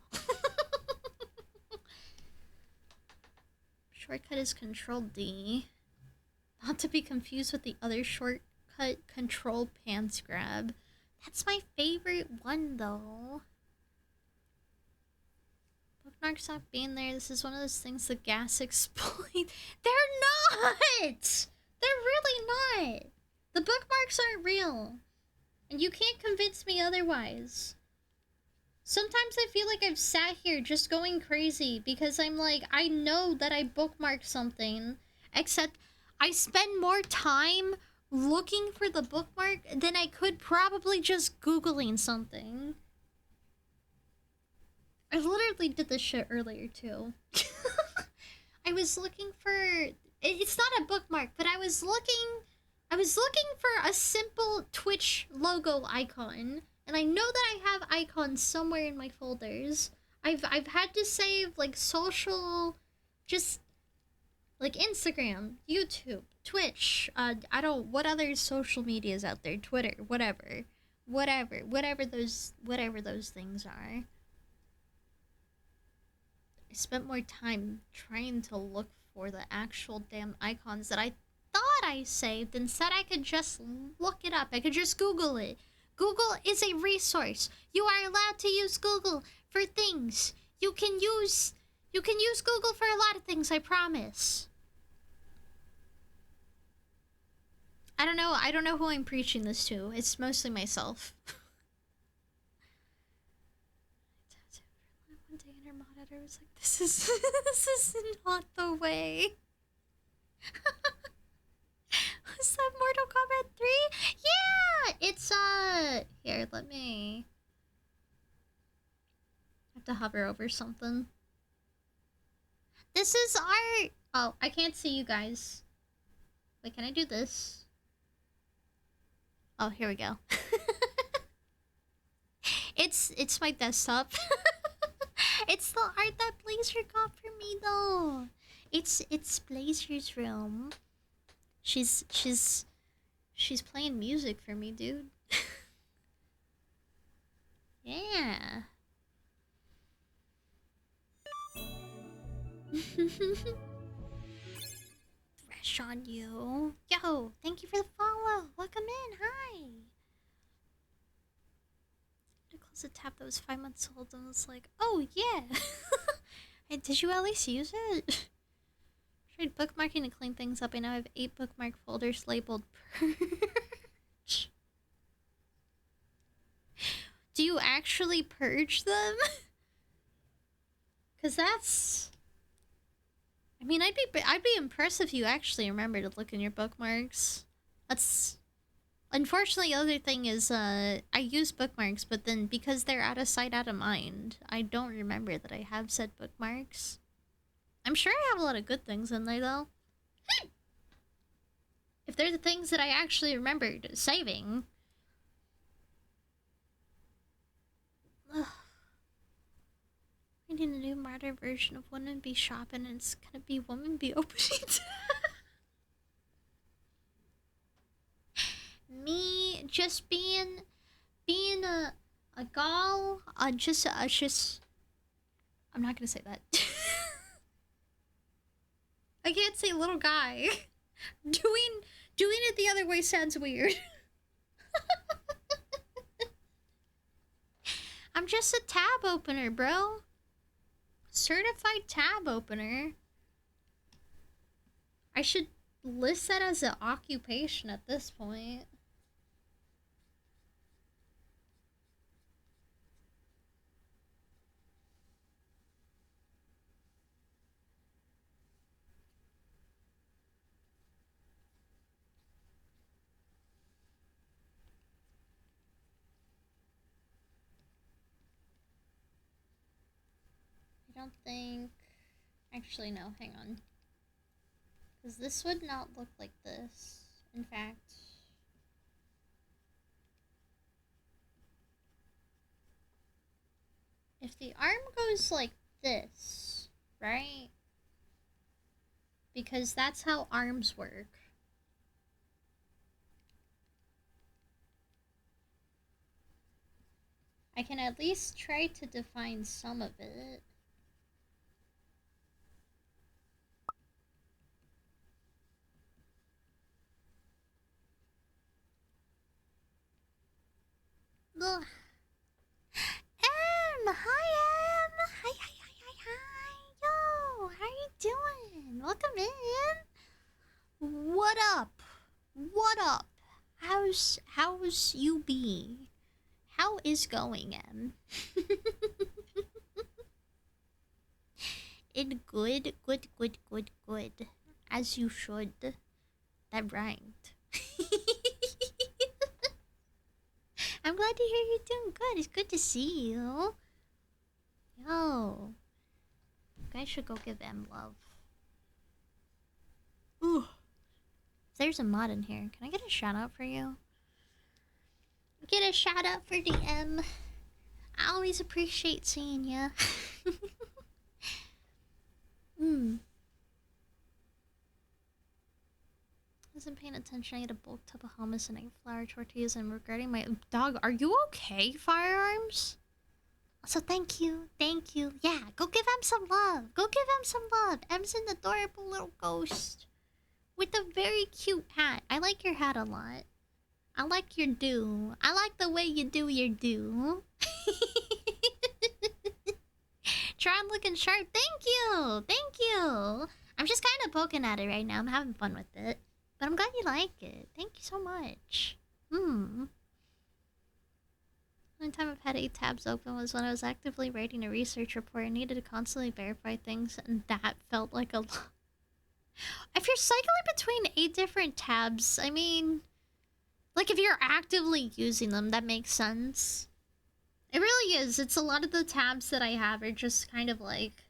Shortcut is Control D. Not to be confused with the other shortcut, Control Pants Grab. That's my favorite one though. Bookmarks stop being there. This is one of those things the gas exploit. They're not! They're really not! The bookmarks aren't real. And you can't convince me otherwise. Sometimes I feel like I've sat here just going crazy because I'm like, I know that I bookmarked something, except I spend more time looking for the bookmark than I could probably just Googling something. I literally did this shit earlier too. I was looking for, it's not a bookmark, but I was looking for a simple Twitch logo icon. And I know that I have icons somewhere in my folders. I've had to save like social, just like Instagram, YouTube, Twitch, what other social medias out there, Twitter, whatever those things are. I spent more time trying to look for the actual damn icons that I thought I saved. Instead, I could just look it up. I could just Google it. Google is a resource. You are allowed to use Google for things. You can use Google for a lot of things, I promise. I don't know who I'm preaching this to. It's mostly myself. One day in her monitor was like, this is not the way. Is that Mortal Kombat 3? Yeah! It's, here, let me... I have to hover over something. This is our... Oh, I can't see you guys. Wait, can I do this? Oh, here we go. it's my desktop. It's the art that Blazer got for me though. It's Blazer's room. She's playing music for me, dude. Yeah. Fresh on you. Yo, thank you for the follow. Welcome in. Hi. I closed a tab that was 5 months old and was like, oh yeah. Hey, did you at least use it? Tried bookmarking to clean things up. I now have 8 bookmark folders labeled purge. Do you actually purge them? Cause that's... I mean, I'd be impressed if you actually remember to look in your bookmarks. That's... Unfortunately, the other thing is, I use bookmarks, but then because they're out of sight, out of mind, I don't remember that I have said bookmarks. I'm sure I have a lot of good things in there, though. If they're the things that I actually remembered saving... Ugh. I need a new modern version of Woman Be Shopping, and it's gonna be Woman Be Opening. Me just being a gal, just I'm not gonna say that. I can't say little guy. Doing it the other way sounds weird. I'm just a tab opener, bro. Certified tab opener. I should list that as an occupation at this point. I don't think... Actually, no, hang on. Because this would not look like this. In fact... If the arm goes like this, right? Because that's how arms work. I can at least try to define some of it. Ugh. Hi, hi. Yo, how you doing? Welcome in. What up? What up? How's you be? How is going, Em? It good. As you should. That rhymed. I'm glad to hear you're doing good. It's good to see you. Yo. You guys should go give Em love. Ooh. There's a mod in here. Can I get a shout out for you? Get a shout out for the M. I always appreciate seeing ya. Wasn't paying attention. I had a bulk tub of hummus and egg flour tortillas and regretting my dog. Are you okay, Firearms? So thank you. Yeah, go give Em some love. Em's an adorable little ghost with a very cute hat. I like your hat a lot. I like your do. I like the way you do your do. Try on looking sharp. Thank you. I'm just kind of poking at it right now. I'm having fun with it. But I'm glad you like it. Thank you so much. One time I've had 8 tabs open was when I was actively writing a research report. I needed to constantly verify things, and that felt like a lot. If you're cycling between 8 different tabs, I mean... Like, if you're actively using them, that makes sense. It really is. It's a lot of the tabs that I have are just kind of like...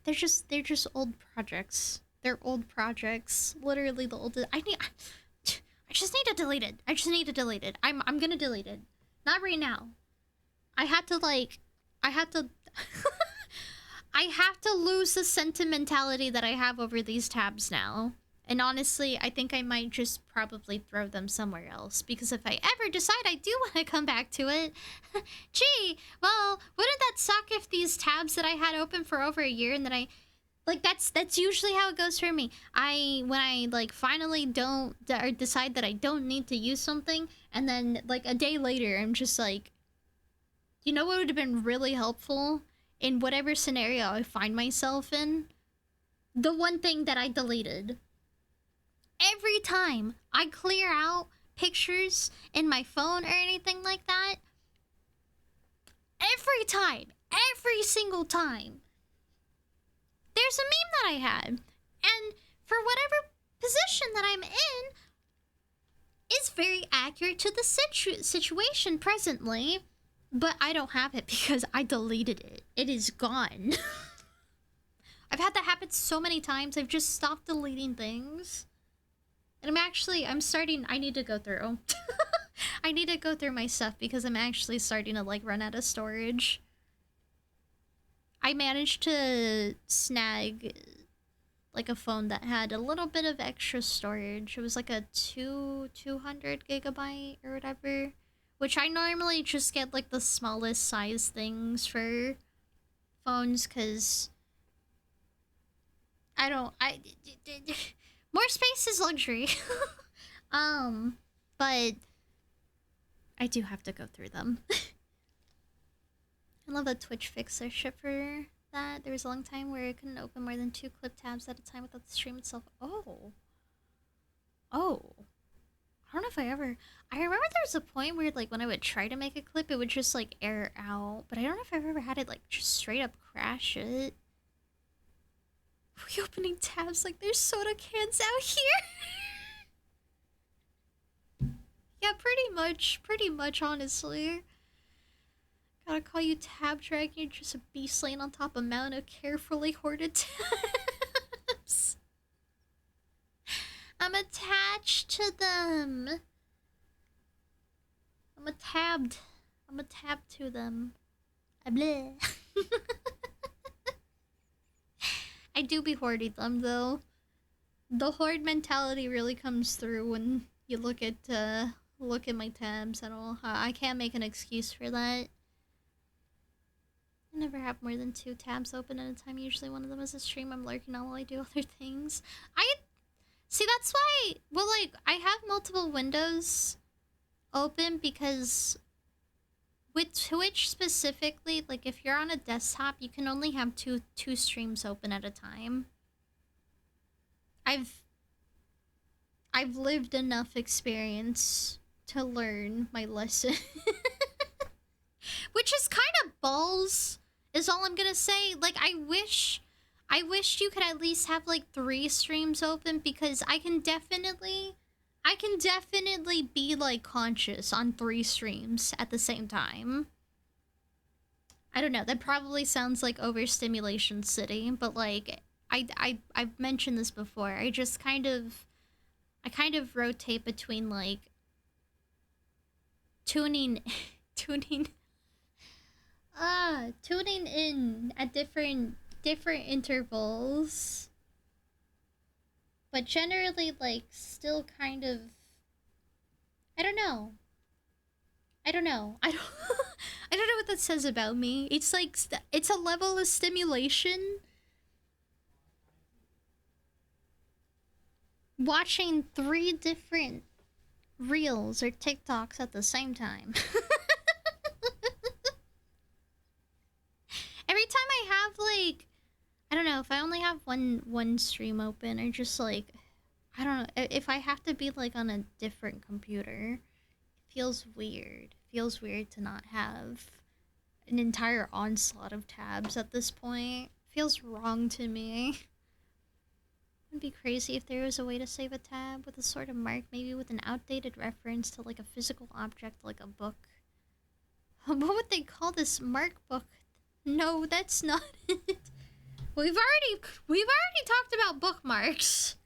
They're just old projects. They're old projects. Literally the oldest... I just need to delete it. I just need to delete it. I'm gonna delete it. Not right now. I have to I have to lose the sentimentality that I have over these tabs now. And honestly, I think I might just probably throw them somewhere else. Because if I ever decide I do want to come back to it... Gee, well, wouldn't that suck if these tabs that I had open for over a year and then I... Like, that's usually how it goes for me. When I, like, finally don't... Or decide that I don't need to use something, and then, like, a day later, I'm just like... You know what would have been really helpful? In whatever scenario I find myself in? The one thing that I deleted. Every time I clear out pictures in my phone or anything like that, every single time, there's a meme that I had. And for whatever position that I'm in, is very accurate to the situation presently. But I don't have it because I deleted it. It is gone. I've had that happen so many times. I've just stopped deleting things. And I'm starting... I need to go through. I need to go through my stuff because I'm actually starting to, like, run out of storage. I managed to snag, like, a phone that had a little bit of extra storage. It was, like, a 200 gigabyte or whatever. Which I normally just get, like, the smallest size things for phones, because... more space is luxury. But I do have to go through them. I love that Twitch fixed their shit for that. There was a long time where I couldn't open more than 2 clip tabs at a time without the stream itself. Oh. I don't know if I remember there was a point where, like, when I would try to make a clip, it would just, like, error out. But I don't know if I've ever had it, like, just straight up crash it. Reopening tabs like there's soda cans out here. Yeah, pretty much, honestly. Gotta call you Tab Dragon, you're just a beast laying on top of a mountain of carefully hoarded tabs. I'm attached to them. I'm tabbed to them. Bleh. I do be hoarding them, though. The hoard mentality really comes through when you look at my tabs and all. I can't make an excuse for that. I never have more than 2 tabs open at a time. Usually one of them is a stream I'm lurking on while I do other things. See, that's why... Well, like, I have multiple windows open because... With Twitch specifically, like, if you're on a desktop, you can only have two streams open at a time. I've lived enough experience to learn my lesson. Which is kind of balls, is all I'm gonna say. Like, I wish you could at least have, like, 3 streams open, because I can definitely be, like, conscious on 3 streams at the same time. I don't know, that probably sounds like overstimulation city, but, like, I've mentioned this before. I kind of rotate between, like, tuning in at different intervals. But generally, like, still kind of... I don't know. I don't know what that says about me. It's like, it's a level of stimulation. Watching 3 different reels or TikToks at the same time. Every time I have, like... I don't know, if I only have one stream open, or just, like, I don't know, if I have to be, like, on a different computer, it feels weird. It feels weird to not have an entire onslaught of tabs at this point. It feels wrong to me. It'd be crazy if there was a way to save a tab with a sort of mark, maybe with an outdated reference to, like, a physical object, like a book. What would they call this? Mark book? No, that's not it. We've already talked about bookmarks.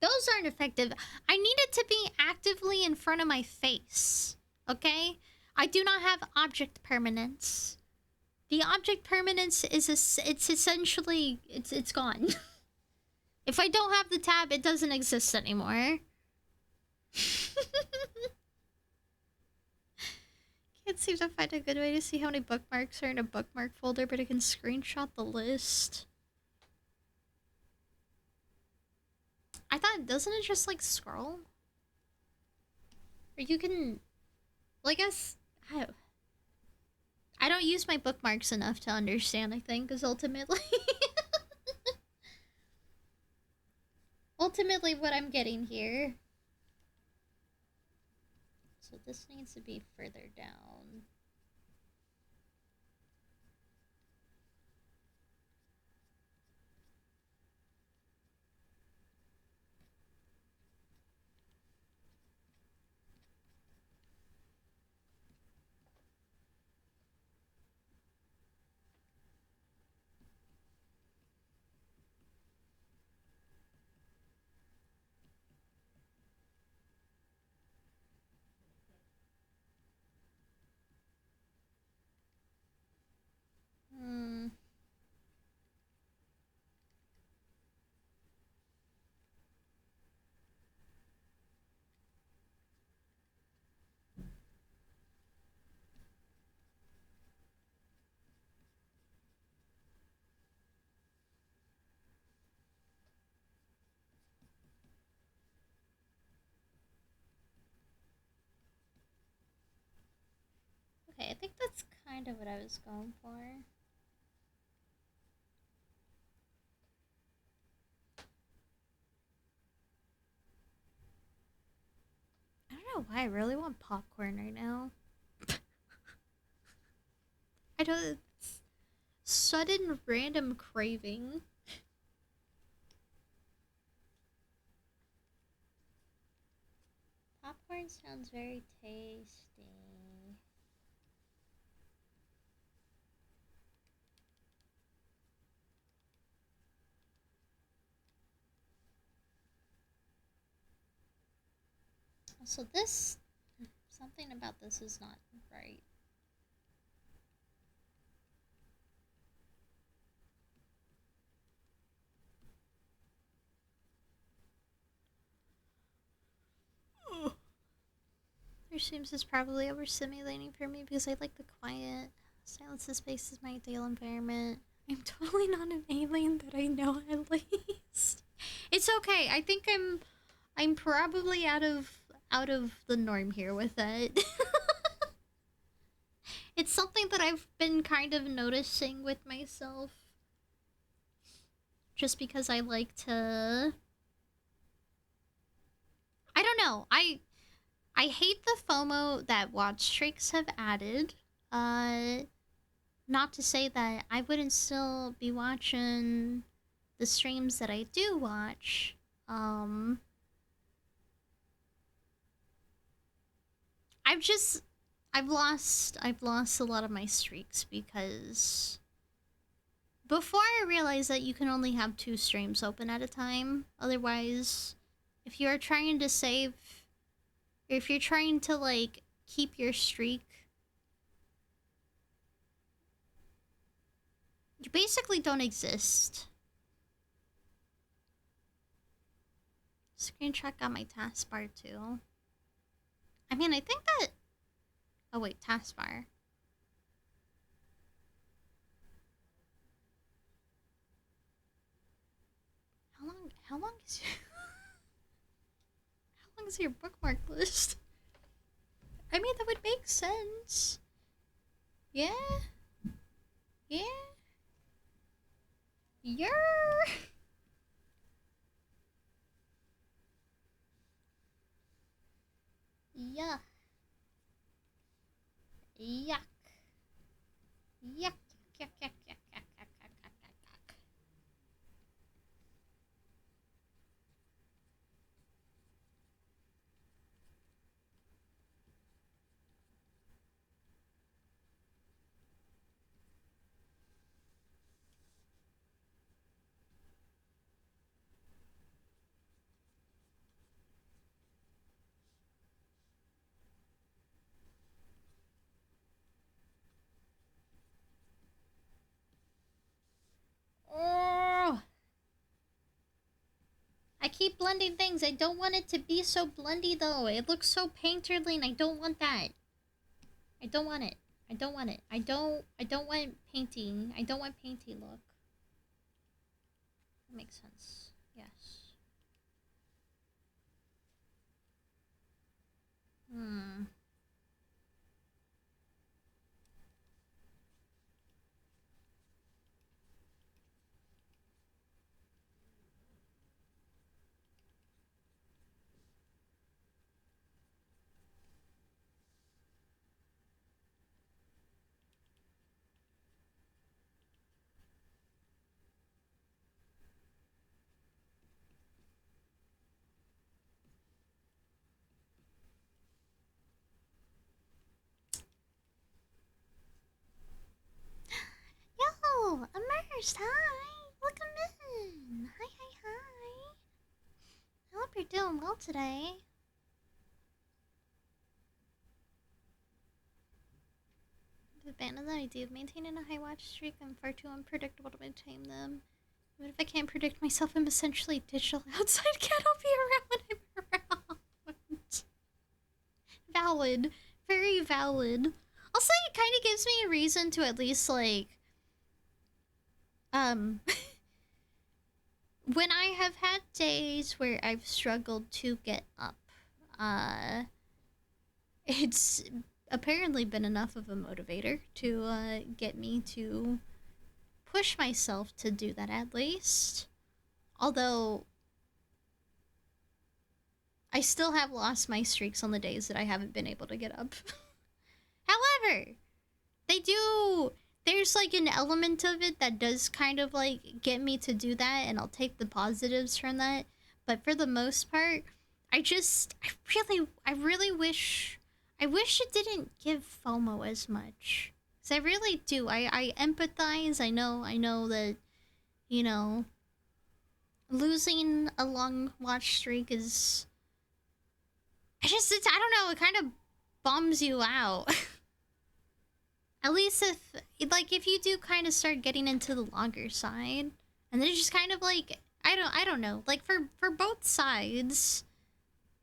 Those aren't effective. I need it to be actively in front of my face. Okay? I do not have object permanence. The object permanence is it's essentially it's gone. If I don't have the tab, it doesn't exist anymore. Can't seem to find a good way to see how many bookmarks are in a bookmark folder, but I can screenshot the list. I thought, doesn't it just like scroll? Or you can, well, I guess, I don't use my bookmarks enough to understand, I think, because ultimately, ultimately what I'm getting here. So this needs to be further down. Okay, I think that's kind of what I was going for. I don't know why I really want popcorn right now. I don't. It's sudden random craving. Popcorn sounds very tasty. So this, something about this is not right. There seems is probably overstimulating for me because I like the quiet. Silence of space is my ideal environment. I'm totally not an alien that I know at least. It's okay. I think I'm probably out of the norm here with it. It's something that I've been kind of noticing with myself. Just because I like to, I don't know. I hate the FOMO that watch streaks have added. Not to say that I wouldn't still be watching the streams that I do watch. I've lost a lot of my streaks because before I realized that you can only have 2 streams open at a time. Otherwise, if you're trying to save, or if you're trying to like keep your streak, you basically don't exist. Screenshot got my taskbar too. I mean, I think that, oh wait, taskbar. How long is your how long is your bookmark list? I mean, that would make sense. Yeah? Yeah? Yeah. Yuck. Yuck. Yuck. Yuck. Yuck. Yuck. Yuck. Yuck. Yuck. Yuck. Yuck. blending things. I don't want it to be so blendy though. It looks so painterly and I don't want that. I don't want it. I don't want it. I don't want painting. I don't want painty look. That makes sense. Yes. Hmm. Yo, immersed, hi! Welcome in! Hi, hi, hi! I hope you're doing well today. The abandon the idea of maintaining a high watch streak. I'm far too unpredictable to maintain them. Even if I can't predict myself, I'm essentially digital outside. Can't help you around when I'm around. Valid. Very valid. Also, it kind of gives me a reason to at least, like, when I have had days where I've struggled to get up, it's apparently been enough of a motivator to get me to push myself to do that at least. Although I still have lost my streaks on the days that I haven't been able to get up. However, there's like an element of it that does kind of like get me to do that, and I'll take the positives from that. But for the most part, I really wish it didn't give FOMO as much. 'Cause I really do. I empathize. I know that, you know, losing a long watch streak is... I don't know, it kind of bums you out. At least if you do kind of start getting into the longer side, and then just kind of like, I don't know, like for both sides,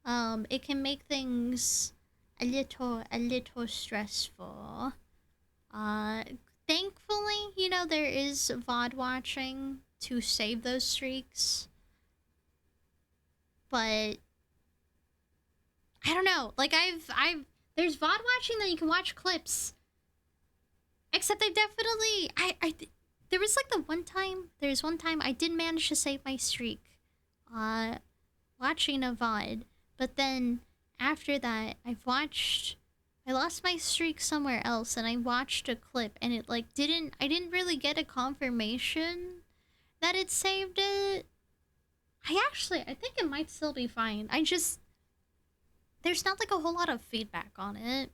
it can make things a little stressful. Thankfully, you know, there is VOD watching to save those streaks. But I don't know, like there's VOD watching that you can watch clips. Except I definitely there was like there's one time I did manage to save my streak watching a VOD, but then after that I lost my streak somewhere else, and I watched a clip, and it like I didn't really get a confirmation that it saved it. I think it might still be fine. There's not like a whole lot of feedback on it.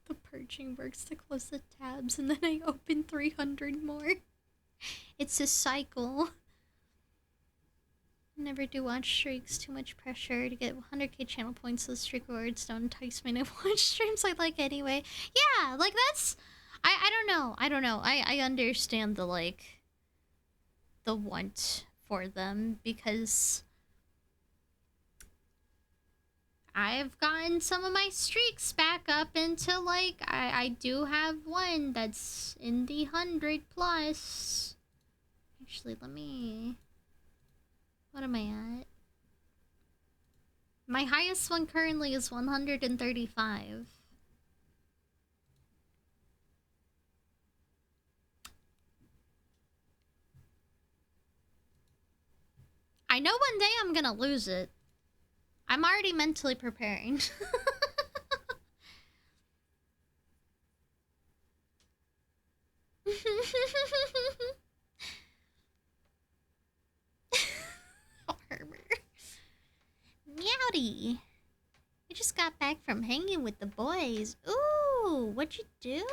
The purging works to close the tabs, and then I open 300 more. It's a cycle. Never do watch streaks. Too much pressure to get 100k channel points. So the streak rewards don't entice me to watch streams I like anyway. Yeah, like that's... I don't know. I understand the want for them, because I've gotten some of my streaks back up into, like, I do have one that's in the 100 plus. Actually, what am I at? My highest one currently is 135. I know one day I'm gonna lose it. I'm already mentally preparing. Armor. Meowdy. You just got back from hanging with the boys. Ooh, what'd you do?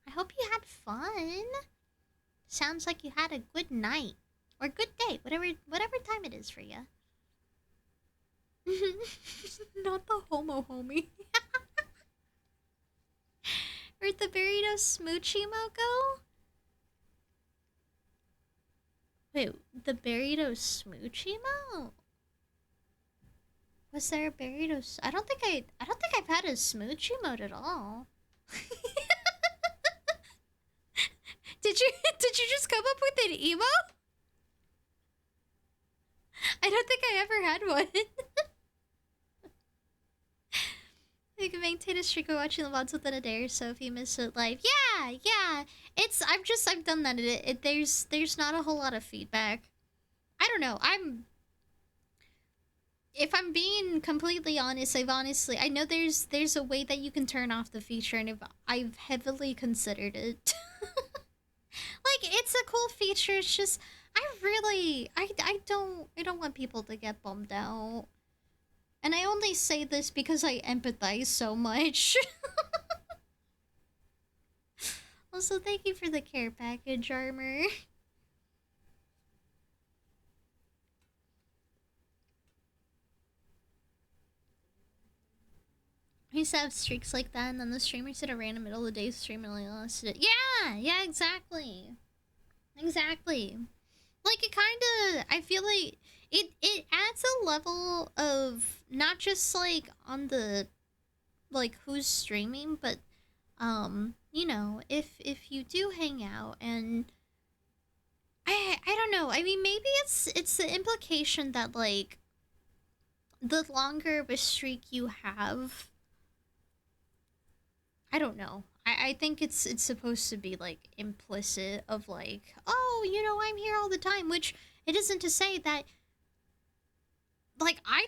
I hope you had fun. Sounds like you had a good night. Or good day, whatever time it is for you. Not the homo homie. Or the burrito smoochy moco? Wait, the burrito smooch emote? Was there a burrito? I don't think I've had a smooch emote at all. Did you just come up with an emo? I don't think I ever had one. You can maintain a streak of watching the VODs within a day or so if you miss it live. Yeah. I've done that. There's not a whole lot of feedback. I don't know. If I'm being completely honest, I know there's a way that you can turn off the feature, and I've heavily considered it. Like, it's a cool feature. It's just I don't want people to get bummed out. And I only say this because I empathize so much. Also, thank you for the care package, Armor. I used to have streaks like that, and then the streamers did a random middle of the day stream and I lost it. Yeah, exactly. Like, it kinda, I feel like it adds a level of not just like on the like who's streaming, but you know, if you do hang out, and I don't know. I mean, maybe it's the implication that like the longer of a streak you have, I don't know. I think it's supposed to be like implicit of like, oh, you know, I'm here all the time, which it isn't to say that like I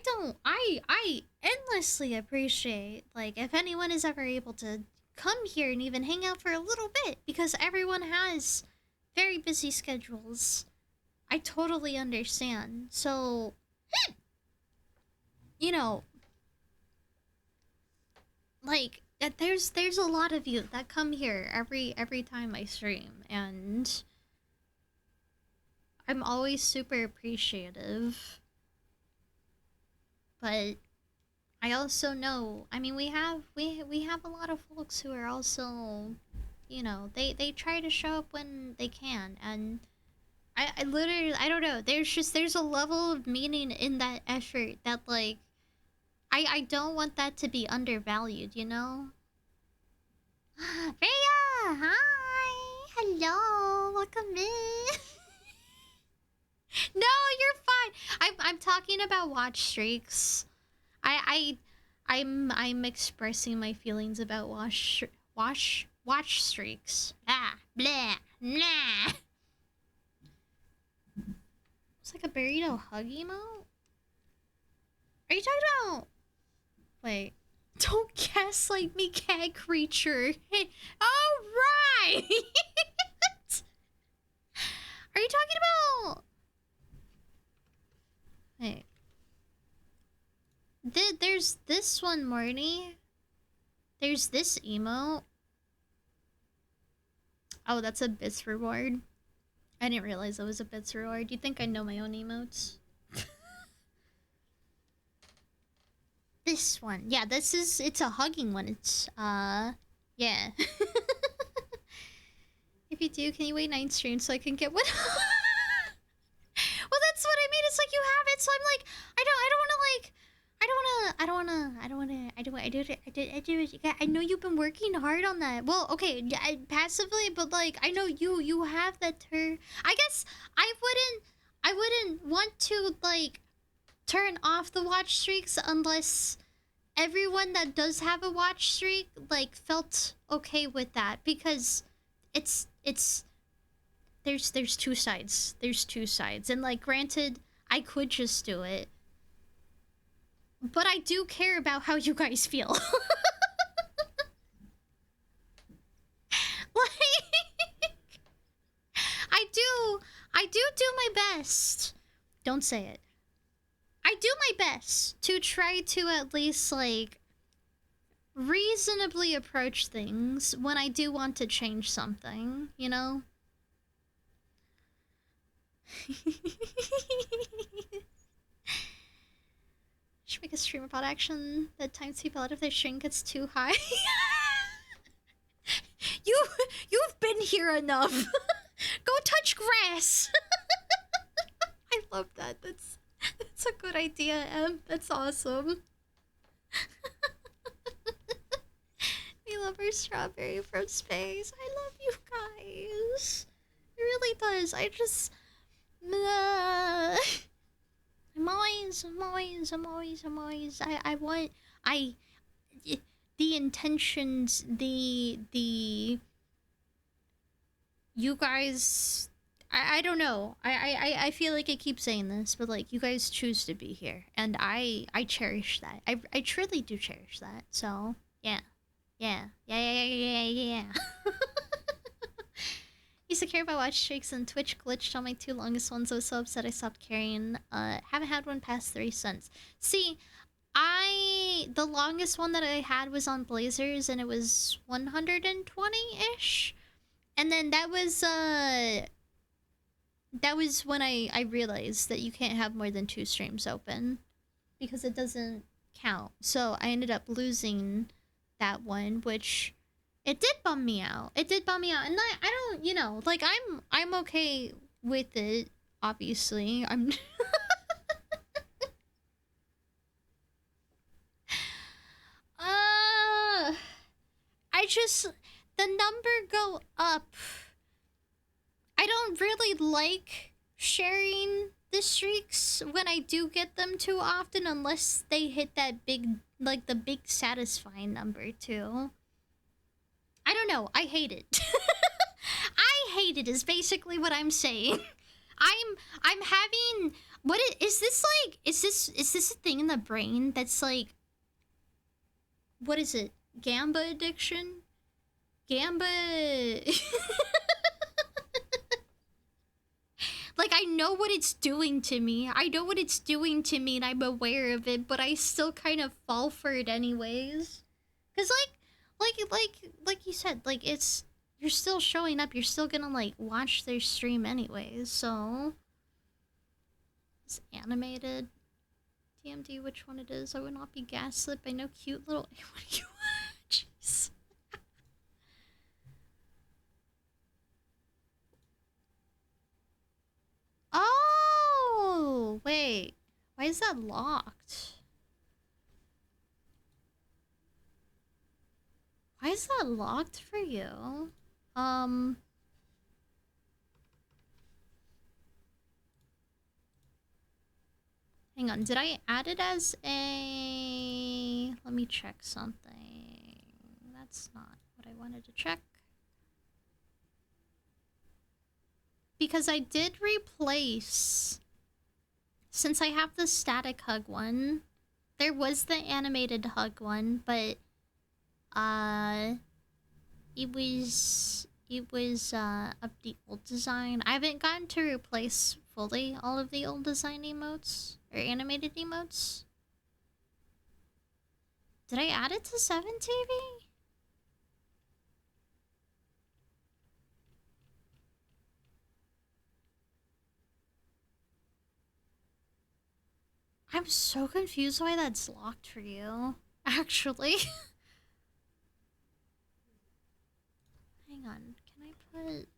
endlessly appreciate like if anyone is ever able to come here and even hang out for a little bit, because everyone has very busy schedules. I totally understand. So you know, like there's a lot of you that come here every time I stream, and I'm always super appreciative. But I also know, I mean, we have a lot of folks who are also, you know, they try to show up when they can, and I literally, I don't know, there's a level of meaning in that effort that like I don't want that to be undervalued, you know? Rhea! Hi! Hello! Welcome in! No, you're fine! I'm talking about watch streaks. I'm expressing my feelings about watch streaks. Ah, blah, nah. It's like a burrito hug emote? Are you talking about... Wait. Don't gaslight me, cat creature. Alright! Are you talking about... Wait. There's this one, Morty. There's this emote. Oh, that's a bits reward. I didn't realize that was a bits reward. You think I know my own emotes? This one. Yeah, it's a hugging one. It's, yeah. If you do, can you wait 9 streams so I can get one? Well, that's what I mean. It's like you have it, so I'm like, I know you've been working hard on that. Well, okay, yeah, passively, but like, I know you have that I guess I wouldn't want to like turn off the watch streaks unless everyone that does have a watch streak like felt okay with that, because there's two sides. There's two sides. And like, granted, I could just do it, but I do care about how you guys feel. Like, I do my best. Don't say it. I do my best to try to at least like reasonably approach things when I do want to change something, you know? Should make a stream about action that times people out if their string gets too high. You've been here enough. Go touch grass. love that. That's a good idea, Em. That's awesome. We love our strawberry from space. I love you guys. It really does. I just... I'm always... I want... The intentions, you guys... I don't know. I feel like I keep saying this, but like, you guys choose to be here. And I cherish that. I truly do cherish that. So, yeah. Yeah. Used to care about watch streaks and Twitch glitched on my 2 longest ones. I was so upset I stopped caring. Haven't had one past 3 cents. See, the longest one that I had was on Blazers and it was 120-ish. And then that was when I realized that you can't have more than 2 streams open because it doesn't count. So I ended up losing that one, which it did bum me out. And I don't, you know, like I'm okay with it, obviously. I'm I just the number go up. I don't really like sharing the streaks when I do get them too often unless they hit that big, like the big satisfying number too. I don't know. I hate it. I hate it is basically what I'm saying. I'm having is this a thing in the brain that's like, what is it? Gamba addiction? Gamba like, I know what it's doing to me. And I'm aware of it, but I still kind of fall for it anyways. Cause like you said, like you're still showing up. You're still gonna like watch their stream anyways. So it's animated. TMD, which one it is? I would not be gaslit by no cute little. Jeez. Oh, wait. Why is that locked? Why is that locked for you? Hang on, did I add it as a... Let me check something. That's not what I wanted to check. Because I did replace... Since I have the static hug one, there was the animated hug one, but... It was of the old design. I haven't gotten to replace fully all of the old design emotes or animated emotes. Did I add it to 7TV? I'm so confused why that's locked for you, actually. Hang on, can I put...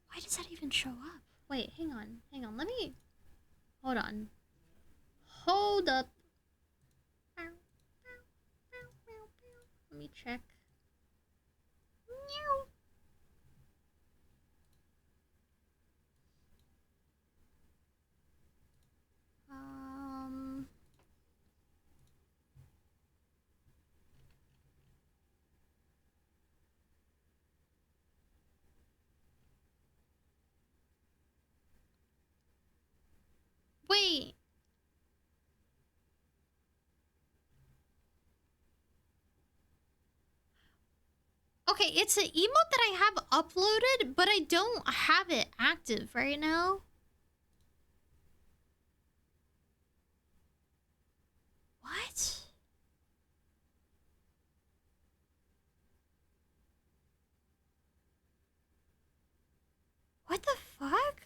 Why does that even show up? Wait, hang on, let me... Hold on. Hold up. Let me check. Wait. Okay, it's an emote that I have uploaded, but I don't have it active right now. What? What the fuck?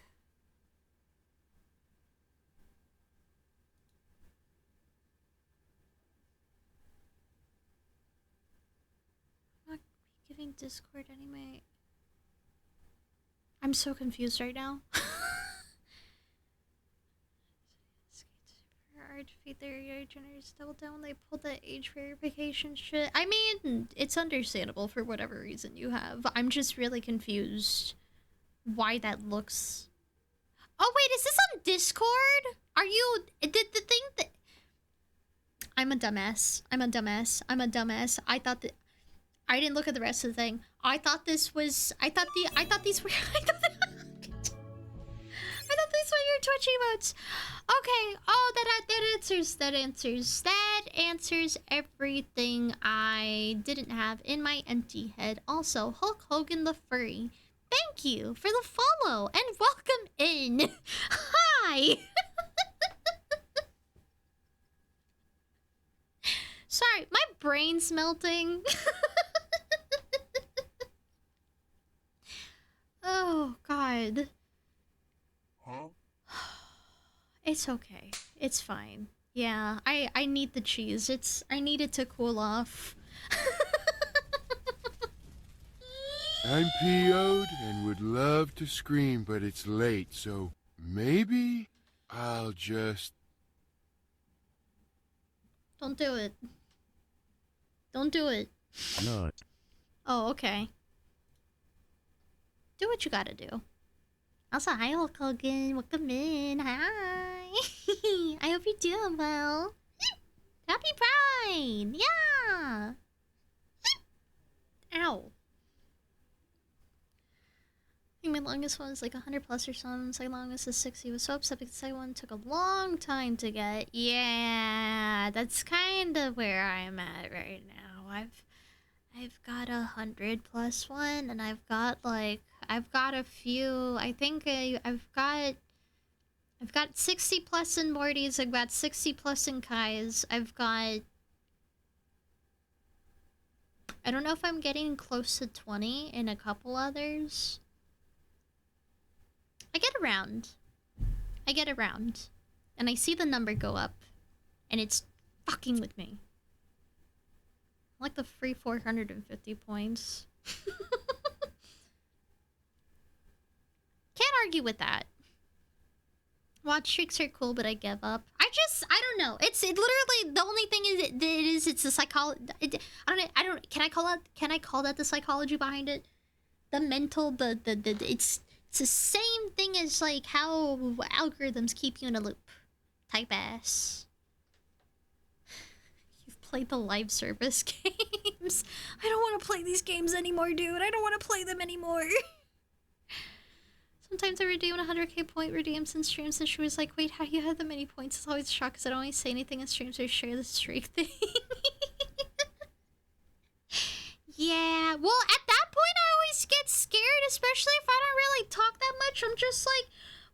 I'm not giving Discord anyway. I'm I'm so confused right now. Hard to defeat their generators double down when they pulled that age verification shit. I mean, it's understandable for whatever reason you have. I'm just really confused why that looks... Oh wait, is this on Discord? Are you... The thing that... I'm a dumbass. I'm a dumbass. I'm a dumbass. I thought that... I didn't look at the rest of the thing. I thought this was... I thought these were... I thought these were your Twitch emotes. Okay. Oh, that answers everything I didn't have in my empty head. Also, Hulk Hogan the Furry. Thank you for the follow and welcome in. Hi. Sorry, my brain's melting. Oh, God. Huh? It's okay. It's fine. Yeah, I need the cheese. I need it to cool off. I'm PO'd and would love to scream, but it's late, so maybe I'll just... Don't do it. Don't do it. Not. Oh, okay. Do what you gotta do. Also, hi Hulk Hogan. Welcome in. Hi. I hope you're doing well. Happy Pride. Yeah. Ow. I think my longest one was like 100 plus or something. Second longest is 60. I was so upset because the second one took a long time to get. Yeah, that's kind of where I'm at right now. I've got 100 plus one, and I've got a few. I think I've got 60 plus in Morty's. I've got 60 plus in Kai's. I've got... I don't know if I'm getting close to 20 in a couple others. I get around. And I see the number go up. And it's fucking with me. I like the free 450 points. Can't argue with that. Watch streaks are cool, but I give up. I don't know. It literally, the only thing it's the psychology. I don't, can I call that the psychology behind it? The mental, it's the same thing as like how algorithms keep you in a loop. Type ass. You've played the live service games. I don't want to play these games anymore, dude. I don't want to play them anymore. Sometimes I redeem a 100k point redeems in streams, and she was like, wait, how do you have that many points? It's always a shock because I don't always say anything in streams or share the streak thing. Yeah, well, at that point, I always get scared, especially if I don't really talk that much. I'm just like,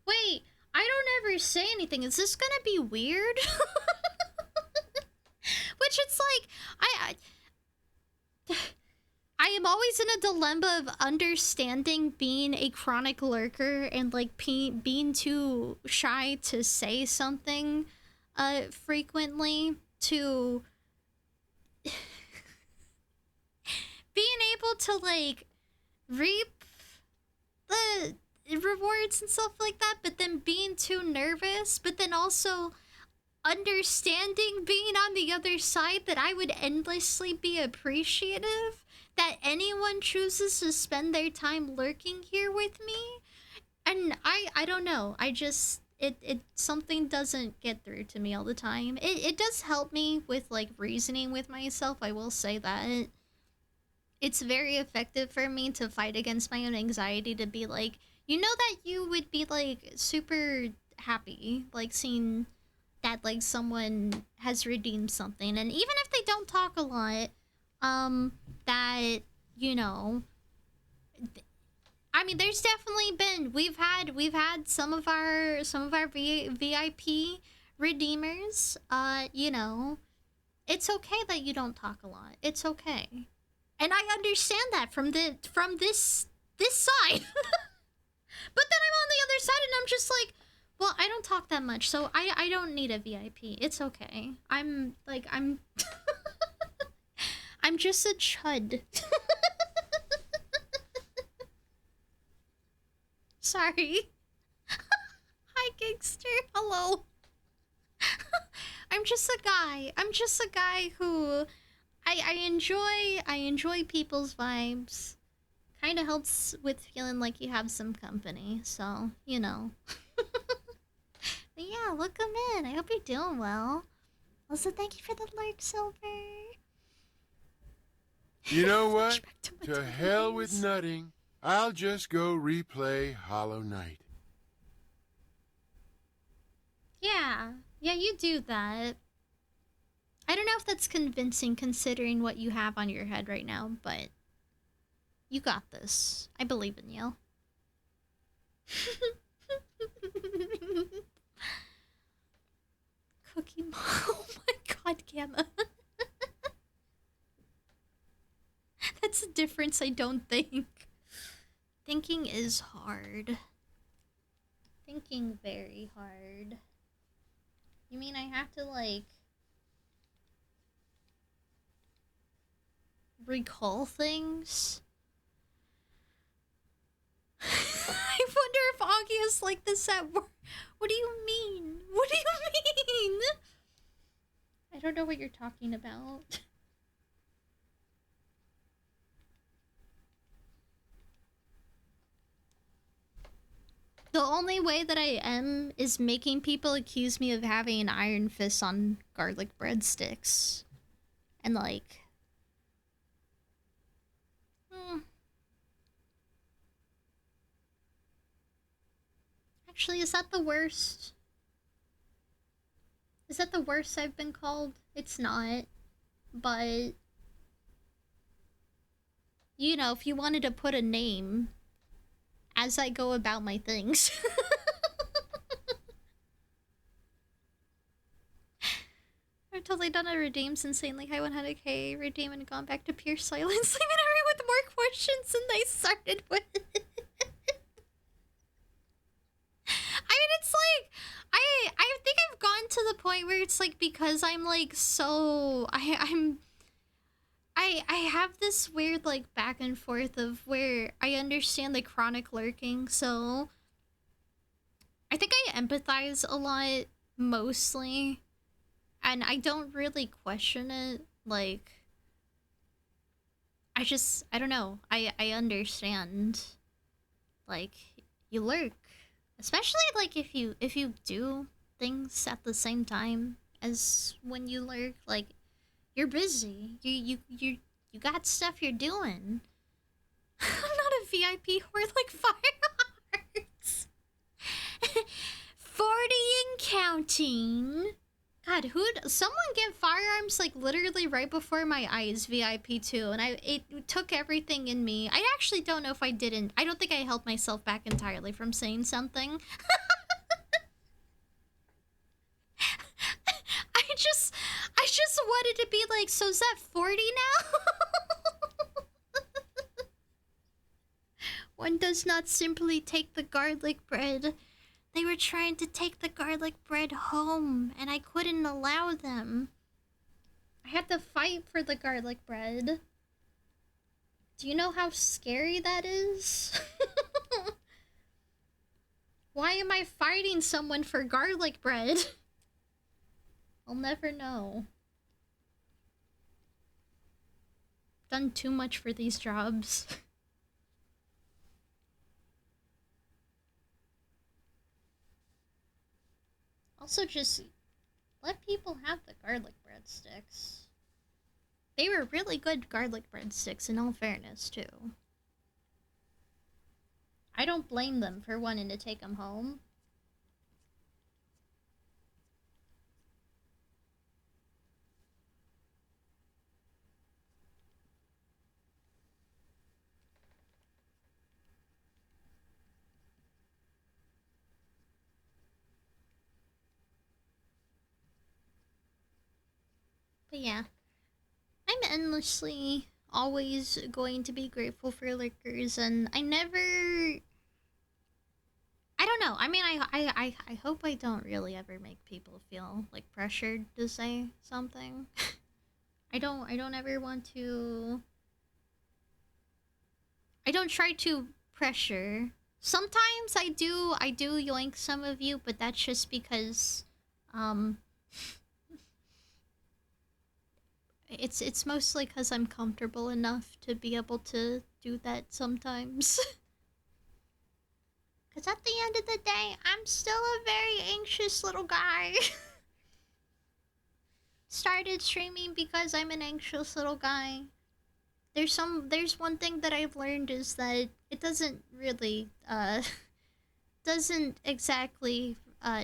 wait, I don't ever say anything. Is this gonna be weird? Which it's like, I am always in a dilemma of understanding being a chronic lurker and like being too shy to say something frequently, to being able to like reap the rewards and stuff like that, but then being too nervous, but then also understanding being on the other side that I would endlessly be appreciative that anyone chooses to spend their time lurking here with me. And I don't know, I just it something doesn't get through to me all the time. It does help me with like reasoning with myself, I will say that. It's very effective for me to fight against my own anxiety, to be like, you know that you would be like super happy like seeing that like someone has redeemed something, and even if they don't talk a lot, that, you know, I mean, there's definitely been, we've had some of our VIP redeemers, you know, it's okay that you don't talk a lot. It's okay. And I understand that from this side. But then I'm on the other side and I'm just like, well, I don't talk that much, so I don't need a VIP. It's okay. I'm I'm just a chud. Sorry. Hi, Gangster. Hello. I'm just a guy. I'm just a guy who I enjoy people's vibes. Kind of helps with feeling like you have some company. So, you know. But yeah, welcome in. I hope you're doing well. Also, thank you for the lurk, Silver. You know what? Flashback to my To teenage hell with years. nutting. I'll just go replay Hollow Knight. Yeah, you do that. I don't know if that's convincing considering what you have on your head right now, but you got this. I believe in you. Cookie Mom. Oh my god, Gamma. That's a difference, I don't think. Thinking is hard. Thinking very hard. You mean I have to, like, recall things? I wonder if Augie is like this at work. What do you mean? What do you mean? I don't know what you're talking about. The only way that I am is making people accuse me of having an iron fist on garlic breadsticks. And like... Actually, is that the worst? Is that the worst I've been called? It's not. But... You know, if you wanted to put a name as I go about my things. I've totally done a redeem insanely high 100k redeem and gone back to pure silence, leaving everyone with more questions than they started with. I mean, it's like, I think I've gotten to the point where it's like, because I'm like so, I have this weird like back and forth of where I understand the chronic lurking, so I think I empathize a lot mostly, and I don't really question it. Like, I don't know. I understand. Like, you lurk, especially like if you do things at the same time as when you lurk. Like, you're busy. You got stuff you're doing. I'm not a VIP whore like firearms. 40 and counting. God, someone get firearms like literally right before my eyes, VIP too, and it took everything in me. I actually don't know if I didn't. I don't think I held myself back entirely from saying something. I just wanted to be like, so is that 40 now? One does not simply take the garlic bread. They were trying to take the garlic bread home, and I couldn't allow them. I had to fight for the garlic bread. Do you know how scary that is? Why am I fighting someone for garlic bread? I'll never know. Done too much for these jobs. Also, just let people have the garlic breadsticks. They were really good garlic breadsticks, in all fairness, too. I don't blame them for wanting to take them home. But yeah, I'm endlessly always going to be grateful for liquors, and I don't know. I mean, I hope I don't really ever make people feel like pressured to say something. I don't ever want to. I don't try to pressure sometimes I do yoink some of you, but that's just because it's mostly because I'm comfortable enough to be able to do that sometimes. Because at the end of the day, I'm still a very anxious little guy. Started streaming because I'm an anxious little guy. There's one thing that I've learned is that it doesn't really doesn't exactly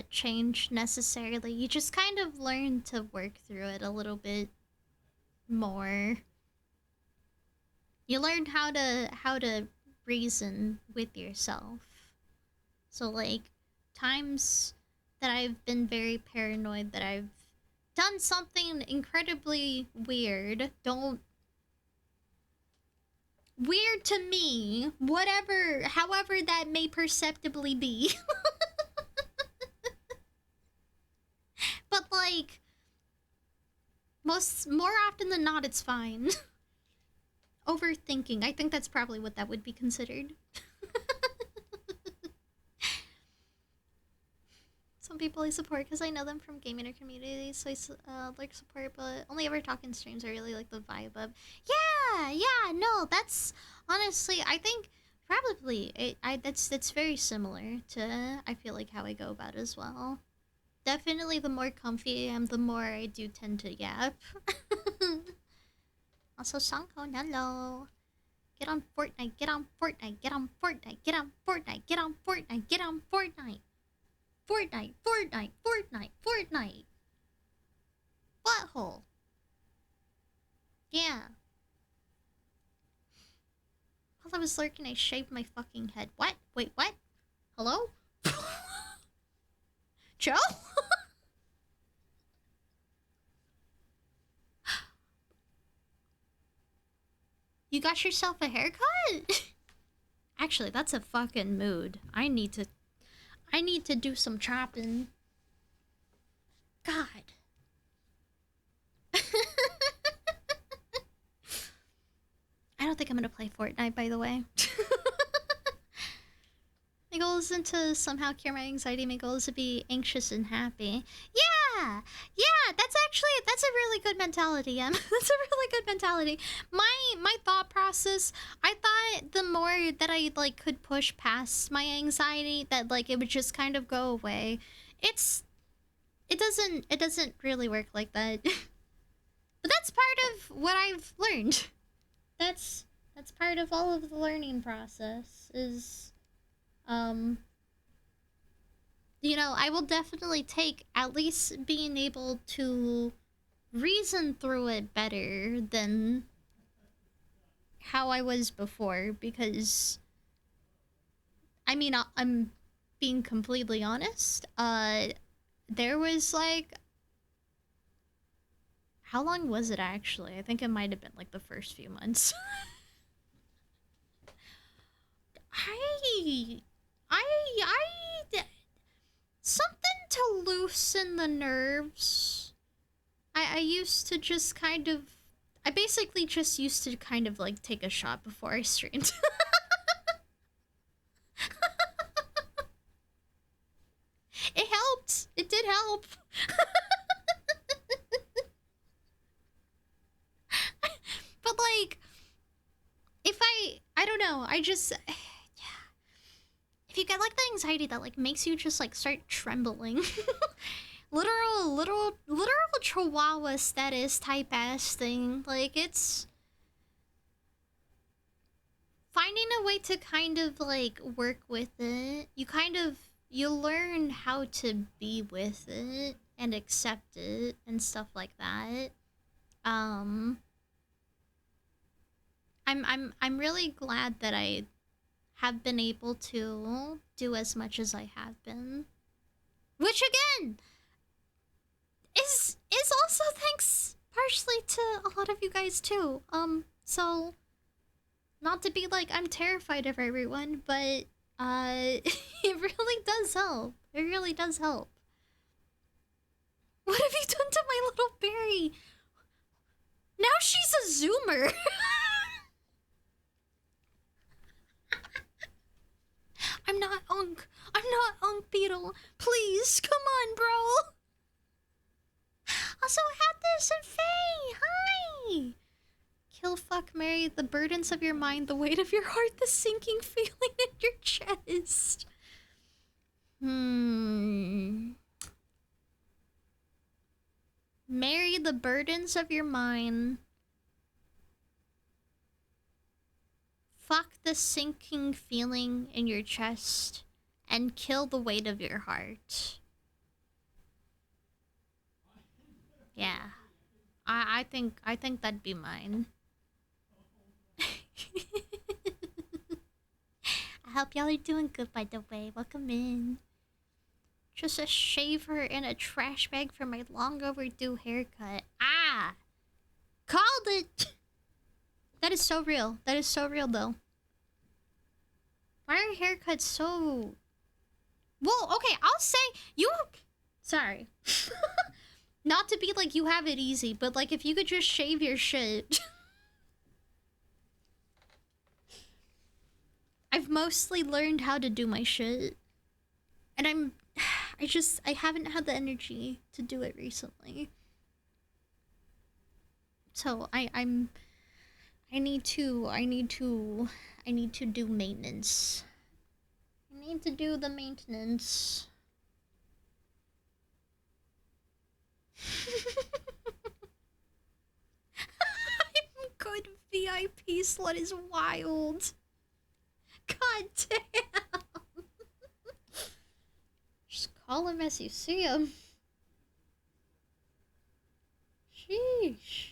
change necessarily. You just kind of learn to work through it a little bit more. You learn how to reason with yourself. So like times that I've been very paranoid that I've done something incredibly weird, weird to me, however that may perceptibly be. But like more often than not, it's fine. Overthinking, I think that's probably what that would be considered. Some people I support because I know them from gaming or communities, so I like support, but only ever talk in streams. I really like the vibe of. Yeah, no, that's honestly, I think probably that's very similar to I feel like how I go about it as well. Definitely, the more comfy I am, the more I do tend to yap. Also, Sanko, hello. Get on Fortnite, get on Fortnite, get on Fortnite, get on Fortnite, get on Fortnite, get on Fortnite. Fortnite, Fortnite, Fortnite, Fortnite. Butthole. Yeah. While I was lurking, I shaved my fucking head. What? Wait, what? Hello? Joe? You got yourself a haircut? Actually, that's a fucking mood. I need to do some chopping. God. I don't think I'm gonna play Fortnite, by the way. My goal isn't to somehow cure my anxiety. My goal is to be anxious and happy. Yeah, that's a really good mentality. That's a really good mentality. My thought process, I thought the more that I like could push past my anxiety, that like it would just kind of go away. It doesn't really work like that. But that's part of what I've learned. That's part of all of the learning process is you know, I will definitely take at least being able to reason through it better than how I was before, because I mean, I'm being completely honest. There was like, how long was it actually? I think it might have been like the first few months. Something to loosen the nerves. I used to just kind of, I basically just used to kind of like take a shot before I streamed. It helped. It did help. But like, if I don't know, I just, yeah. If you get like the anxiety that like makes you just like start trembling. literal chihuahua status type ass thing. Like, it's finding a way to kind of like work with it. You learn how to be with it and accept it and stuff like that. I'm really glad that I have been able to do as much as I have been. Which again is also thanks partially to a lot of you guys too. So not to be like I'm terrified of everyone, but it really does help. It really does help. What have you done to my little berry? Now she's a zoomer. I'm skunk beetle. Please, come on, bro. Also, Hathis and Faye, hi. Kill, fuck, marry, the burdens of your mind, the weight of your heart, the sinking feeling in your chest. Marry the burdens of your mind. Fuck the sinking feeling in your chest. And kill the weight of your heart. Yeah. I think that'd be mine. I hope y'all are doing good, by the way. Welcome in. Just a shaver and a trash bag for my long overdue haircut. Ah! Called it! That is so real. That is so real, though. Why are haircuts so... Well, okay, I'll say you... Sorry. Not to be like you have it easy, but like if you could just shave your shit... I've mostly learned how to do my shit. And I haven't had the energy to do it recently. So I need to do maintenance. I need to do the maintenance. I'm good VIP slut is wild. God damn. Just call him as you see him. Sheesh.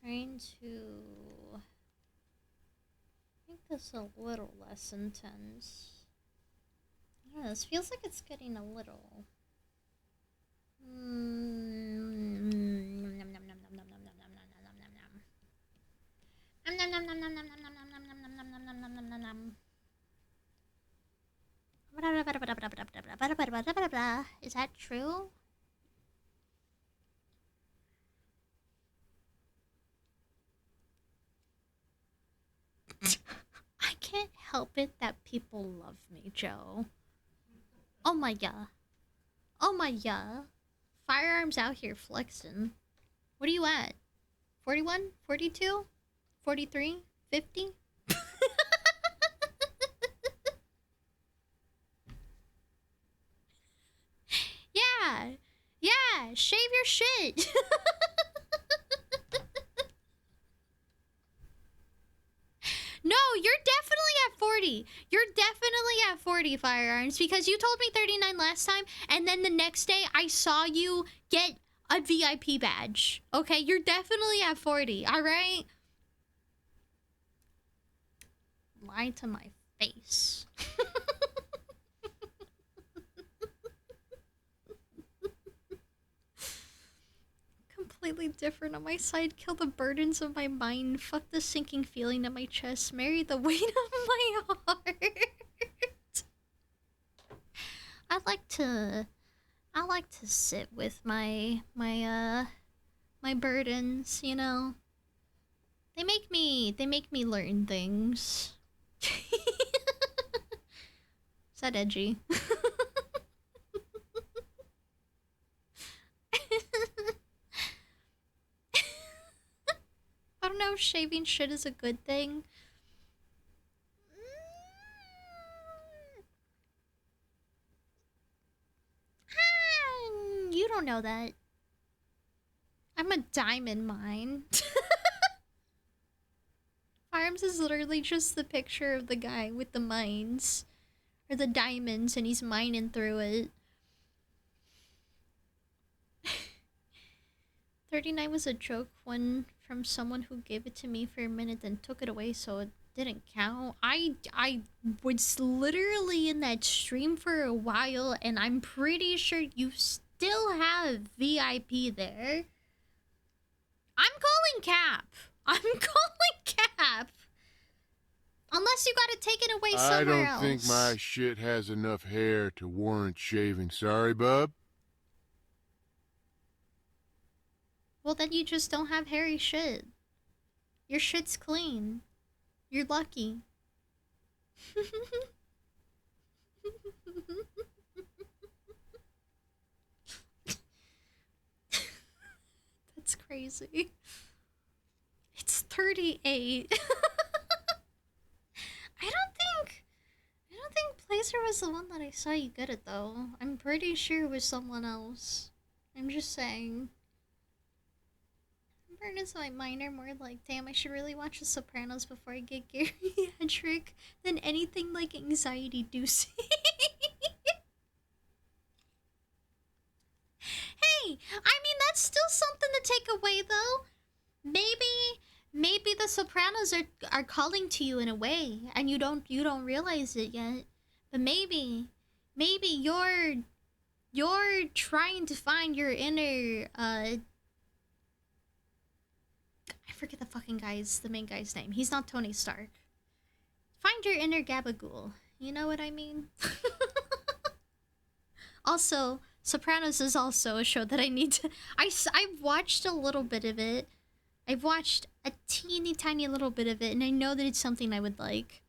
Trying to make this a little less intense. Yeah, this feels like it's getting a little. Is that true? I can't help it that people love me, Joe. Oh my yeah. Oh my yeah. Firearms out here flexing. What are you at? 41? 42? 43? 50? Yeah. Yeah. Shave your shit. No, you're definitely at 40. You're definitely at 40 firearms because you told me 39 last time and then the next day I saw you get a VIP badge. Okay, you're definitely at 40, all right? Lie to my face. Completely different on my side. Kill the burdens of my mind. Fuck the sinking feeling in my chest. Marry the weight of my heart. I like to sit with my burdens, you know. They make me learn things. Is that edgy? I don't know if shaving shit is a good thing. You don't know that. I'm a diamond mine. Firearms is literally just the picture of the guy with the mines. Or the diamonds, and he's mining through it. 39 was a joke one from someone who gave it to me for a minute and took it away, so it didn't count. I was literally in that stream for a while, and I'm pretty sure you still have VIP there. I'm calling cap. I'm calling cap. Unless you gotta take it away I somewhere don't think else. my shit has enough hair to warrant shaving. Sorry, bub. Well, then you just don't have hairy shit. Your shit's clean. You're lucky. That's crazy. It's 38. I don't think Placer was the one that I saw you get it though. I'm pretty sure it was someone else. I'm just saying. Burn is my minor more like, damn, I should really watch The Sopranos before I get geriatric than anything like anxiety inducing. Hey, I mean that's still something to take away though. Maybe The Sopranos are calling to you in a way, and you don't realize it yet. But maybe you're trying to find your inner I forget the main guy's name. He's not Tony Stark. Find your inner Gabagool. You know what I mean? Also, Sopranos is also a show that I need to... I've watched a little bit of it. I've watched a teeny tiny little bit of it, and I know that it's something I would like.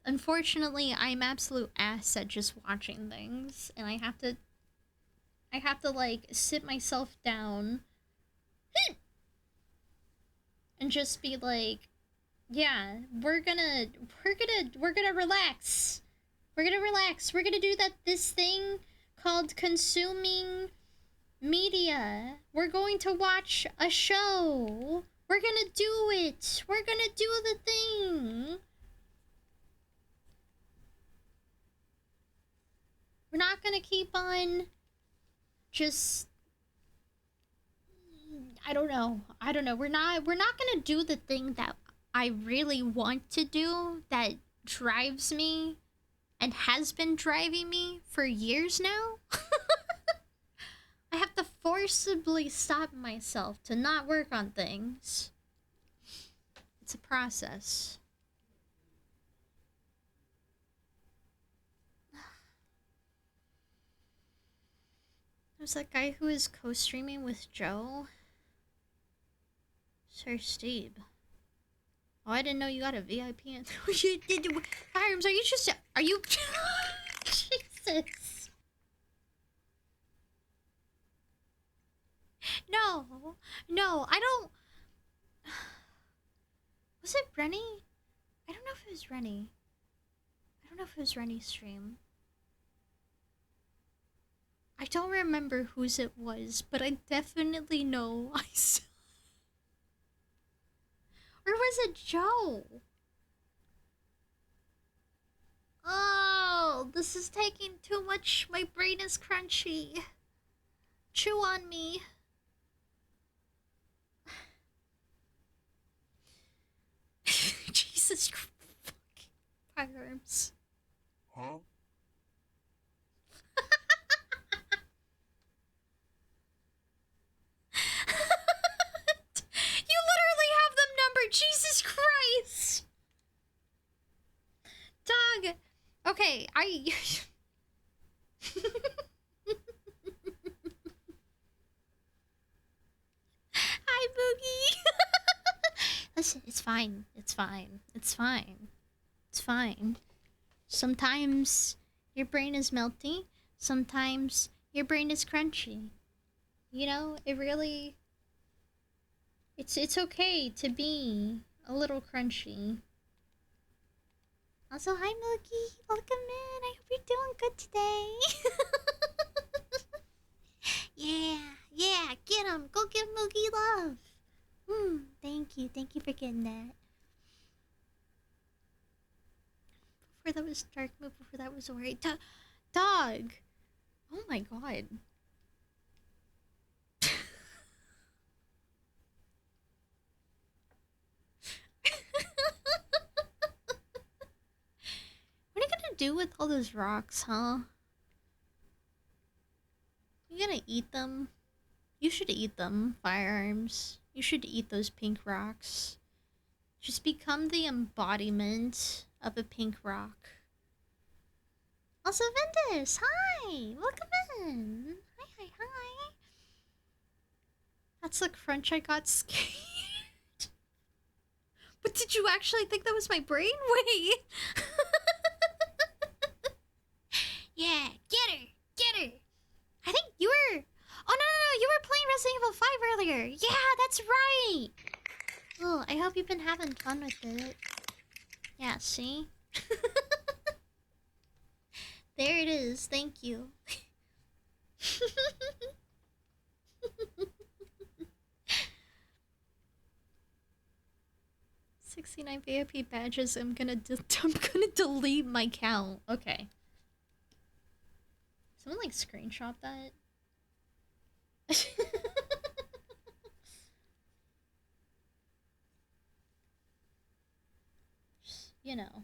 Unfortunately, I'm absolute ass at just watching things, and I have to like sit myself down and just be like, yeah, we're gonna relax. We're gonna relax. We're gonna do this thing called consuming media. We're going to watch a show. We're gonna do it. We're gonna do the thing. We're not gonna keep on just... I don't know. We're not gonna do the thing that I really want to do, that drives me and has been driving me for years now. I have to forcibly stop myself to not work on things. It's a process. There's that guy who is co-streaming with Joe. Sir Steve. Oh, I didn't know you got a VIP. You did. Firearms, are you just... Are you... Jesus. No, I don't... Was it Rennie? I don't know if it was Rennie. I don't know if it was Rennie's stream. I don't remember whose it was, but I definitely know I saw... Or was it Joe? Oh, this is taking too much. My brain is crunchy. Chew on me. Jesus Christ. Firearms. Huh? You literally have them numbered. Jesus Christ. Dog. Okay, Hi, Boogie. Listen, it's fine. It's fine. It's fine. It's fine. Sometimes your brain is melty. Sometimes your brain is crunchy. You know, it really... It's okay to be a little crunchy. Also, hi, Mookie. Welcome in. I hope you're doing good today. Yeah, get him. Go give Mookie love. Thank you. Thank you for getting that. before that was dark mode, before that was alright. Dog! Oh my god. What are you gonna do with all those rocks, huh? You gonna eat them? You should eat them, firearms. You should eat those pink rocks. Just become the embodiment of a pink rock. Also, Ventus, hi! Welcome in! Hi, hi, hi! That's the crunch I got scared. But did you actually think that was my brain? Wait! Yeah, get her! Get her! I think you were... Oh, no, you were playing Resident Evil 5 earlier! Yeah, that's right! Oh, I hope you've been having fun with it. Yeah, see? There it is, thank you. 69 VIP badges. I'm gonna delete my count. Okay. Someone like screenshot that. Just, you know,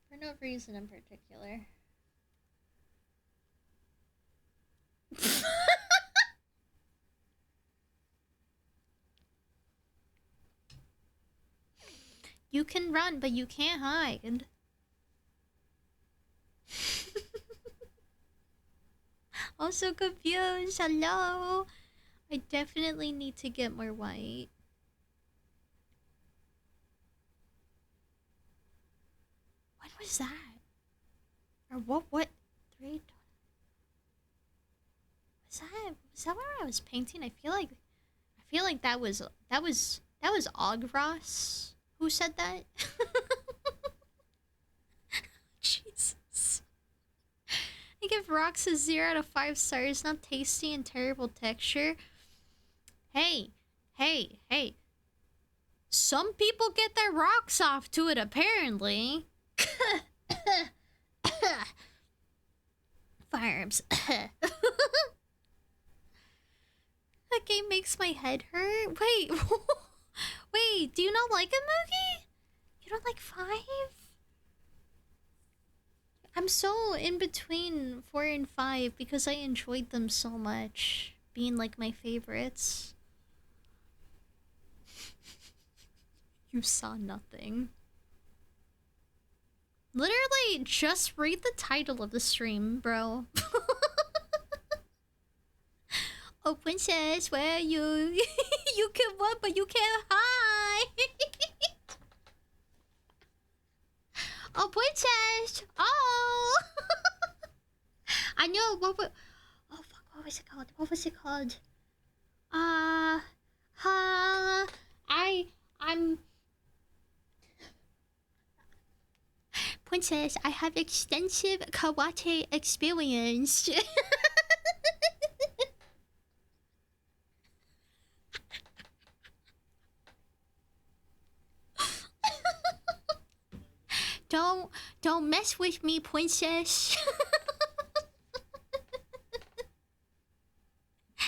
for no reason in particular. You can run, but you can't hide. Also confused. Hello. I definitely need to get more white. What was that? Or what? 3. Was that where I was painting? I feel like that was Ogros who said that. Jesus. I give rocks a 0 out of 5 stars. Not tasty and terrible texture. Hey. Some people get their rocks off to it, apparently. Firearms. That game makes my head hurt. Wait. Wait, do you not like it, Moogie? You don't like 5? I'm so in between 4 and 5 because I enjoyed them so much, being like my favorites. You saw nothing. Literally, just read the title of the stream, bro. Oh, princess, where are you? You can run, but you can't hide. Oh, princess! Oh! I know, oh, fuck, what was it called? What was it called? I'm... Princess, I have extensive karate experience. Don't mess with me, princess.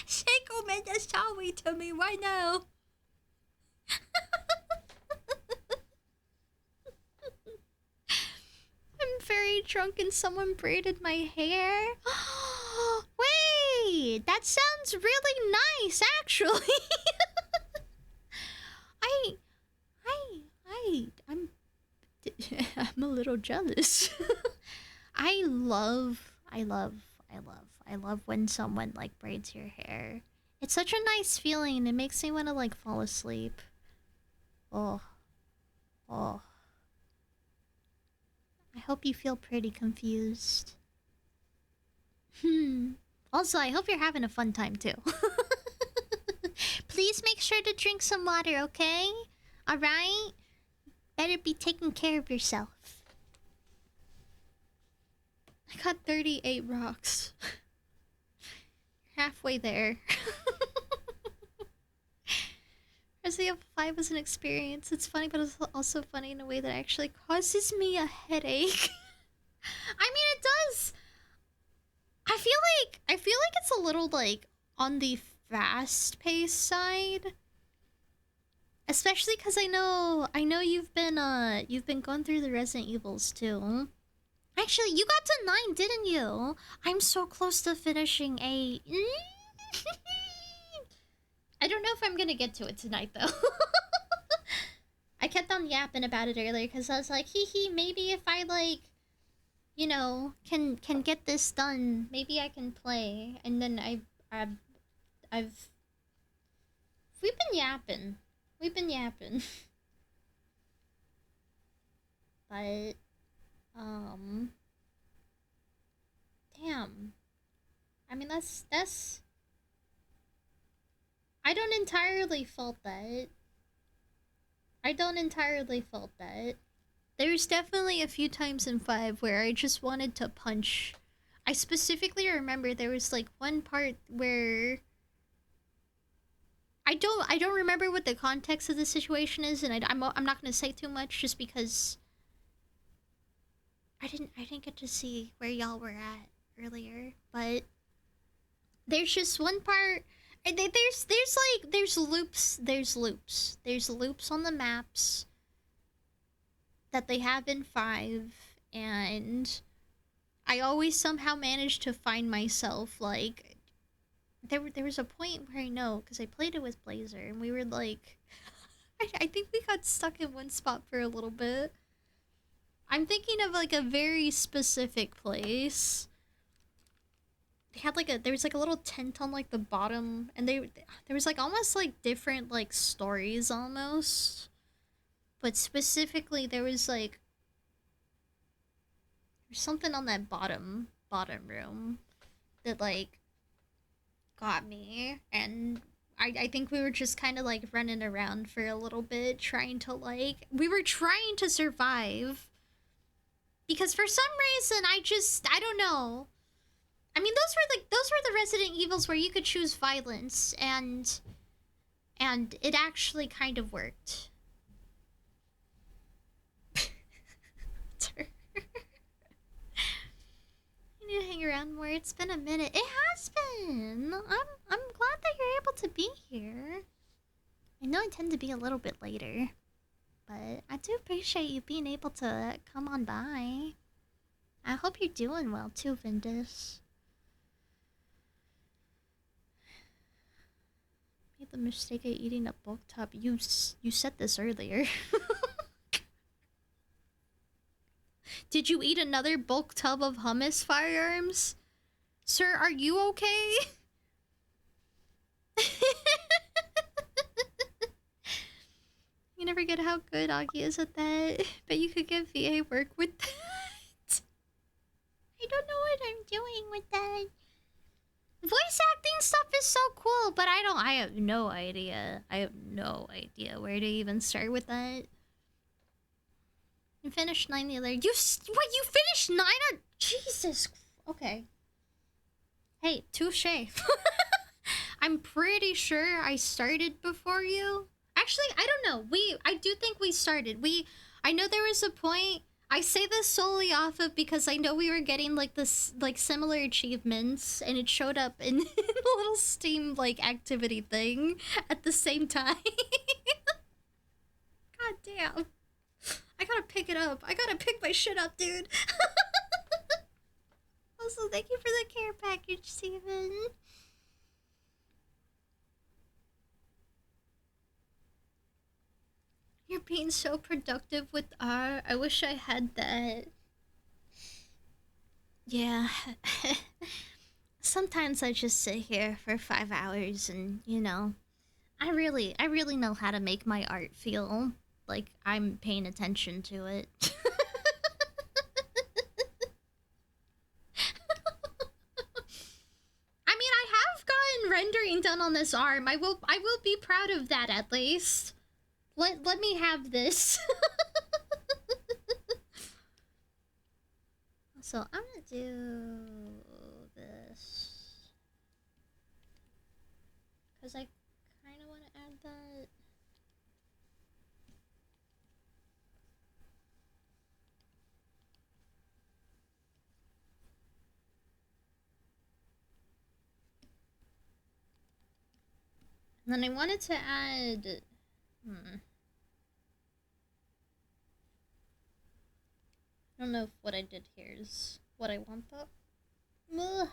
Seiko made a sorry to me right now. I'm very drunk and someone braided my hair. Wait, that sounds really nice, actually. I'm a little jealous. I love when someone like braids your hair. It's such a nice feeling. It makes me want to like fall asleep. Oh. I hope you feel pretty confused. Also, I hope you're having a fun time too. Please make sure to drink some water, okay? Alright? Better be taking care of yourself. I got 38 rocks. You're halfway there. Resident Evil 5 is an experience. It's funny, but it's also funny in a way that actually causes me a headache. I mean, it does. I feel like it's a little like on the fast-paced side. Especially because I know you've been going through the Resident Evils too. Actually, you got to 9, didn't you? I'm so close to finishing 8. I don't know if I'm gonna get to it tonight though. I kept on yapping about it earlier because I was like, hee, maybe if I like, you know, can get this done, maybe I can play. And then we've been yapping. But damn. I mean, that's I don't entirely fault that. There's definitely a few times in 5 where I just wanted to punch. I specifically remember there was like one part where I don't remember what the context of the situation is, and I'm not gonna say too much just because I didn't get to see where y'all were at earlier, but there's just one part. There's loops on the maps that they have in 5, and I always somehow manage to find myself like there was a point where I know because I played it with Blazer and we were like I think we got stuck in one spot for a little bit. I'm thinking of like a very specific place. They had like there was like a little tent on like the bottom, and there was like almost like different like stories almost, but specifically there was something on that bottom room that like got me, and I think we were just kind of like running around for a little bit trying to survive, because for some reason I don't know. I mean, those were the Resident Evils where you could choose violence, and it actually kind of worked. You need to hang around more. It's been a minute. It has been. I'm glad that you're able to be here. I know I tend to be a little bit later, but I do appreciate you being able to come on by. I hope you're doing well too, Vindus. Made the mistake of eating a bulk tub. You said this earlier. Did you eat another bulk tub of hummus, Firearms? Sir, are you okay? You never get how good Augie is at that. But you could get VA work with that. I don't know what I'm doing with that. Voice acting stuff is so cool, but I have no idea. I have no idea where to even start with that. You finished 9 the other... You finished 9 or... Jesus. Okay. Hey, touche. I'm pretty sure I started before you. Actually, I don't know. I do think we started. I know there was a point... I say this solely off of because I know we were getting like this like similar achievements, and it showed up in a little Steam like activity thing at the same time. God damn. I gotta pick it up. I gotta pick my shit up, dude. Also, thank you for the care package, Steven. You're being so productive with R. I wish I had that. Yeah. Sometimes I just sit here for 5 hours and, you know, I really know how to make my art feel like I'm paying attention to it. I mean, I have gotten rendering done on this arm. I will be proud of that at least. Let me have this. So I'm gonna do this because I kind of want to add that. And then I wanted to add... I don't know if what I did here is what I want though. Ugh.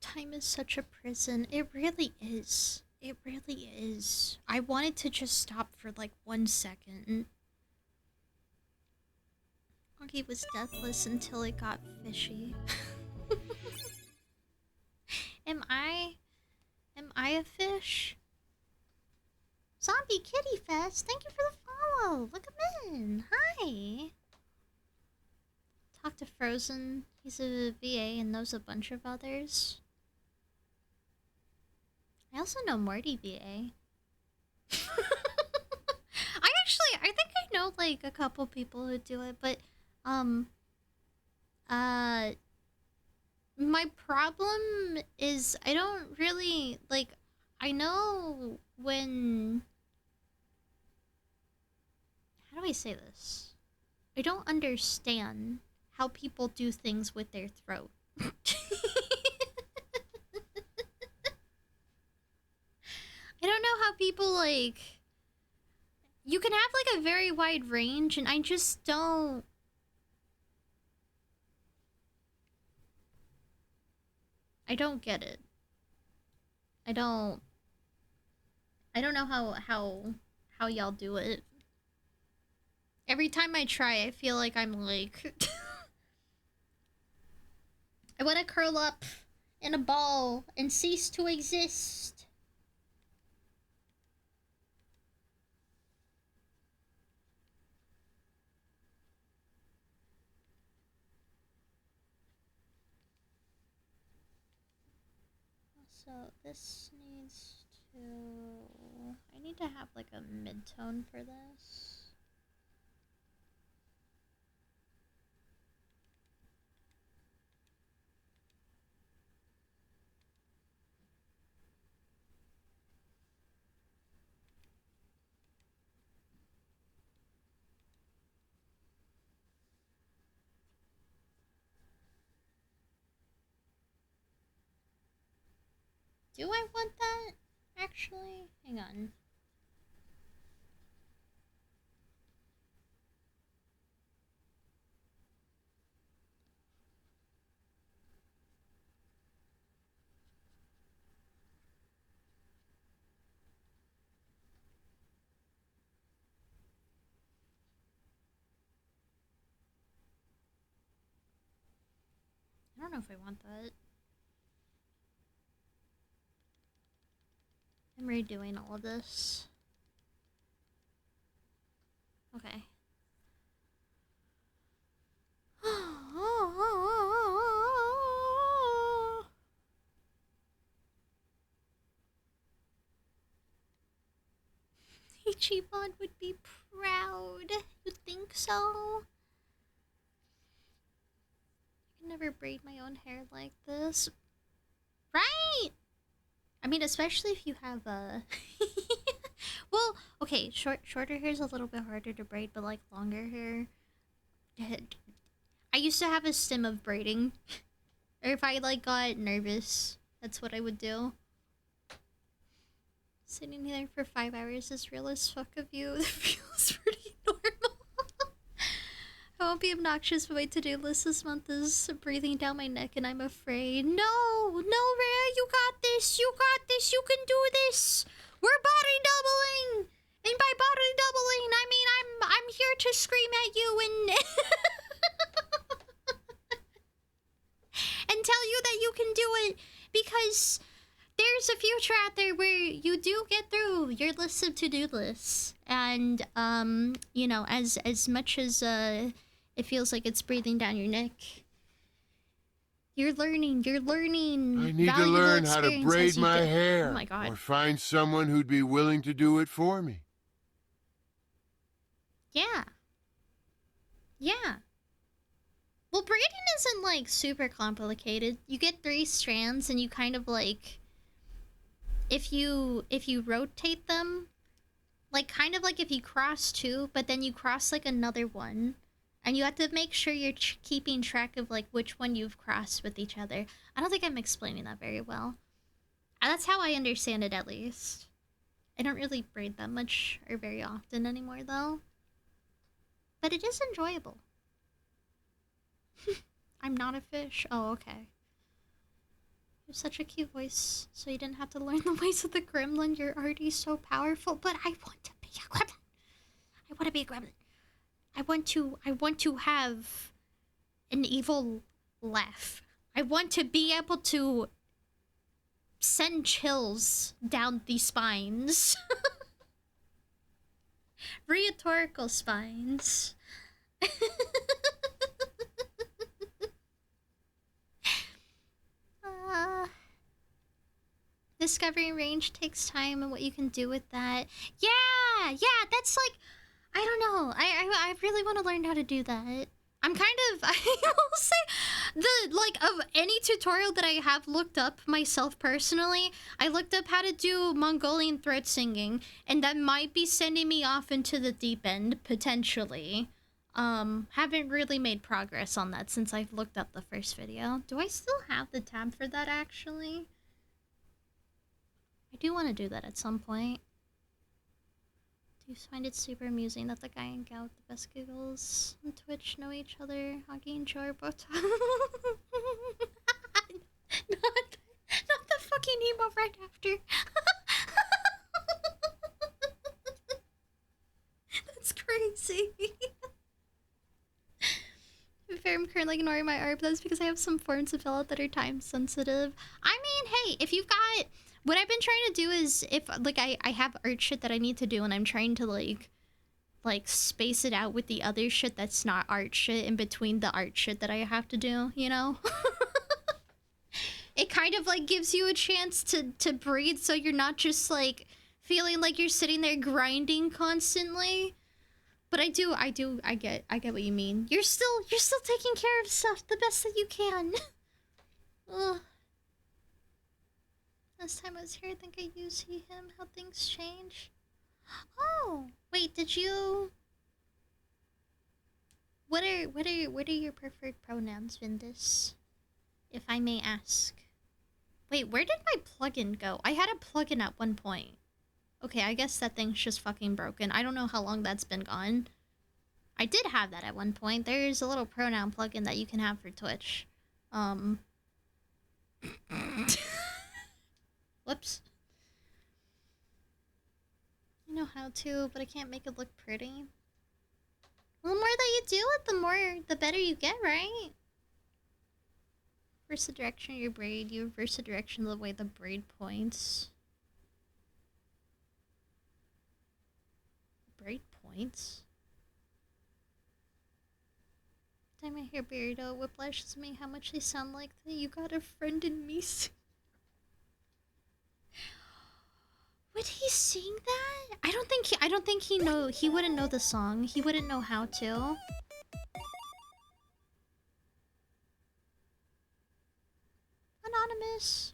Time is such a prison. It really is. It really is. I wanted to just stop for like 1 second. Augie was deathless until it got fishy. Am I a fish? Zombie Kitty Fest, thank you for the follow. Look him in. Hi. Talk to Frozen. He's a VA and knows a bunch of others. I also know Morty VA. I think I know like a couple people who do it, but my problem is I don't really like, I know when, how do I say this? I don't understand how people do things with their throat. I don't know how people, like... You can have, like, a very wide range, and I just don't... I don't get it. I don't know how y'all do it. Every time I try, I feel like I'm, like... I want to curl up in a ball and cease to exist. So this needs to... I need to have like a mid-tone for this. Do I want that? Actually, hang on. I don't know if I want that. I'm redoing all of this. Okay. Ichiban would be proud. You think so? I can never braid my own hair like this. Right? I mean, especially if you have a... Well, okay, shorter hair is a little bit harder to braid, but like longer hair... I used to have a stim of braiding. Or if I like got nervous, that's what I would do. Sitting here for 5 hours is real as fuck of you. That feels pretty normal. I won't be obnoxious, but my to-do list this month is breathing down my neck and I'm afraid. No, Rhea, you got this. You got this. You can do this. We're body doubling. And by body doubling, I mean I'm here to scream at you and and tell you that you can do it, because there's a future out there where you do get through your list of to-do lists. And you know, as much as it feels like it's breathing down your neck, you're learning I need to learn how to braid my hair. Oh my god. Or find someone who'd be willing to do it for me. Yeah. Well, braiding isn't like super complicated. You get 3 strands and you kind of like, if you rotate them, like kind of like if you cross 2, but then you cross like another one, and you have to make sure you're keeping track of like which one you've crossed with each other. I don't think I'm explaining that very well. That's how I understand it, at least. I don't really braid that much or very often anymore, though. But it is enjoyable. I'm not a fish. Oh, okay. You have such a cute voice, so you didn't have to learn the ways of the gremlin. You're already so powerful, but I want to be a gremlin. I want to be a gremlin. I want to have an evil laugh. I want to be able to send chills down the spines. Rhetorical spines. Discovering range takes time and what you can do with that. Yeah, that's like, I don't know. I really want to learn how to do that. I'm kind of, I will say, of any tutorial that I have looked up myself personally, I looked up how to do Mongolian throat singing, and that might be sending me off into the deep end, potentially. Haven't really made progress on that since I've looked up the first video. Do I still have the tab for that, actually? I do want to do that at some point. Do you find it super amusing that the guy and gal with the best giggles on Twitch know each other? Huggy and Joe are both not the fucking emo right after. That's crazy. If I'm currently ignoring my art, but that's because I have some forms to fill out that are time sensitive. I mean, hey, if you've got... What I've been trying to do is, if, like, I have art shit that I need to do, and I'm trying to, like, space it out with the other shit that's not art shit in between the art shit that I have to do, you know? It kind of, like, gives you a chance to breathe, so you're not just, like, feeling like you're sitting there grinding constantly. But I get what you mean. You're still taking care of stuff the best that you can. Ugh. Last time I was here, I think I used he, him. How things change. Oh, wait, did you... What are your preferred pronouns, Vindus? If I may ask. Wait, where did my plugin go? I had a plugin at one point. Okay, I guess that thing's just fucking broken. I don't know how long that's been gone. I did have that at one point. There's a little pronoun plugin that you can have for Twitch. Whoops. I know how to, but I can't make it look pretty. The more that you do it, the better you get, right? Reverse the direction of your braid. You reverse the direction of the way the braid points. Braid points? Time I hear Burrito whiplashes me how much they sound like the You Got a Friend in Me. Would he sing that? I don't think he wouldn't know the song. He wouldn't know how to. Anonymous.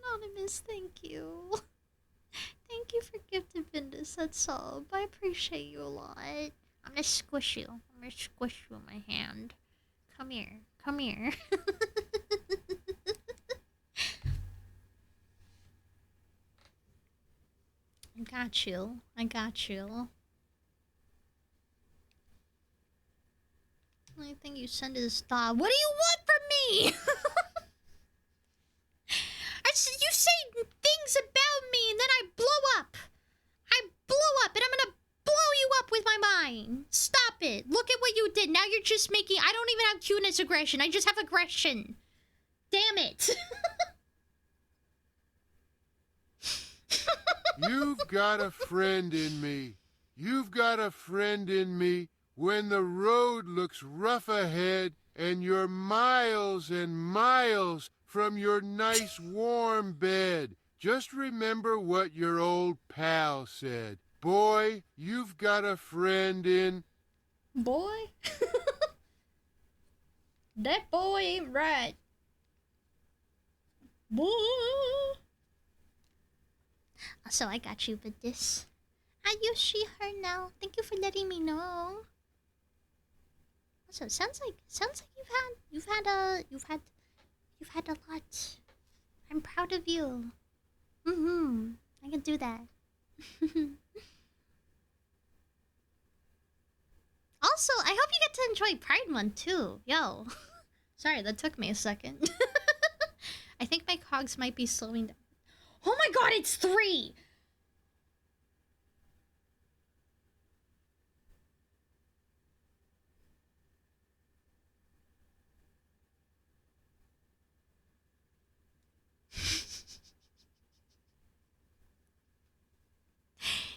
Anonymous, thank you. Thank you for gifting Vindus, that's all. I appreciate you a lot. I'm gonna squish you. I'm gonna squish you in my hand. Come here. Come here. I got you. I got you. The only thing you send is stop. What do you want from me? You say things about me and then I blow up. I blow up and I'm gonna blow you up with my mind. Stop it. Look at what you did. Now you're just making... I don't even have cuteness aggression. I just have aggression. Damn it. You've got a friend in me. You've got a friend in me when the road looks rough ahead and you're miles and miles from your nice warm bed. Just remember what your old pal said. Boy, you've got a friend in Boy. That boy ain't right. Boy. Also, I got you with this. I use she, her now. Thank you for letting me know. Also, sounds like you've had a lot. I'm proud of you. I can do that. Also, I hope you get to enjoy Pride Month too. Yo. Sorry, that took me a second. I think my cogs might be slowing down. Oh my god, it's 3!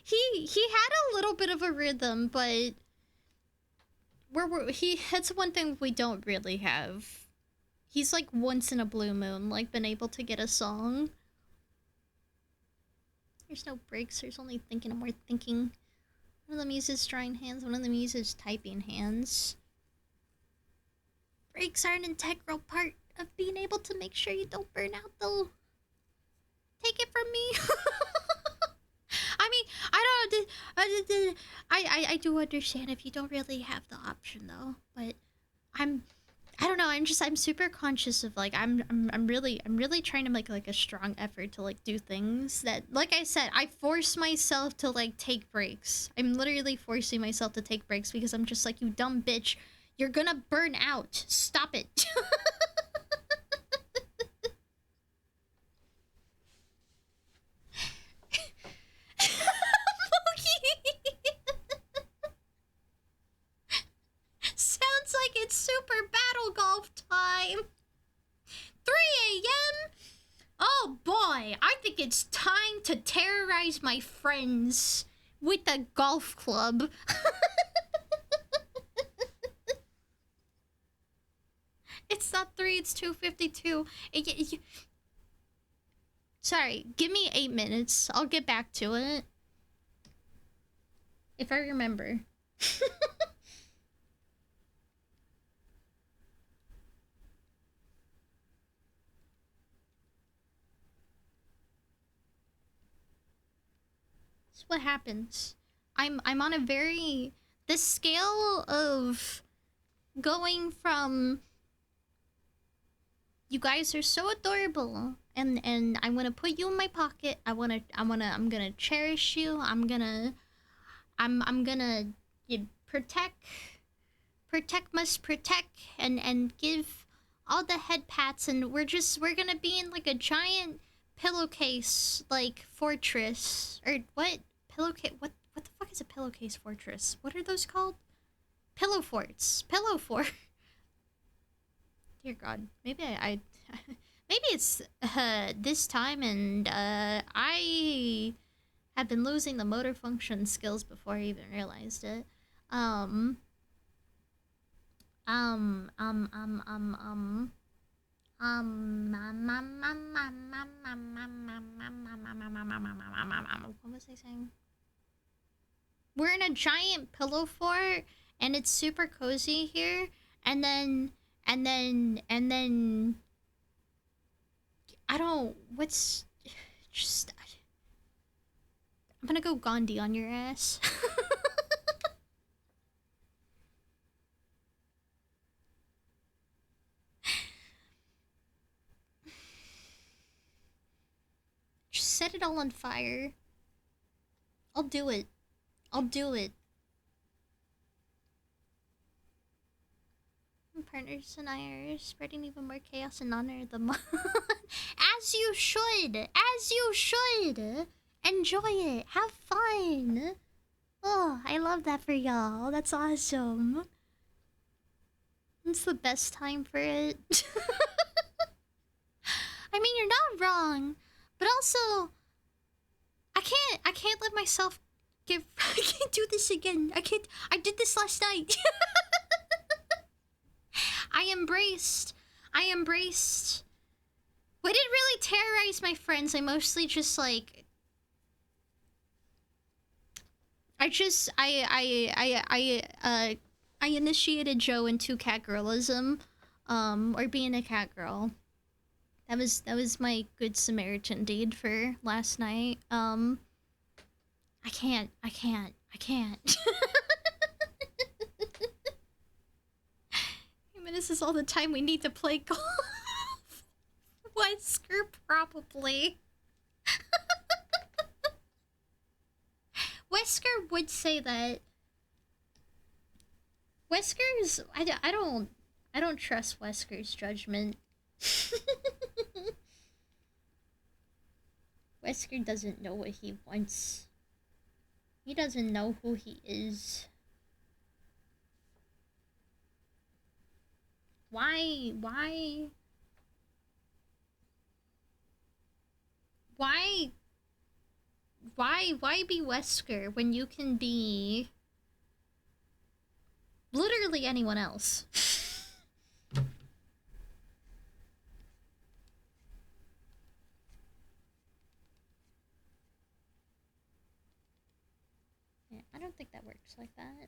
He had a little bit of a rhythm, but that's one thing we don't really have. He's like once in a blue moon, like been able to get a song. There's no breaks, there's only thinking and more thinking. One of them uses drawing hands, one of them uses typing hands. Breaks are an integral part of being able to make sure you don't burn out though. Take it from me. I mean, I do understand if you don't really have the option though, but I don't know, I'm super conscious of like I'm really trying to make like a strong effort to like do things that, like I said, I force myself to like take breaks. I'm literally forcing myself to take breaks because I'm just like, you dumb bitch, you're gonna burn out. Stop it. Sounds like it's Super Battle Golf time. 3 a.m. Oh boy, I think it's time to terrorize my friends with a golf club. It's not 3, it's 2:52. Sorry, give me 8 minutes. I'll get back to it. If I remember. That's what happens. I'm on a very... The scale of going from... You guys are so adorable, and I'm gonna put you in my pocket. I'm gonna cherish you. I'm gonna protect must protect, and give all the head pats, and we're gonna be in like a giant pillowcase like fortress, or what pillowcase? What the fuck is a pillowcase fortress? What are those called? Pillow forts. Pillow fort. Dear God, maybe I maybe it's this time, and I have been losing the motor function skills before I even realized it. What was I saying? We're in a giant pillow fort, and it's super cozy here, and then I don't, what's, just, I'm gonna go Gandhi on your ass. Just set it all on fire. I'll do it. I'll do it. My partners and I are spreading even more chaos in honor of the month. As you should! As you should! Enjoy it! Have fun! Oh, I love that for y'all. That's awesome. It's the best time for it. I mean, you're not wrong. But also, I can't let myself I can't do this again. I did this last night. I embraced. I didn't really terrorize my friends. I mostly just like... I initiated Joe into catgirlism, or being a cat girl. That was my good Samaritan deed for last night. I can't. 8 minutes is all the time we need to play golf. Wesker, probably. Wesker would say that. Wesker's... I don't trust Wesker's judgment. Wesker doesn't know what he wants. He doesn't know who he is. Why be Wesker when you can be literally anyone else? Yeah, I don't think that works like that.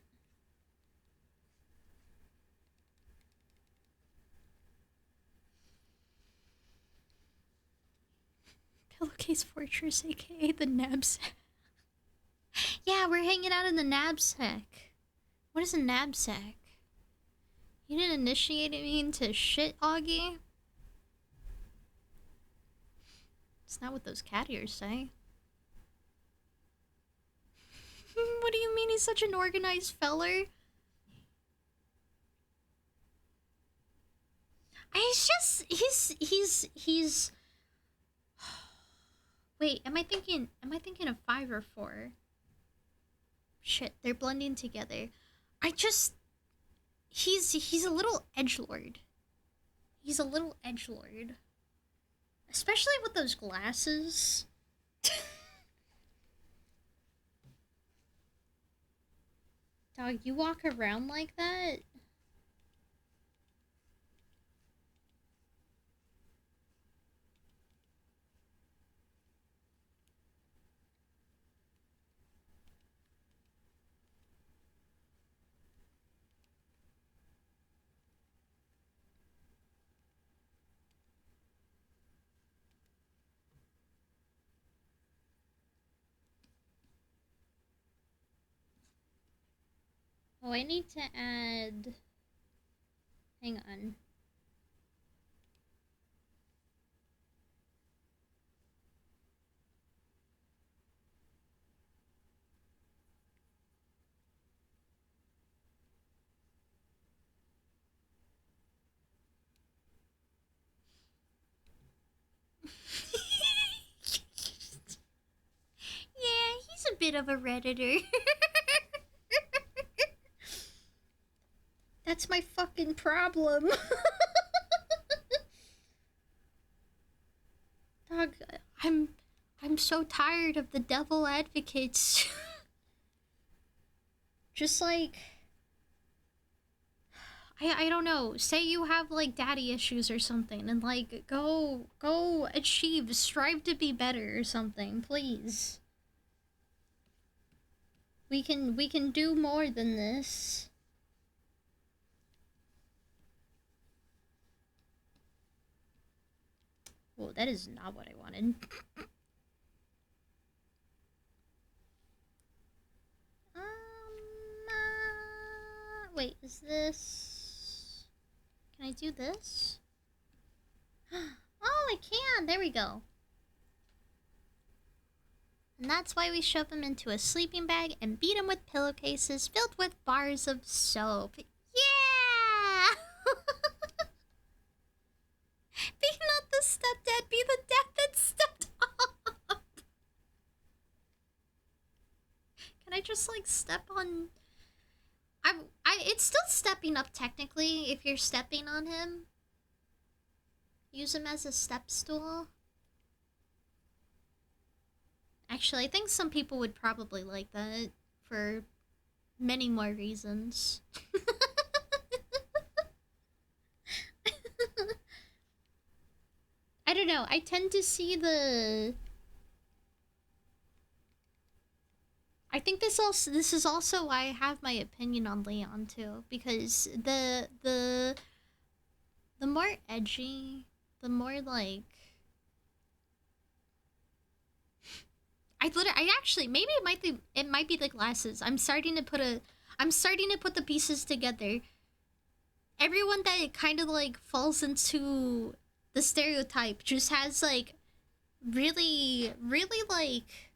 Pillowcase Fortress, aka the knapsack. Yeah, we're hanging out in the knapsack. What is a knapsack? You didn't initiate me into shit, Augie? It's not what those cat ears say. What do you mean he's such an organized feller? He's Wait, am I thinking of 5 or 4? Shit, they're blending together. He's a little edgelord. He's a little edgelord. Especially with those glasses. Dog, you walk around like that? Oh, I need to add... Hang on. Yeah, he's a bit of a Redditor. That's my fucking problem. Dog, I'm so tired of the devil advocates. Just like... I don't know. Say you have, like, daddy issues or something, and, like, go achieve, strive to be better or something, please. We can do more than this. Whoa, that is not what I wanted. Wait, is this... Can I do this? Oh, I can! There we go. And that's why we shove him into a sleeping bag and beat him with pillowcases filled with bars of soap. Yeah! Be not the stepdad, be the dad that stepped up! Can I just, like, step on... It's still stepping up, technically, if you're stepping on him. Use him as a step stool. Actually, I think some people would probably like that for many more reasons. I don't know, I tend to see the think this is also why I have my opinion on Leon too, because the more edgy, the more like I actually maybe it might be the glasses. I'm starting to put the pieces together. Everyone that kind of like falls into the stereotype just has like really like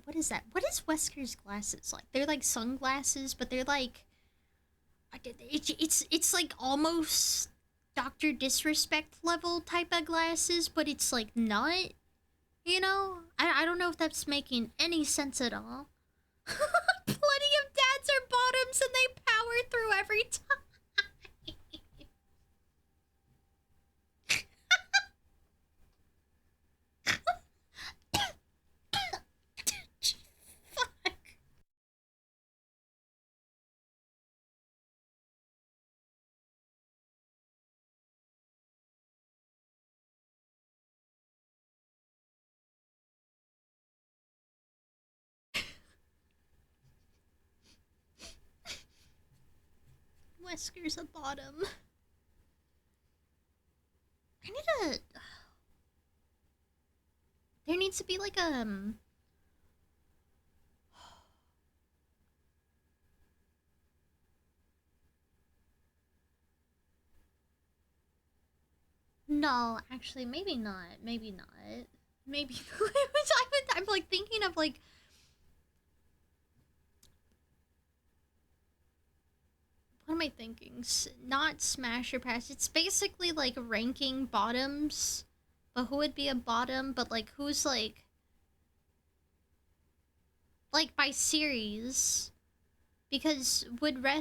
what is that? What is Wesker's glasses like? They're like sunglasses, but they're like it's like almost Dr. Disrespect level type of glasses, but it's like not. You know, I don't know if that's making any sense at all. Plenty of dads are bottoms and they power through every time. Fuck. Wesker's a bottom. I need a... There needs to be like No, actually, maybe not. Maybe not. Maybe I'm like thinking of like what am I thinking? Not smash or pass. It's basically like ranking bottoms, but who would be a bottom? But like who's like by series? Because would I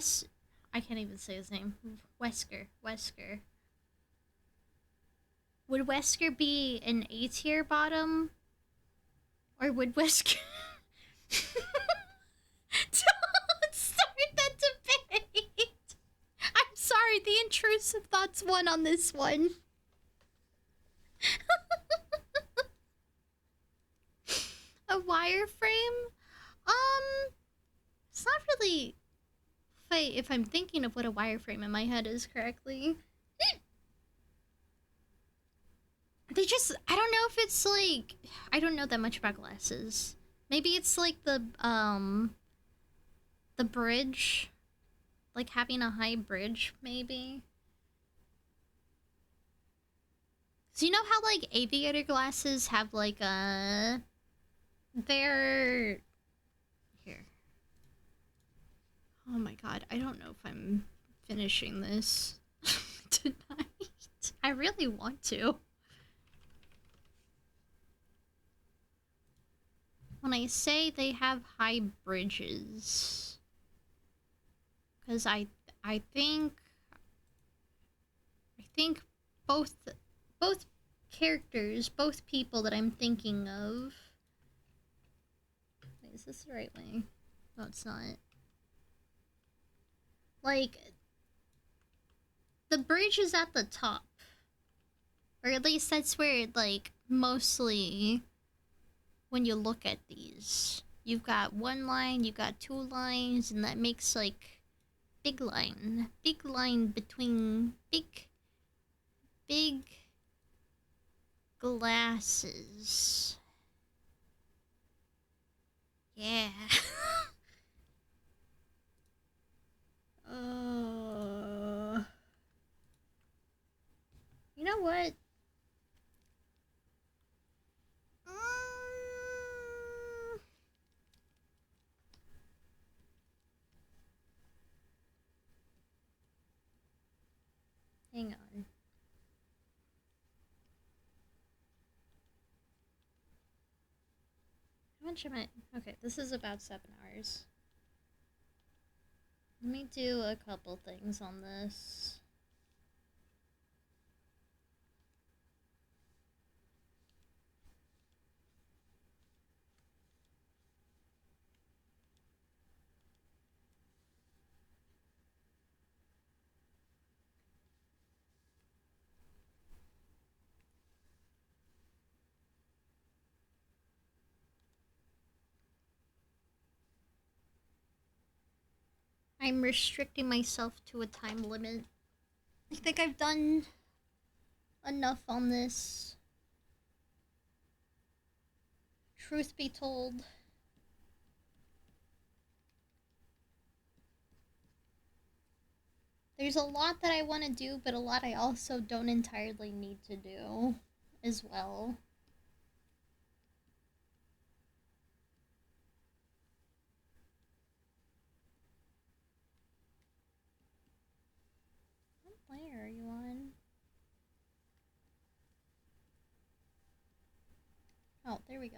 can't even say his name. Wesker. Would Wesker be an A tier bottom? Or would Wesker... Don't start that debate! I'm sorry, the intrusive thoughts won on this one. A wireframe? It's not really... If I'm thinking of what a wireframe in my head is correctly... They just, I don't know if it's like, I don't know that much about glasses. Maybe it's like the bridge, like having a high bridge, maybe. So you know how like aviator glasses have like they're, here. Oh my god, I don't know if I'm finishing this tonight. I really want to. When I say they have high bridges, because I think both characters, both people that I'm thinking of. Wait, is this the right way? No, it's not. Like, the bridge is at the top, or at least that's where like mostly. When you look at these, you've got one line, you've got two lines, and that makes like big line between big glasses. Yeah. You know what? Hang on. How much am I? Okay, this is about 7 hours. Let me do a couple things on this. I'm restricting myself to a time limit. I think I've done enough on this. Truth be told. There's a lot that I want to do, but a lot I also don't entirely need to do as well. What layer are you on? Oh, there we go.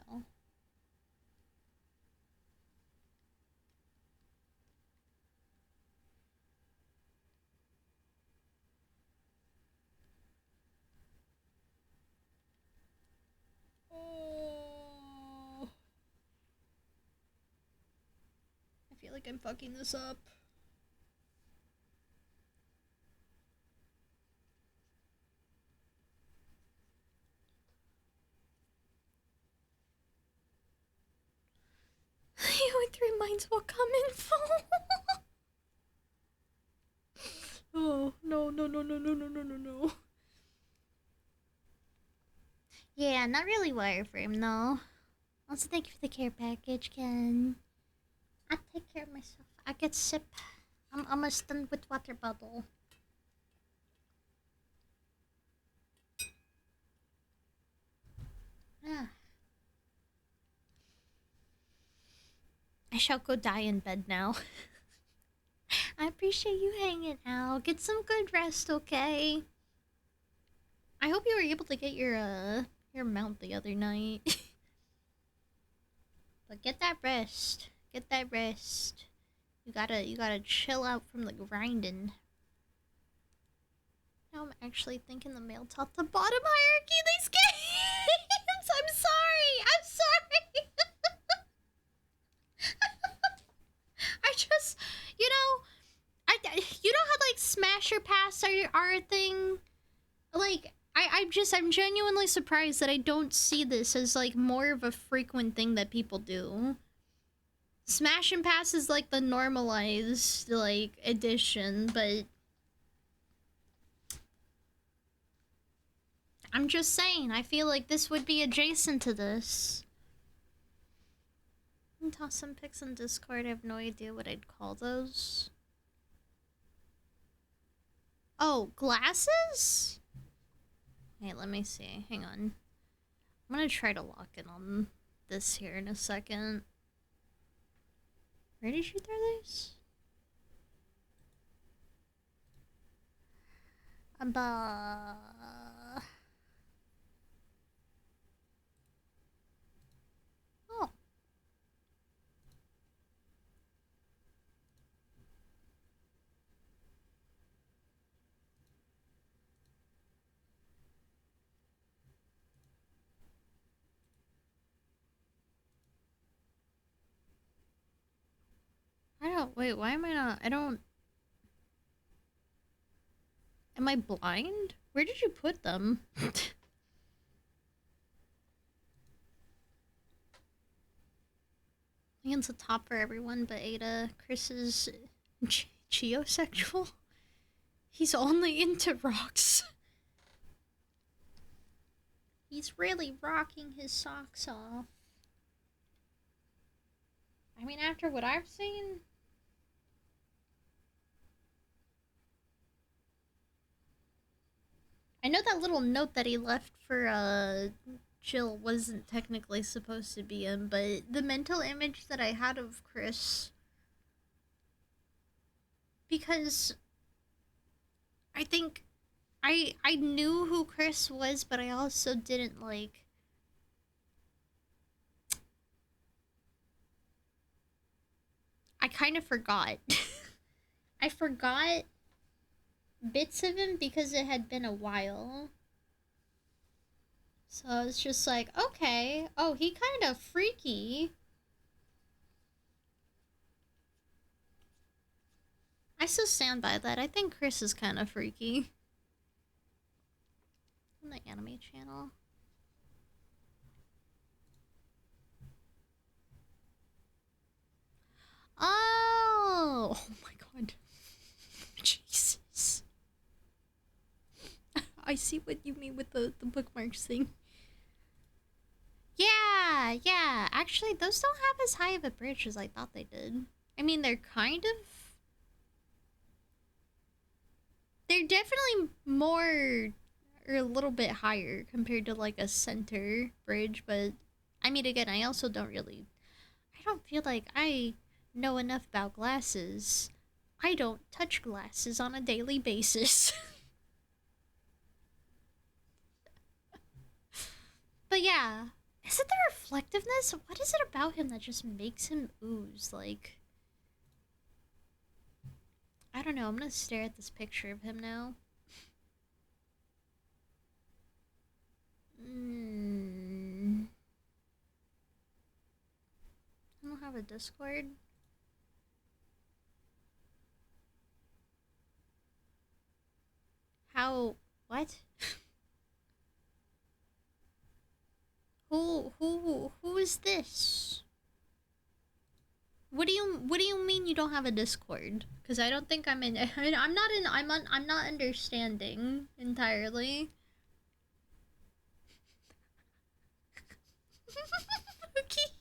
Oh. I feel like I'm fucking this up. You and three minds will come in full. Oh, no, no, no, no, no, no, no, no, no. Yeah, not really wireframe, though. Also, thank you for the care package, Ken. I take care of myself. I get sip. I'm almost done with water bottle. Ah. I shall go die in bed now. I appreciate you hanging out. Get some good rest, okay? I hope you were able to get your mount the other night. But get that rest. Get that rest. You gotta chill out from the grinding. Now I'm actually thinking the male top to bottom hierarchy of these games. I'm sorry. I'm sorry. I just, you know, you know how like smasher pass are a thing? Like, I'm genuinely surprised that I don't see this as like more of a frequent thing that people do. Smash and pass is like the normalized like edition, but I'm just saying, I feel like this would be adjacent to this. You can toss some pics on Discord. I have no idea what I'd call those. Oh, glasses? Hey, let me see. Hang on. I'm gonna try to lock in on this here in a second. Where did you throw these? Oh. Wait, why am I not? I don't... Am I blind? Where did you put them? I think it's a top for everyone but Ada. Chris is geosexual. He's only into rocks. He's really rocking his socks off. I mean, after what I've seen... I know that little note that he left for, Jill wasn't technically supposed to be him, but the mental image that I had of Chris... Because... I think... I knew who Chris was, but I also didn't, like... I kind of forgot. I forgot bits of him because it had been a while. So I was just like, okay. Oh, he kind of freaky. I still stand by that. I think Chris is kind of freaky. On the anime channel. Oh my god. I see what you mean with the bookmarks thing. Yeah. Actually, those don't have as high of a bridge as I thought they did. I mean, they're definitely more, or a little bit higher compared to like a center bridge, but I mean, again, I don't feel like I know enough about glasses. I don't touch glasses on a daily basis. But yeah, is it the reflectiveness? What is it about him that just makes him ooze? Like, I don't know. I'm gonna stare at this picture of him now. I don't have a Discord. How? What? Who is this? What do you mean you don't have a Discord? Because I don't think I'm in. I'm not understanding entirely. Okay.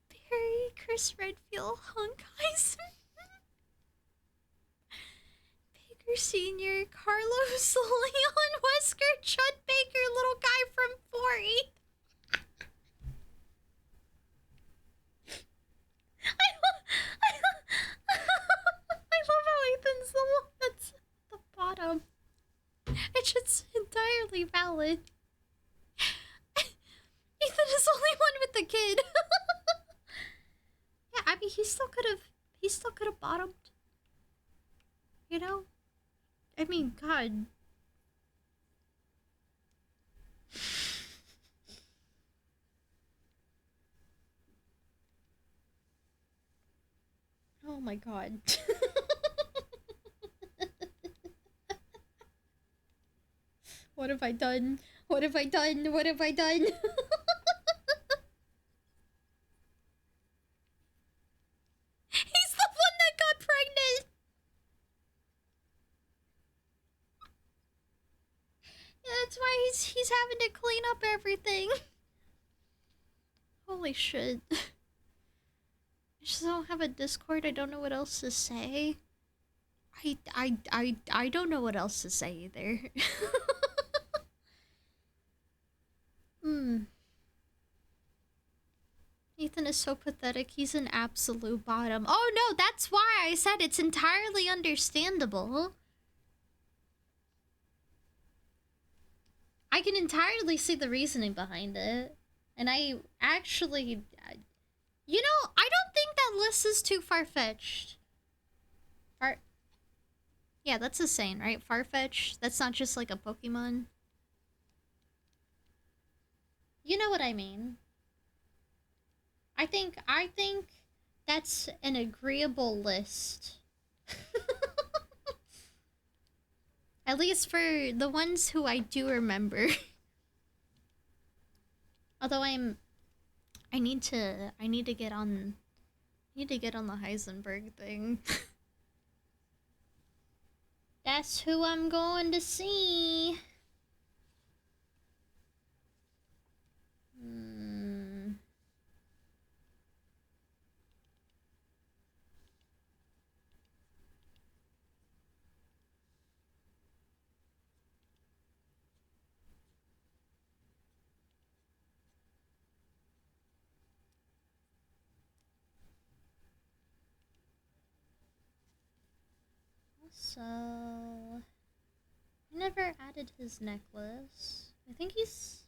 Barry, Chris Redfield, Hunk Heisen, Baker Sr., Carlos, Leon Wesker, Chud Baker, little guy from 4-8. I love how Ethan's the one that's at the bottom. It's just entirely valid. Ethan is the only one with the kid. Yeah, I mean, he still could have bottomed. You know? I mean, God. Oh my God. What have I done? What have I done? What have I done? He's the one that got pregnant! Yeah, that's why he's having to clean up everything. Holy shit. I just don't have a Discord. I don't know what else to say. I don't know what else to say either. Ethan is so pathetic. He's an absolute bottom. Oh no, that's why I said it's entirely understandable. I can entirely see the reasoning behind it. And I actually... You know, I don't think that list is too far-fetched. Yeah, that's a saying, right? Far-fetched? That's not just like a Pokemon. You know what I mean. I think that's an agreeable list. At least for the ones who I do remember. Although I need to get on the Heisenberg thing. That's who I'm going to see. So, I never added his necklace. I think he's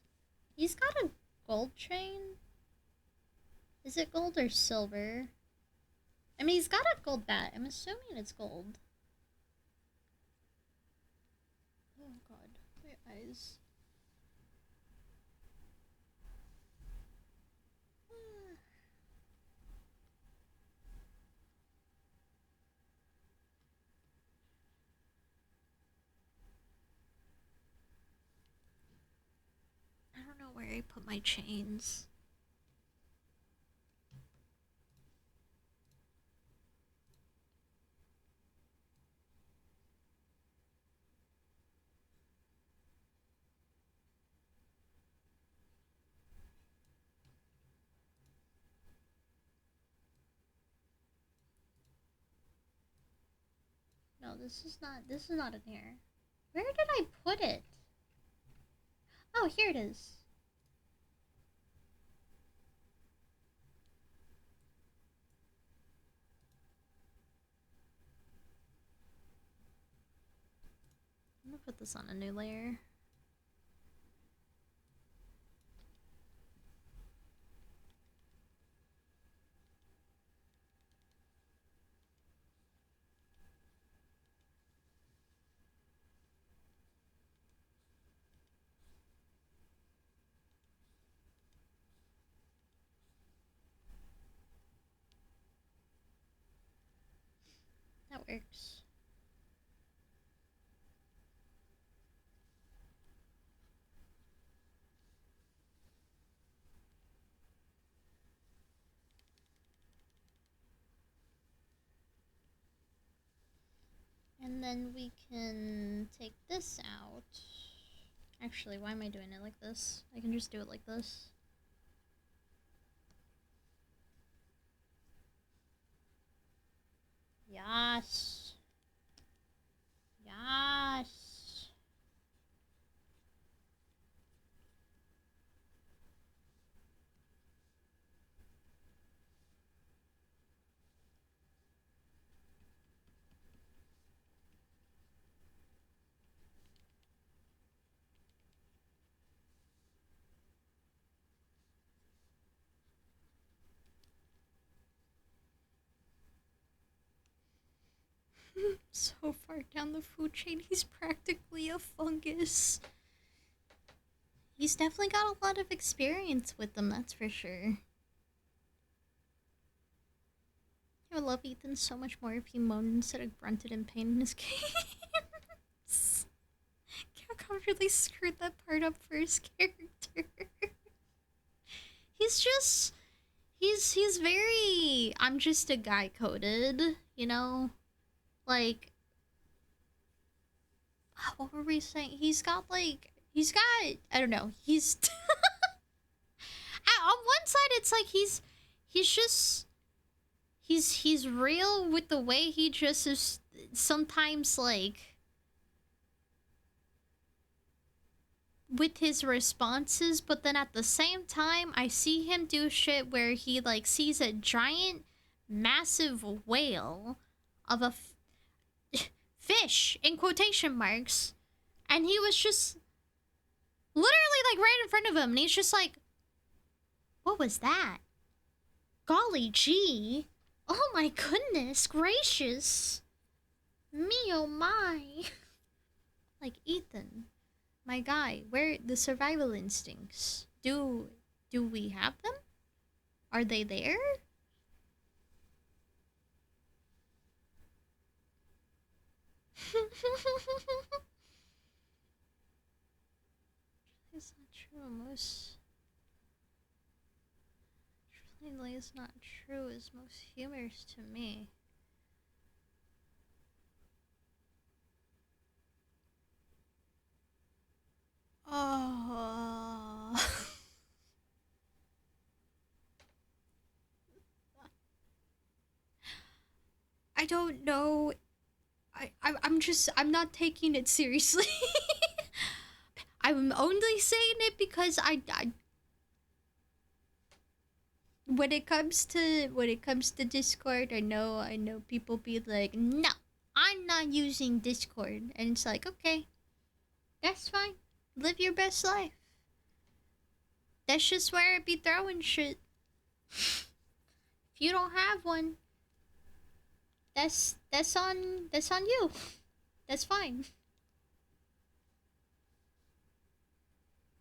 got a gold chain. Is it gold or silver? I mean, he's got a gold bat. I'm assuming it's gold. Oh God, my eyes. I don't know where I put my chains. No, this is not in here. Where did I put it? Oh, here it is. I'm gonna put this on a new layer. That works. And then we can take this out. Actually, why am I doing it like this? I can just do it like this. Yes. Yes. So far down the food chain, he's practically a fungus. He's definitely got a lot of experience with them, that's for sure. I would love Ethan so much more if he moaned instead of grunted in pain in his games. Capcom really screwed that part up for his character. He's just... He's very... I'm just a guy coded, you know? Like... What were we saying? He's got, like... He's got... I don't know. He's... On one side, it's like he's just... He's real with the way he just is sometimes, like... with his responses, but then at the same time, I see him do shit where he, like, sees a giant, massive whale of a fish, in quotation marks, and he was just literally, like, right in front of him, and he's just like, what was that? Golly gee. Oh my goodness gracious. Me oh my. Like, Ethan, my guy, where the survival instincts? Do we have them? Are they there? It's not true. Most truly is not true is most humorous to me. Oh. I don't know. I'm not taking it seriously. I'm only saying it because I when it comes to Discord, I know people be like, no, I'm not using Discord, and it's like, okay, that's fine. Live your best life. That's just where I be throwing shit. If you don't have one, that's on you. That's fine.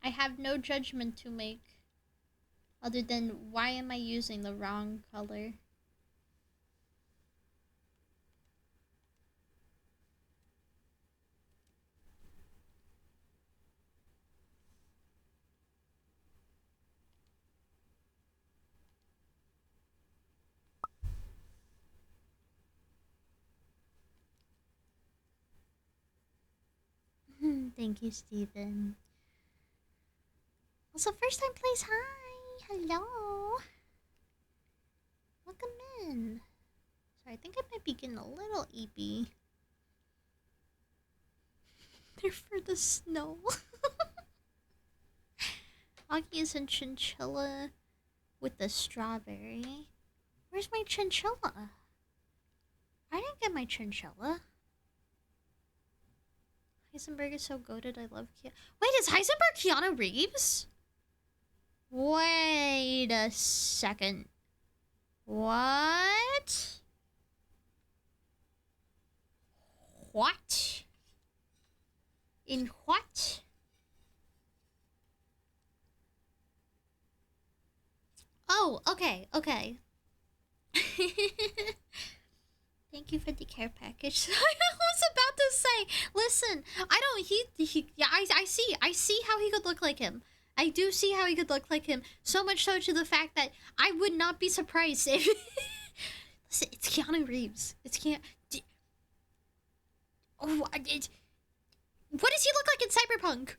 I have no judgment to make other than why am I using the wrong color? Thank you, Steven. Also, first time plays, hi! Hello! Welcome in. Sorry, I think I might be getting a little eepy. They're for the snow. Huggies and chinchilla with the strawberry. Where's my chinchilla? I didn't get my chinchilla. Heisenberg is so goated. I love Keanu. Wait, is Heisenberg Keanu Reeves? Wait a second. What? What? In what? Oh, okay, okay. Thank you for the care package. I was about to say, listen, I don't, yeah, I see how he could look like him. I do see how he could look like him. So much so to the fact that I would not be surprised if, listen, it's Keanu Reeves. It's Keanu, oh, what does he look like in Cyberpunk?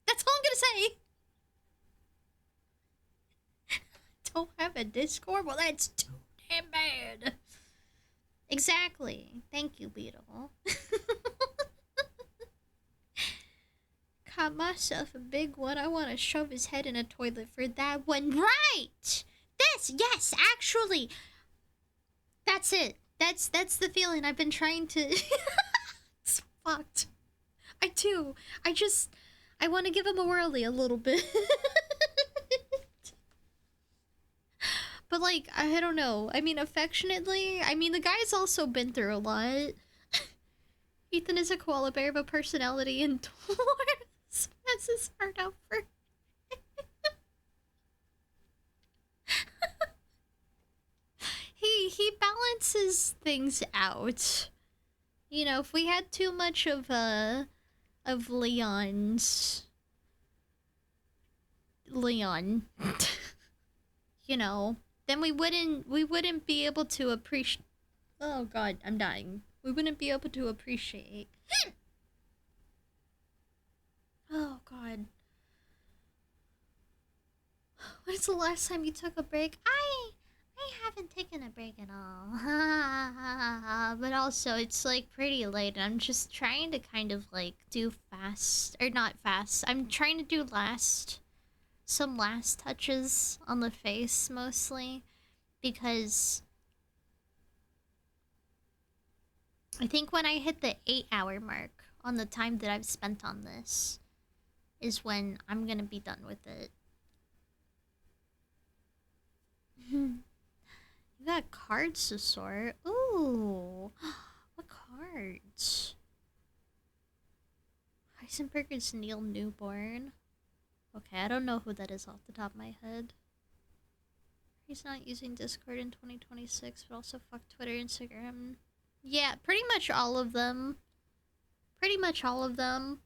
That's all I'm gonna say. Don't have a Discord? Well, that's too damn bad. Exactly. Thank you, Beetle. Caught myself a big one. I want to shove his head in a toilet for that one. Right! Yes, actually. That's it. That's the feeling I've been trying to... It's fucked. I do. I want to give him a whirly a little bit. But, like, I don't know. I mean, affectionately, I mean, the guy's also been through a lot. Ethan is a koala bear of a personality and Taurus has his heart out for he balances things out. You know, if we had too much of Leon, you know, then we wouldn't be able to appreciate. Oh god, I'm dying. We wouldn't be able to appreciate. Oh god. When is the last time you took a break? I haven't taken a break at all. But also it's like pretty late and I'm just trying to kind of like do fast, or not fast. I'm trying to do some last touches on the face mostly, because I think when I hit the 8-hour mark on the time that I've spent on this is when I'm gonna be done with it. You got cards to sort. Ooh, what cards? Heisenberg is Neil Newborn. Okay, I don't know who that is off the top of my head. He's not using Discord in 2026, but also fuck Twitter, Instagram. Yeah, pretty much all of them. Pretty much all of them.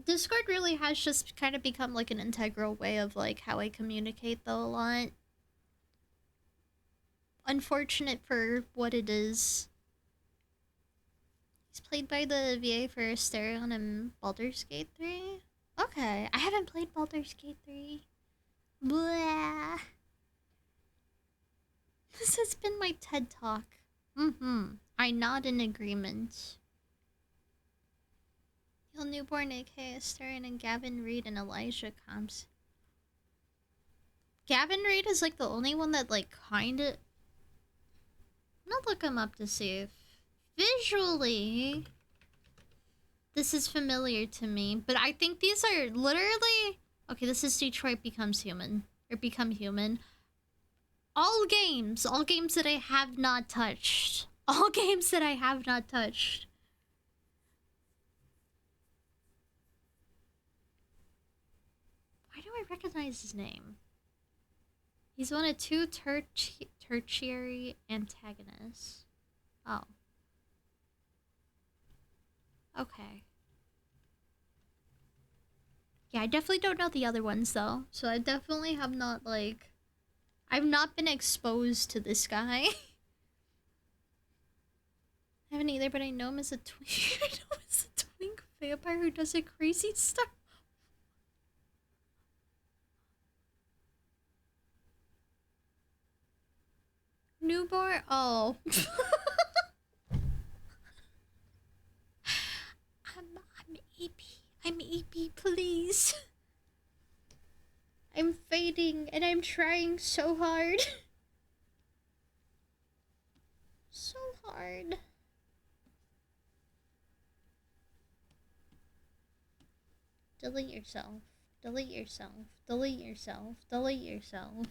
Discord really has just kind of become like an integral way of like how I communicate though a lot. Unfortunate for what it is. He's played by the VA for Asterion and Baldur's Gate 3. Okay, I haven't played Baldur's Gate 3. Blah. This has been my TED Talk. I nod in agreement. Neil Newborn, aka Asterion, and Gavin Reed and Elijah Combs. Gavin Reed is like the only one that like kinda... I'm gonna look him up to see if visually this is familiar to me, but I think these are literally... Okay, this is Detroit Becomes Human. Or Become Human. All games that I have not touched. All games that I have not touched. Why do I recognize his name? He's one of 2 tertiary antagonists. Oh. Okay. Yeah, I definitely don't know the other ones though. So I definitely have not like... I've not been exposed to this guy. I haven't either, but I know him as a twink. I know him as a twink vampire who does a crazy stuff. Newborn? Oh. me, please. I'm fading and I'm trying so hard. So hard. Delete yourself. Delete yourself. Delete yourself. Delete yourself.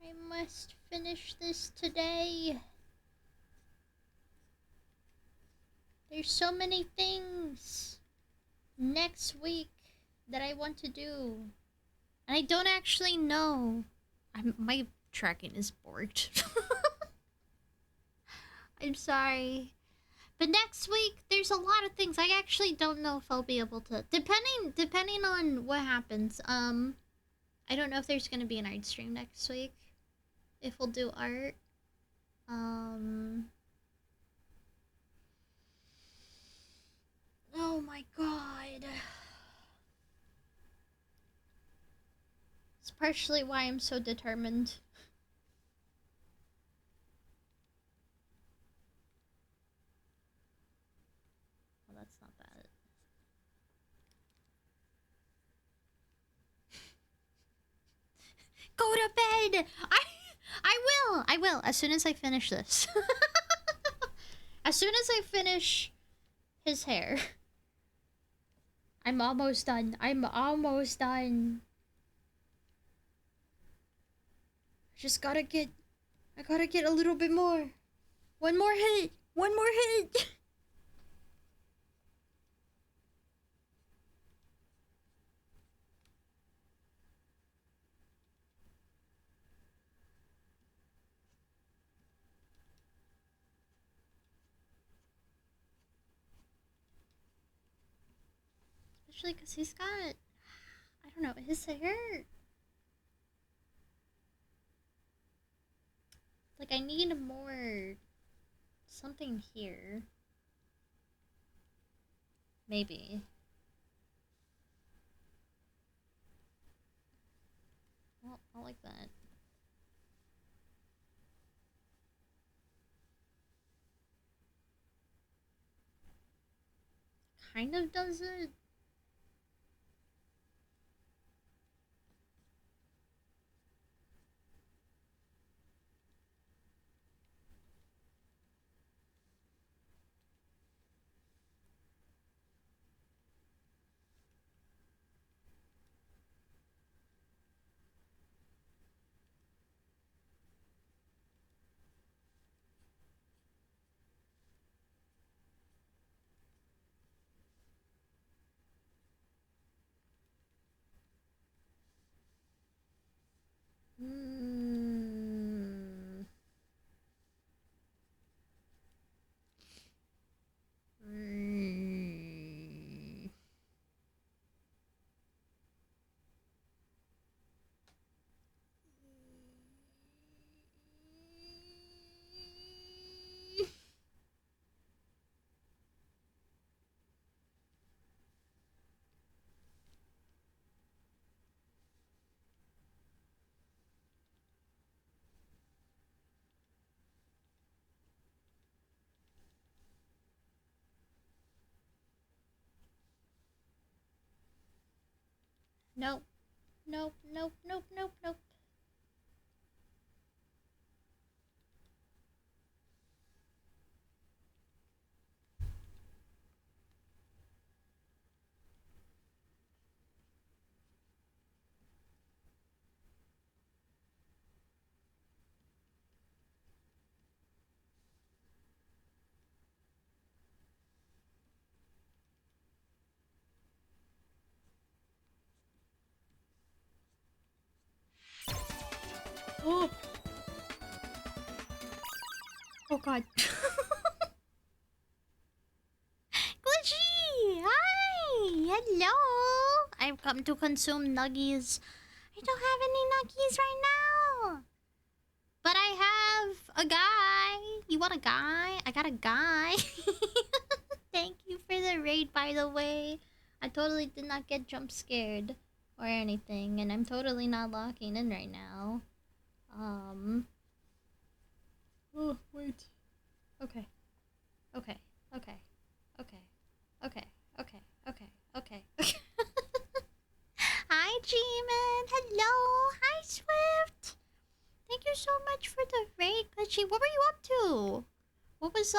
I must finish this today. There's so many things next week that I want to do. And I don't actually know. My tracking is borked. I'm sorry. But next week, there's a lot of things. I actually don't know if I'll be able to. Depending on what happens. I don't know if there's gonna be an art stream next week. If we'll do art. Oh my god. It's partially why I'm so determined. Well, that's not bad. Go to bed! I will, as soon as I finish this. As soon as I finish his hair. I'm almost done. I'm almost done. I gotta get a little bit more. One more hit. One more hit. Especially because he's got, I don't know, his hair. Like, I need more something here. Maybe. Well, I like that. Kind of does it. Mm. Mm. Nope. Nope, nope, nope, nope, nope. Oh. Oh god. Glitchy! Hi! Hello! I've come to consume nuggies. I don't have any Nuggies right now. But I have a guy. You want a guy? I got a guy. Thank you for the raid, by the way. I totally did not get jump scared or anything, and I'm totally not locking in right now. Oh, wait. Okay. Okay. Okay. Okay. Okay. Okay. Okay. Okay. Hi, G-Man. Hello. Hi, Swift. Thank you so much for the raid, Glitchy. What were you up to? What was,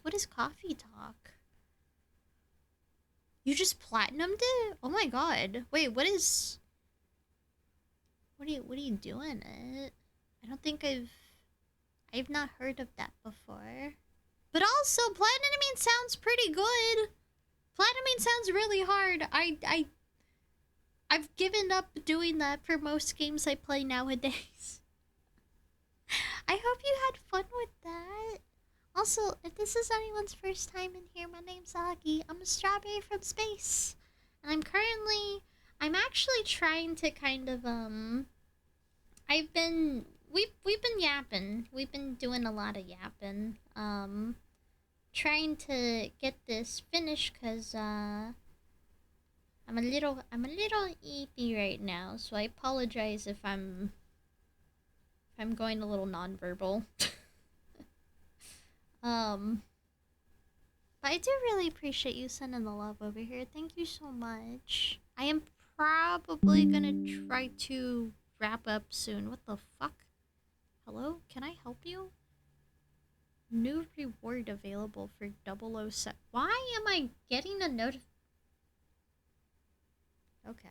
what is coffee talk? You just platinumed it? Oh my god. Wait, what are you doing it? I don't think I've not heard of that before. But also, platinuming sounds pretty good. Platinuming sounds really hard. I've given up doing that for most games I play nowadays. I hope you had fun with that. Also, if this is anyone's first time in here, my name's Augie. I'm a strawberry from space. And I'm actually trying to kind of, we've been yapping. We've been doing a lot of yapping. Trying to get this finished because, I'm a little eepy right now, so I apologize if I'm going a little nonverbal. But I do really appreciate you sending the love over here. Thank you so much. I am probably gonna try to wrap up soon. What the fuck? Hello? Can I help you? New reward available for 007. Why am I getting a notif- Okay.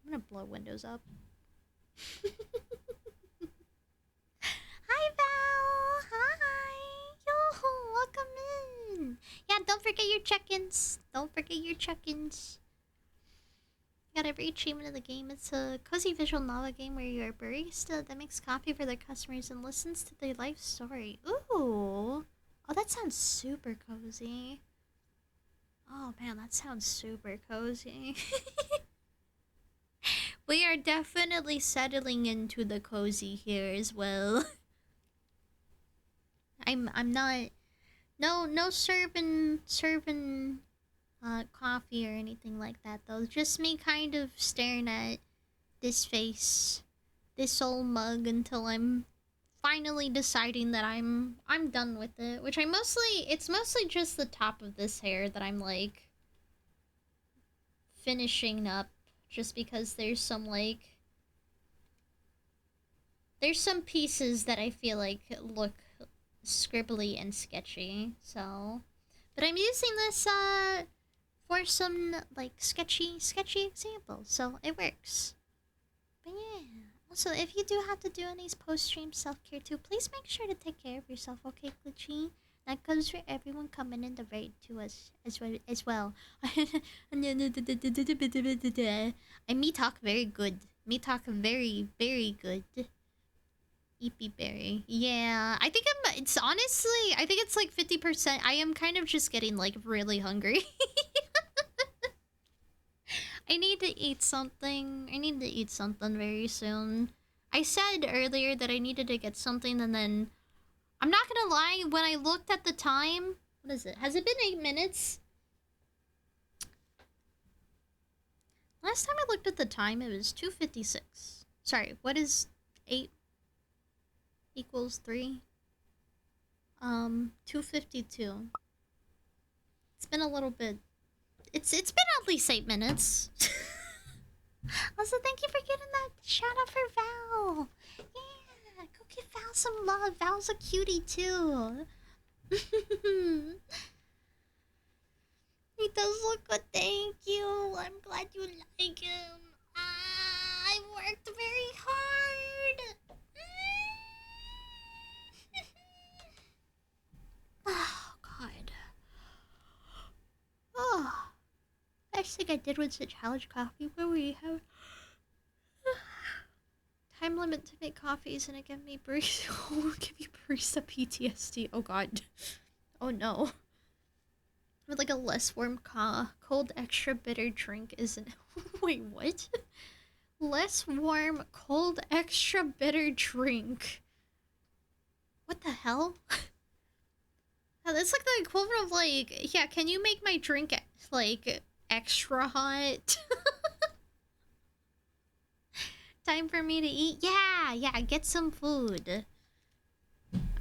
I'm gonna blow windows up. Hi, Val! Hi! Yo, welcome in! Yeah, don't forget your check-ins. Don't forget your check-ins. Got every achievement of the game. It's a cozy visual novel game where you're a barista that makes coffee for their customers and listens to their life story. Ooh! Oh, that sounds super cozy. Oh man, that sounds super cozy. We are definitely settling into the cozy here as well. I'm not no serving coffee or anything like that though. Just me kind of staring at this face, this old mug until I'm finally deciding that I'm done with it. Which it's mostly just the top of this hair that I'm like finishing up, just because there's some pieces that I feel like look scribbly and sketchy. So, but I'm using this for some like sketchy examples, so it works. But yeah. Also, if you do have to do any post-stream self-care too, please make sure to take care of yourself, okay, Glitchy? That goes for everyone coming in the raid to us as well. And me talk very good. Me talk very, very good. Eepy berry. Yeah, I think it's honestly, I think it's like 50%. I am kind of just getting like really hungry. I need to eat something. I need to eat something very soon. I said earlier that I needed to get something, and then I'm not gonna lie, when I looked at the time, what is it? Has it been 8 minutes? Last time I looked at the time, it was 2:56. Sorry, what is 8 equals 3? 2:52. It's been a little bit. It's been at least 8 minutes. Also, thank you for getting that shout out for Val. Yeah, go give Val some love. Val's a cutie too. He does look good, thank you. I'm glad you like him. I worked very hard. Oh, God. Oh. Best thing I did was the challenge coffee where we have time limit to make coffees and it gave me barista PTSD. Oh god. Oh no. With like a less warm cold extra bitter drink isn't. Wait, what? Less warm, cold, extra bitter drink. What the hell? That's like the equivalent of like, yeah, can you make my drink like extra hot? Time for me to eat? Yeah, get some food.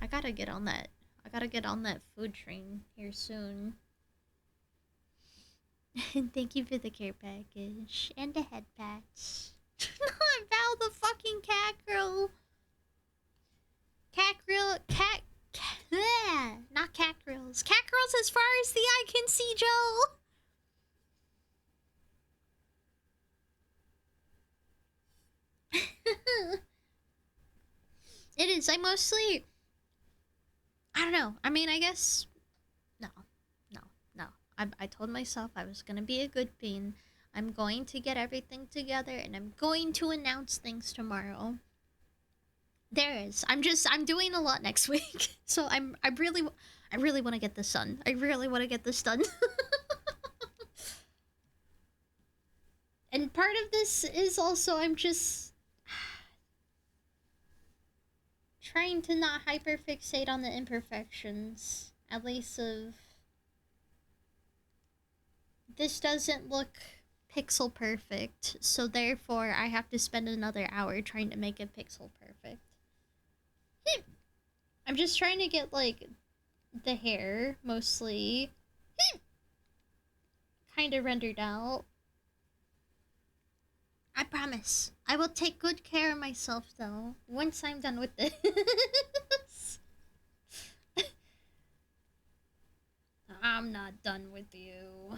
I gotta get on that. I gotta get on that food train here soon. Thank you for the care package and the head pats. Not Val the fucking cat girl. Cat grill, not cat grills. Cat girls as far as the eye can see, Joe. It is. I don't know. I mean, I guess no. I told myself I was gonna be a good bean. I'm going to get everything together and I'm going to announce things tomorrow. I'm doing a lot next week. So I really want to get this done. I really want to get this done. And part of this is also I'm just trying to not hyperfixate on the imperfections. At least of this doesn't look pixel perfect, so therefore I have to spend another hour trying to make it pixel perfect. I'm just trying to get like the hair mostly kind of rendered out. I promise. I will take good care of myself though once I'm done with this. I'm not done with you.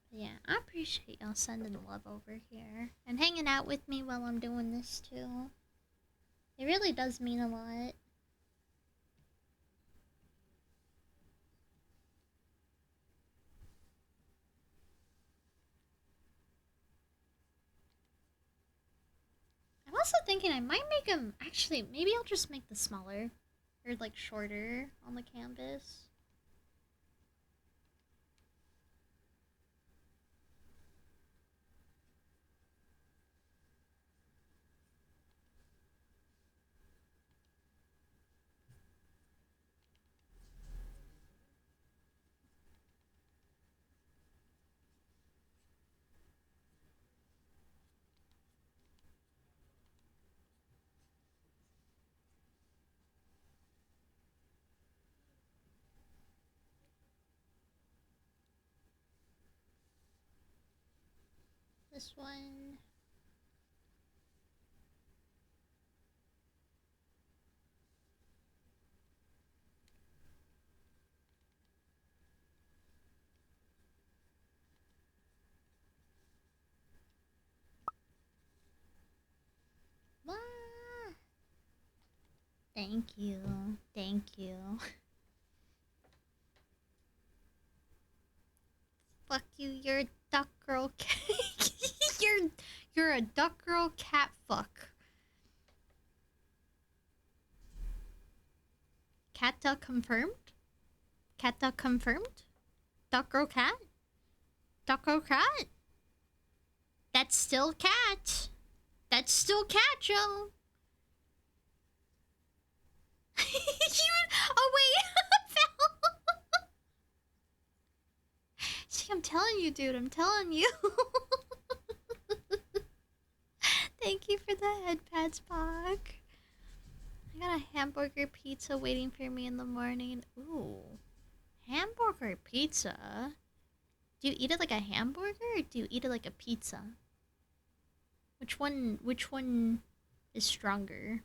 Yeah, I appreciate y'all sending love over here and hanging out with me while I'm doing this too. It really does mean a lot. I'm also thinking I might make them, actually, maybe I'll just make the smaller or like shorter on the canvas. This one. Ah. Thank you. Thank you. Fuck you, you're a duck girl cat. you're a duck girl cat fuck. Cat duck confirmed? Cat duck confirmed? Duck girl cat? Duck girl cat? That's still cat. That's still cat, Joe. Oh wait. See, I'm telling you, dude. I'm telling you. Thank you for the head pats, Spock. I got a hamburger pizza waiting for me in the morning. Ooh. Hamburger pizza? Do you eat it like a hamburger or do you eat it like a pizza? Which one is stronger?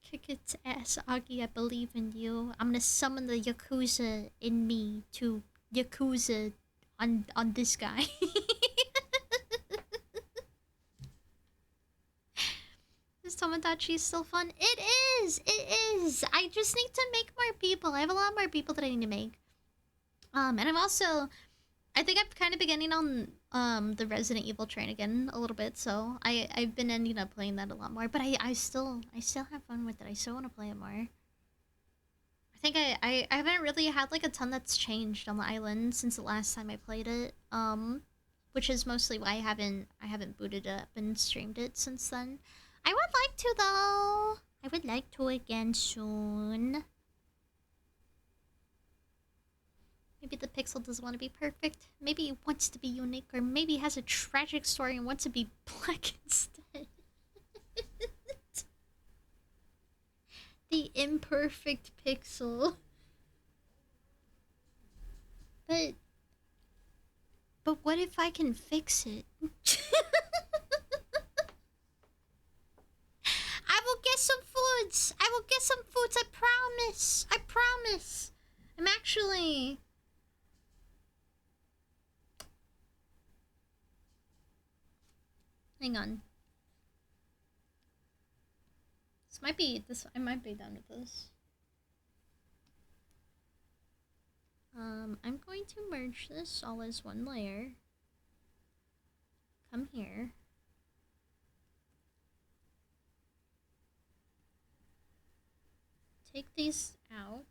Kick its ass, Augie, I believe in you. I'm gonna summon the Yakuza in me to Yakuza on this guy. Is Tomodachi still fun? It is! It is! I just need to make more people. I have a lot more people that I need to make. And I'm also... I think I'm kind of beginning on the Resident Evil train again a little bit, so I've been ending up playing that a lot more. But I still have fun with it. I still want to play it more. think I haven't really had like a ton that's changed on the island since the last time I played it. Which is mostly why I haven't booted it up and streamed it since then. I would like to though. I would like to again soon. Maybe the pixel doesn't want to be perfect. Maybe it wants to be unique, or maybe it has a tragic story and wants to be black instead. The imperfect pixel. But what if I can fix it? I will get some foods. I will get some foods. I promise. I promise. I'm actually... Hang on. I might be done with this. I'm going to merge this all as one layer. Come here. Take these out.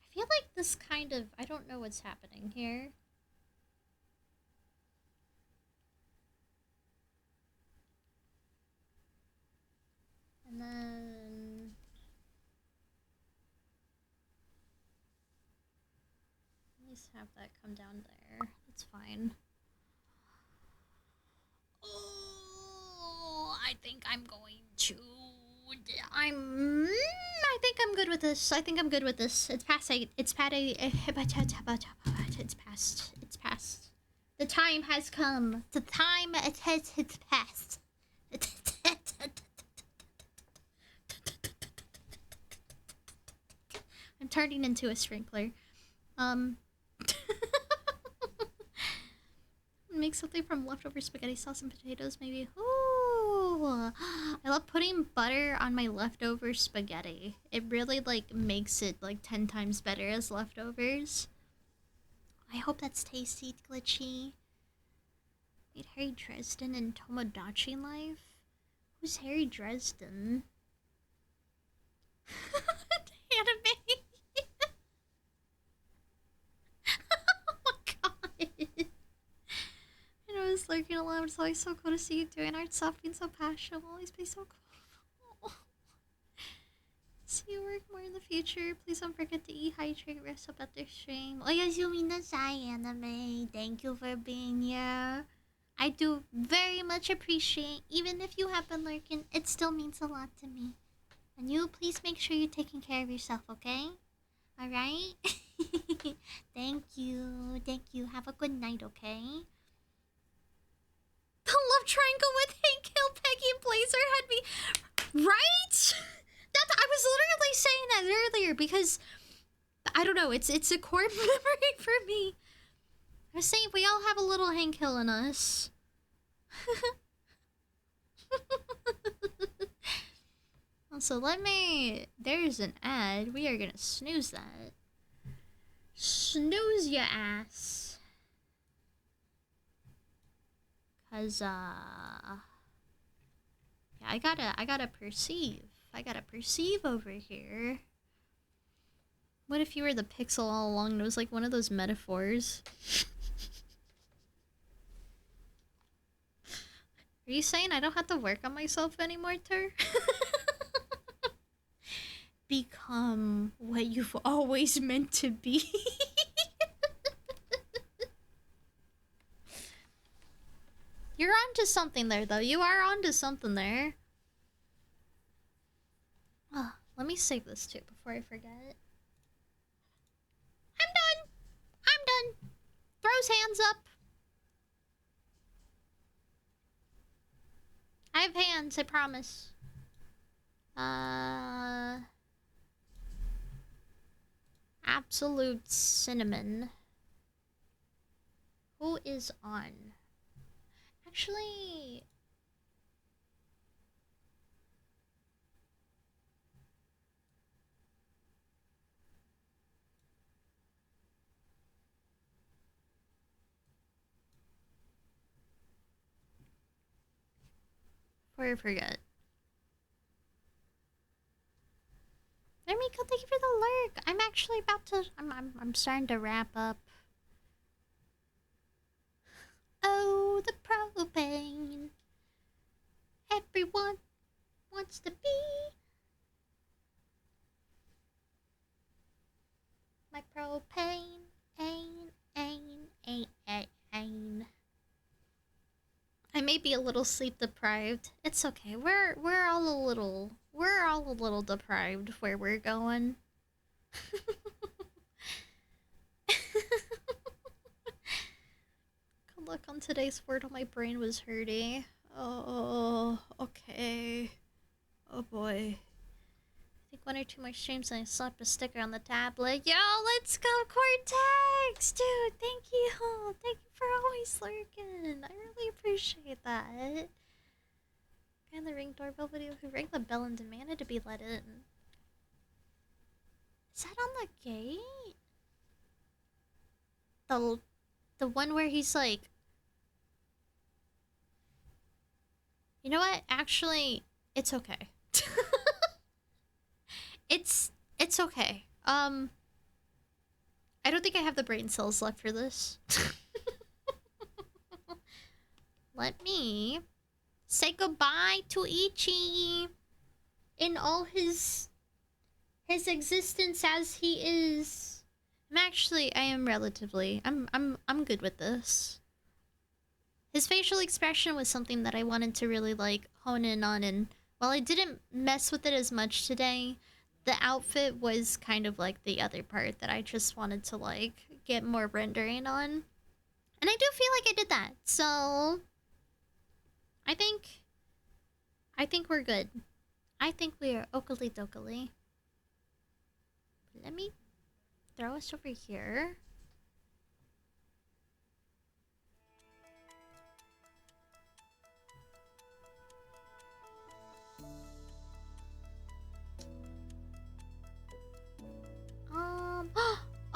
I feel like this kind of... I don't know what's happening here. And then... At least have that come down there. That's fine. Oh, I think I'm going to... I think I'm good with this. I think I'm good with this. It's past 8. It's past 8. It's past. It's past. The time has come. The time it's past. I'm turning into a sprinkler. Make something from leftover spaghetti sauce and potatoes, maybe. Ooh, I love putting butter on my leftover spaghetti. It really like makes it like 10 times better as leftovers. I hope that's tasty, Glitchy. Wait, Harry Dresden and Tomodachi Life? Who's Harry Dresden? Anime. Oh my god. I was lurking aloud. It's always so cool to see you doing art stuff, being so passionate. Will always be so cool. See you work more in the future. Please don't forget to eat, hydrate, rest up at the stream. Oyasumi Nasai Anime. Thank you for being here. I do very much appreciate, even if you have been lurking, it still means a lot to me. And you, please make sure you're taking care of yourself, okay? Alright? Thank you. Thank you. Have a good night, okay? The love triangle with Hank Hill, Peggy, and Blazer had me... Right? I was literally saying that earlier because... I don't know, it's a core memory for me. I was saying we all have a little Hank Hill in us. Also, there's an ad. We are gonna snooze that. Snooze ya ass. Cause, yeah, I gotta perceive. I gotta perceive over here. What if you were the pixel all along and it was like one of those metaphors? Are you saying I don't have to work on myself anymore, Tur? Become what you've always meant to be. You're onto something there, though. You are onto something there. Oh, let me save this too before I forget. I'm done. I'm done. Throws hands up. I have hands, I promise. Absolute cinnamon. Who is on? Actually... Before I forget. There, Miko, thank you for the lurk. I'm actually about to. I'm starting to wrap up. Oh, the propane. Everyone wants to be my propane. Ain. I may be a little sleep deprived. It's okay. We're all a little deprived where we're going. Good luck on today's Wordle. My brain was hurting. Oh, okay. Oh boy. I think 1 or 2 more streams and I slapped a sticker on the tablet. Yo, let's go, Cortex! Dude, thank you. Thank you for always lurking. I really appreciate that. Guy in the ring doorbell video who rang the bell and demanded to be let in. Is that on the gate? The one where he's like... You know what? Actually, it's okay. It's okay. I don't think I have the brain cells left for this. Let me say goodbye to Ichi in all his existence as he is. I am relatively I'm good with this. His facial expression was something that I wanted to really like hone in on, and while I didn't mess with it as much today, the outfit was kind of like the other part that I just wanted to like get more rendering on. And I do feel like I did that. So I think we're good. I think we are okily dokily. Let me throw us over here.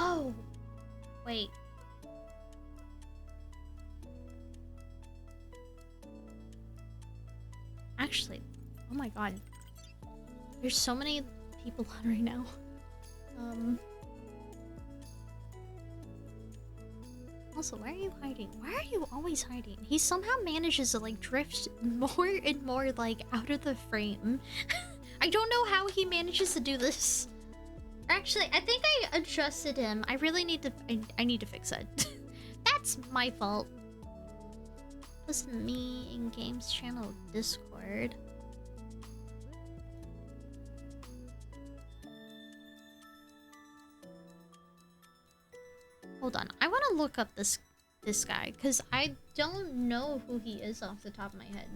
Oh, wait. Actually, oh my god. There's so many people on right now. Also, why are you hiding? Why are you always hiding? He somehow manages to like drift more and more like out of the frame. I don't know how he manages to do this. Actually, I think I adjusted him. I really need to... I need to fix it. That's my fault. Listen to me in Games channel Discord. Hold on. I want to look up this guy, because I don't know who he is off the top of my head.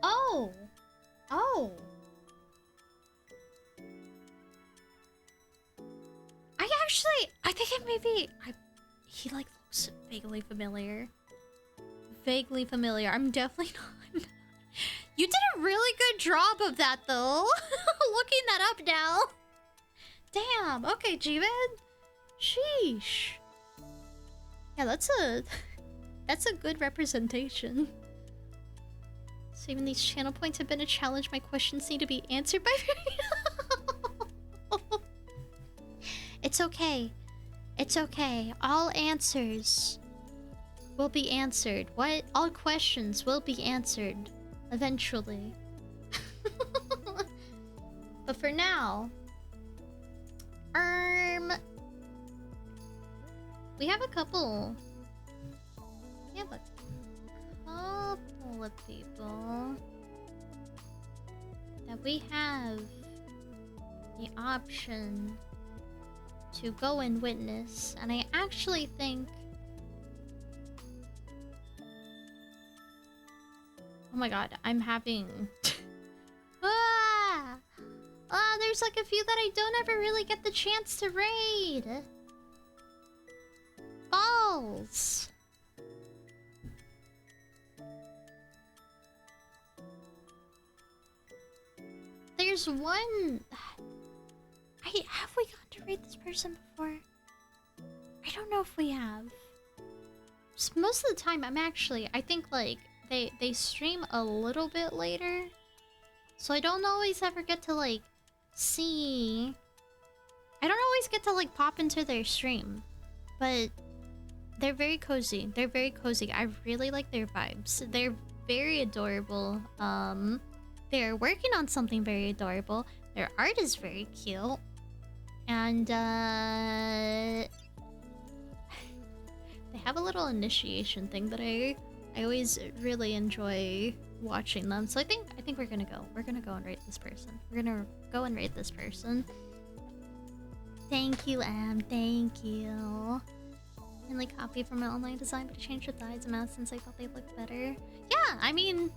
Oh! Oh! I think it may be... he like looks vaguely familiar. Vaguely familiar. I'm definitely not... You did a really good job of that though! Looking that up now! Damn! Okay, G-Man! Sheesh! Yeah, that's a good representation. Saving these channel points have been a challenge. My questions need to be answered by... It's okay. It's okay. All answers will be answered. What? All questions will be answered. Eventually. But for now... We have a couple... We have a couple of people... that we have the option to go and witness, and I actually think... Oh my god, I'm having... there's like a few that I don't ever really get the chance to raid. Balls. There's one... Have we gone to raid this person before? I don't know if we have. most of the time I'm actually, I think like they stream a little bit later, so I don't always ever get to like see. I don't always get to like pop into their stream, but they're very cozy. They're very cozy. I really like their vibes. They're very adorable. They're working on something very adorable. Their art is very cute, and they have a little initiation thing that I always really enjoy watching them. So I think we're gonna go. We're gonna go and rate this person. We're gonna go and rate this person. Thank you, Em. Thank you. And like copy from an online design, but I changed the thighs and mouth since I thought they looked better. Yeah, I mean,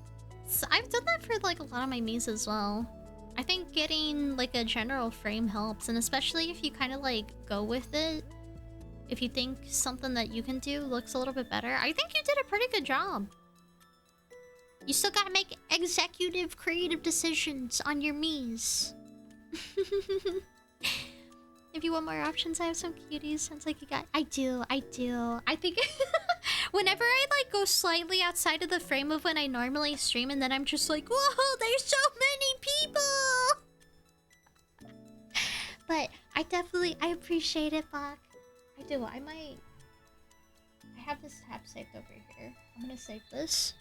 I've done that for like a lot of my Miis as well. I think getting like a general frame helps, and especially if you kind of like go with it. If you think something that you can do looks a little bit better, I think you did a pretty good job. You still gotta make executive creative decisions on your Miis. If you want more options, I have some cuties. Sounds like you got... I do. I think... Whenever I, like, go slightly outside of the frame of when I normally stream, and then I'm just like, whoa, there's so many people! But I appreciate it, Bach. I do. I have this tab saved over here. I'm gonna save this.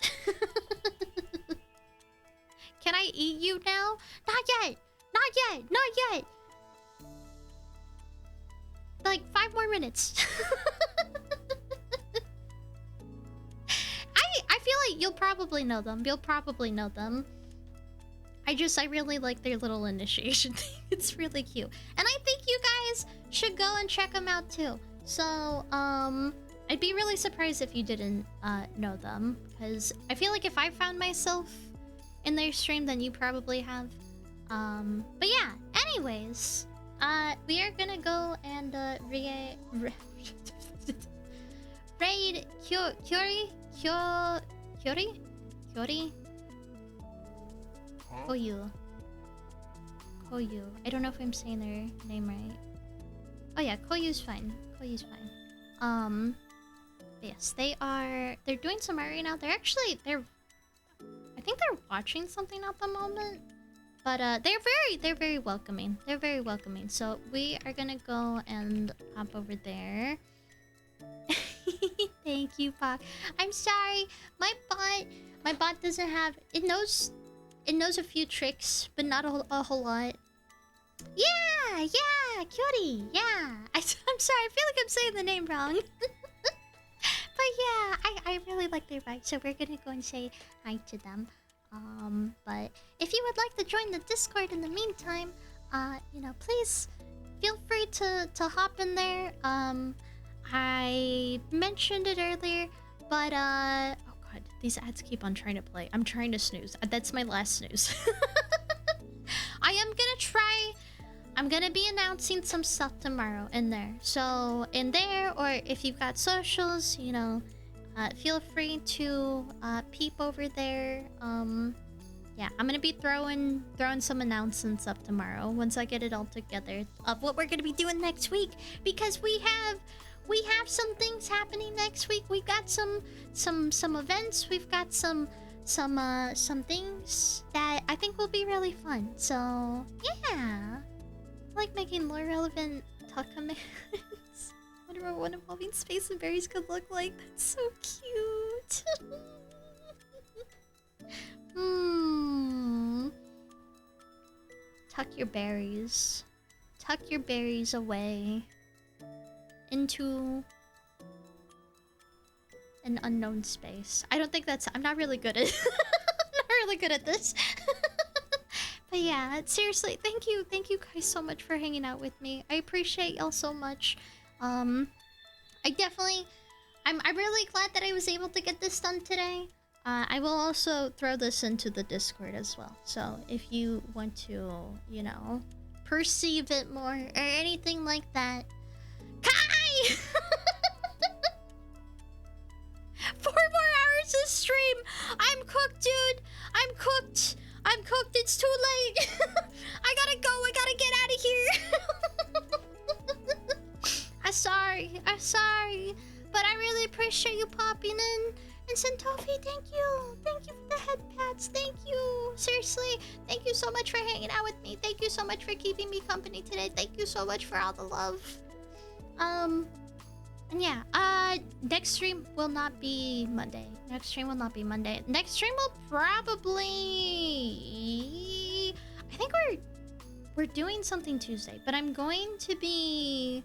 Can I eat you now? Not yet! Not yet! Not yet! Like 5 more minutes. I feel like you'll probably know them. You'll probably know them. I really like their little initiation thing. It's really cute. And I think you guys should go and check them out too. So, I'd be really surprised if you didn't know them, because I feel like if I found myself in their stream, then you probably have. But yeah, anyways, we are gonna go and raid Kyori? Koyu. I don't know if I'm saying their name right. Oh yeah, Koyu's fine. Koyu's fine. Yes, they're doing some art right now. I think they're watching something at the moment. But they're very welcoming. They're very welcoming. So we are gonna go and hop over there. Thank you, Pak. I'm sorry. My bot doesn't have... It knows a few tricks, but not a whole lot. Yeah, Cutie, yeah. I'm sorry, I feel like I'm saying the name wrong. But yeah, I really like their vibe, so we're gonna go and say hi to them. But if you would like to join the Discord in the meantime, please feel free to hop in there. I mentioned it earlier, but oh god, these ads keep on trying to play. I'm trying to snooze. That's my last snooze. I'm gonna be announcing some stuff tomorrow in there. So in there, or if you've got socials, feel free to peep over there. Yeah, I'm gonna be throwing some announcements up tomorrow once I get it all together of what we're gonna be doing next week, because we have some things happening next week. We've got some events. We've got some things that I think will be really fun. So yeah, I like making lore relevant talk commands. Wonder what one evolving space and berries could look like. That's so cute. Tuck your berries. Tuck your berries away into an unknown space. I don't think that's... I'm not really good at... I'm not really good at this. But yeah, seriously, thank you guys so much for hanging out with me. I appreciate y'all so much. I'm really glad that I was able to get this done today. I will also throw this into the Discord as well. So if you want to, perceive it more or anything like that. Kai! 4 more hours of stream! I'm cooked, dude! I'm cooked! It's too late! I gotta go! I gotta get out of here! I'm sorry. but I really appreciate you popping in. And Santofi, thank you. Thank you for the head pats. Thank you. Seriously, thank you so much for hanging out with me. Thank you so much for keeping me company today. Thank you so much for all the love. And yeah, next stream will not be Monday. Next stream will not be Monday. Next stream will probably... I think we're doing something Tuesday, but I'm going to be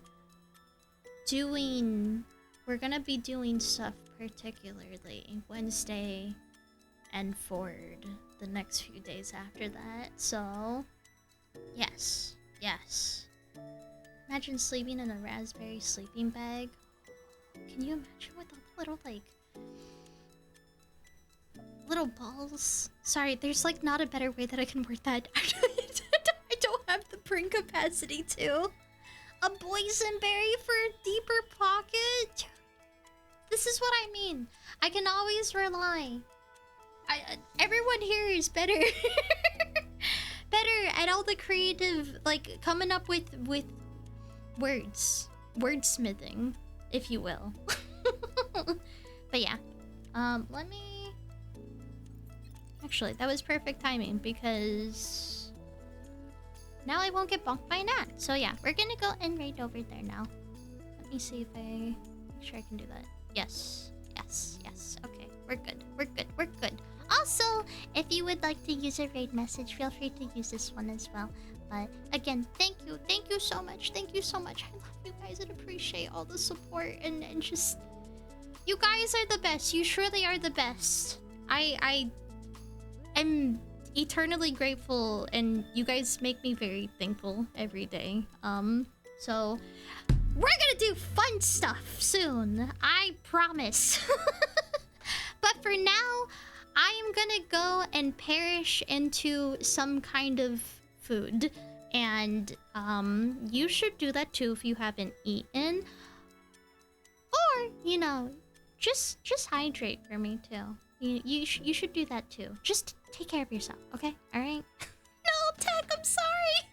doing... We're gonna be doing stuff particularly Wednesday and forward the next few days after that. So, yes. Imagine sleeping in a raspberry sleeping bag. Can you imagine with all the little, like, little balls? Sorry, there's, like, not a better way that I can word that. I don't have the brain capacity to. A boysenberry for a deeper pocket? This is what I mean. I can always rely. Everyone here is better. Better at all the creative, like, coming up with words. Wordsmithing, if you will. But yeah. Let me... Actually, that was perfect timing because... now I won't get bonked by a gnat. So yeah, we're gonna go and raid over there now. Let me see if I... make sure I can do that. Yes. Okay, we're good. Also, if you would like to use a raid message, feel free to use this one as well. But again, thank you so much. I love you guys and appreciate all the support and just... you guys are the best. You surely are the best. I am eternally grateful, and you guys make me very thankful every day. So we're gonna do fun stuff soon, I promise. But for now, I am gonna go and perish into some kind of food, and you should do that too if you haven't eaten, or you know, just hydrate for me too. You should do that too. Just take care of yourself, okay? All right. No, Tech, I'm sorry.